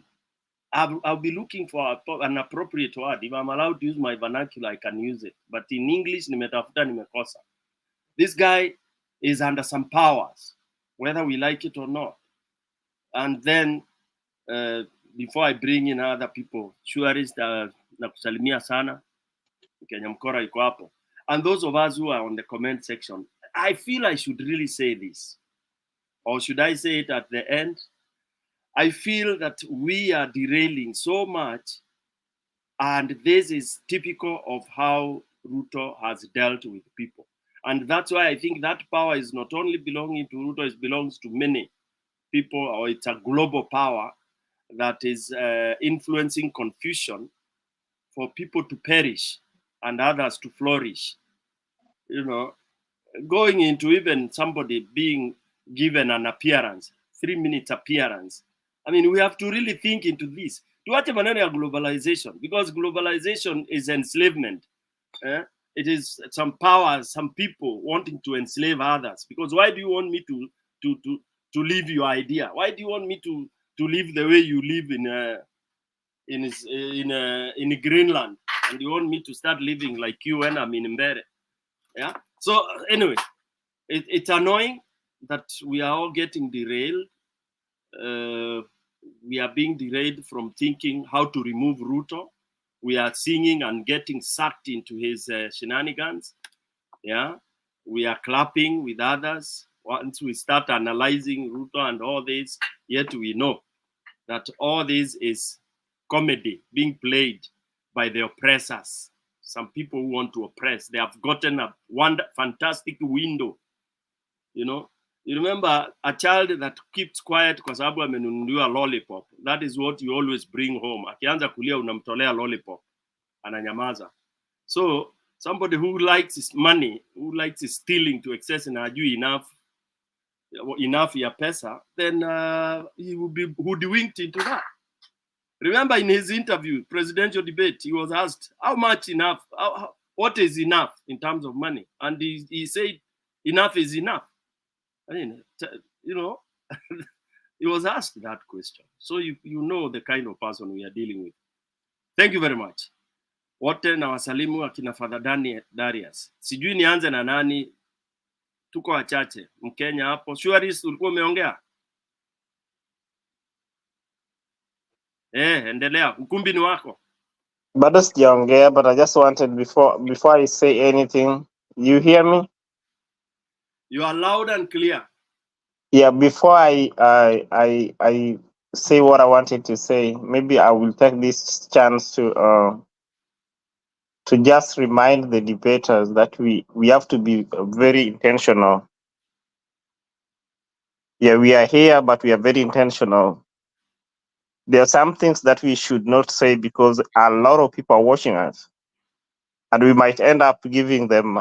[SPEAKER 6] I'll be looking for an appropriate word. If I'm allowed to use my vernacular, I can use it. But in English, nimetafuta nimekosa. This guy is under some powers, whether we like it or not. And then, before I bring in other people, Shuarist nakusalimia sana, Kenya mkora iko hapo. And those of us who are on the comment section, I feel I should really say this. Or should I say it at the end? I feel that we are derailing so much, and this is typical of how Ruto has dealt with people. And that's why I think that power is not only belonging to Ruto, it belongs to many people, or it's a global power that is influencing confusion for people to perish and others to flourish. going into even somebody being given an appearance, 3 minutes appearance. I mean, we have to really think into this. Tuache maneno ya globalization, because globalization is enslavement. It is some powers, some people wanting to enslave others. Because why do you want me to live your idea? Why do you want me to live the way you live in Greenland, and you want me to start living like you when I'm in Mbere? Yeah. So anyway, it's annoying that we are all getting derailed. We are being derailed from thinking how to remove Ruto. We are singing and getting sucked into his shenanigans. Yeah, we are clapping with others. Once we start analyzing Ruto and all this, yet we know that all this is comedy being played by the oppressors. Some people who want to oppress, they have gotten a fantastic window. You know, you remember a child that keeps quiet kwa sababu amenunuliwa lollipop. That is what you always bring home. Akianza kulia unamtolea lollipop, ananyamaza. So somebody who likes his money, who likes his stealing to excess and hajui enough ya pesa, then he will be hoodwinked into that. Remember in his interview, presidential debate, he was asked how much enough, what is enough in terms of money? And he said, enough is enough. I mean, you know, he was asked that question. So you know the kind of person we are dealing with. Thank you very much. Wote na wasalimu akina Father Darius. Sijui nianze na nani, tuko wachache. Mkenya hapo. Shuaris, ulikuwa umeongea? Endelea. Ukumbi ni wako.
[SPEAKER 10] Bado sijaongea, but I just wanted before I say anything, you hear me?
[SPEAKER 6] You are loud and clear.
[SPEAKER 10] Yeah, before I say what I wanted to say, maybe I will take this chance to just remind the debaters that we have to be very intentional. Yeah, we are here, but we are very intentional. There are some things that we should not say because a lot of people are watching us, and we might end up giving them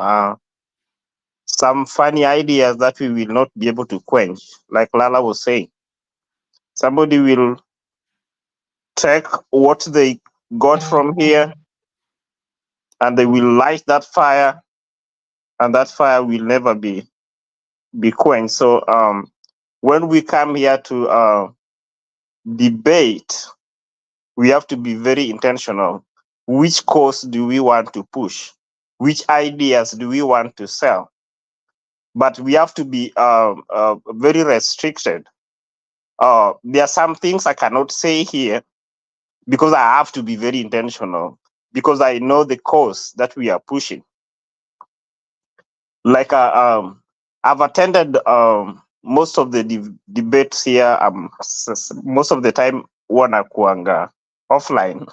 [SPEAKER 10] some funny ideas that we will not be able to quench. Like Lala was saying, somebody will take what they got from here and they will light that fire, and that fire will never be quenched. So when we come here to debate, we have to be very intentional. Which course do we want to push? Which ideas do we want to sell? But we have to be very restricted. There are some things I cannot say here because I have to be very intentional, because I know the course that we are pushing. Like I've attended most of the debates here. Most of the time wanakuanga offline,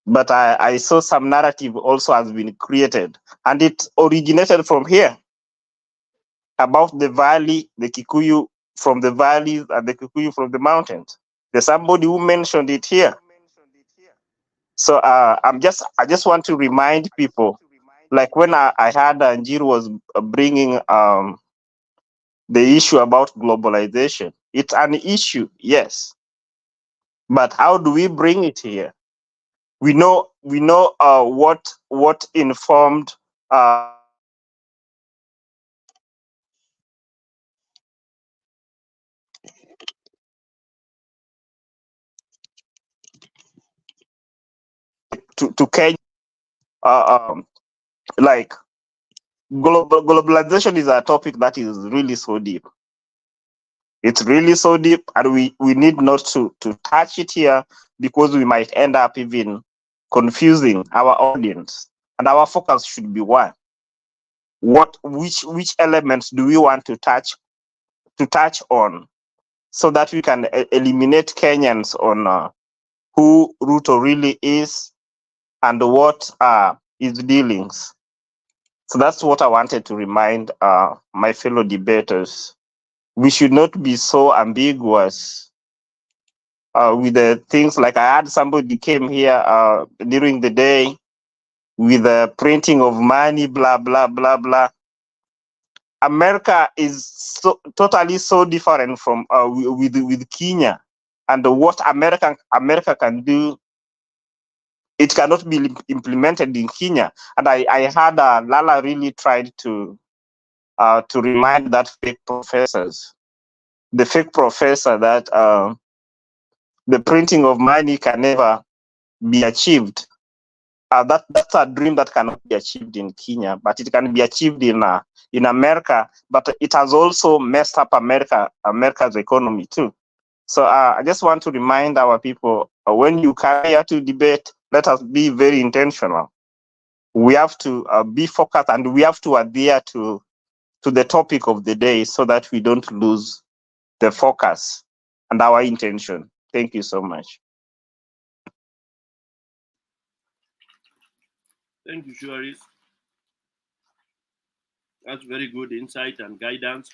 [SPEAKER 10] but I saw some narrative also has been created, and it originated from here about the valley, the Kikuyu from the valleys and the Kikuyu from the mountains. There's somebody who mentioned it here. So I just want to remind people, like when I heard Anjir was bringing the issue about globalization. It's an issue, yes, but how do we bring it here? We know what informed to Kenya, like globalization is a topic that is really so deep. It's really so deep, and we need not to touch it here because we might end up even confusing our audience. And our focus should be one. Which elements do we want to touch on, so that we can eliminate Kenyans on who Ruto really is and what are his dealings. So that's what I wanted to remind my fellow debaters. We should not be so ambiguous with the things. Like I had somebody came here during the day with the printing of money, blah, blah, blah, blah. America is totally so different from with Kenya, and what America can do, it cannot be implemented in Kenya. And I heard Lala really tried to remind that fake professors, the fake professor, that the printing of money can never be achieved. That's a dream that cannot be achieved in Kenya, but it can be achieved in America. But it has also messed up America's economy too. So I just want to remind our people, when you come here to debate, let us be very intentional. We have to be focused, and we have to adhere to the topic of the day so that we don't lose the focus and our intention. Thank you so much.
[SPEAKER 6] Thank you, Shuaris. That's very good insight and guidance.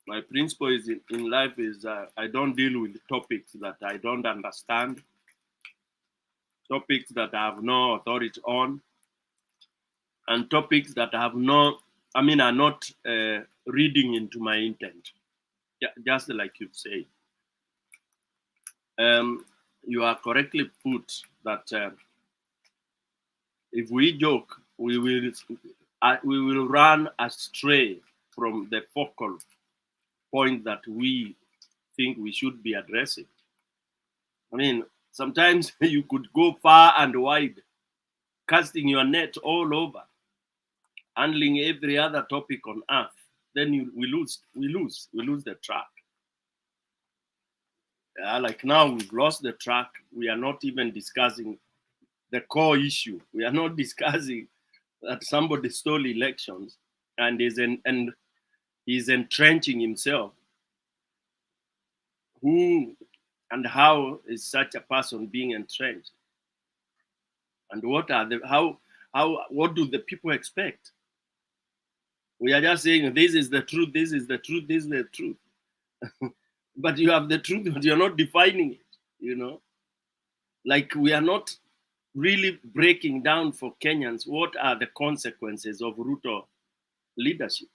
[SPEAKER 6] My principle is in life is I don't deal with topics that I don't understand, topics that I have no authority on, and topics that I have no, are not reading into my intent. Just like you say. You are correctly put that if we joke, we will run astray from the focal point that we think we should be addressing. Sometimes you could go far and wide, casting your net all over, handling every other topic on earth. Then we lose the track. Like now we've lost the track. We are not even discussing the core issue. We are not discussing that somebody stole elections and is entrenching himself. Who and how is such a person being entrenched? And what do the people expect? We are just saying this is the truth, this is the truth, this is the truth. But you have the truth, but you're not defining it, Like we are not really breaking down for Kenyans what are the consequences of Ruto leadership.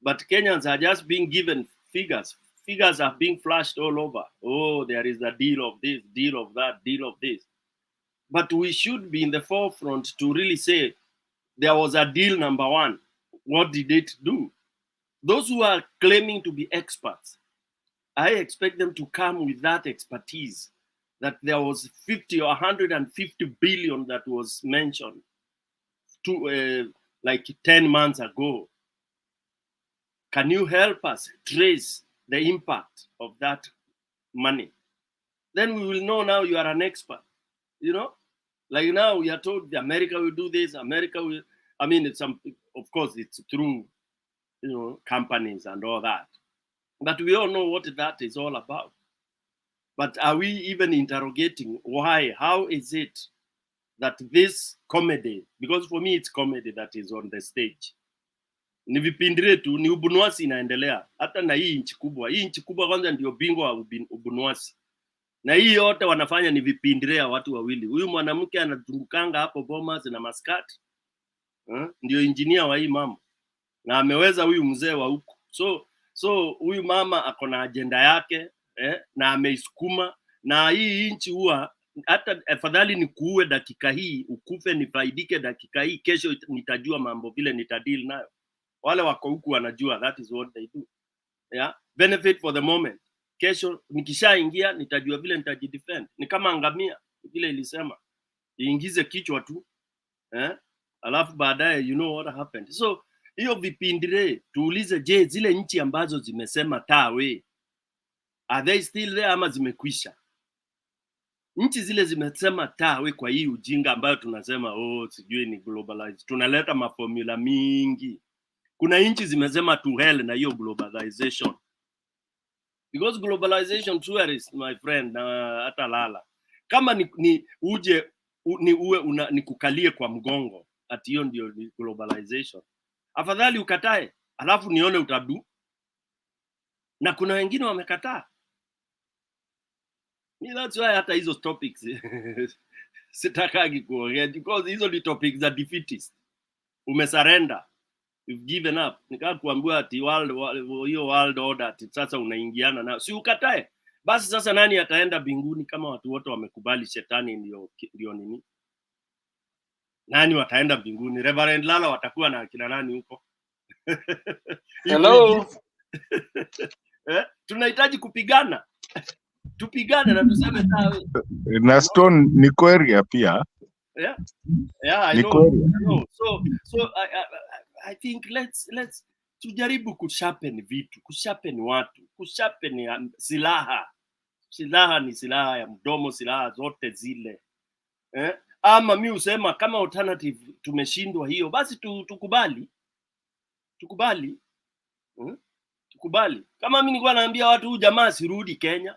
[SPEAKER 6] But Kenyans are just being given figures. Figures are being flashed all over. Oh, there is a deal of this, deal of that, deal of this. But we should be in the forefront to really say there was a deal number one. What did it do? Those who are claiming to be experts, I expect them to come with that expertise, that there was 50 or 150 billion that was mentioned like 10 months ago. Can you help us trace the impact of that money? Then we will know now you are an expert, Like now we are told America will do this, America will, of course it's through, companies and all that. But we all know what that is all about. But are we even interrogating why? How is it that this comedy, because for me it's comedy that is on the stage, ni vipindire tu, ni ubunuasi inaendelea. Hata na hii nchi kubwa kwanza ndio bingwa wa ubunuasi. Na hii yote wanafanya ni vipindire watu wawili. Huyu mwanamke anazungukanga hapo Bomas na Maskat, ndio engineer wa hii mambo. Na ameweza huyu mzee wa huku. So huyu mama ako na agenda yake, na ameisukuma, na hii nchi huwa hata afadhali ni kuue dakika hii, ukufe nifaidike dakika hii, kesho nitajua mambo vile nitadeal nayo. Wale wako huku wanajua that is what they do. Benefit for the moment. Kesho nikishaingia nitajua vile nitajidefend. Ni kama ngamia vile ilisema, iingize kichwa tu, alafu baadaye you know what happened. So hiyo vipindire tuulize, je, zile nchi ambazo zimesema tawe, are they still there ama zimekwisha? Nchi zile zimesema tawe kwa hii ujinga ambayo tunasema sijui ni globalized, tunaleta maformula mingi. Kuna nchi zimesema to hell na hiyo globalization, because globalization tourist, my friend, na hata Lala, kama ni uje ni uwe nikukalie kwa mgongo, ati hiyo ndio globalization, afadhali ukatae alafu nione utadu. Na kuna wengine wamekataa. That's why hata hizo topics sitakagi kuongea, because hizo ni topics za defeatist. Umesurrender. You've given up. Nikaa kuambiwa ati hiyo world order ati sasa unaingiana na si ukatae. Basi sasa nani ataenda mbinguni kama watu wote wamekubali shetani ndio nini? Nani wataenda mbinguni? Reverend Lala watakuwa na akina nani huko?
[SPEAKER 20] Hello.
[SPEAKER 6] Tunahitaji kupigana. Tupigane na tuseme sawa.
[SPEAKER 5] Na Stone niko area pia.
[SPEAKER 6] Yeah, I know. So I think let's tujaribu kusharpen vitu, kusharpen watu, kusharpen silaha. Silaha ni silaha ya mdomo, silaha zote zile. Ama mimi usema kama alternative tumeshindwa hiyo, basi tukubali. Tukubali. Tukubali. Kama mimi nilikuwa naambia watu huyu jamaa sirudi Kenya.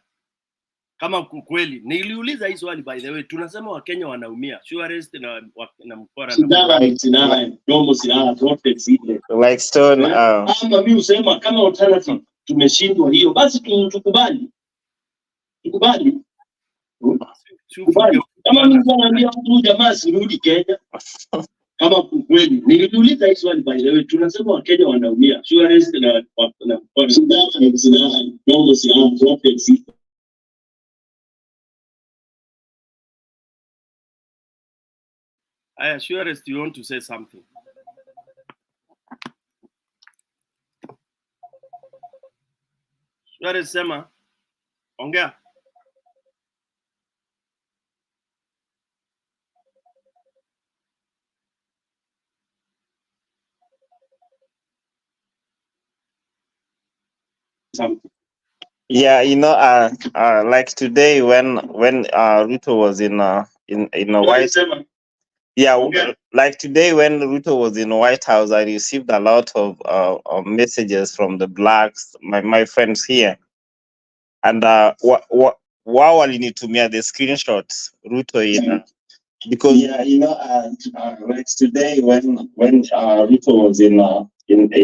[SPEAKER 6] Kama kweli niliuliza hii swali by the way, tunasema Wakenya wanaumia surest na mkora
[SPEAKER 20] na domo silaha zote zile
[SPEAKER 10] like Stone
[SPEAKER 20] ama mimi usema kama alternative tumeshindwa hiyo, basi tukubali. Tukubali. Kama mimi naambia mtu jamaa sirudi Kenya. Kama kweli niliuliza hii swali by the way, tunasema Wakenya wanaumia surest na mkora silaha domo silaha zote zile.
[SPEAKER 6] I assure us you want to say something. Sure sema. Ongea.
[SPEAKER 10] Yeah, like today when Ruto was in a White House. Yeah, okay. Like today when Ruto was in the White House, I received a lot of messages from the blacks, my friends here, and wow, walinitumia the screenshots Ruto in because like today when Ruto was in the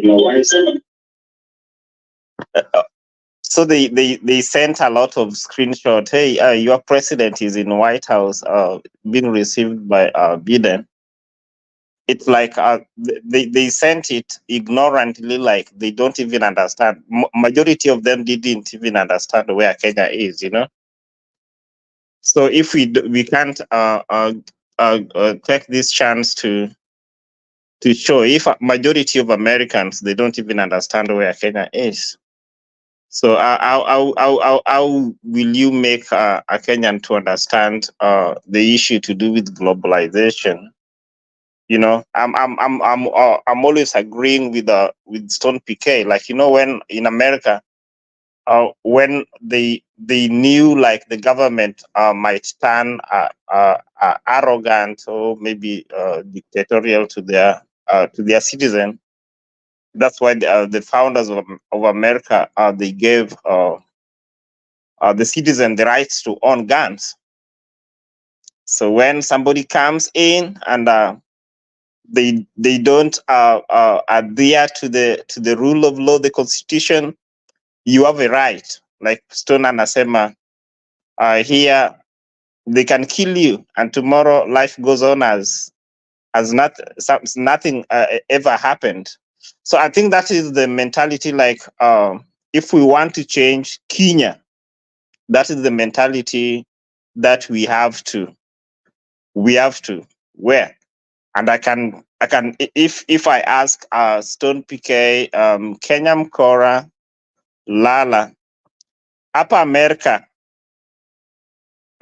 [SPEAKER 10] White House. So they sent a lot of screenshots. Hey, your president is in the White House, being received by Biden. It's like they sent it ignorantly, like they don't even understand. Majority of them didn't even understand where Kenya is, So if we can't take this chance to show, if a majority of Americans they don't even understand where Kenya is. So how will you make a Kenyan to understand the issue to do with globalization? I'm always agreeing with Stone PK. Like when in America, when they knew like the government might turn arrogant or maybe dictatorial to their citizen. That's why the founders of America they gave the citizen the rights to own guns. So when somebody comes in and they don't adhere to the rule of law, the constitution, you have a right. Like Stone anasema here they can kill you, and tomorrow life goes on as nothing ever happened. So I think that is the mentality. Like if we want to change Kenya, that is the mentality that we have to wear. And I can if I ask Stone PK, Kenya Mkora, Lala, Upper America,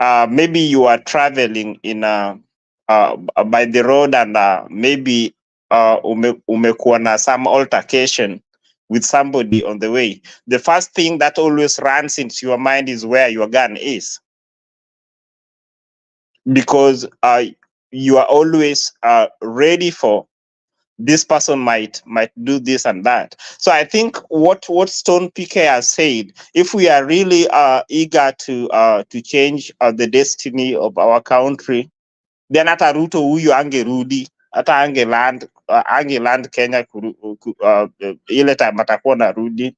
[SPEAKER 10] maybe you are traveling in by the road and maybe umekuwa na some altercation with somebody on the way. The first thing that always runs into your mind is where your gun is, because you are always ready for this person might do this and that. So I think what Stone PK has said, if we are really eager to change the destiny of our country, then hata Ruto huyu angerudi, hata angeland Kenya ile time atakuwa narudi.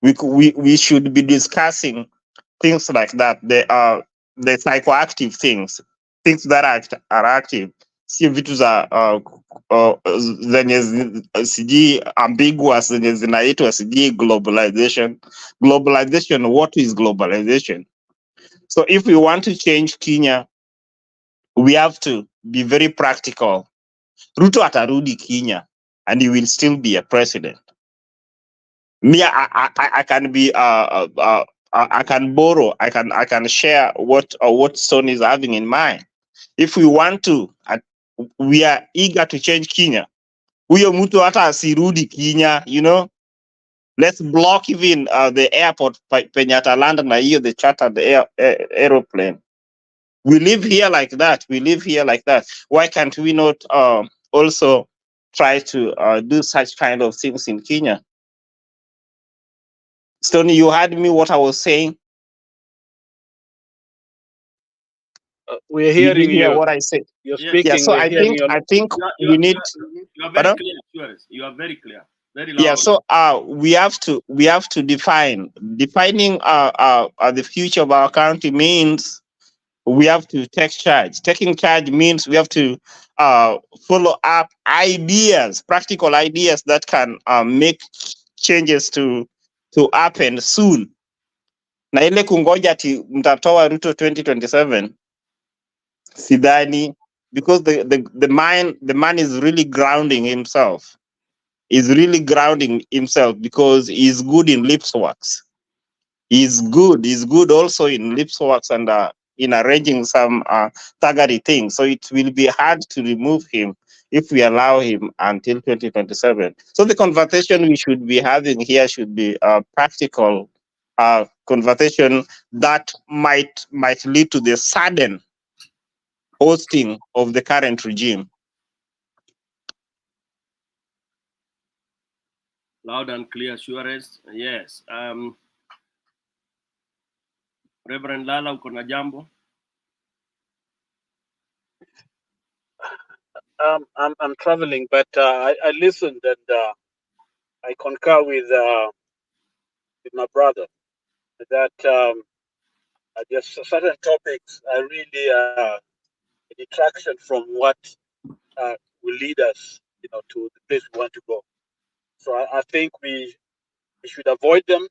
[SPEAKER 10] We should be discussing things like that. The psychoactive things that are active. si vitu za zenye sijui ambiguous zenye zinaitwa sijui globalization. Globalization, what is globalization? So if we want to change Kenya, we have to be very practical. Ruto atarudi Kenya and he will still be a president. Me, I can be I can borrow, I can share what Stone is having in mind. If we want to, we are eager to change Kenya. Huyo mtu hata asirudi Kenya, you know. Let's block even the airport penye atalanda na hiyo the chartered aeroplane. We live here like that. We live here like that. Why can't we not also try to do such kind of things in Kenya? Stoney, you heard me what I was saying?
[SPEAKER 11] We're
[SPEAKER 10] Did you
[SPEAKER 11] hearing
[SPEAKER 10] hear
[SPEAKER 11] you.
[SPEAKER 10] what I said?
[SPEAKER 11] You're
[SPEAKER 6] Yes.
[SPEAKER 10] Yeah,
[SPEAKER 11] speaking.
[SPEAKER 10] so
[SPEAKER 11] We're
[SPEAKER 10] I
[SPEAKER 11] hearing
[SPEAKER 10] think
[SPEAKER 11] you.
[SPEAKER 10] we need,
[SPEAKER 6] You are very
[SPEAKER 10] pardon?
[SPEAKER 6] clear, Suarez. You are very clear. Very
[SPEAKER 10] Yeah,
[SPEAKER 6] loud.
[SPEAKER 10] so we have to defining the future of our country means we have to take charge. Taking charge means we have to follow up ideas, practical ideas that can make changes to happen soon. Na ile kungoja ati mtatoa Ruto 2027 sidhani, because the man is really grounding himself. Is really grounding himself because he's good in lips works. He's good also in lips works and in arranging some thuggery things. So it will be hard to remove him if we allow him until 2027. So the conversation we should be having here should be a practical conversation that might lead to the sudden hosting of the current regime.
[SPEAKER 6] Loud and clear, Suarez. Yes. Reverend Lala, uko na jambo?
[SPEAKER 11] I'm traveling, but I listened and I concur with my brother that there's certain topics are really a detraction from what will lead us, to the place we want to go. So I think we should avoid them,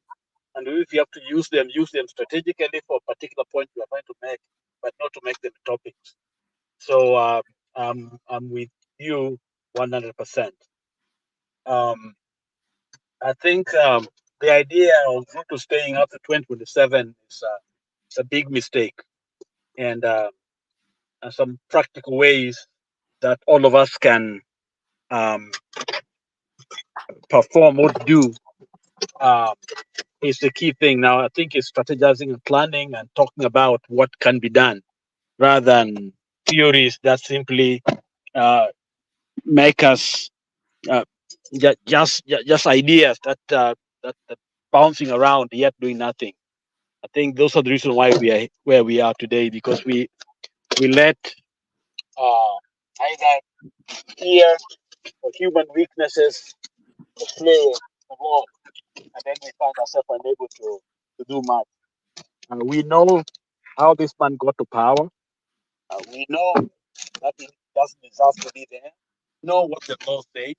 [SPEAKER 11] and if you have to use them strategically for a particular point we are trying to make, but not to make them topics. So I'm with you 100%. I think the idea of Ruto staying up to 2027 is a big mistake, and some practical ways that all of us can perform or do is the key thing. Now, I think it's strategizing and planning and talking about what can be done rather than theories that simply make us just ideas that bouncing around yet doing nothing. I think those are the reasons why we are where we are today, because we let either fear or human weaknesses play a role, and then we find ourselves unable to do much. We know how this man got to power. We know that he doesn't deserve to be there. We know what the law says,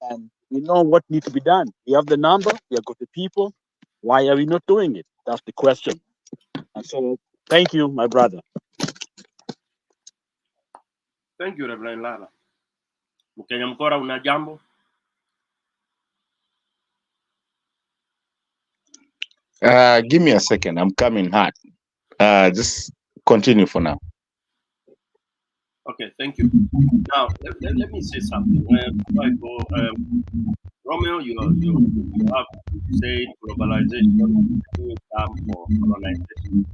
[SPEAKER 11] and we know what needs to be done. We have the number, we have got the people. Why are we not doing it? That's the question. And so, thank you, my brother.
[SPEAKER 6] Thank you, Reverend Lala. Mkenya Mkora, una jambo?
[SPEAKER 5] Give me a second. I'm coming hot. Just continue for now.
[SPEAKER 6] Okay, thank you. Now, let me say something. Before I go, Romeo, you have said globalization is term for colonization.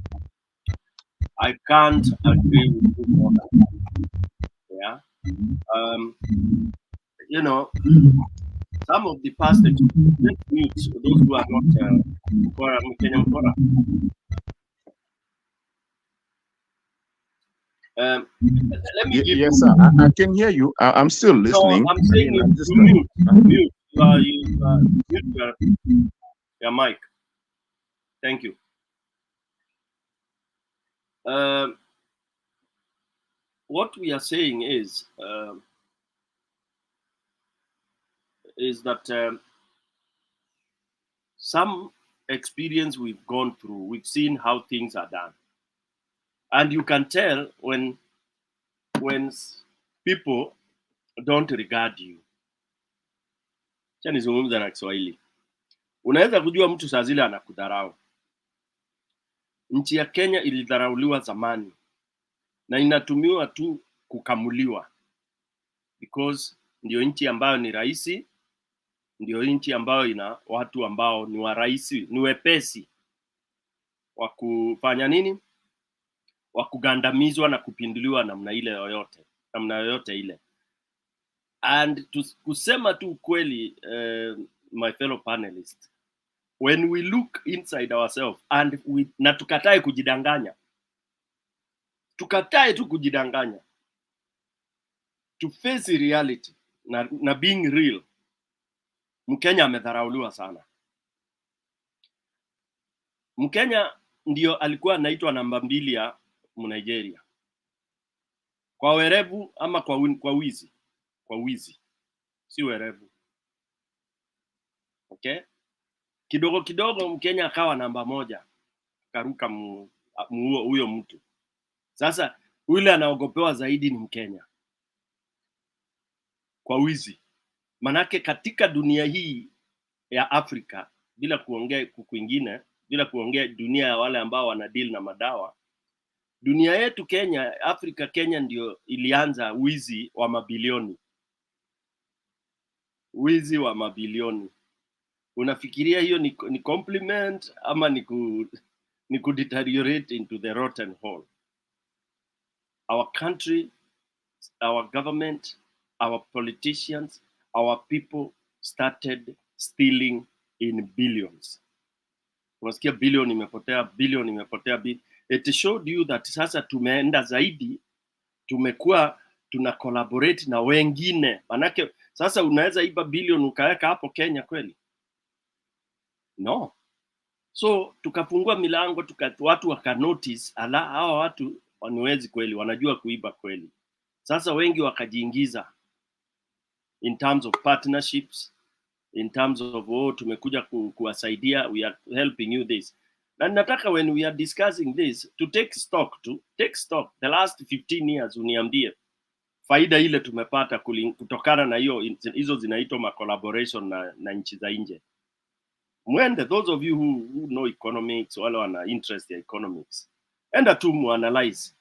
[SPEAKER 6] I can't agree with you more than that. Yeah. Some of the past experience, those who are not Kenyan Mkora. Let me give
[SPEAKER 5] yes,
[SPEAKER 6] you.
[SPEAKER 5] sir. I can hear you. I'm still listening.
[SPEAKER 6] No, I'm saying
[SPEAKER 5] I'm just
[SPEAKER 6] mute. Mute. Mute your mic. Thank you. what we are saying is that some experience we've gone through, we've seen how things are done, and you can tell when people don't regard you. Cha nizungumza na Kiswahili. Unaweza kujua mtu saa zile anakudharau. Nchi ya Kenya ilidharauliwa zamani na inatumiwa tu kukamuliwa, because ndio nchi ambayo ni rahisi, ndio nchi ambayo ina watu ambao ni warahisi, ni wepesi wa kufanya nini, wa kugandamizwa na kupinduliwa namna yoyote ile. And kusema tu kweli, my fellow panelists, when we look inside ourselves and na tukatae kujidanganya, tukatae tu kujidanganya, to face reality na being real, Mkenya amedharauliwa sana. Mkenya ndio alikuwa anaitwa namba 2 ya Nigeria kwa werevu ama kwa wizi. Kwa wizi, si werevu. Okay, kidogo kidogo Mkenya akawa namba 1, karuka huyo mtu. Sasa yule anaogopewa zaidi ni Mkenya kwa wizi. Manake katika dunia hii ya Afrika, bila kuongea kwingine, bila kuongea dunia ya wale ambao wana deal na madawa, dunia yetu Kenya, Afrika, Kenya ndio ilianza wizi wa mabilioni. Wizi wa mabilioni. Unafikiria hiyo ni compliment ama ni deteriorate into the rotten hole? Our country, our government, our politicians, our people started stealing in billions. Unasikia billion imepotea. It showed you that sasa tumeenda zaidi, tumekuwa tuna collaborate na wengine. Manake sasa unaweza iba billion ukaweka hapo Kenya kweli? No. So tukafungua milango, watu waka notice, hawa watu waniwezi kweli, wanajua kuiba kweli. Sasa wengi wakajiingiza in terms of partnerships, in terms of tumekuja kuwasaidia, we are helping you this. Na nataka when we are discussing this to take stock the last 15 years, uniambie faida ile tumepata kutokana na hizo zinaitwa collaboration na nchi za nje. Mwende, those of you who know economics, wale wana interest ya economics, enda tu muanalyze,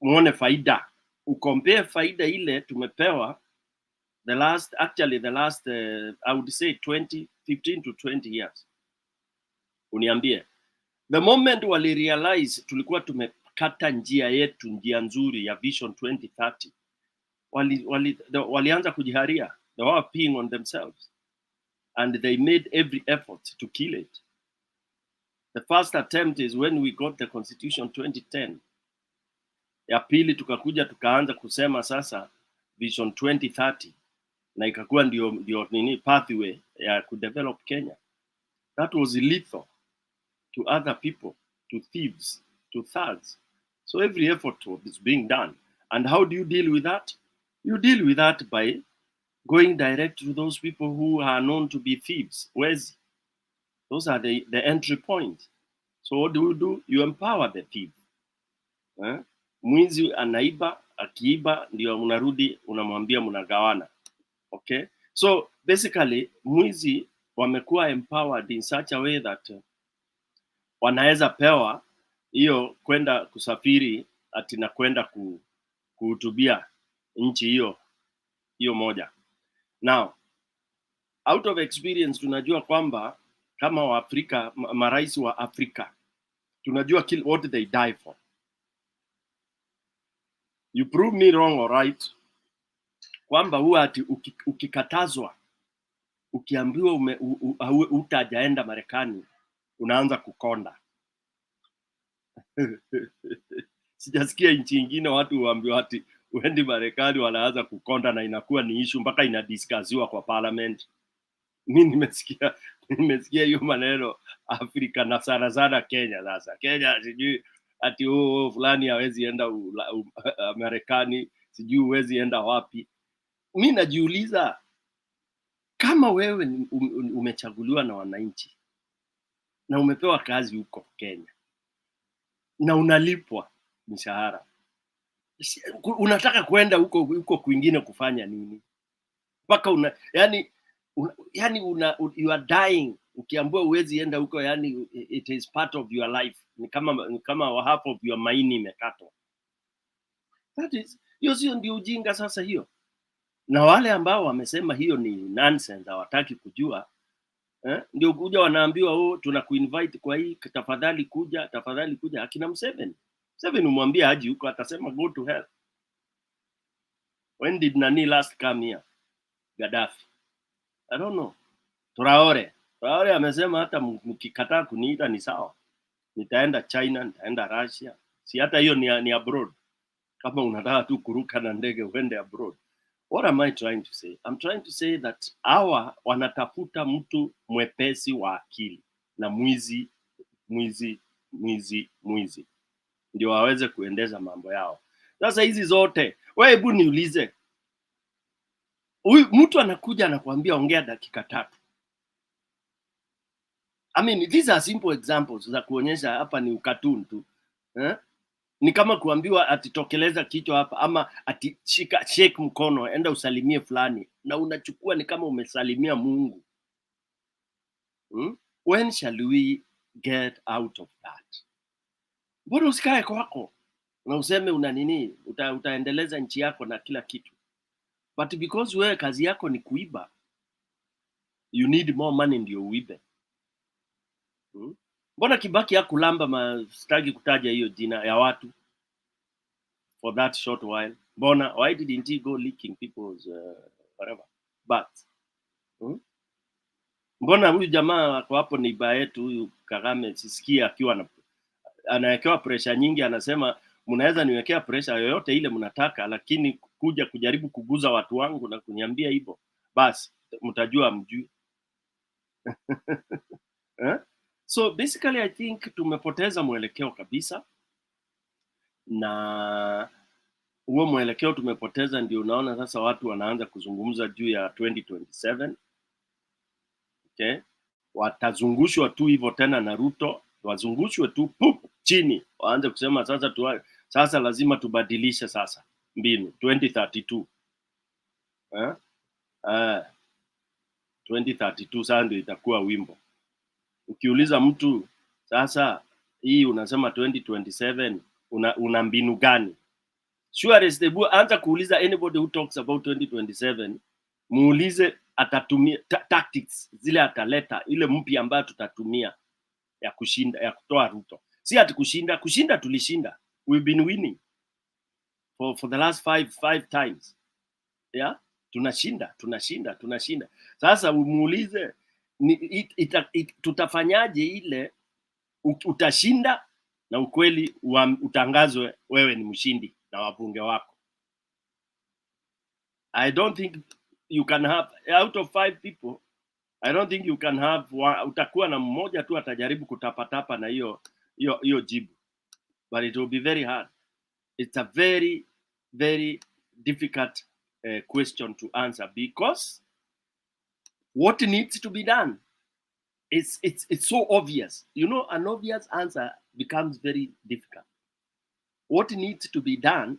[SPEAKER 6] muone faida, ukompare faida ile tumepewa the last I would say 15 to 20 years. Uniambie, the moment wali realize tulikuwa tumekata njia nzuri ya Vision 2030, walianza kujiharia, they were peeing on themselves. And they made every effort to kill it. The first attempt is when we got the Constitution 2010. Ya pili tukakuja tukaanza kusema sasa Vision 2030, na ikakuwa ndio nini pathway ya kudevelop Kenya. That was lethal to other people, to thieves, to thugs. So every effort is being done. And how do you deal with that? You deal with that by going direct to those people who are known to be thieves. Those are the entry point. So what do? You empower the thief. Mwizi anaiba, akiiba ndio unarudi unamwambia mnagawana. Okay? So basically mwizi wamekuwa empowered in such a way that wanaweza pewa hiyo kwenda kusafiri ati na kwenda kuhutubia nchi hiyo moja. Now, out of experience tunajua kwamba kama Waafrika, marais wa Afrika, tunajua what they die for. You prove me wrong or right, kwamba huwa ati ukikatazwa, ukiambiwa utajaenda Marekani, unaanza kukonda. Sijasikia nchi nyingine watu huambiwa ati uendi Marekani wanaanza kukonda na inakuwa ni issue mpaka inadiscussiwa kwa parliament. Mimi nimesikia hiyo maneno Afrika na sana Kenya. Sasa Kenya sijui ati fulani hawezi enda Marekani, sijui huwezi enda wapi. Mimi najiuliza, kama wewe umechaguliwa na wananchi na umepewa kazi huko Kenya na unalipwa mshahara, unataka kwenda huko kwingine kufanya nini? Mpaka you are dying ukiambiwa uwezi enda huko, yani it is part of your life, ni kama half of your maini imekatwa. That is, hiyo sio ndio ujinga sasa hiyo? Na wale ambao wamesema hiyo ni nonsense, hawataki kujua, ndio kuja wanaambiwa tunakuinvite kwa hii, tafadhali kuja. Akina Museveni umwambie haji huko, atasema go to hell. When did Nani last come here? Gaddafi? I don't know. Traore amesema hata mkikataa kuniita ni sawa, nitaenda China, nitaenda Russia. Si hata hiyo ni abroad. Kama unataka tu kuruka na ndege uende abroad. What am I trying to say? I'm trying to say that hawa wanatafuta mtu mwepesi wa akili na mwizi ndio waweze kuendeza mambo yao. Sasa hizi zote, wewe hebu niulize, huyu mtu anakuja anakuambia ongea dakika 3. I mean, these are simple examples za kuonyesha hapa ni ukatuni tu. Ni kama kuambiwa atitokeleza kichwa hapa, ama shake mkono, enda usalimie fulani, na unachukua ni kama umesalimia Mungu. When shall we get out of that? Mbona usikae kwako na useme una nini, utaendeleza nchi yako na kila kitu, but because wewe kazi yako ni kuiba, you need more money ndio uibe. Mbona Kibaki hakulamba, sitaki kutaja hiyo jina ya watu, for that short while? Why didn't he go leaking people's whatever? But mbona huyu jamaa wako hapo ni baba yetu huyu Kagame, sisikia akiwa anawekewa pressure nyingi, anasema mnaweza niwekea pressure yoyote ile mnataka, lakini kuja kujaribu kuguza watu wangu na kuniambia hivyo, basi mtajua mjui. So basically I think tumepoteza mwelekeo kabisa, na huo mwelekeo tumepoteza ndio unaona sasa watu wanaanza kuzungumza juu ya 2027. Okay? Watazungushwa tu hivyo tena na Ruto, wazungushwe tu chini, waanze kusema sasa lazima tubadilishe sasa mbinu 2032. 2032 sasa ndio itakuwa wimbo. Ukiuliza mtu sasa hii unasema 2027 una mbinu gani? Sure, anza kuuliza anybody who talks about 2027, muulize atatumia tactics zile ataleta, ile mpya ambayo tutatumia ya kushinda, ya kutoa Ruto. Si ati kushinda tulishinda. We've been winning for the last five times. Yeah? Tunashinda. Sasa umuulize tutafanyaje ile utashinda na ukweli utangazwe wewe ni mshindi na wabunge wako. I don't think you can have, out of 5 people, I don't think you can have utakuwa na mmoja tu atajaribu kutapatapa na hiyo jibu, but it will be very hard. It's a very very difficult question to answer, because what needs to be done, it's so obvious. You know, an obvious answer becomes very difficult. What needs to be done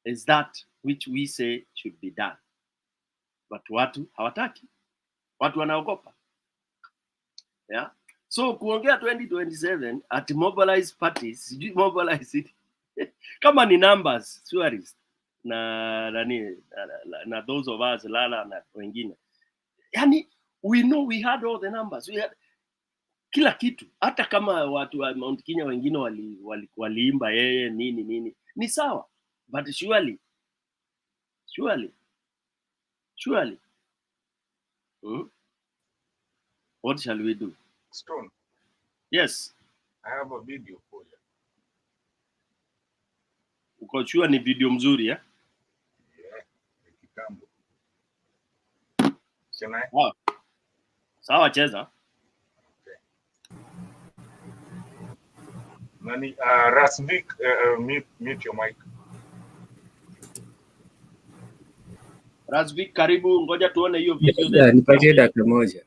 [SPEAKER 6] is that which we say should be done, but watu hawataki, watu wanaogopa. Yeah, so kuongea 2027 at mobilize parties, sijui mobilize it kama ni numbers surist na those of us Lala na wengine, yani we know we had all the numbers, we had kila kitu. Hata kama watu wa Mount Kenya wengine waliimba yeye nini ni sawa, but surely what shall we do?
[SPEAKER 5] Stone.
[SPEAKER 6] Yes,
[SPEAKER 5] I have a video for you.
[SPEAKER 6] Uko sure ni video mzuri
[SPEAKER 5] Yeah, ni kitambo.
[SPEAKER 6] Sawa, cheza.
[SPEAKER 2] Nani, Rasvik, mute your mic.
[SPEAKER 6] Rasvik, karibu, ngoja tuone hiyo video then.
[SPEAKER 3] Nipatie dakika moja.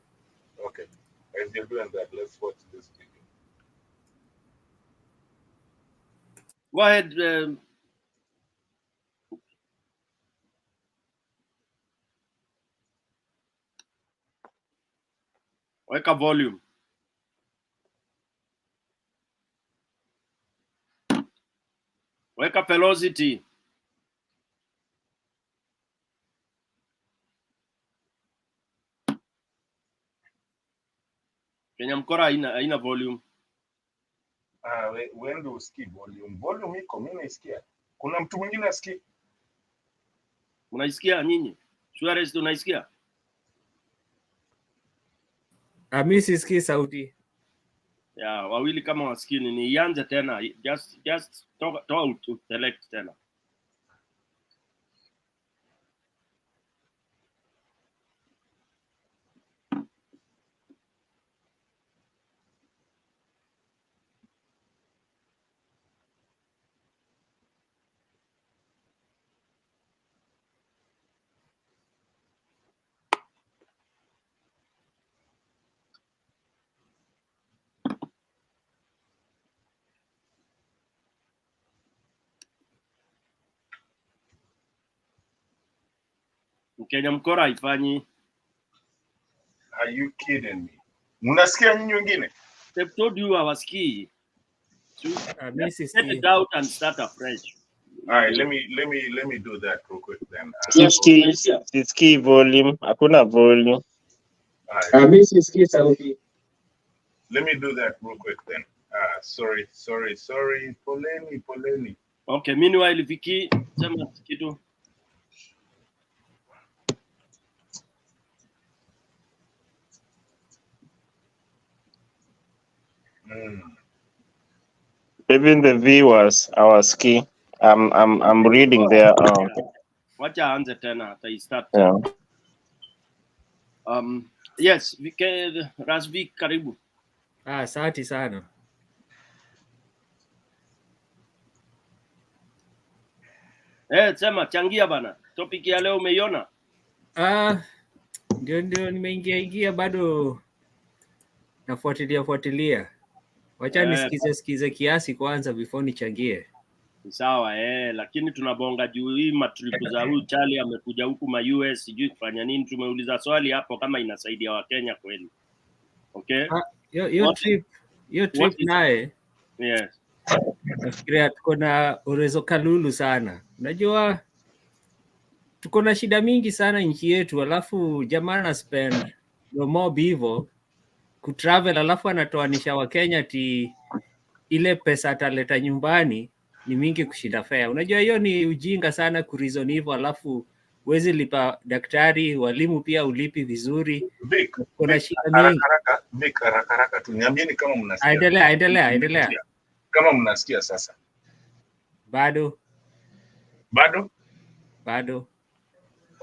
[SPEAKER 2] Okay. As you're doing that, let's watch this video.
[SPEAKER 6] Go ahead. Weka volume. Weka velocity. Kenya mkora haina volume.
[SPEAKER 2] Wewe ndio usikii volume. Volume iko, mimi naisikia. Kuna mtu mwingine asikii?
[SPEAKER 6] Unaisikia nyinyi? Suarez unaisikia?
[SPEAKER 3] Mimi sisikii sauti.
[SPEAKER 6] Ya, wawili kama wasikii ni ianze tena. Just toa select tena. Kenya mkora haifanyi.
[SPEAKER 2] Are you kidding me? Mnasikia nyinyi wengine?
[SPEAKER 6] They've told you hawasikii.
[SPEAKER 3] Mimi sisikii.
[SPEAKER 6] Set it out and start afresh.
[SPEAKER 2] All right, let me do that real quick then.
[SPEAKER 10] Sisikii volume, hakuna volume.
[SPEAKER 2] All right.
[SPEAKER 3] Mimi sisikii sauti.
[SPEAKER 2] Let me do that real quick then. Sorry. Poleni.
[SPEAKER 6] Okay, meanwhile Vicky, sema kitu.
[SPEAKER 10] Even the viewers hawasikii. I'm reading there.
[SPEAKER 6] Wacha aanze tena hata start.
[SPEAKER 10] Yeah.
[SPEAKER 6] Yes, Rasvik, karibu.
[SPEAKER 3] Asante sana.
[SPEAKER 6] Sema changia bana. Topic ya leo umeiona?
[SPEAKER 3] Ndio nimeingia bado nafuatilia. Wacha nisikize kiasi kwanza before nichangie.
[SPEAKER 6] Sawa lakini tunabonga juu hii matripu za huyu Charlie amekuja huku US sijui kufanya nini. Tumeuliza swali hapo kama inasaidia Wakenya kweli. Okay?
[SPEAKER 3] Hiyo trip naye.
[SPEAKER 6] Yes.
[SPEAKER 3] Nafikiria tuko na urezo kalulu sana. Unajua tuko na shida mingi sana nchi yetu, alafu jamaa na spend no more hivyo kutravel, alafu anatoanisha Wakenya ile pesa ataleta nyumbani ni mingi kushinda fare. Unajua hiyo ni ujinga sana kureason hivyo, alafu huwezi lipa daktari, walimu pia ulipi vizuri. Kuna shida mingi.
[SPEAKER 2] Haraka tu. Niambieni kama mnasikia.
[SPEAKER 3] Endelea.
[SPEAKER 2] Kama mnasikia sasa.
[SPEAKER 3] Bado.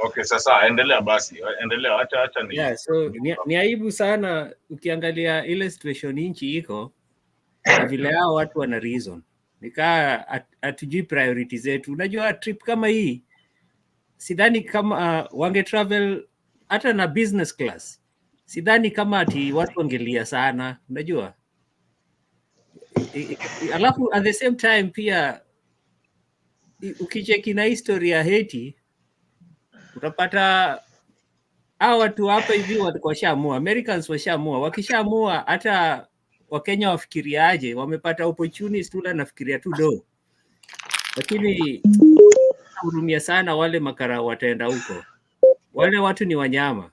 [SPEAKER 2] Okay, sasa endelea basi. Endelea, acha ni.
[SPEAKER 3] Yeah, so ni aibu sana ukiangalia ile situation nchi iko na vile hao watu wana reason. Nikaa hatujui priority zetu. Unajua trip kama hii sidhani kama wange travel hata na business class. Sidhani kama ati watu wangelia sana, unajua. Alafu at the same time pia ukicheki na history ya Haiti utapata hao watu hapa hivi walikuwa washaamua, Americans washaamua. Wakishaamua hata Wakenya wafikiriaje, wamepata opportunities tu nafikiria tu do. Lakini hurumia sana wale makara wataenda huko. Wale watu ni wanyama.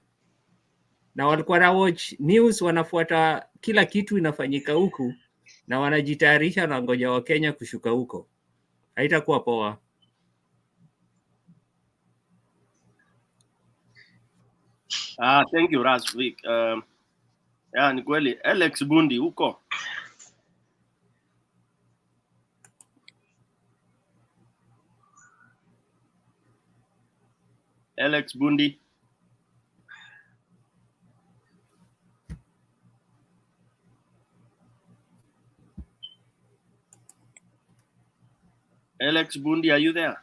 [SPEAKER 3] Na walikuwa na watch news, wanafuata kila kitu inafanyika huku na wanajitayarisha na ngoja Wakenya kushuka huko. Haitakuwa poa.
[SPEAKER 6] Thank you Rasvik. Ni kweli. Alex Bundi huko. Alex Bundi. Alex Bundi, are you there?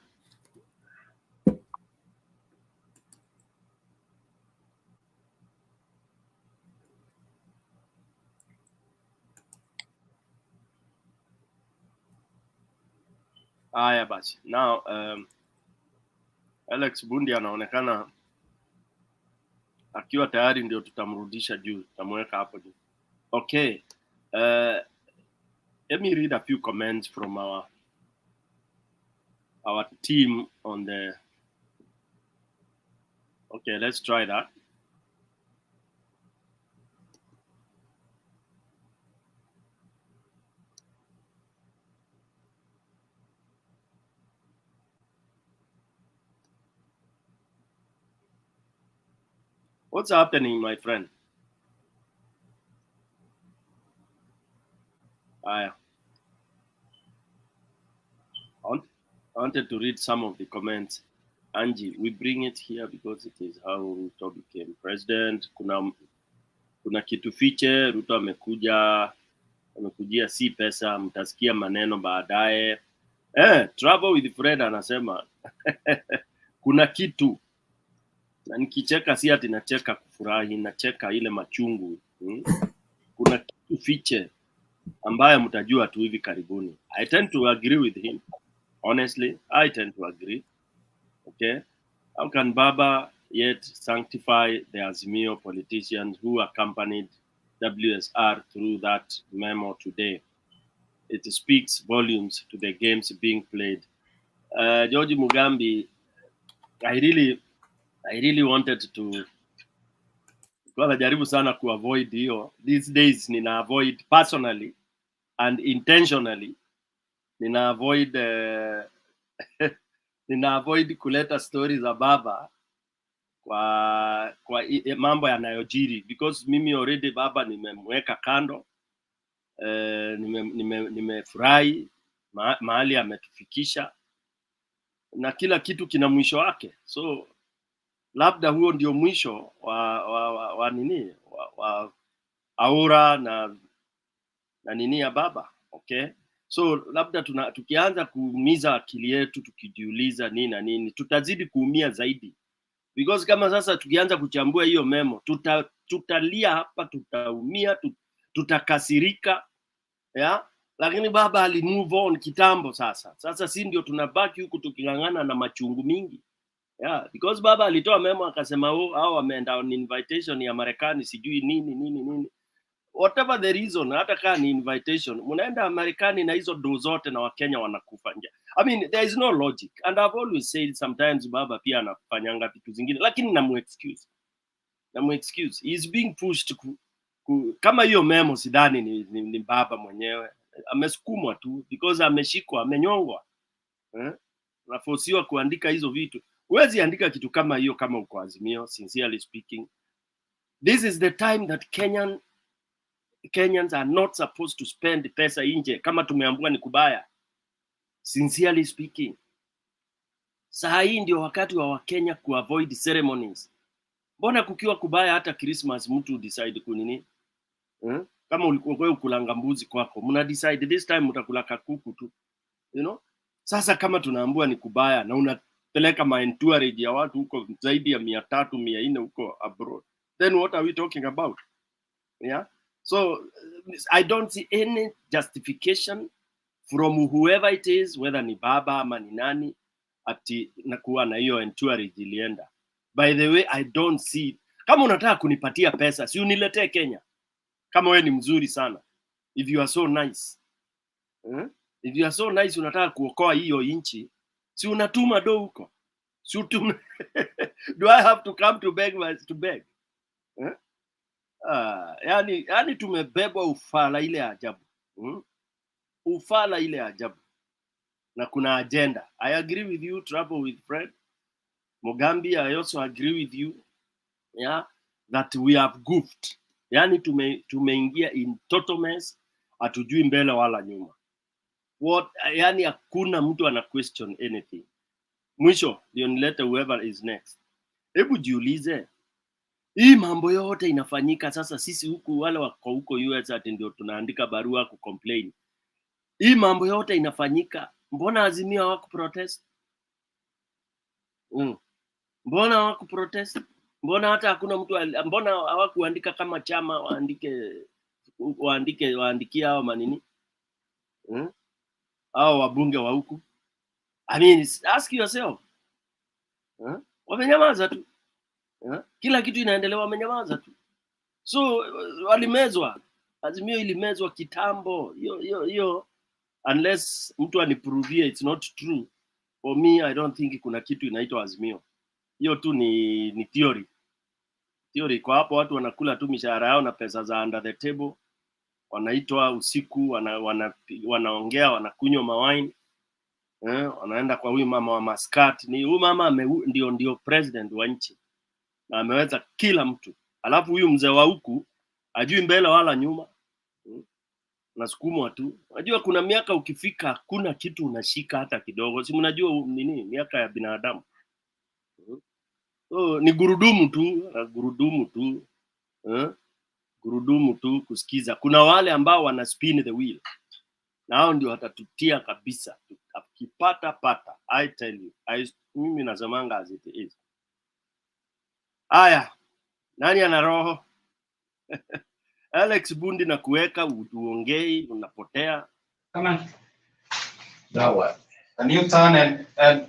[SPEAKER 6] Haya basi. Now Alex Bundi anaonekana akiwa tayari, ndio tutamrudisha juu, tutamweka hapo juu. Okay. Let me read a few comments from our team on the. Okay, let's try that. What's happening, my friend? I wanted to read some of the comments. Angie, we bring it here because it is how Ruto became president. Kuna kitu fiche, Ruto amekujia si pesa, mtasikia maneno baadaye. Trouble with Fred anasema kuna kitu, na nikicheka si ati nacheka kufurahi, nacheka ile machungu. Kuna kitu fiche ambaye mtajua tu hivi karibuni. I tend to agree with him. Honestly, I tend to agree. Okay? How can Baba yet sanctify the Azimio politicians who accompanied WSR through that memo today? It speaks volumes to the games being played. George Mugambi, I really wanted to najaribu sana avoid hiyo. These days nina avoid personally and intentionally. Nina avoid kuleta stories za Baba kwa mambo yanayojiri, because mimi already Baba nimemweka kando. Nimefurahi mahali ametufikisha, na kila kitu kina mwisho wake. So labda huo ndio mwisho wa nini wa aura na nini ya Baba. Okay, so labda tukianza kuumiza akili yetu tukijiuliza nini na nini, tutazidi kuumia zaidi, because kama sasa tukianza kuchambua hiyo memo tutalia hapa, tutaumia, tutakasirika, yeah? Lakini Baba ali move on kitambo. Sasa si ndio tunabaki huku tukingangana na machungu mingi, yeah? Because Baba alitoa memo akasema hao wameenda on invitation ya Marekani sijui nini. Whatever the reason, hata kama ni invitation, mnaenda Marekani na hizo do zote na Wakenya wanakufa nje. I mean, there is no logic, and I've always said sometimes Baba pia anafanyanga vitu zingine, lakini namu excuse. He is being pushed kama hiyo memo sidhani ni Baba mwenyewe amesukumwa tu, because ameshikwa, amenyongwa, nafosiwa kuandika hizo vitu. Huwezi andika kitu kama hiyo kama uko Azimio. Sincerely speaking, this is the time that Kenyans are not supposed to spend pesa nje kama tumeambiwa ni kubaya. Sincerely speaking, saa hii ndio wakati wa Wakenya kuavoid ceremonies. Mbona kukiwa kubaya hata Christmas mtu decide kunini? Kama ulikuwa wewe ukulanga mbuzi kwako, mna decide this time mtakula kuku tu, you know? Sasa kama tunaambiwa ni kubaya na unapeleka entourage ya watu huko zaidi ya 300 400 huko abroad, then what are we talking about? Yeah? So I don't see any justification from whoever it is, whether ni Baba ama ni nani, ati nakuwa na hiyo entourage ilienda. By the way, I don't see. Kama unataka kunipatia pesa, si uniletee Kenya. Kama wewe ni mzuri sana, if you are so nice, if you are so nice, unataka kuokoa hiyo inchi, si unatuma do huko, si utume. Do I have to come to beg? Yani tumebebwa ufala ile ajabu, ufala ile ajabu, na kuna agenda. I agree with you, Trouble with Fred Mugambi. I also agree with you, yeah, that we have goofed. Yani tumeingia in total mess, hatujui mbele wala nyuma. Yani hakuna mtu ana question anything. Mwisho ndio nilete whoever is next. Hebu jiulize, hii mambo yote inafanyika sasa, sisi huku wale wako huko US ati ndio tunaandika barua ku complain. Hii mambo yote inafanyika Mbona Azimio hawakuprotest? Mbona hawakuprotest? Mbona hata hakuna mtu mbona hawakuandika kama chama waandikia hao manini? Hao wabunge wa huku. I mean, ask yourself. Wamenyamaza tu. Kila kitu inaendelea, wamenyamaza tu. So walimezwa. Azimio ilimezwa kitambo. Yo unless mtu anipruvie it's not true. For me, I don't think kuna kitu inaitwa Azimio. Hiyo tu ni theory. Theory kwa hapo watu wanakula tu mishahara yao na pesa za under the table. Wanaitwa usiku, wanaongea, wanakunywa mawine. Wanaenda kwa huyu mama wa Muscat. Ni huyu mama ndio president wa nchi. Na ameweza kila mtu. Alafu huyu mzee wa huku ajui mbele wala nyuma. Nasukumwa tu. Unajua kuna miaka ukifika hakuna kitu unashika hata kidogo. Si mnajua nini miaka ya binadamu. Ni gurudumu tu kusikiza. Kuna wale ambao wana spin the wheel. Na hao ndio watatutia kabisa. Pata. I tell you. Mimi nasemanga as it is. Aya. Nani ana roho? Alex Bundi na kuweka uongei unapotea.
[SPEAKER 21] Come on. Now what? And you turn and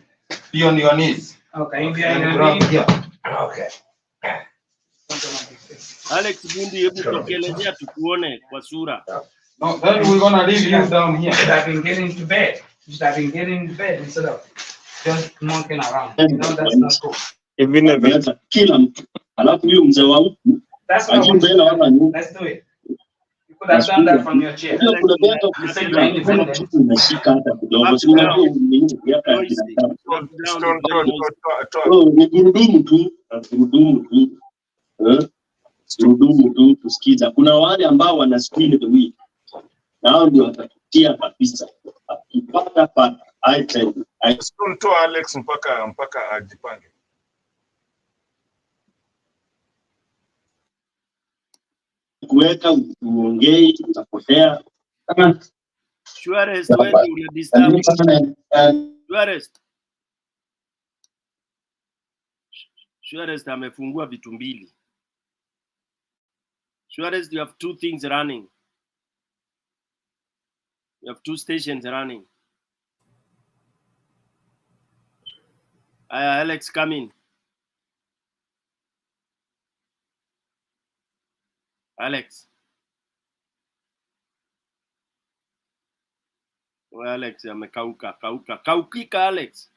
[SPEAKER 21] be on your knees. Okay. Okay.
[SPEAKER 6] Alex Bundi, hebu tokelezea tukuone kwa sura.
[SPEAKER 21] No, then we're gonna leave you down here. I've been getting to bed. Instead of just monkeying around. You know that's not cool.
[SPEAKER 20] Even if kila mtu. Alafu huyo mzee wa huku. Let's
[SPEAKER 21] do it. You could have done that from your chair.
[SPEAKER 20] Gurudumu tu kusikiza. Kuna wale ambao wana spin the wheel. Nao ndio watatutia kabisa. Pata. I tell you.
[SPEAKER 2] Toa Alex mpaka ajipange.
[SPEAKER 20] Kuweka uongei utapotea. Kama
[SPEAKER 6] Suarez wewe una disturb. Suarez amefungua vitu mbili. Suarez, you have two things running. You have two stations running. Alex, come in. Alex. Alex amekauka. Kaukika Alex.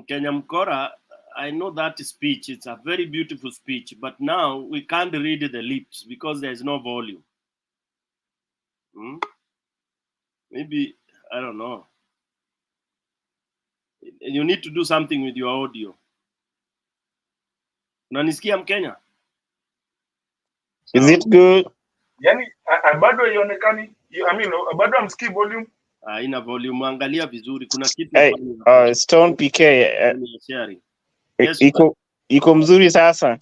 [SPEAKER 6] Kenya Mkora, I know that speech. It's a very beautiful speech, but now we can't read the lips because there is no volume. Maybe, I don't know. You need to do something with your audio. Unanisikia Mkenya?
[SPEAKER 10] Is it good?
[SPEAKER 2] Yani, bado ionekani, bado amsikii volume.
[SPEAKER 6] Ina volume, angalia vizuri. Kuna kitu.
[SPEAKER 10] Hey, Stone PK.
[SPEAKER 6] Yes,
[SPEAKER 10] iko mzuri sasa?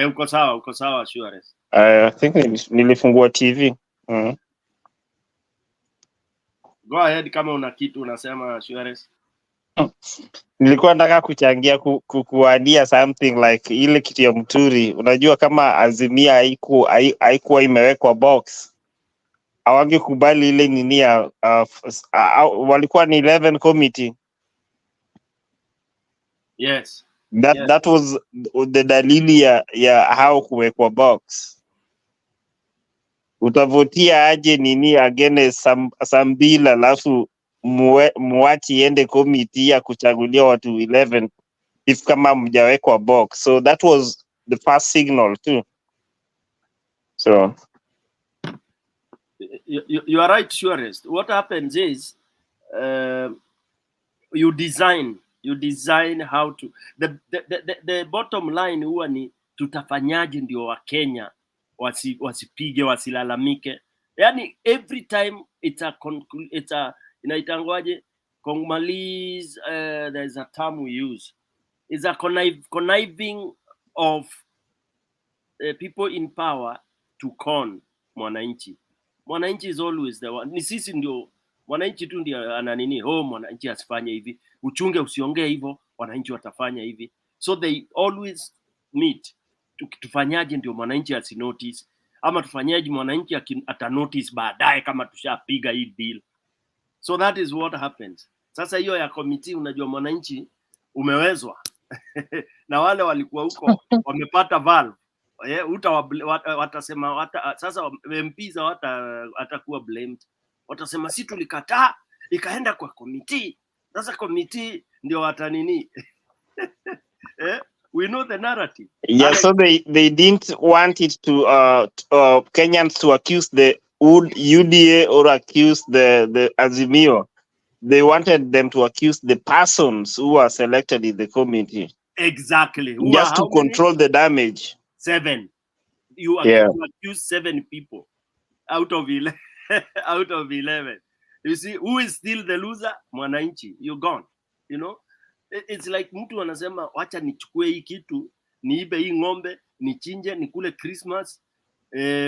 [SPEAKER 6] Uko sawa, Suarez.
[SPEAKER 10] I think nilifungua TV.
[SPEAKER 6] Go ahead kama una kitu unasema Suarez.
[SPEAKER 10] Nilikuwa nataka kuchangia kuadia something like ile kitu ya Muturi. Unajua kama Azimia haikuwa imewekwa box. Hawangekubali ile nini ya walikuwa ni 11 committee.
[SPEAKER 6] Yes.
[SPEAKER 10] That was the dalili ya how kuwekwa box. Utavotia aje nini again sambila alafu muachi ende committee ya kuchagulia watu 11 if kama mjawekwa box. So that was the first signal too. So
[SPEAKER 6] you are right, Suarez. What happens is you design how to the bottom line huwa ni tutafanyaje ndio Wakenya wasipige, wasilalamike? Yani every time it's a inaitangwaje Congolese, there's a term we use, it's a conniving of people in power to con mwananchi. Mwananchi is always the one. Ni sisi ndio mwananchi tu ndio ananini, mwananchi asifanye hivi, uchunge usiongee hivyo, wananchi watafanya hivi. So they always meet. Tufanyaje ndio mwananchi asinotice, ama tufanyaje mwananchi atanotice baadaye kama tushapiga hii deal. So that is what happens. Sasa hiyo ya committee, unajua mwananchi umewezwa na wale walikuwa huko wamepata valve. Watasema sasa MPs watakuwa blamed. Watasema si tulikataa, ikaenda kwa committee. Sasa committee ndio watanini. We know the narrative.
[SPEAKER 10] Yeah, so they didn't want it to Kenyans to accuse the UDA or accuse the Azimio. They wanted them to accuse the persons who are selected in the committee.
[SPEAKER 6] Exactly.
[SPEAKER 10] Just to control the damage.
[SPEAKER 6] 7. You accuse 7 people out of 11. Out of 11. You see, who is still the loser? Mwananchi. You're gone. You know? It's like mtu anasema wacha nichukue hii kitu, niibe hii ng'ombe, nichinje, nikule Christmas.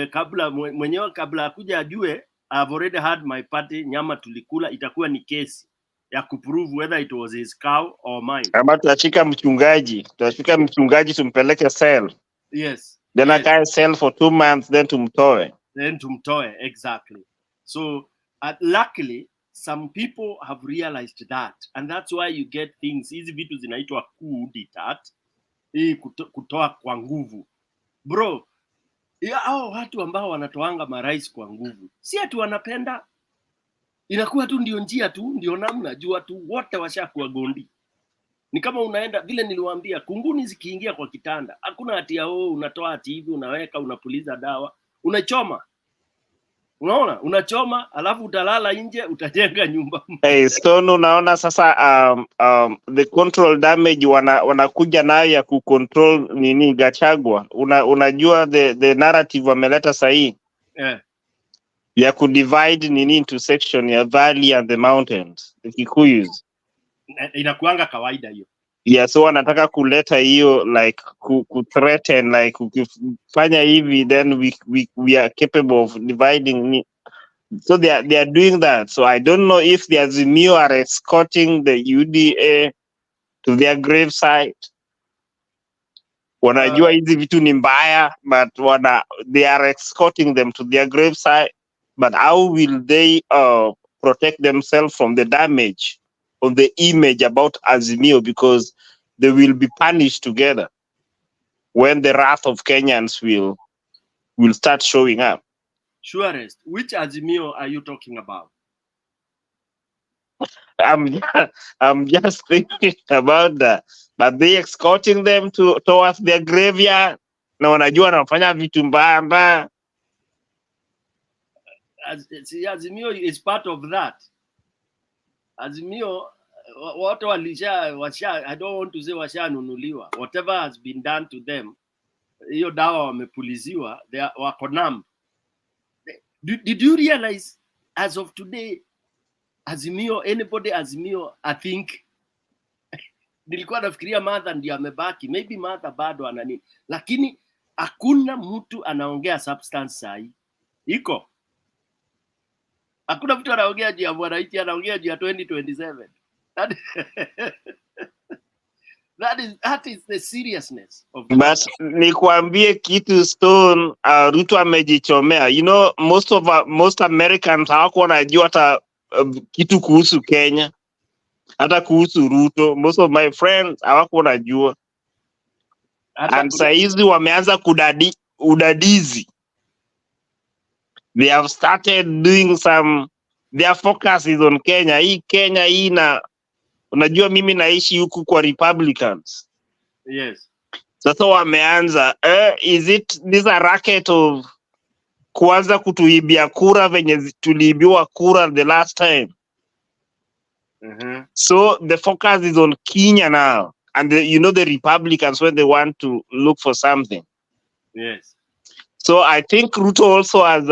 [SPEAKER 6] Kabla mwenyewe kabla akuja ajue I've already had my party, nyama tulikula, itakuwa ni kesi ya kuprove whether it was his cow or mine.
[SPEAKER 10] Ama tutashika mchungaji tumpeleke cell.
[SPEAKER 6] Yes.
[SPEAKER 10] Then I can sell for 2 months, then tumtoe.
[SPEAKER 6] Exactly. So luckily some people have realized that, and that's why you get things, hizi vitu zinaitwa coup d'etat, hii kutoa kwa nguvu. Bro, hao watu ambao wanatoanga marais kwa nguvu, si ati wanapenda, inakuwa tu ndio njia tu, ndio namna, jua tu wote washakuwa gondi. Ni kama unaenda vile niliwaambia, kunguni zikiingia kwa kitanda, hakuna ati unatoa ati hivi, unaweka, unapuliza dawa, unachoma. Unaona? Unachoma, alafu utalala nje, utajenga nyumba.
[SPEAKER 10] Hey, Stone, unaona sasa the control damage wanakuja nayo ya kucontrol nini Gachagua. Unajua the narrative wameleta sahi. Ya kudivide nini into section ya valley and the mountains, the Kikuyus.
[SPEAKER 6] Inakuanga kawaida hiyo.
[SPEAKER 10] Yeah, so wanataka kuleta hiyo like threaten, like ukifanya hivi then we are capable of dividing. So they are doing that. So I don't know if the Azimio are escorting the UDA to their gravesite. Wanajua hizi vitu ni mbaya, but they are escorting them to their gravesite. But how will they protect themselves from the damage of the image about Azimio, because they will be punished together when the wrath of Kenyans will start showing up.
[SPEAKER 6] Surest. Which Azimio are you talking about?
[SPEAKER 10] I'm just thinking about that. But they escorting them towards their graveyard. Na wanajua wanafanya vitu mbaya mbaya.
[SPEAKER 6] Azimio is part of that. Azimio, what I don't want to say washanunuliwa. Whatever has been done to them, hiyo dawa wamepuliziwa, they wako numb. Did you realize as of today, Azimio, anybody Azimio, I think, nilikuwa nafikiria Martha ndiye amebaki, maybe Martha bado anani, lakini hakuna mtu anaongea substance sahi. Iko. Hakuna mtu anaongea juu ya mwananchi, anaongea juu ya 2027. That is the seriousness of the
[SPEAKER 10] But nikwambie kitu Stone, Ruto amejichomea. You know, most Americans hawakuwa wanajua hata kitu kuhusu Kenya, hata kuhusu Ruto. Most of my friends hawakuwa wanajua. And saizi wameanza udadizi. They have started doing their focus is on Kenya. Hii Kenya hii na unajua mimi naishi huku kwa Republicans.
[SPEAKER 6] Yes.
[SPEAKER 10] Sasa wameanza is it this a racket of kuanza kutuibia kura venye tuliibiwa kura the last time? So the focus is on Kenya now. and the Republicans when they want to look for something.
[SPEAKER 6] Yes.
[SPEAKER 10] So I think Ruto also has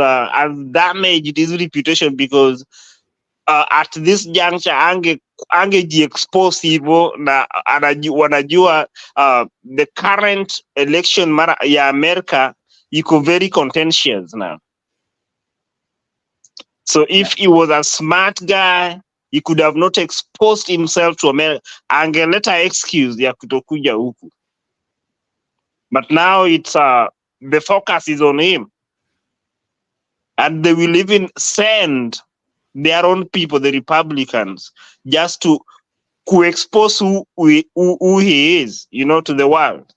[SPEAKER 10] damaged his reputation because at this juncture angejiexpose hivyo na wanajua the current election ya America iko very contentious now. So if he was a smart guy, he could have not exposed himself to America. Angeleta excuse ya kutokuja huku. But now it's the focus is on him. And they will even send their own people, the Republicans, just to expose who he is, to the world.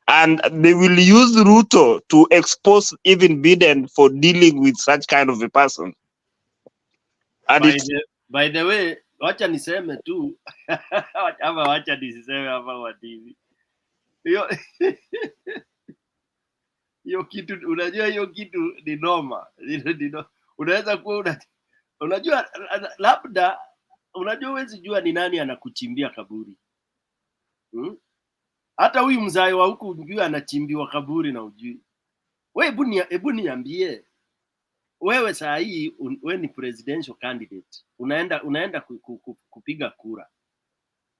[SPEAKER 10] And they will use Ruto to expose even Biden for dealing with such kind of a person. And
[SPEAKER 6] by the way, wacha niseme tu ama wacha nisiseme hapa wadivi. Hiyo kitu unajua, hiyo kitu ni noma. Unaweza kuwa unajua labda unajua huwezi jua ni nani anakuchimbia kaburi. Hata huyu mzai wa huku unajua anachimbiwa kaburi na ujui. Wewe hebu niambie. Wewe saa hii wewe ni presidential candidate. Unaenda kupiga kura.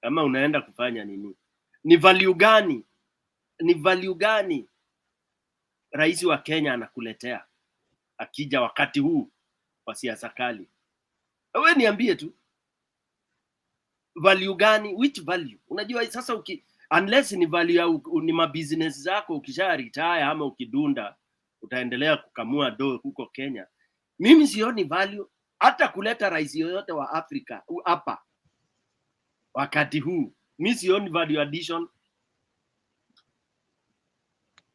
[SPEAKER 6] Kama unaenda kufanya nini? Ni value gani? Ni value gani rais wa Kenya anakuletea akija wakati huu wa siasa kali? Wewe niambie tu. Value gani? Which value? Unajua sasa unless ni value ya ni mabusiness zako ukisha retire ama ukidunda utaendelea kukamua do huko Kenya. Mimi sioni value hata kuleta rais yoyote wa Afrika hapa wakati huu. Mimi sioni value addition.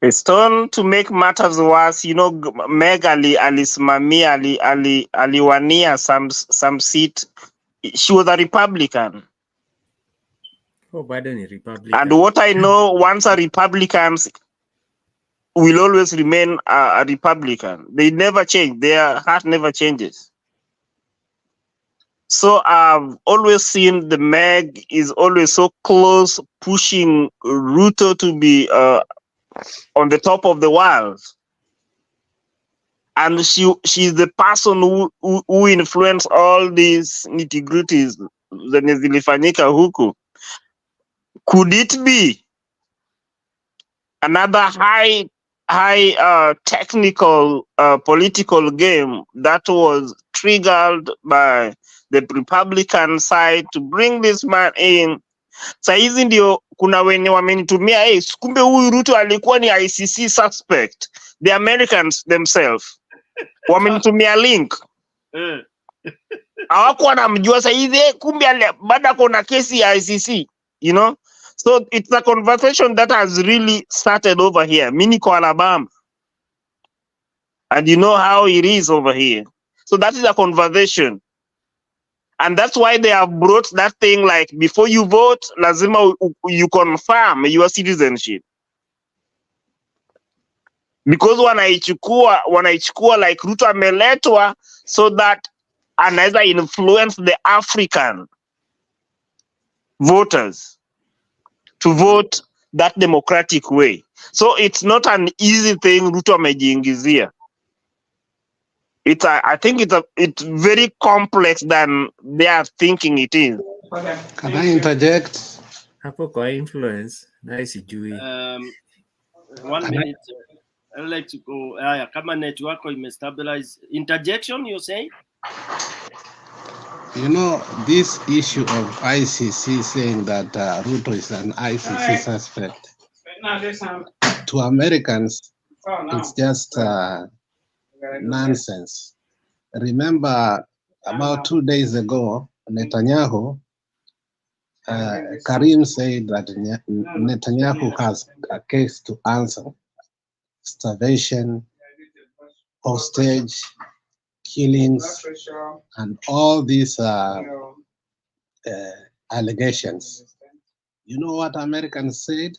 [SPEAKER 10] It's turn to make matters worse, Meg alisimamia aliwania some seat. She was a Republican.
[SPEAKER 3] Oh, Biden is Republican.
[SPEAKER 10] And what I know, once a Republicans will always remain a Republican. They never change. Their heart never changes. So I've always seen the Meg is always so close, pushing Ruto to be on the top of the world. And she's the person who influenced all these nitty-gritties zenye zilifanyika huku. Could it be another high technical political game that was triggered by the Republican side to bring this man in? Saizi ndio kuna wenye wamenitumia, kumbe huyu Ruto alikuwa ni ICC suspect. The Americans themselves wamenitumia link. Hawakuwa namjua saizi, kumbe baada kuna kesi ya ICC, So it's a conversation that has really started over here. Mimi niko Alabama. And you know how it is over here. So that is a conversation. And that's why they have brought that thing like before you vote, lazima you confirm your citizenship. Because wanaichukua like Ruto ameletwa so that anaweza influence the African voters to vote that democratic way. So it's not an easy thing Ruto amejiingizia. I think it's very complex than they are thinking it is.
[SPEAKER 12] Can I interject?
[SPEAKER 3] Hapo kwa influence, nice sijui.
[SPEAKER 6] 1 minute. I'd like to go. Kama network imestabilize. Interjection, you say?
[SPEAKER 12] This issue of ICC saying that Ruto is an ICC suspect, to Americans, it's just nonsense. Remember, about 2 days ago, Netanyahu, Karim said that Netanyahu has a case to answer. Starvation, hostage, killings, and all these allegations. You know what Americans said?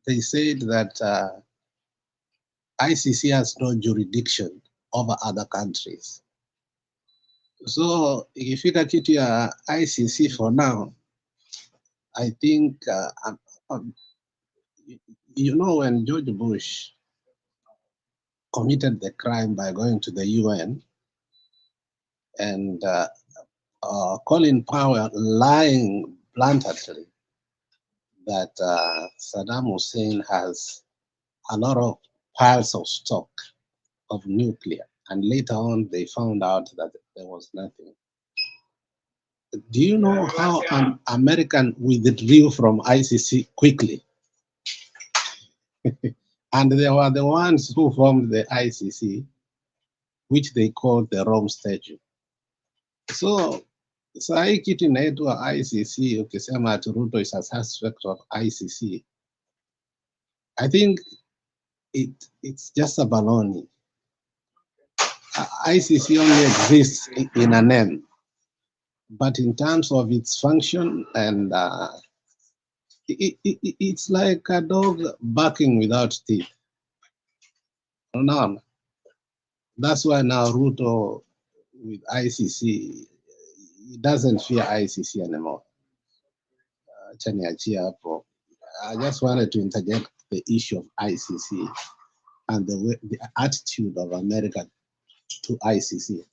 [SPEAKER 12] They said that ICC has no jurisdiction over other countries. So ikifika kitu ya ICC for now,
[SPEAKER 15] I think, you know, when George Bush committed the crime by going to the UN and Colin Powell lying bluntly that Saddam Hussein has a lot of piles of stock of nuclear, and later on they found out that there was nothing. Do you know how an American withdrew from ICC quickly? And they were the ones who formed the ICC, which they called the Rome Statute. So sai kitu inaitwa ICC, ukisema ati Ruto is a suspect of ICC, I think it's just a baloney. ICC only exists in a name, but in terms of its function, and it's like a dog barking without teeth. No, that's why now Ruto with ICC, he doesn't fear ICC anymore. I just wanted to interject the issue of ICC and the attitude of America to ICC.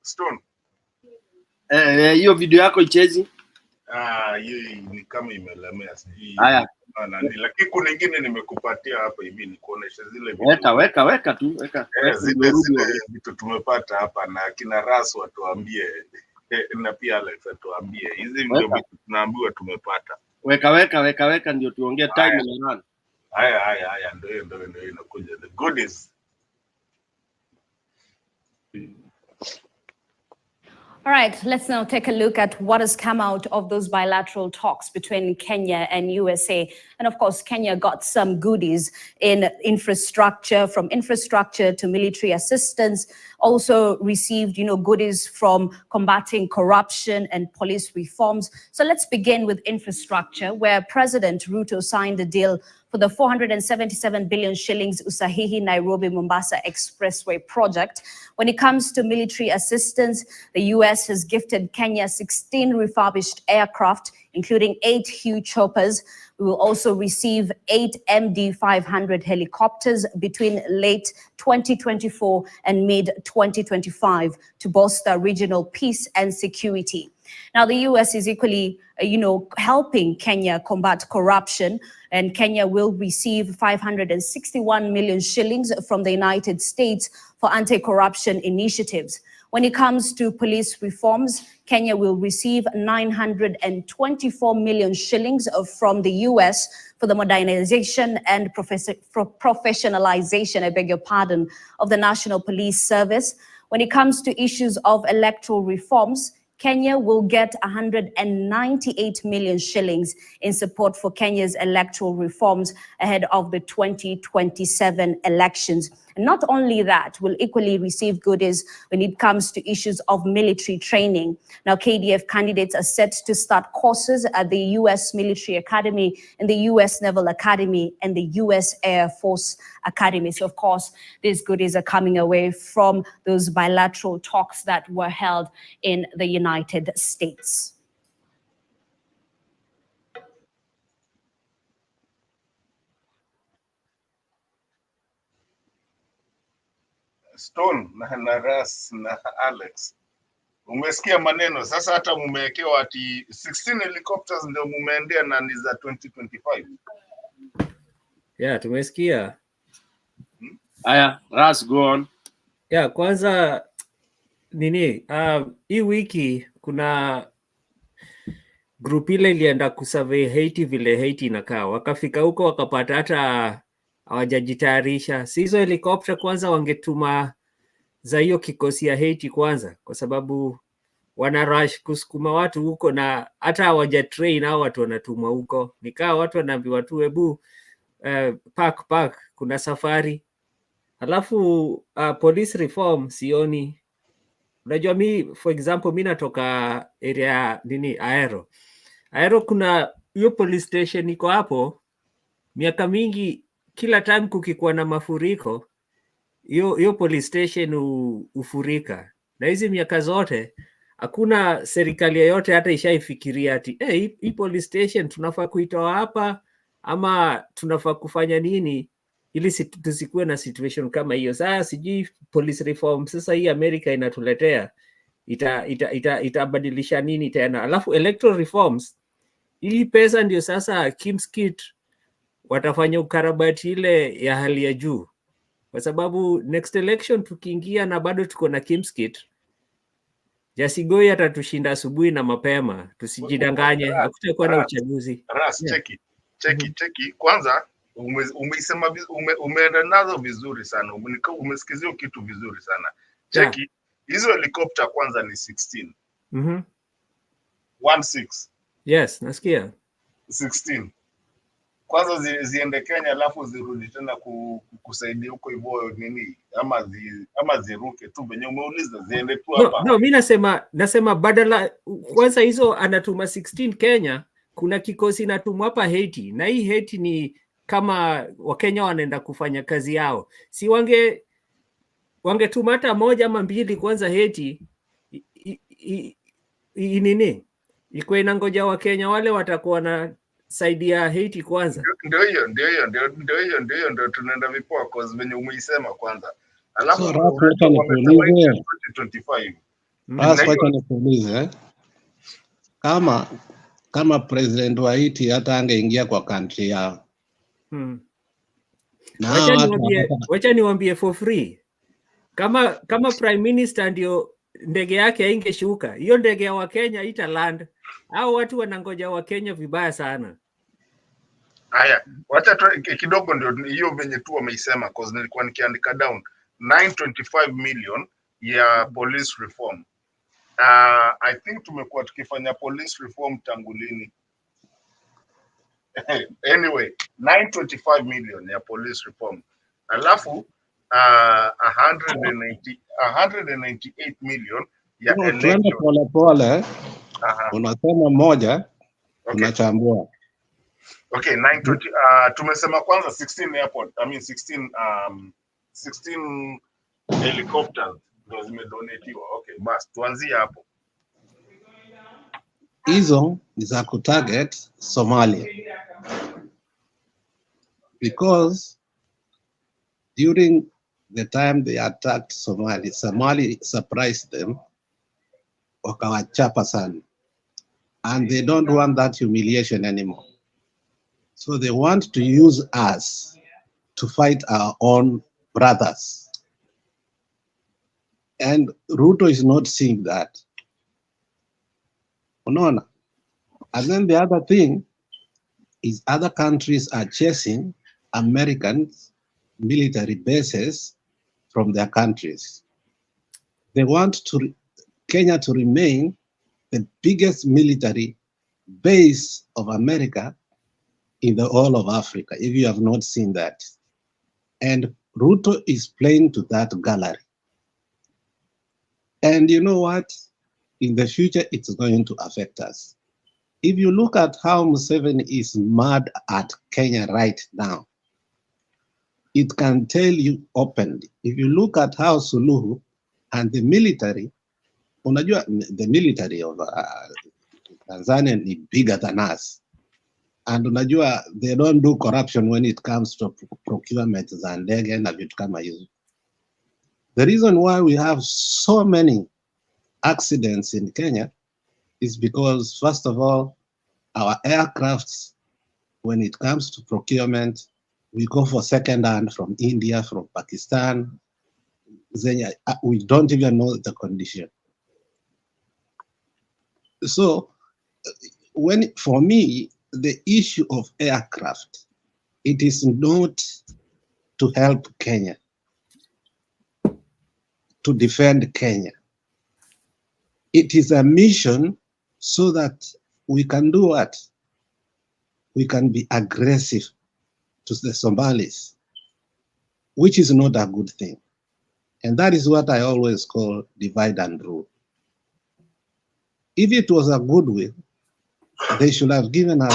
[SPEAKER 5] Stone.
[SPEAKER 6] Hiyo video yako ichezi?
[SPEAKER 5] Hiyo ni kama imelemea sijui.
[SPEAKER 6] Haya.
[SPEAKER 5] Lakini kuna nyingine nimekupatia hapa hivi nikuonesha zile vitu.
[SPEAKER 6] Weka tu.
[SPEAKER 5] Zile vitu tumepata hapa na kina Ras watuambie na pia Alex atuambie. Hizi ndio vitu tunaambiwa tumepata.
[SPEAKER 6] Weka ndio tuongee time na run.
[SPEAKER 5] Haya ndio inakuja. The goodies.
[SPEAKER 22] All right, let's now take a look at what has come out of those bilateral talks between Kenya and USA. And of course, Kenya got some goodies in infrastructure, from infrastructure to military assistance, also received, goodies from combating corruption and police reforms. So let's begin with infrastructure, where President Ruto signed a deal for the 477 billion shillings Usahihi Nairobi-Mombasa Expressway project. When it comes to military assistance, the US has gifted Kenya 16 refurbished aircraft, including 8 huge choppers. We will also receive 8 MD-500 helicopters between late 2024 and mid-2025 to bolster regional peace and security. Now, the US is equally, helping Kenya combat corruption, and Kenya will receive 561 million shillings from the United States for anti-corruption initiatives. When it comes to police reforms, Kenya will receive 924 million shillings from the US for the modernization and professionalization, of the National Police Service. When it comes to issues of electoral reforms, Kenya will get 198 million shillings in support for Kenya's electoral reforms ahead of the 2027 elections. And not only that, we'll equally receive goodies when it comes to issues of military training. Now, KDF candidates are set to start courses at the US Military Academy and the US Naval Academy and the US Air Force Academy. So, of course, these goodies are coming away from those bilateral talks that were held in the United States.
[SPEAKER 5] Stone na Ras na Alex, umesikia maneno sasa, hata mumewekewa ati 16 helicopters ndio mumeendea na ni za 2025.
[SPEAKER 3] Yeah, tumesikia.
[SPEAKER 6] Haya, Ras, go on.
[SPEAKER 3] Yeah, kwanza hii wiki kuna group ile ilienda kusurvey Haiti, vile Haiti inakaa. Wakafika huko wakapata hata hawajajitayarisha. Si hizo helicopter kwanza wangetuma za hiyo kikosi ya Haiti kwanza, kwa sababu wana rush kusukuma watu huko na hata hawajatrain hao watu wanatumwa huko. Nikaa watu wanaambiwa tu hebu park kuna safari. Alafu police reform sioni. Unajua for example, mi natoka area Aero kuna hiyo police station iko hapo miaka mingi. kila time kukikuwa na mafuriko, hiyo police station ufurika. Na hizi miaka zote hakuna serikali yoyote hata ishaifikiria ati hii police station tunafaa kuitoa hapa ama tunafaa kufanya nini ili tusikuwe na situation kama hiyo. Sasa sijui police reform sasa hii Amerika inatuletea itabadilisha nini tena. Alafu electoral reforms, hii pesa ndio sasa kimskit watafanya ukarabati ile ya hali ya juu, kwa sababu next election tukiingia na bado tuko na kimskit, Jasigoi atatushinda asubuhi na mapema, tusijidanganye, hakutakuwa na uchaguzi.
[SPEAKER 5] Cheki kwanza, umeisema umeenda nazo vizuri sana, umesikizia kitu vizuri sana. Cheki hizo helikopta kwanza ni 16. 16.
[SPEAKER 3] Yes, nasikia
[SPEAKER 5] 16 kwanza ziende Kenya, alafu zirudi tena kusaidia huko hivyo nini, ama ziruke tu venye umeuliza, ziende tu hapa.
[SPEAKER 3] No, mimi nasema badala kwanza hizo anatuma 16 Kenya, kuna kikosi inatumwa hapa Haiti, na hii Haiti ni kama Wakenya wanaenda kufanya kazi yao, si wangetuma hata moja ama mbili kwanza Haiti nini iko inangoja Wakenya wale watakuwa na saidia Haiti kwanza.
[SPEAKER 5] Ndio tunaenda vipoa cause venye umeisema kwanza. Alafu
[SPEAKER 15] wacha nikuulize kama president wa Haiti hata angeingia kwa country yao.
[SPEAKER 3] Wacha niwaambie for free. Kama prime minister ndio ndege yake haingeshuka, hiyo ndege ya Wakenya ita land. Hao watu wanangoja Wakenya vibaya sana.
[SPEAKER 5] Haya, wacha kidogo ndio hiyo venye tu wameisema cause nilikuwa nikiandika down 925 million ya police reform. I think tumekuwa tukifanya police reform tangu lini? Anyway, 925 million ya police reform. Alafu 198 million ya
[SPEAKER 15] electoral. Pole unasema moja, unachambua.
[SPEAKER 5] Okay, 920 tumesema kwanza 16 airport, 16 helicopters ndio zimedonatiwa. Okay, basi tuanzie hapo.
[SPEAKER 15] Hizo ni za kutarget Somalia, because during the time they attacked Somalia surprised them, wakawachapa sana, and they don't want that humiliation anymore. So they want to use us to fight our own brothers. And Ruto is not seeing that. And then the other thing is other countries are chasing American military bases from their countries. They want Kenya to remain the biggest military base of America in the whole of Africa, if you have not seen that. And Ruto is playing to that gallery. And you know what? In the future, it's going to affect us. If you look at how Museveni is mad at Kenya right now, it can tell you openly. If you look at how Suluhu and the military, unajua the military of Tanzania is bigger than us. And unajua they don't do corruption when it comes to procurement za ndege na vitu kama hizo. The reason why we have so many accidents in Kenya is because, first of all, our aircrafts, when it comes to procurement, we go for second hand from India, from Pakistan. We don't even know the condition. So, for me, the issue of aircraft, it is not to help Kenya, to defend Kenya. It is a mission so that we can do what? We can be aggressive to the Somalis, which is not a good thing. And that is what I always call divide and rule. If it was a goodwill, they should have given us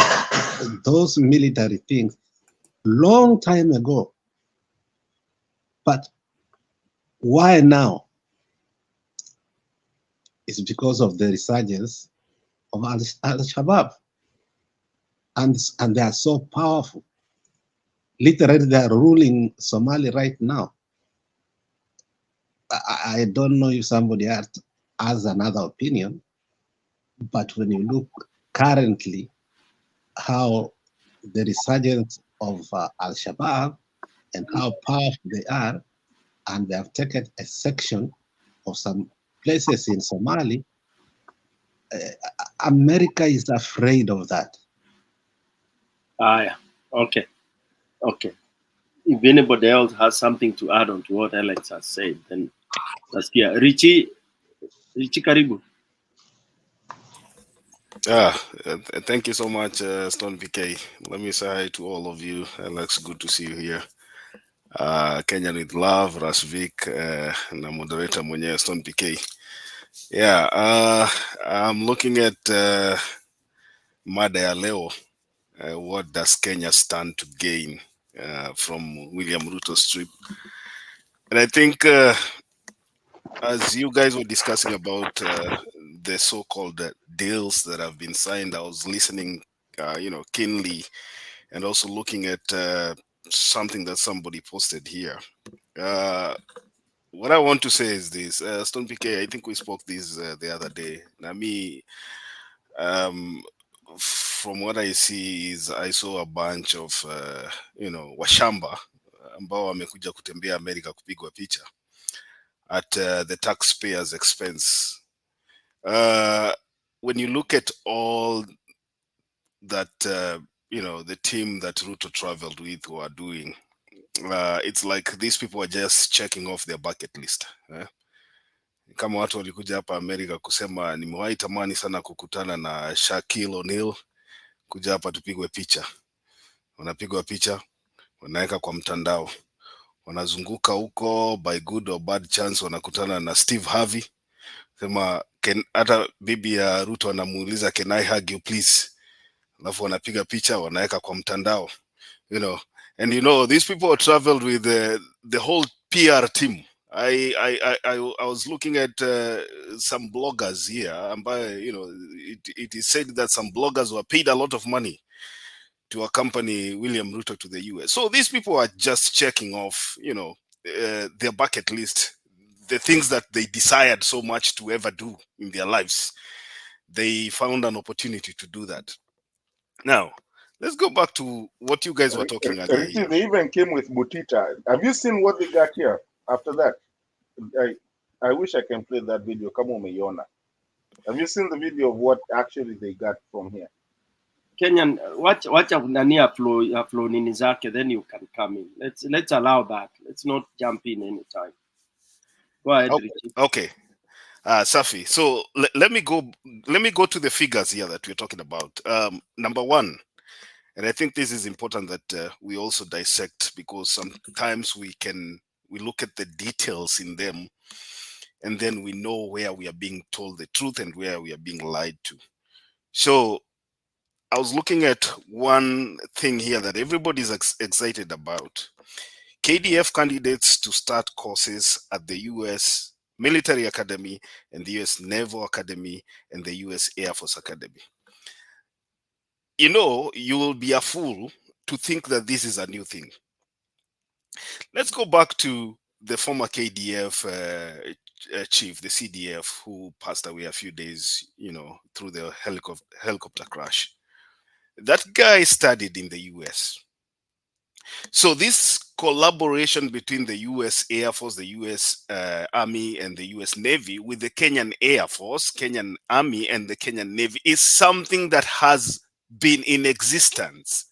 [SPEAKER 15] those military things long time ago. But why now? It's because of the resurgence of Al-Shabaab. And they are so powerful. Literally, they are ruling Somalia right now. I don't know if somebody else has another opinion, but when you look currently how the resurgence of Al-Shabaab and how powerful they are, and they have taken a section of some places in Somalia, America is afraid of that.
[SPEAKER 6] Yeah. Okay. If anybody else has something to add on to what Alex has said, then let's hear. Richie Karibu.
[SPEAKER 8] Thank you so much, Stone PK. Let me say hi to all of you. Alex, good to see you here. Kenyan with love, Rasvik, na moderator mwenyewe Stone PK. Yeah, I'm looking at mada ya leo. What does Kenya stand to gain from William Ruto's trip? And I think as you guys were discussing about the so-called deals that have been signed, I was listening, keenly, and also looking at something that somebody posted here. What I want to say is this, Stone PK, I think we spoke this the other day. Nami, from what I see is I saw a bunch of, washamba ambao wamekuja kutembea Amerika kupigwa picha at the taxpayers' expense. When you look at all that, the team that Ruto traveled with who are doing, it's like these people are just checking off their bucket list. Kama watu walikuja hapa Amerika kusema nimewahi tamani sana kukutana na Shaquille O'Neal, kuja hapa tupigwe picha. Wanapigwa picha, wanaweka kwa mtandao, wanazunguka huko, by good or bad chance wanakutana na Steve Harvey, sema hata bibi ya Ruto anamuuliza can I hug you please, alafu wanapiga picha wanaweka kwa mtandao, and these people traveled with the whole PR team. I was looking at some bloggers here, ambayo, it is said that some bloggers were paid a lot of money to accompany William Ruto to the US. So these people are just checking off, their bucket list, the things that they desired so much to ever do in their lives. They found an opportunity to do that. Now, let's go back to what you guys were talking earlier.
[SPEAKER 5] Richie, they even came with Butita. Have you seen what they got here after that? I wish I can play that video. Come on, Mayona. Have you seen the video of what actually they got from here?
[SPEAKER 6] Kenyan, wacha nani flow nini zake, then you can come in. Let's allow that. Let's not jump in anytime. Go ahead, Richie.
[SPEAKER 8] Okay. Safi. So let me go to the figures here that we're talking about. Number one, and I think this is important that we also dissect, because sometimes we look at the details in them, and then we know where we are being told the truth and where we are being lied to. So I was looking at one thing here that everybody's excited about. KDF candidates to start courses at the US Military Academy and the US Naval Academy and the US Air Force Academy. You will be a fool to think that this is a new thing. Let's go back to the former KDF chief, the CDF, who passed away a few days, through the helicopter crash. That guy studied in the US. So this collaboration between the US Air Force, the US Army, and the US Navy with the Kenyan Air Force, Kenyan Army, and the Kenyan Navy is something that has been in existence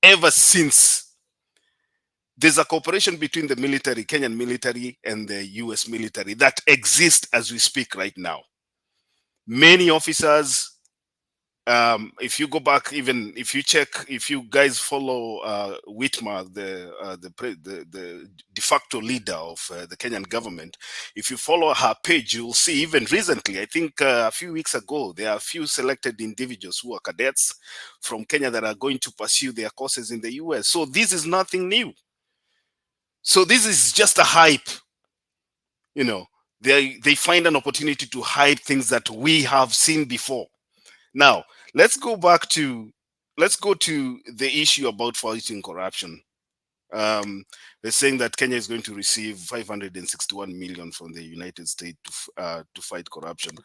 [SPEAKER 8] ever since. There's a cooperation between the military, Kenyan military, and the US military that exists as we speak right now. Many officers If you go back, even if you check, if you guys follow Whitmer, the de facto leader of the Kenyan government, if you follow her page, you'll see even recently, I think a few weeks ago, there are a few selected individuals who are cadets from Kenya that are going to pursue their courses in the US. So this is nothing new. So this is just a hype. You know, they find an opportunity to hide things that we have seen before. Now, let's go to the issue about fighting corruption. They're saying that Kenya is going to receive 561 million from the United States to fight corruption.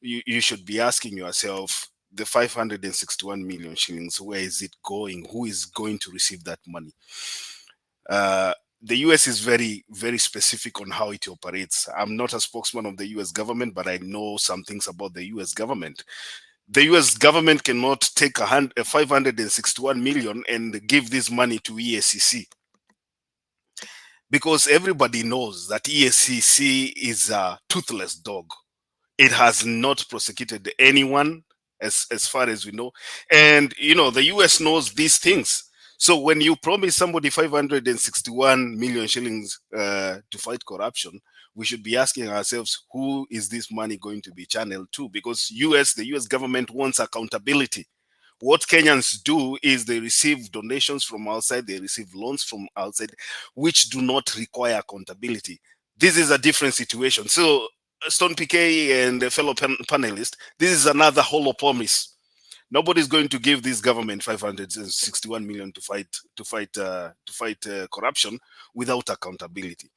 [SPEAKER 8] You should be asking yourself, the 561 million shillings, where is it going? Who is going to receive that money? The US is very, very specific on how it operates. I'm not a spokesman of the US government, but I know some things about the US government. The US government cannot take 561 million and give this money to EACC, because everybody knows that EACC is a toothless dog. It has not prosecuted anyone as far as we know. And, you know, the US knows these things. So when you promise somebody 561 million shillings to fight corruption, we should be asking ourselves, who is this money going to be channeled to? Because the US government wants accountability. What Kenyans do is they receive donations from outside, they receive loans from outside, which do not require accountability. This is a different situation. So Stone PK and the fellow panelists, this is another hollow promise. Nobody's going to give this government 561 million to fight corruption without accountability.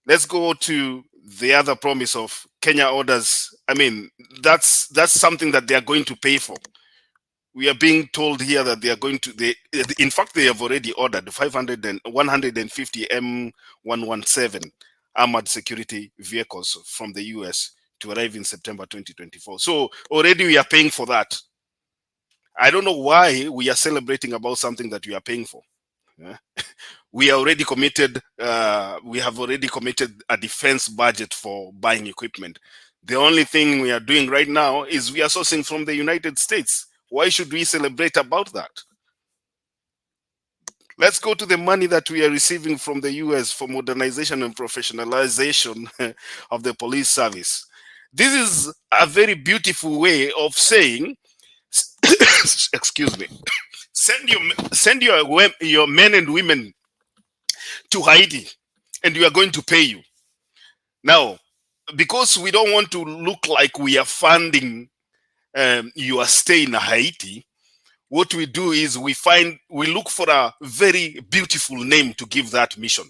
[SPEAKER 8] Let's go to the other promise of Kenya orders. I mean, that's something that they are going to pay for. We are being told here that they are going to, in fact, they have already ordered 150 M117 armored security vehicles from the US to arrive in September 2024. So already we are paying for that. I don't know why we are celebrating about something that we are paying for. We are already committed. We have already committed a defense budget for buying equipment. The only thing we are doing right now is we are sourcing from the United States. Why should we celebrate about that? Let's go to the money that we are receiving from the US for modernization and professionalization of the police service. This is a very beautiful way of saying, excuse me, send your men and women to Haiti and we are going to pay you. Now, because we don't want to look like we are funding your stay in Haiti, what we do is we look for a very beautiful name to give that mission.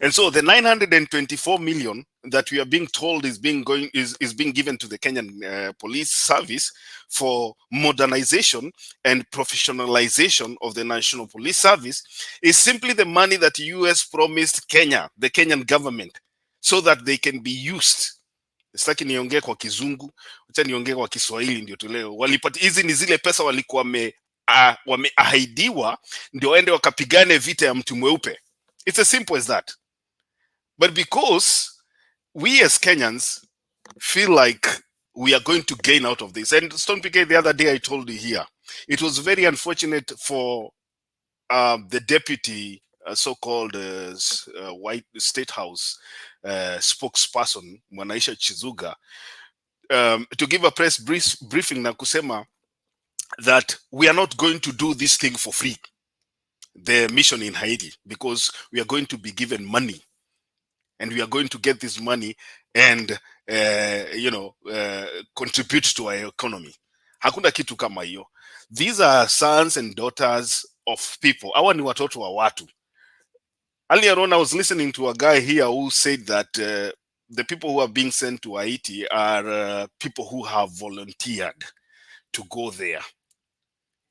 [SPEAKER 8] And so the 924 million that we are being told is being given to the Kenyan police service for modernization and professionalization of the national police service is simply the money that the US promised Kenya, the Kenyan government, so that they can be used. Sitaki niongee kwa Kizungu, acha niongee kwa Kiswahili ndio tuleo. Walipata hizi ni zile pesa walikuwa wameahidiwa ndio waende wakapigane vita ya mtu mweupe. It's as simple as that. But because we as Kenyans feel like we are going to gain out of this, and Stone PK, the other day I told you here, it was very unfortunate for the deputy so-called White State House spokesperson Mwanaisha Chizuga to give a press briefing na kusema that we are not going to do this thing for free, the mission in Haiti, because we are going to be given money and we are going to get this money and contribute to our economy. Hakuna kitu kama hiyo. These are sons and daughters of people. Hawa ni watoto wa watu. Earlier on, I was listening to a guy here who said that the people who are being sent to Haiti are people who have volunteered to go there.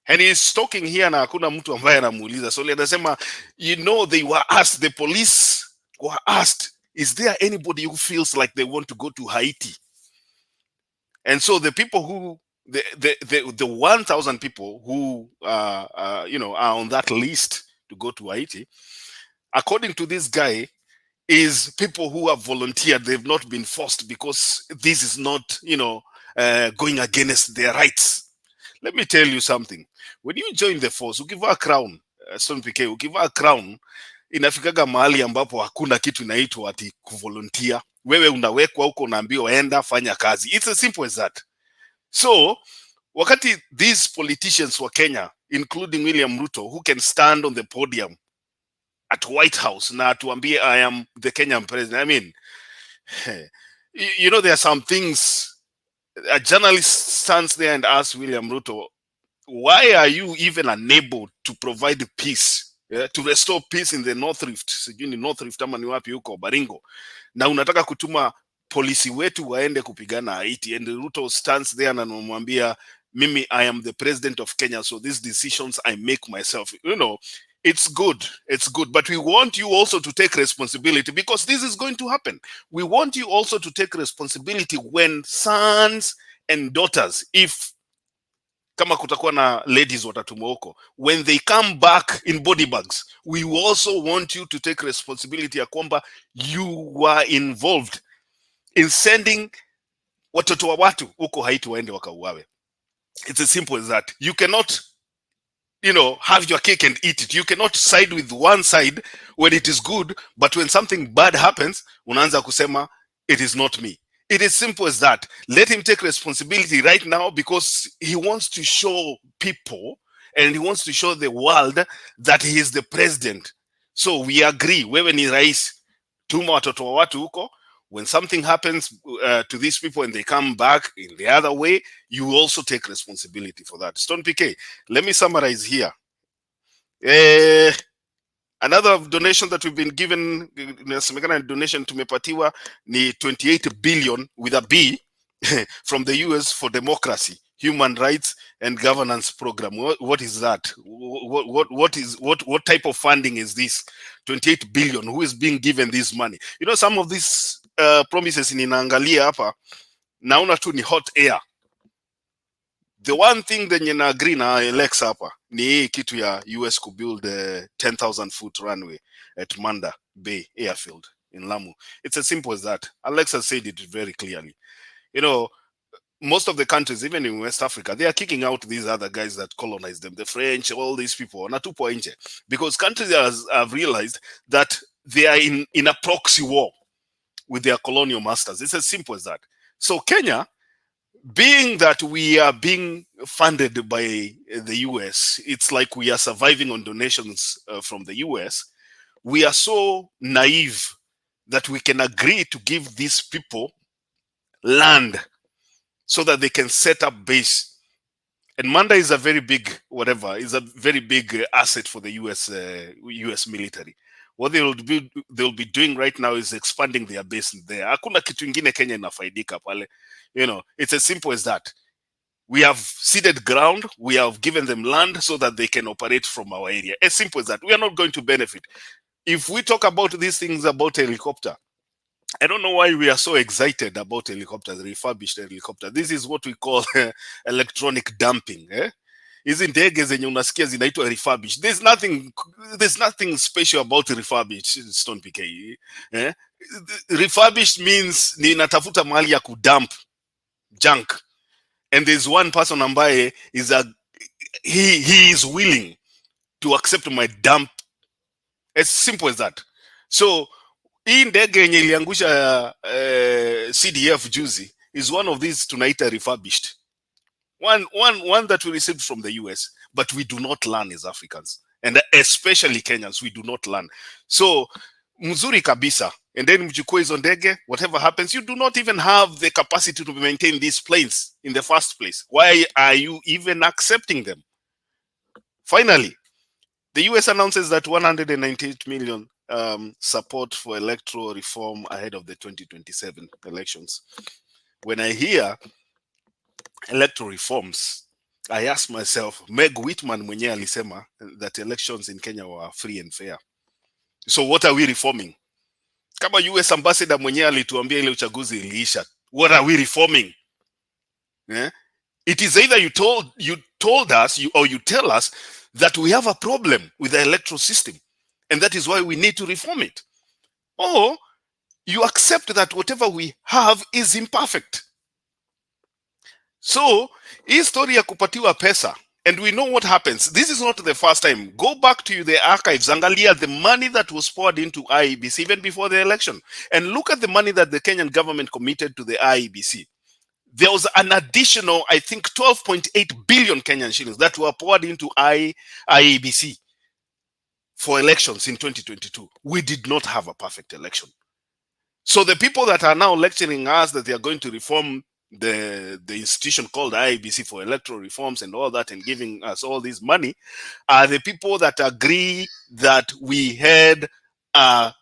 [SPEAKER 8] And he's talking here na hakuna mtu ambaye anamuuliza. So anasema, they were asked, the police were asked, is there anybody who feels like they want to go to Haiti? And so the people who, the 1,000 people who are on that list to go to Haiti, according to this guy, is people who have volunteered. They've not been forced, because this is not, going against their rights. Let me tell you something. When you join the force, ukivaa crown, Stone PK, ukivaa crown, inafikaga mahali ambapo hakuna kitu inaitwa ati kuvolunteer. Wewe unawekwa huko, unaambiwa enda fanya kazi. It's as simple as that. So, wakati these politicians wa Kenya, including William Ruto, who can stand on the podium at White House na atuambie I am the Kenyan president. I mean, you know, there are some things, a journalist stands there and asks William Ruto, why are you even unable to provide peace, to restore peace in the North Rift? Sijui ni North Rift ama ni wapi huko Baringo, na unataka kutuma polisi wetu waende kupigana Haiti, and Ruto stands there na anamwambia mimi, I am the president of Kenya, so these decisions I make myself. You know, it's good, but we want you also to take responsibility, because this is going to happen. We want you also to take responsibility when sons and daughters, if kama kutakuwa na ladies watatumwa huko, when they come back in body bags, we also want you to take responsibility ya kwamba you were involved in sending watoto wa watu huko Haiti waende wakauawe. It's as simple as that. You cannot, you know, have your cake and eat it. You cannot side with one side when it is good, but when something bad happens, unaanza kusema it is not me. It is simple as that. Let him take responsibility right now, because he wants to show people and he wants to show the world that he is the president. So we agree, wewe ni rais, tuma watoto wa watu huko. When something happens to these people and they come back in the other way, you also take responsibility for that. Stone PK, let me summarize here. Another donation that we've been given, donation tumepatiwa ni 28 billion with a B from the US for democracy, human rights and governance program. What is that? What type of funding is this? 28 billion. Who is being given this money? You know, some of these promises ninaangalia hapa naona tu ni hot air. The one thing that you agree na Alex hapa ni kitu ya US could build a 10,000 foot runway at Manda Bay Airfield in Lamu. It's as simple as that. Alex has said it very clearly. You know, most of the countries, even in West Africa, they are kicking out these other guys that colonized them, the French, all these people, wanatupwa nje, because countries have realized that they are in a proxy war with their colonial masters. It's as simple as that. So Kenya, being that we are being funded by the US, it's like we are surviving on donations from the US. We are so naive that we can agree to give these people land so that they can set up base. And Manda is a very big, is a very big asset for the US military. What they'll be doing right now is expanding their base there. Hakuna kitu ingine Kenya inafaidika pale. You know, it's as simple as that. We have ceded ground, we have given them land so that they can operate from our area. As simple as that. We are not going to benefit. If we talk about these things about helicopter, I don't know why we are so excited about helicopters, refurbished helicopter. This is what we call electronic dumping. Hizi ndege zenye unasikia zinaitwa refurbished. There's nothing special about refurbished, Stone PK. Refurbished means ninatafuta mahali ya kudump junk, and there's one person ambaye he is willing to accept my dump. As simple as that. So hii ndege yenye iliangusha CDF juzi is one of these tunaita refurbished. One that we received from the US, but we do not learn as Africans, and especially Kenyans, we do not learn. So mzuri kabisa, and then mchukue hizo ndege, whatever happens, you do not even have the capacity to maintain these planes in the first place. Why are you even accepting them? Finally, the US announces that 198 million support for electoral reform ahead of the 2027 elections. When I hear electoral reforms, I ask myself, Meg Whitman mwenyewe alisema that elections in Kenya were free and fair. So what are we reforming? Kama US ambassador mwenyewe alituambia ile uchaguzi iliisha, what are we reforming? It is either you told us or you tell us that we have a problem with the electoral system, and that is why we need to reform it. Or you accept that whatever we have is imperfect. So hii story ya kupatiwa pesa, and we know what happens. This is not the first time. Go back to the archives, angalia the money that was poured into IEBC even before the election, and look at the money that the Kenyan government committed to the IEBC. There was an additional, I think, 12.8 billion Kenyan shillings that were poured into IEBC for elections in 2022. We did not have a perfect election. So the people that are now lecturing us that they are going to reform the institution called IEBC for electoral reforms and all that and giving us all this money are the people that agree that we had an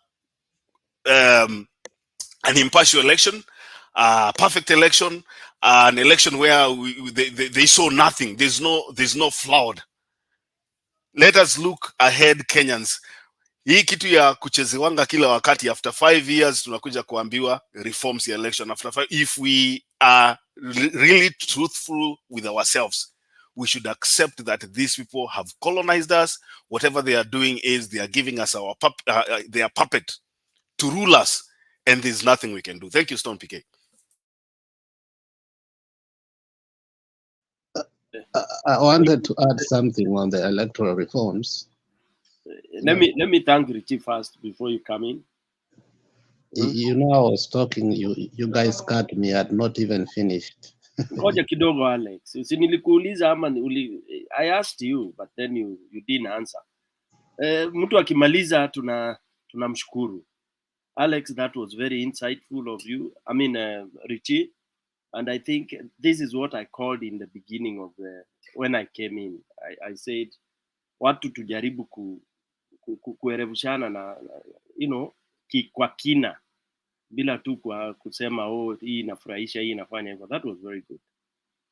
[SPEAKER 8] impartial election, perfect election, an election where they saw nothing. There's no fraud. Let us look ahead, Kenyans. Hii kitu ya kuchezewanga kila wakati, after 5 years tunakuja kuambiwa reforms ya election after 5. If we are really truthful with ourselves, we should accept that these people have colonized us. Whatever they are doing is they are giving us their puppet to rule us, and there's nothing we can do. Thank you, Stone PK.
[SPEAKER 15] I wanted to add something on the electoral reforms.
[SPEAKER 6] Let me thank Richie first before you come in.
[SPEAKER 15] You know, I was talking, you guys cut me, I had not even finished.
[SPEAKER 6] Ngoja kidogo Alex. Nilikuuliza ama I asked you but then you didn't answer. Mtu akimaliza tunamshukuru. Alex, that was very insightful of you. I mean Richie, and I think this is what I called in the beginning of when I came in. I said watu tujaribu kuerevushana na kwa kina bila tu kwa kusema hii inafurahisha, hii inafanya hivyo. That was very good.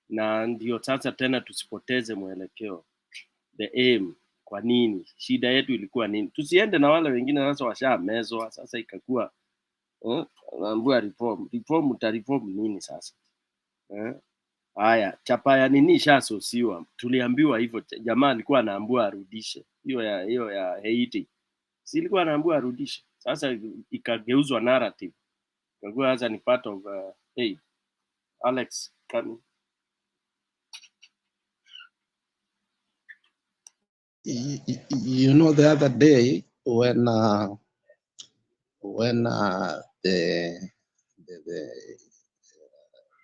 [SPEAKER 6] Na ndio sasa tena tusipoteze mwelekeo, the aim. Kwa nini shida yetu ilikuwa nini? Tusiende na wale wengine sasa washamezwa, sasa ikakuwa naambia reform utareform nini sasa? Haya, chapa ya nini ishasosiwa, tuliambiwa hivyo. Jamaa alikuwa anaambiwa arudishe hiyo ya Haiti, si ilikuwa anaambiwa arudishe. Sasa ikageuzwa narrative, ikakuwa sasa ni part of hey Alex can
[SPEAKER 15] You know, the other day when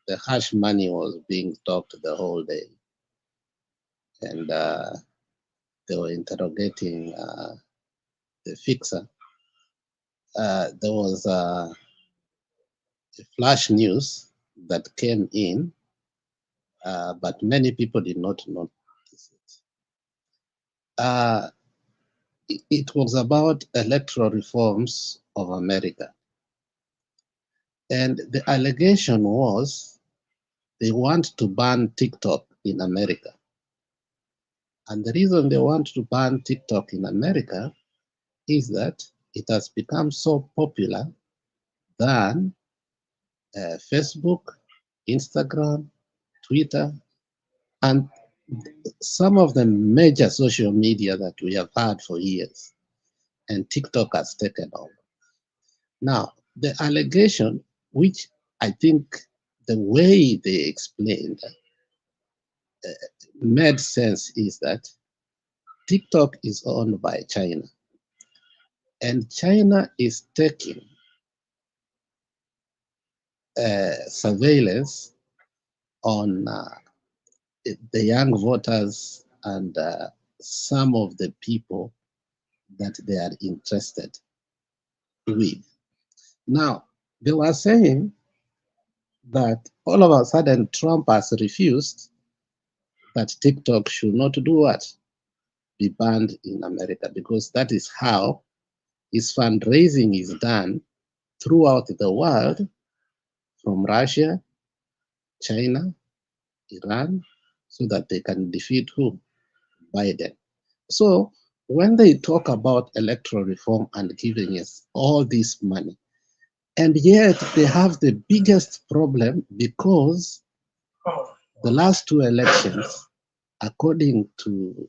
[SPEAKER 15] the hush money was being talked the whole day, and they were interrogating the fixer, there was a flash news that came in, but many people did not notice it. It was about electoral reforms of America. And the allegation was they want to ban TikTok in America. And the reason they want to ban TikTok in America is that it has become so popular than Facebook, Instagram, Twitter, and some of the major social media that we have had for years. And TikTok has taken over. Now, the allegation, which I think the way they explained made sense, is that TikTok is owned by China. And China is taking surveillance on the young voters and some of the people that they are interested with. Now, they were saying that all of a sudden Trump has refused that TikTok should not do what? Be banned in America, because that is how his fundraising is done throughout the world, from Russia, China, Iran, so that they can defeat who? Biden. So when they talk about electoral reform and giving us all this money, and yet they have the biggest problem, because the last two elections, according to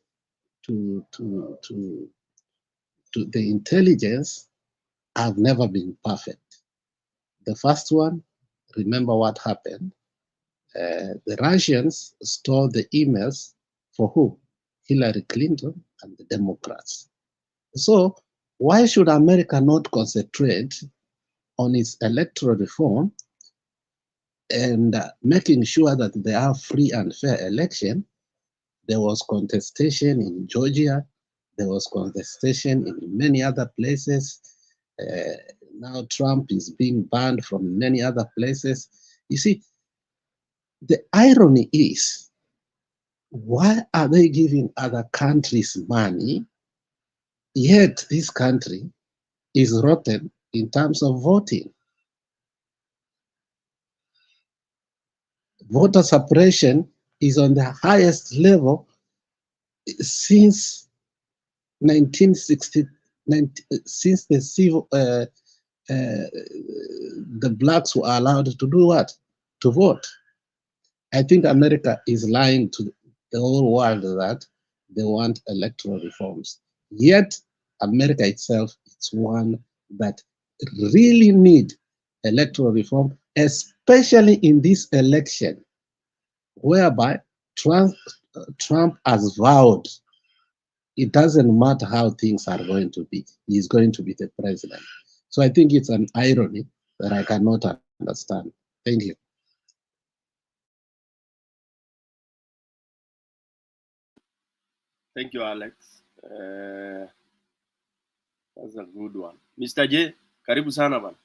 [SPEAKER 15] the intelligence, have never been perfect. The first one, remember what happened? The Russians stole the emails for who? Hillary Clinton and the Democrats. So why should America not concentrate on its electoral reform and making sure that there are free and fair election? There was contestation in Georgia. There was contestation in many other places. Now Trump is being banned from many other places. You see, the irony is, why are they giving other countries money, yet this country is rotten in terms of voting? Voter suppression is on the highest level since 1960, since the civil, the blacks were allowed to do what? To vote. I think America is lying to the whole world that they want electoral reforms. Yet America itself is one that really need electoral reform, especially in this election, whereby Trump has vowed it doesn't matter how things are going to be, he's going to be the president. So I think it's an irony that I cannot understand. Thank you.
[SPEAKER 6] Thank you, Alex. That's a good one. Mr. J, karibu sana bana.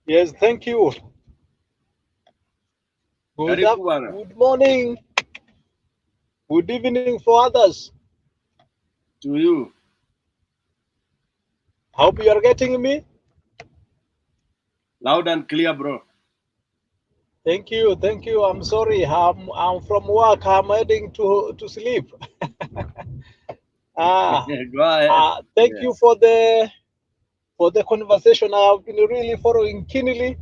[SPEAKER 1] Yes, thank you. Good morning. Good evening for others.
[SPEAKER 6] To you.
[SPEAKER 1] Hope you are getting me.
[SPEAKER 6] Loud and clear, bro.
[SPEAKER 1] Thank you, thank you. I'm sorry. I'm from work. I'm heading to sleep.
[SPEAKER 6] Go ahead.
[SPEAKER 1] Thank you for the conversation. I have been really following keenly,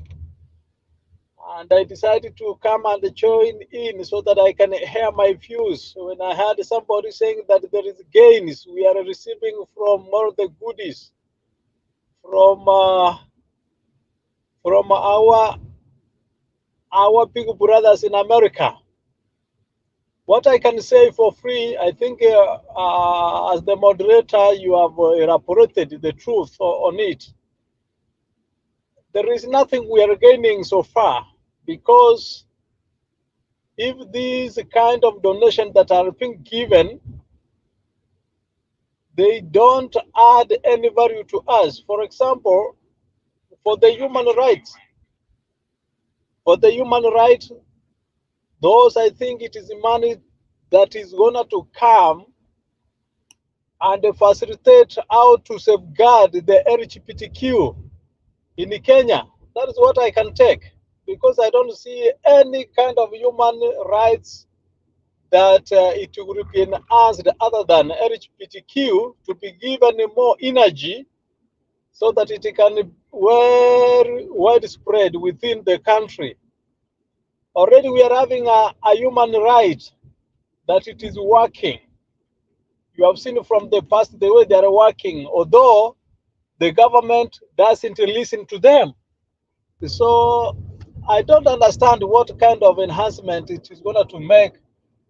[SPEAKER 1] and I decided to come and join in so that I can hear my views. When I heard somebody saying that there is gains, we are receiving from all the goodies from our big brothers in America. What I can say for free, I think as the moderator, you have elaborated the truth on it. There is nothing we are gaining so far, because if these kind of donations that are being given, they don't add any value to us. For example, for the human rights, those, I think it is money that is going to come and facilitate how to safeguard the LGBTQ in Kenya. That is what I can take, because I don't see any kind of human rights that it will be enhanced other than LGBTQ to be given more energy so that it can be widespread within the country. Already we are having a human right that it is working. You have seen from the past the way they are working, although the government doesn't listen to them. So I don't understand what kind of enhancement it is going to make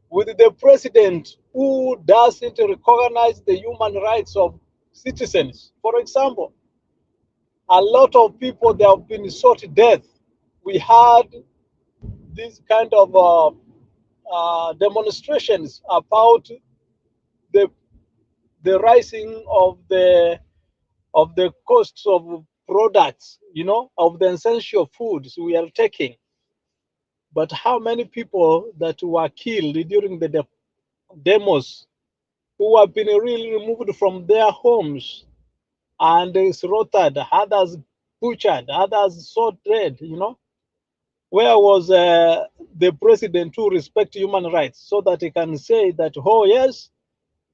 [SPEAKER 1] with the president who doesn't recognize the human rights of citizens. For example, a lot of people, they have been shot to death. We had this kind of demonstrations about the rising of the costs of products, of the essential foods we are taking. But how many people that were killed during the demos, who have been really removed from their homes and slaughtered, others butchered, others so dead, Where was the president to respect human rights so that he can say that, oh yes,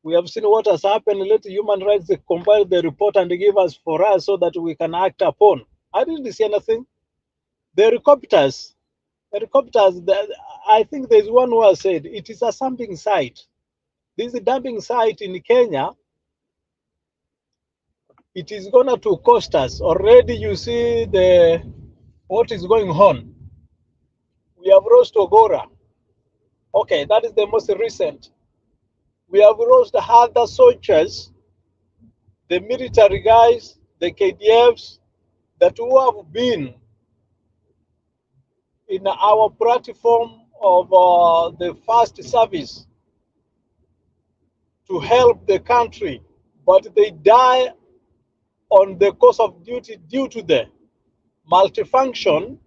[SPEAKER 1] we have seen what has happened, let human rights compile the report and give us for us so that we can act upon? I didn't see anything. The helicopters, I think there's one who has said it is a dumping site. This dumping site in Kenya it is going to cost us. Already you see what is going on. We have lost Ogora. Okay, that is the most recent. We have lost other soldiers, the military guys, the KDFs, that who have been in our platform of the first service to help the country, but they die on the course of duty due to the multifunction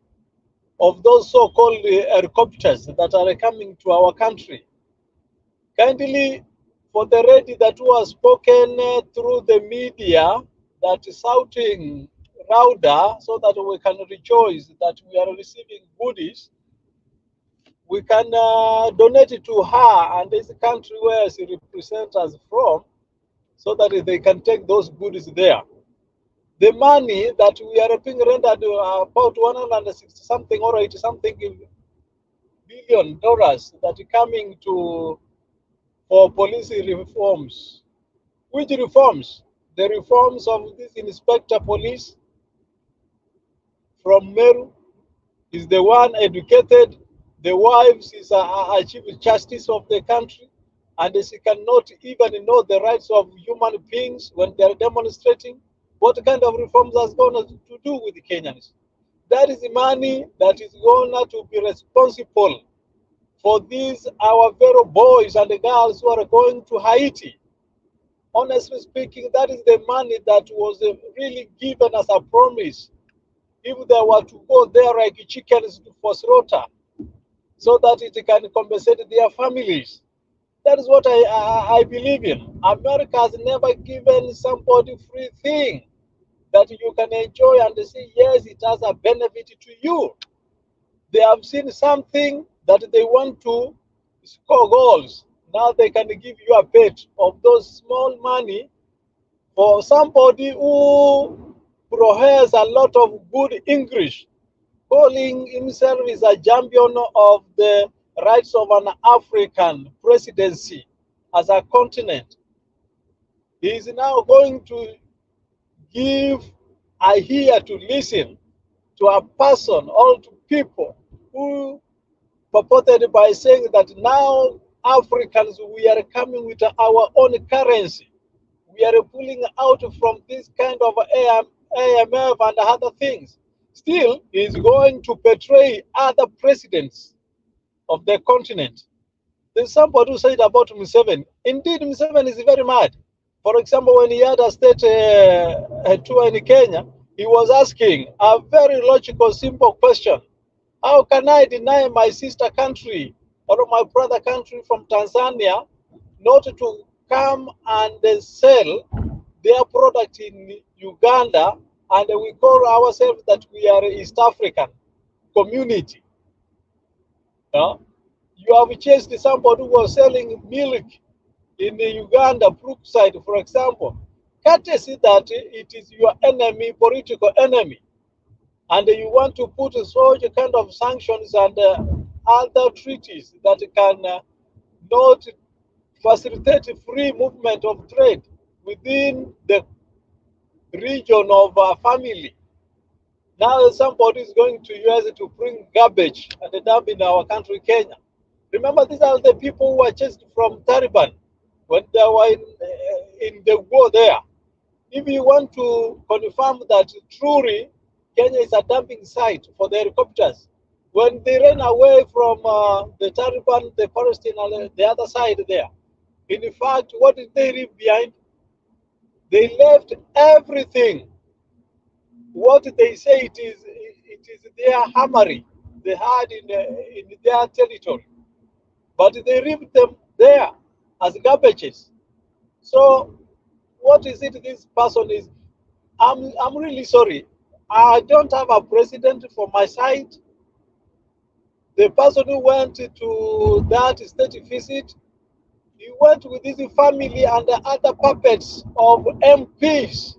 [SPEAKER 1] of those so-called helicopters that are coming to our country. Kindly, for the lady that was spoken through the media, that is shouting louder so that we can rejoice that we are receiving goodies, we can donate it to her and this country where she represents us from, so that they can take those goodies there. The money that we are being rendered about 160 something or 80 something billion dollars that are coming to for policy reforms. Which reforms? The reforms of this inspector police from Meru is the one educated. The wives is a chief justice of the country, and she cannot even know the rights of human beings when they are demonstrating. What kind of reforms are going to do with the Kenyans? That is the money that is going to be responsible for these our very boys and the girls who are going to Haiti. Honestly speaking, that is the money that was really given as a promise if they were to go there like chickens for slaughter, so that it can compensate their families. That is what I believe in. America has never given somebody free thing that you can enjoy and say, yes, it has a benefit to you. They have seen something that they want to score goals. Now they can give you a bet of those small money for somebody who professes a lot of good English, calling himself is a champion of the rights of an African presidency as a continent. He is now going to give a ear to listen to a person or to people who purported by saying that now Africans, we are coming with our own currency. We are pulling out from this kind of AMF and other things. Still, he's going to betray other presidents of the continent. There's somebody who said about Museveni. Indeed, Museveni is very mad. For example, when he had a state tour in Kenya, he was asking a very logical, simple question. How can I deny my sister country or my brother country from Tanzania not to come and sell their product in Uganda, and we call ourselves that we are East African community? You have chased somebody who was selling milk in Uganda, Brookside, for example. Courtesy that it is your enemy, political enemy, and you want to put such kind of sanctions and other treaties that can not facilitate free movement of trade within the region of family. Now somebody is going to US to bring garbage and dump in our country, Kenya. Remember, these are the people who were chased from Taliban when they were in the war there. If you want to confirm that truly Kenya is a dumping site for the helicopters, when they ran away from the Taliban, the Palestine, and the other side there, in fact, what did they leave behind? They left everything. What they say it is their hammery they had in their territory, but they leave them there as garbages. So what is it this person is? I'm really sorry. I don't have a president for my side. The person who went to that state visit, he went with his family and the other puppets of MPs.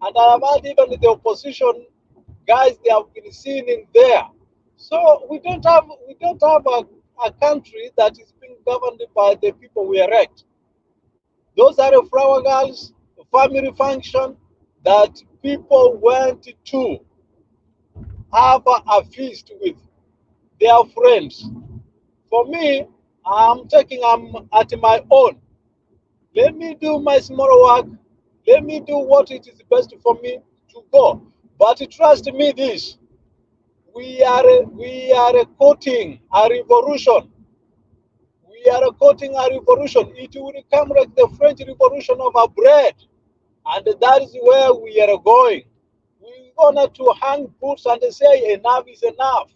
[SPEAKER 1] And I have had even the opposition guys they have been seen in there. So we don't have a country that is being governed by the people we elect. Those are the flower girls, the family function, that people went to have a feast with their friends. For me, I'm at my own. Let me do my small work. Let me do what it is best for me to go. But trust me this, we are quoting a revolution. We are quoting a revolution. It will come like the French Revolution of our bread. And that is where we are going. We're going to hang boots and say enough is enough.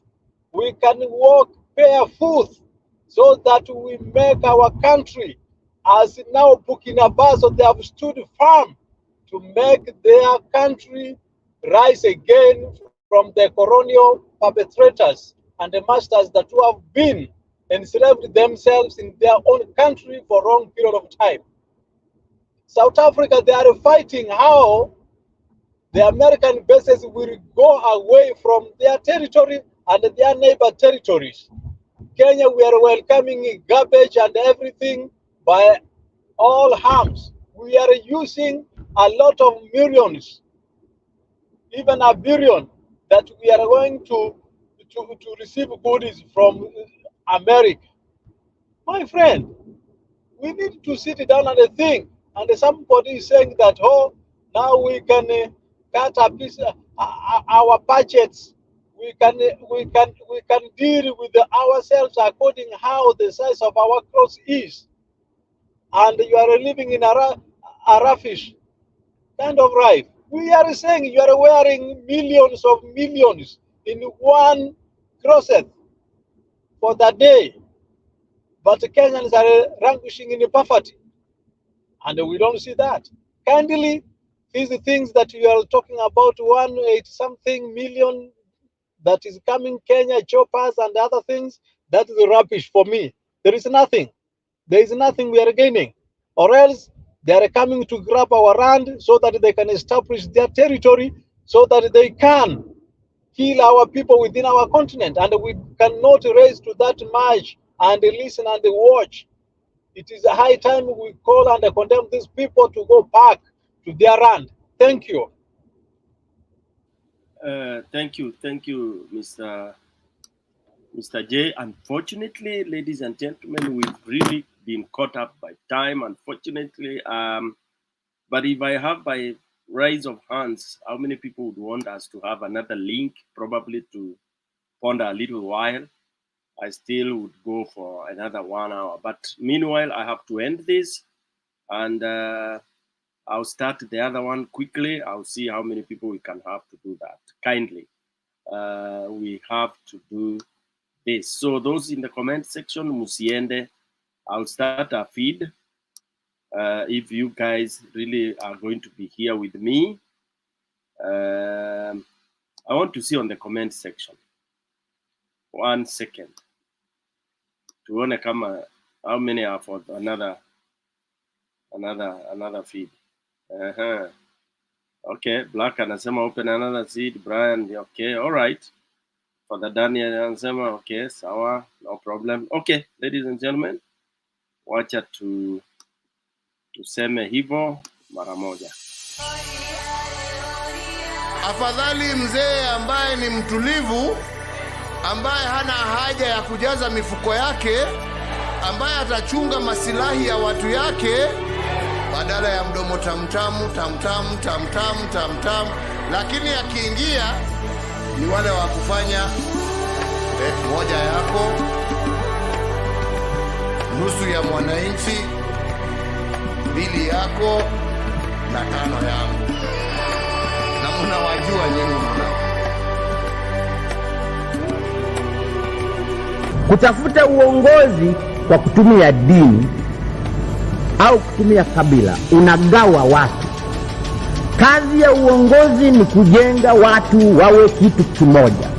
[SPEAKER 1] We can walk barefoot so that we make our country, as now Burkina Faso, they have stood firm to make their country rise again from the colonial perpetrators and the masters that who have been enslaved themselves in their own country for a long period of time. South Africa, they are fighting how the American bases will go away from their territory and their neighbor territories. Kenya, we are welcoming garbage and everything by all hands. We are using a lot of millions, even a billion, that we are going to receive goodies from America. My friend, we need to sit down and think. And somebody is saying that, oh, now we can cut a piece our budgets. We can deal with ourselves according how the size of our clothes is. And you are living in a raffish kind of life. We are saying you are wearing millions of millions in one closet for the day. But Kenyans are languishing in poverty. And we don't see that. Kindly, these things that you are talking about, 180-something million that is coming Kenya, choppers and other things, that is rubbish for me. There is nothing. There is nothing we are gaining. Or else they are coming to grab our land so that they can establish their territory, so that they can kill our people within our continent. And we cannot raise to that much and listen and watch. It is a high time we call and condemn these people to go back to their land. Thank you.
[SPEAKER 6] Thank you, Mr. J. Unfortunately, ladies and gentlemen, we've really been caught up by time, unfortunately. But if I have by raise of hands, how many people would want us to have another link, probably to ponder a little while? I still would go for another 1 hour. But meanwhile, I have to end this, and I'll start the other one quickly. I'll see how many people we can have to do that. Kindly, we have to do this. So those in the comment section, musiende, I'll start a feed. If you guys really are going to be here with me, I want to see on the comment section. 1 second. Tuone kama how many are for another feed. Okay, Black anasema open another seed. Brian, okay, all right. For the Daniel anasema okay, sawa, no problem. Okay, ladies and gentlemen, wacha tuseme hivyo mara moja.
[SPEAKER 4] Afadhali mzee ambaye ni mtulivu, ambaye hana haja ya kujaza mifuko yake, ambaye atachunga masilahi ya watu yake, badala ya mdomo tamtamu tamtamu tamtamu tamtamu. Lakini akiingia ni wale wa kufanya moja yako, nusu ya mwananchi, 2 yako na 5 yangu. Na mnawajua nyinyi mnao.
[SPEAKER 19] Kutafuta uongozi kwa kutumia dini au kutumia kabila, unagawa watu. Kazi ya uongozi ni kujenga watu wawe kitu kimoja.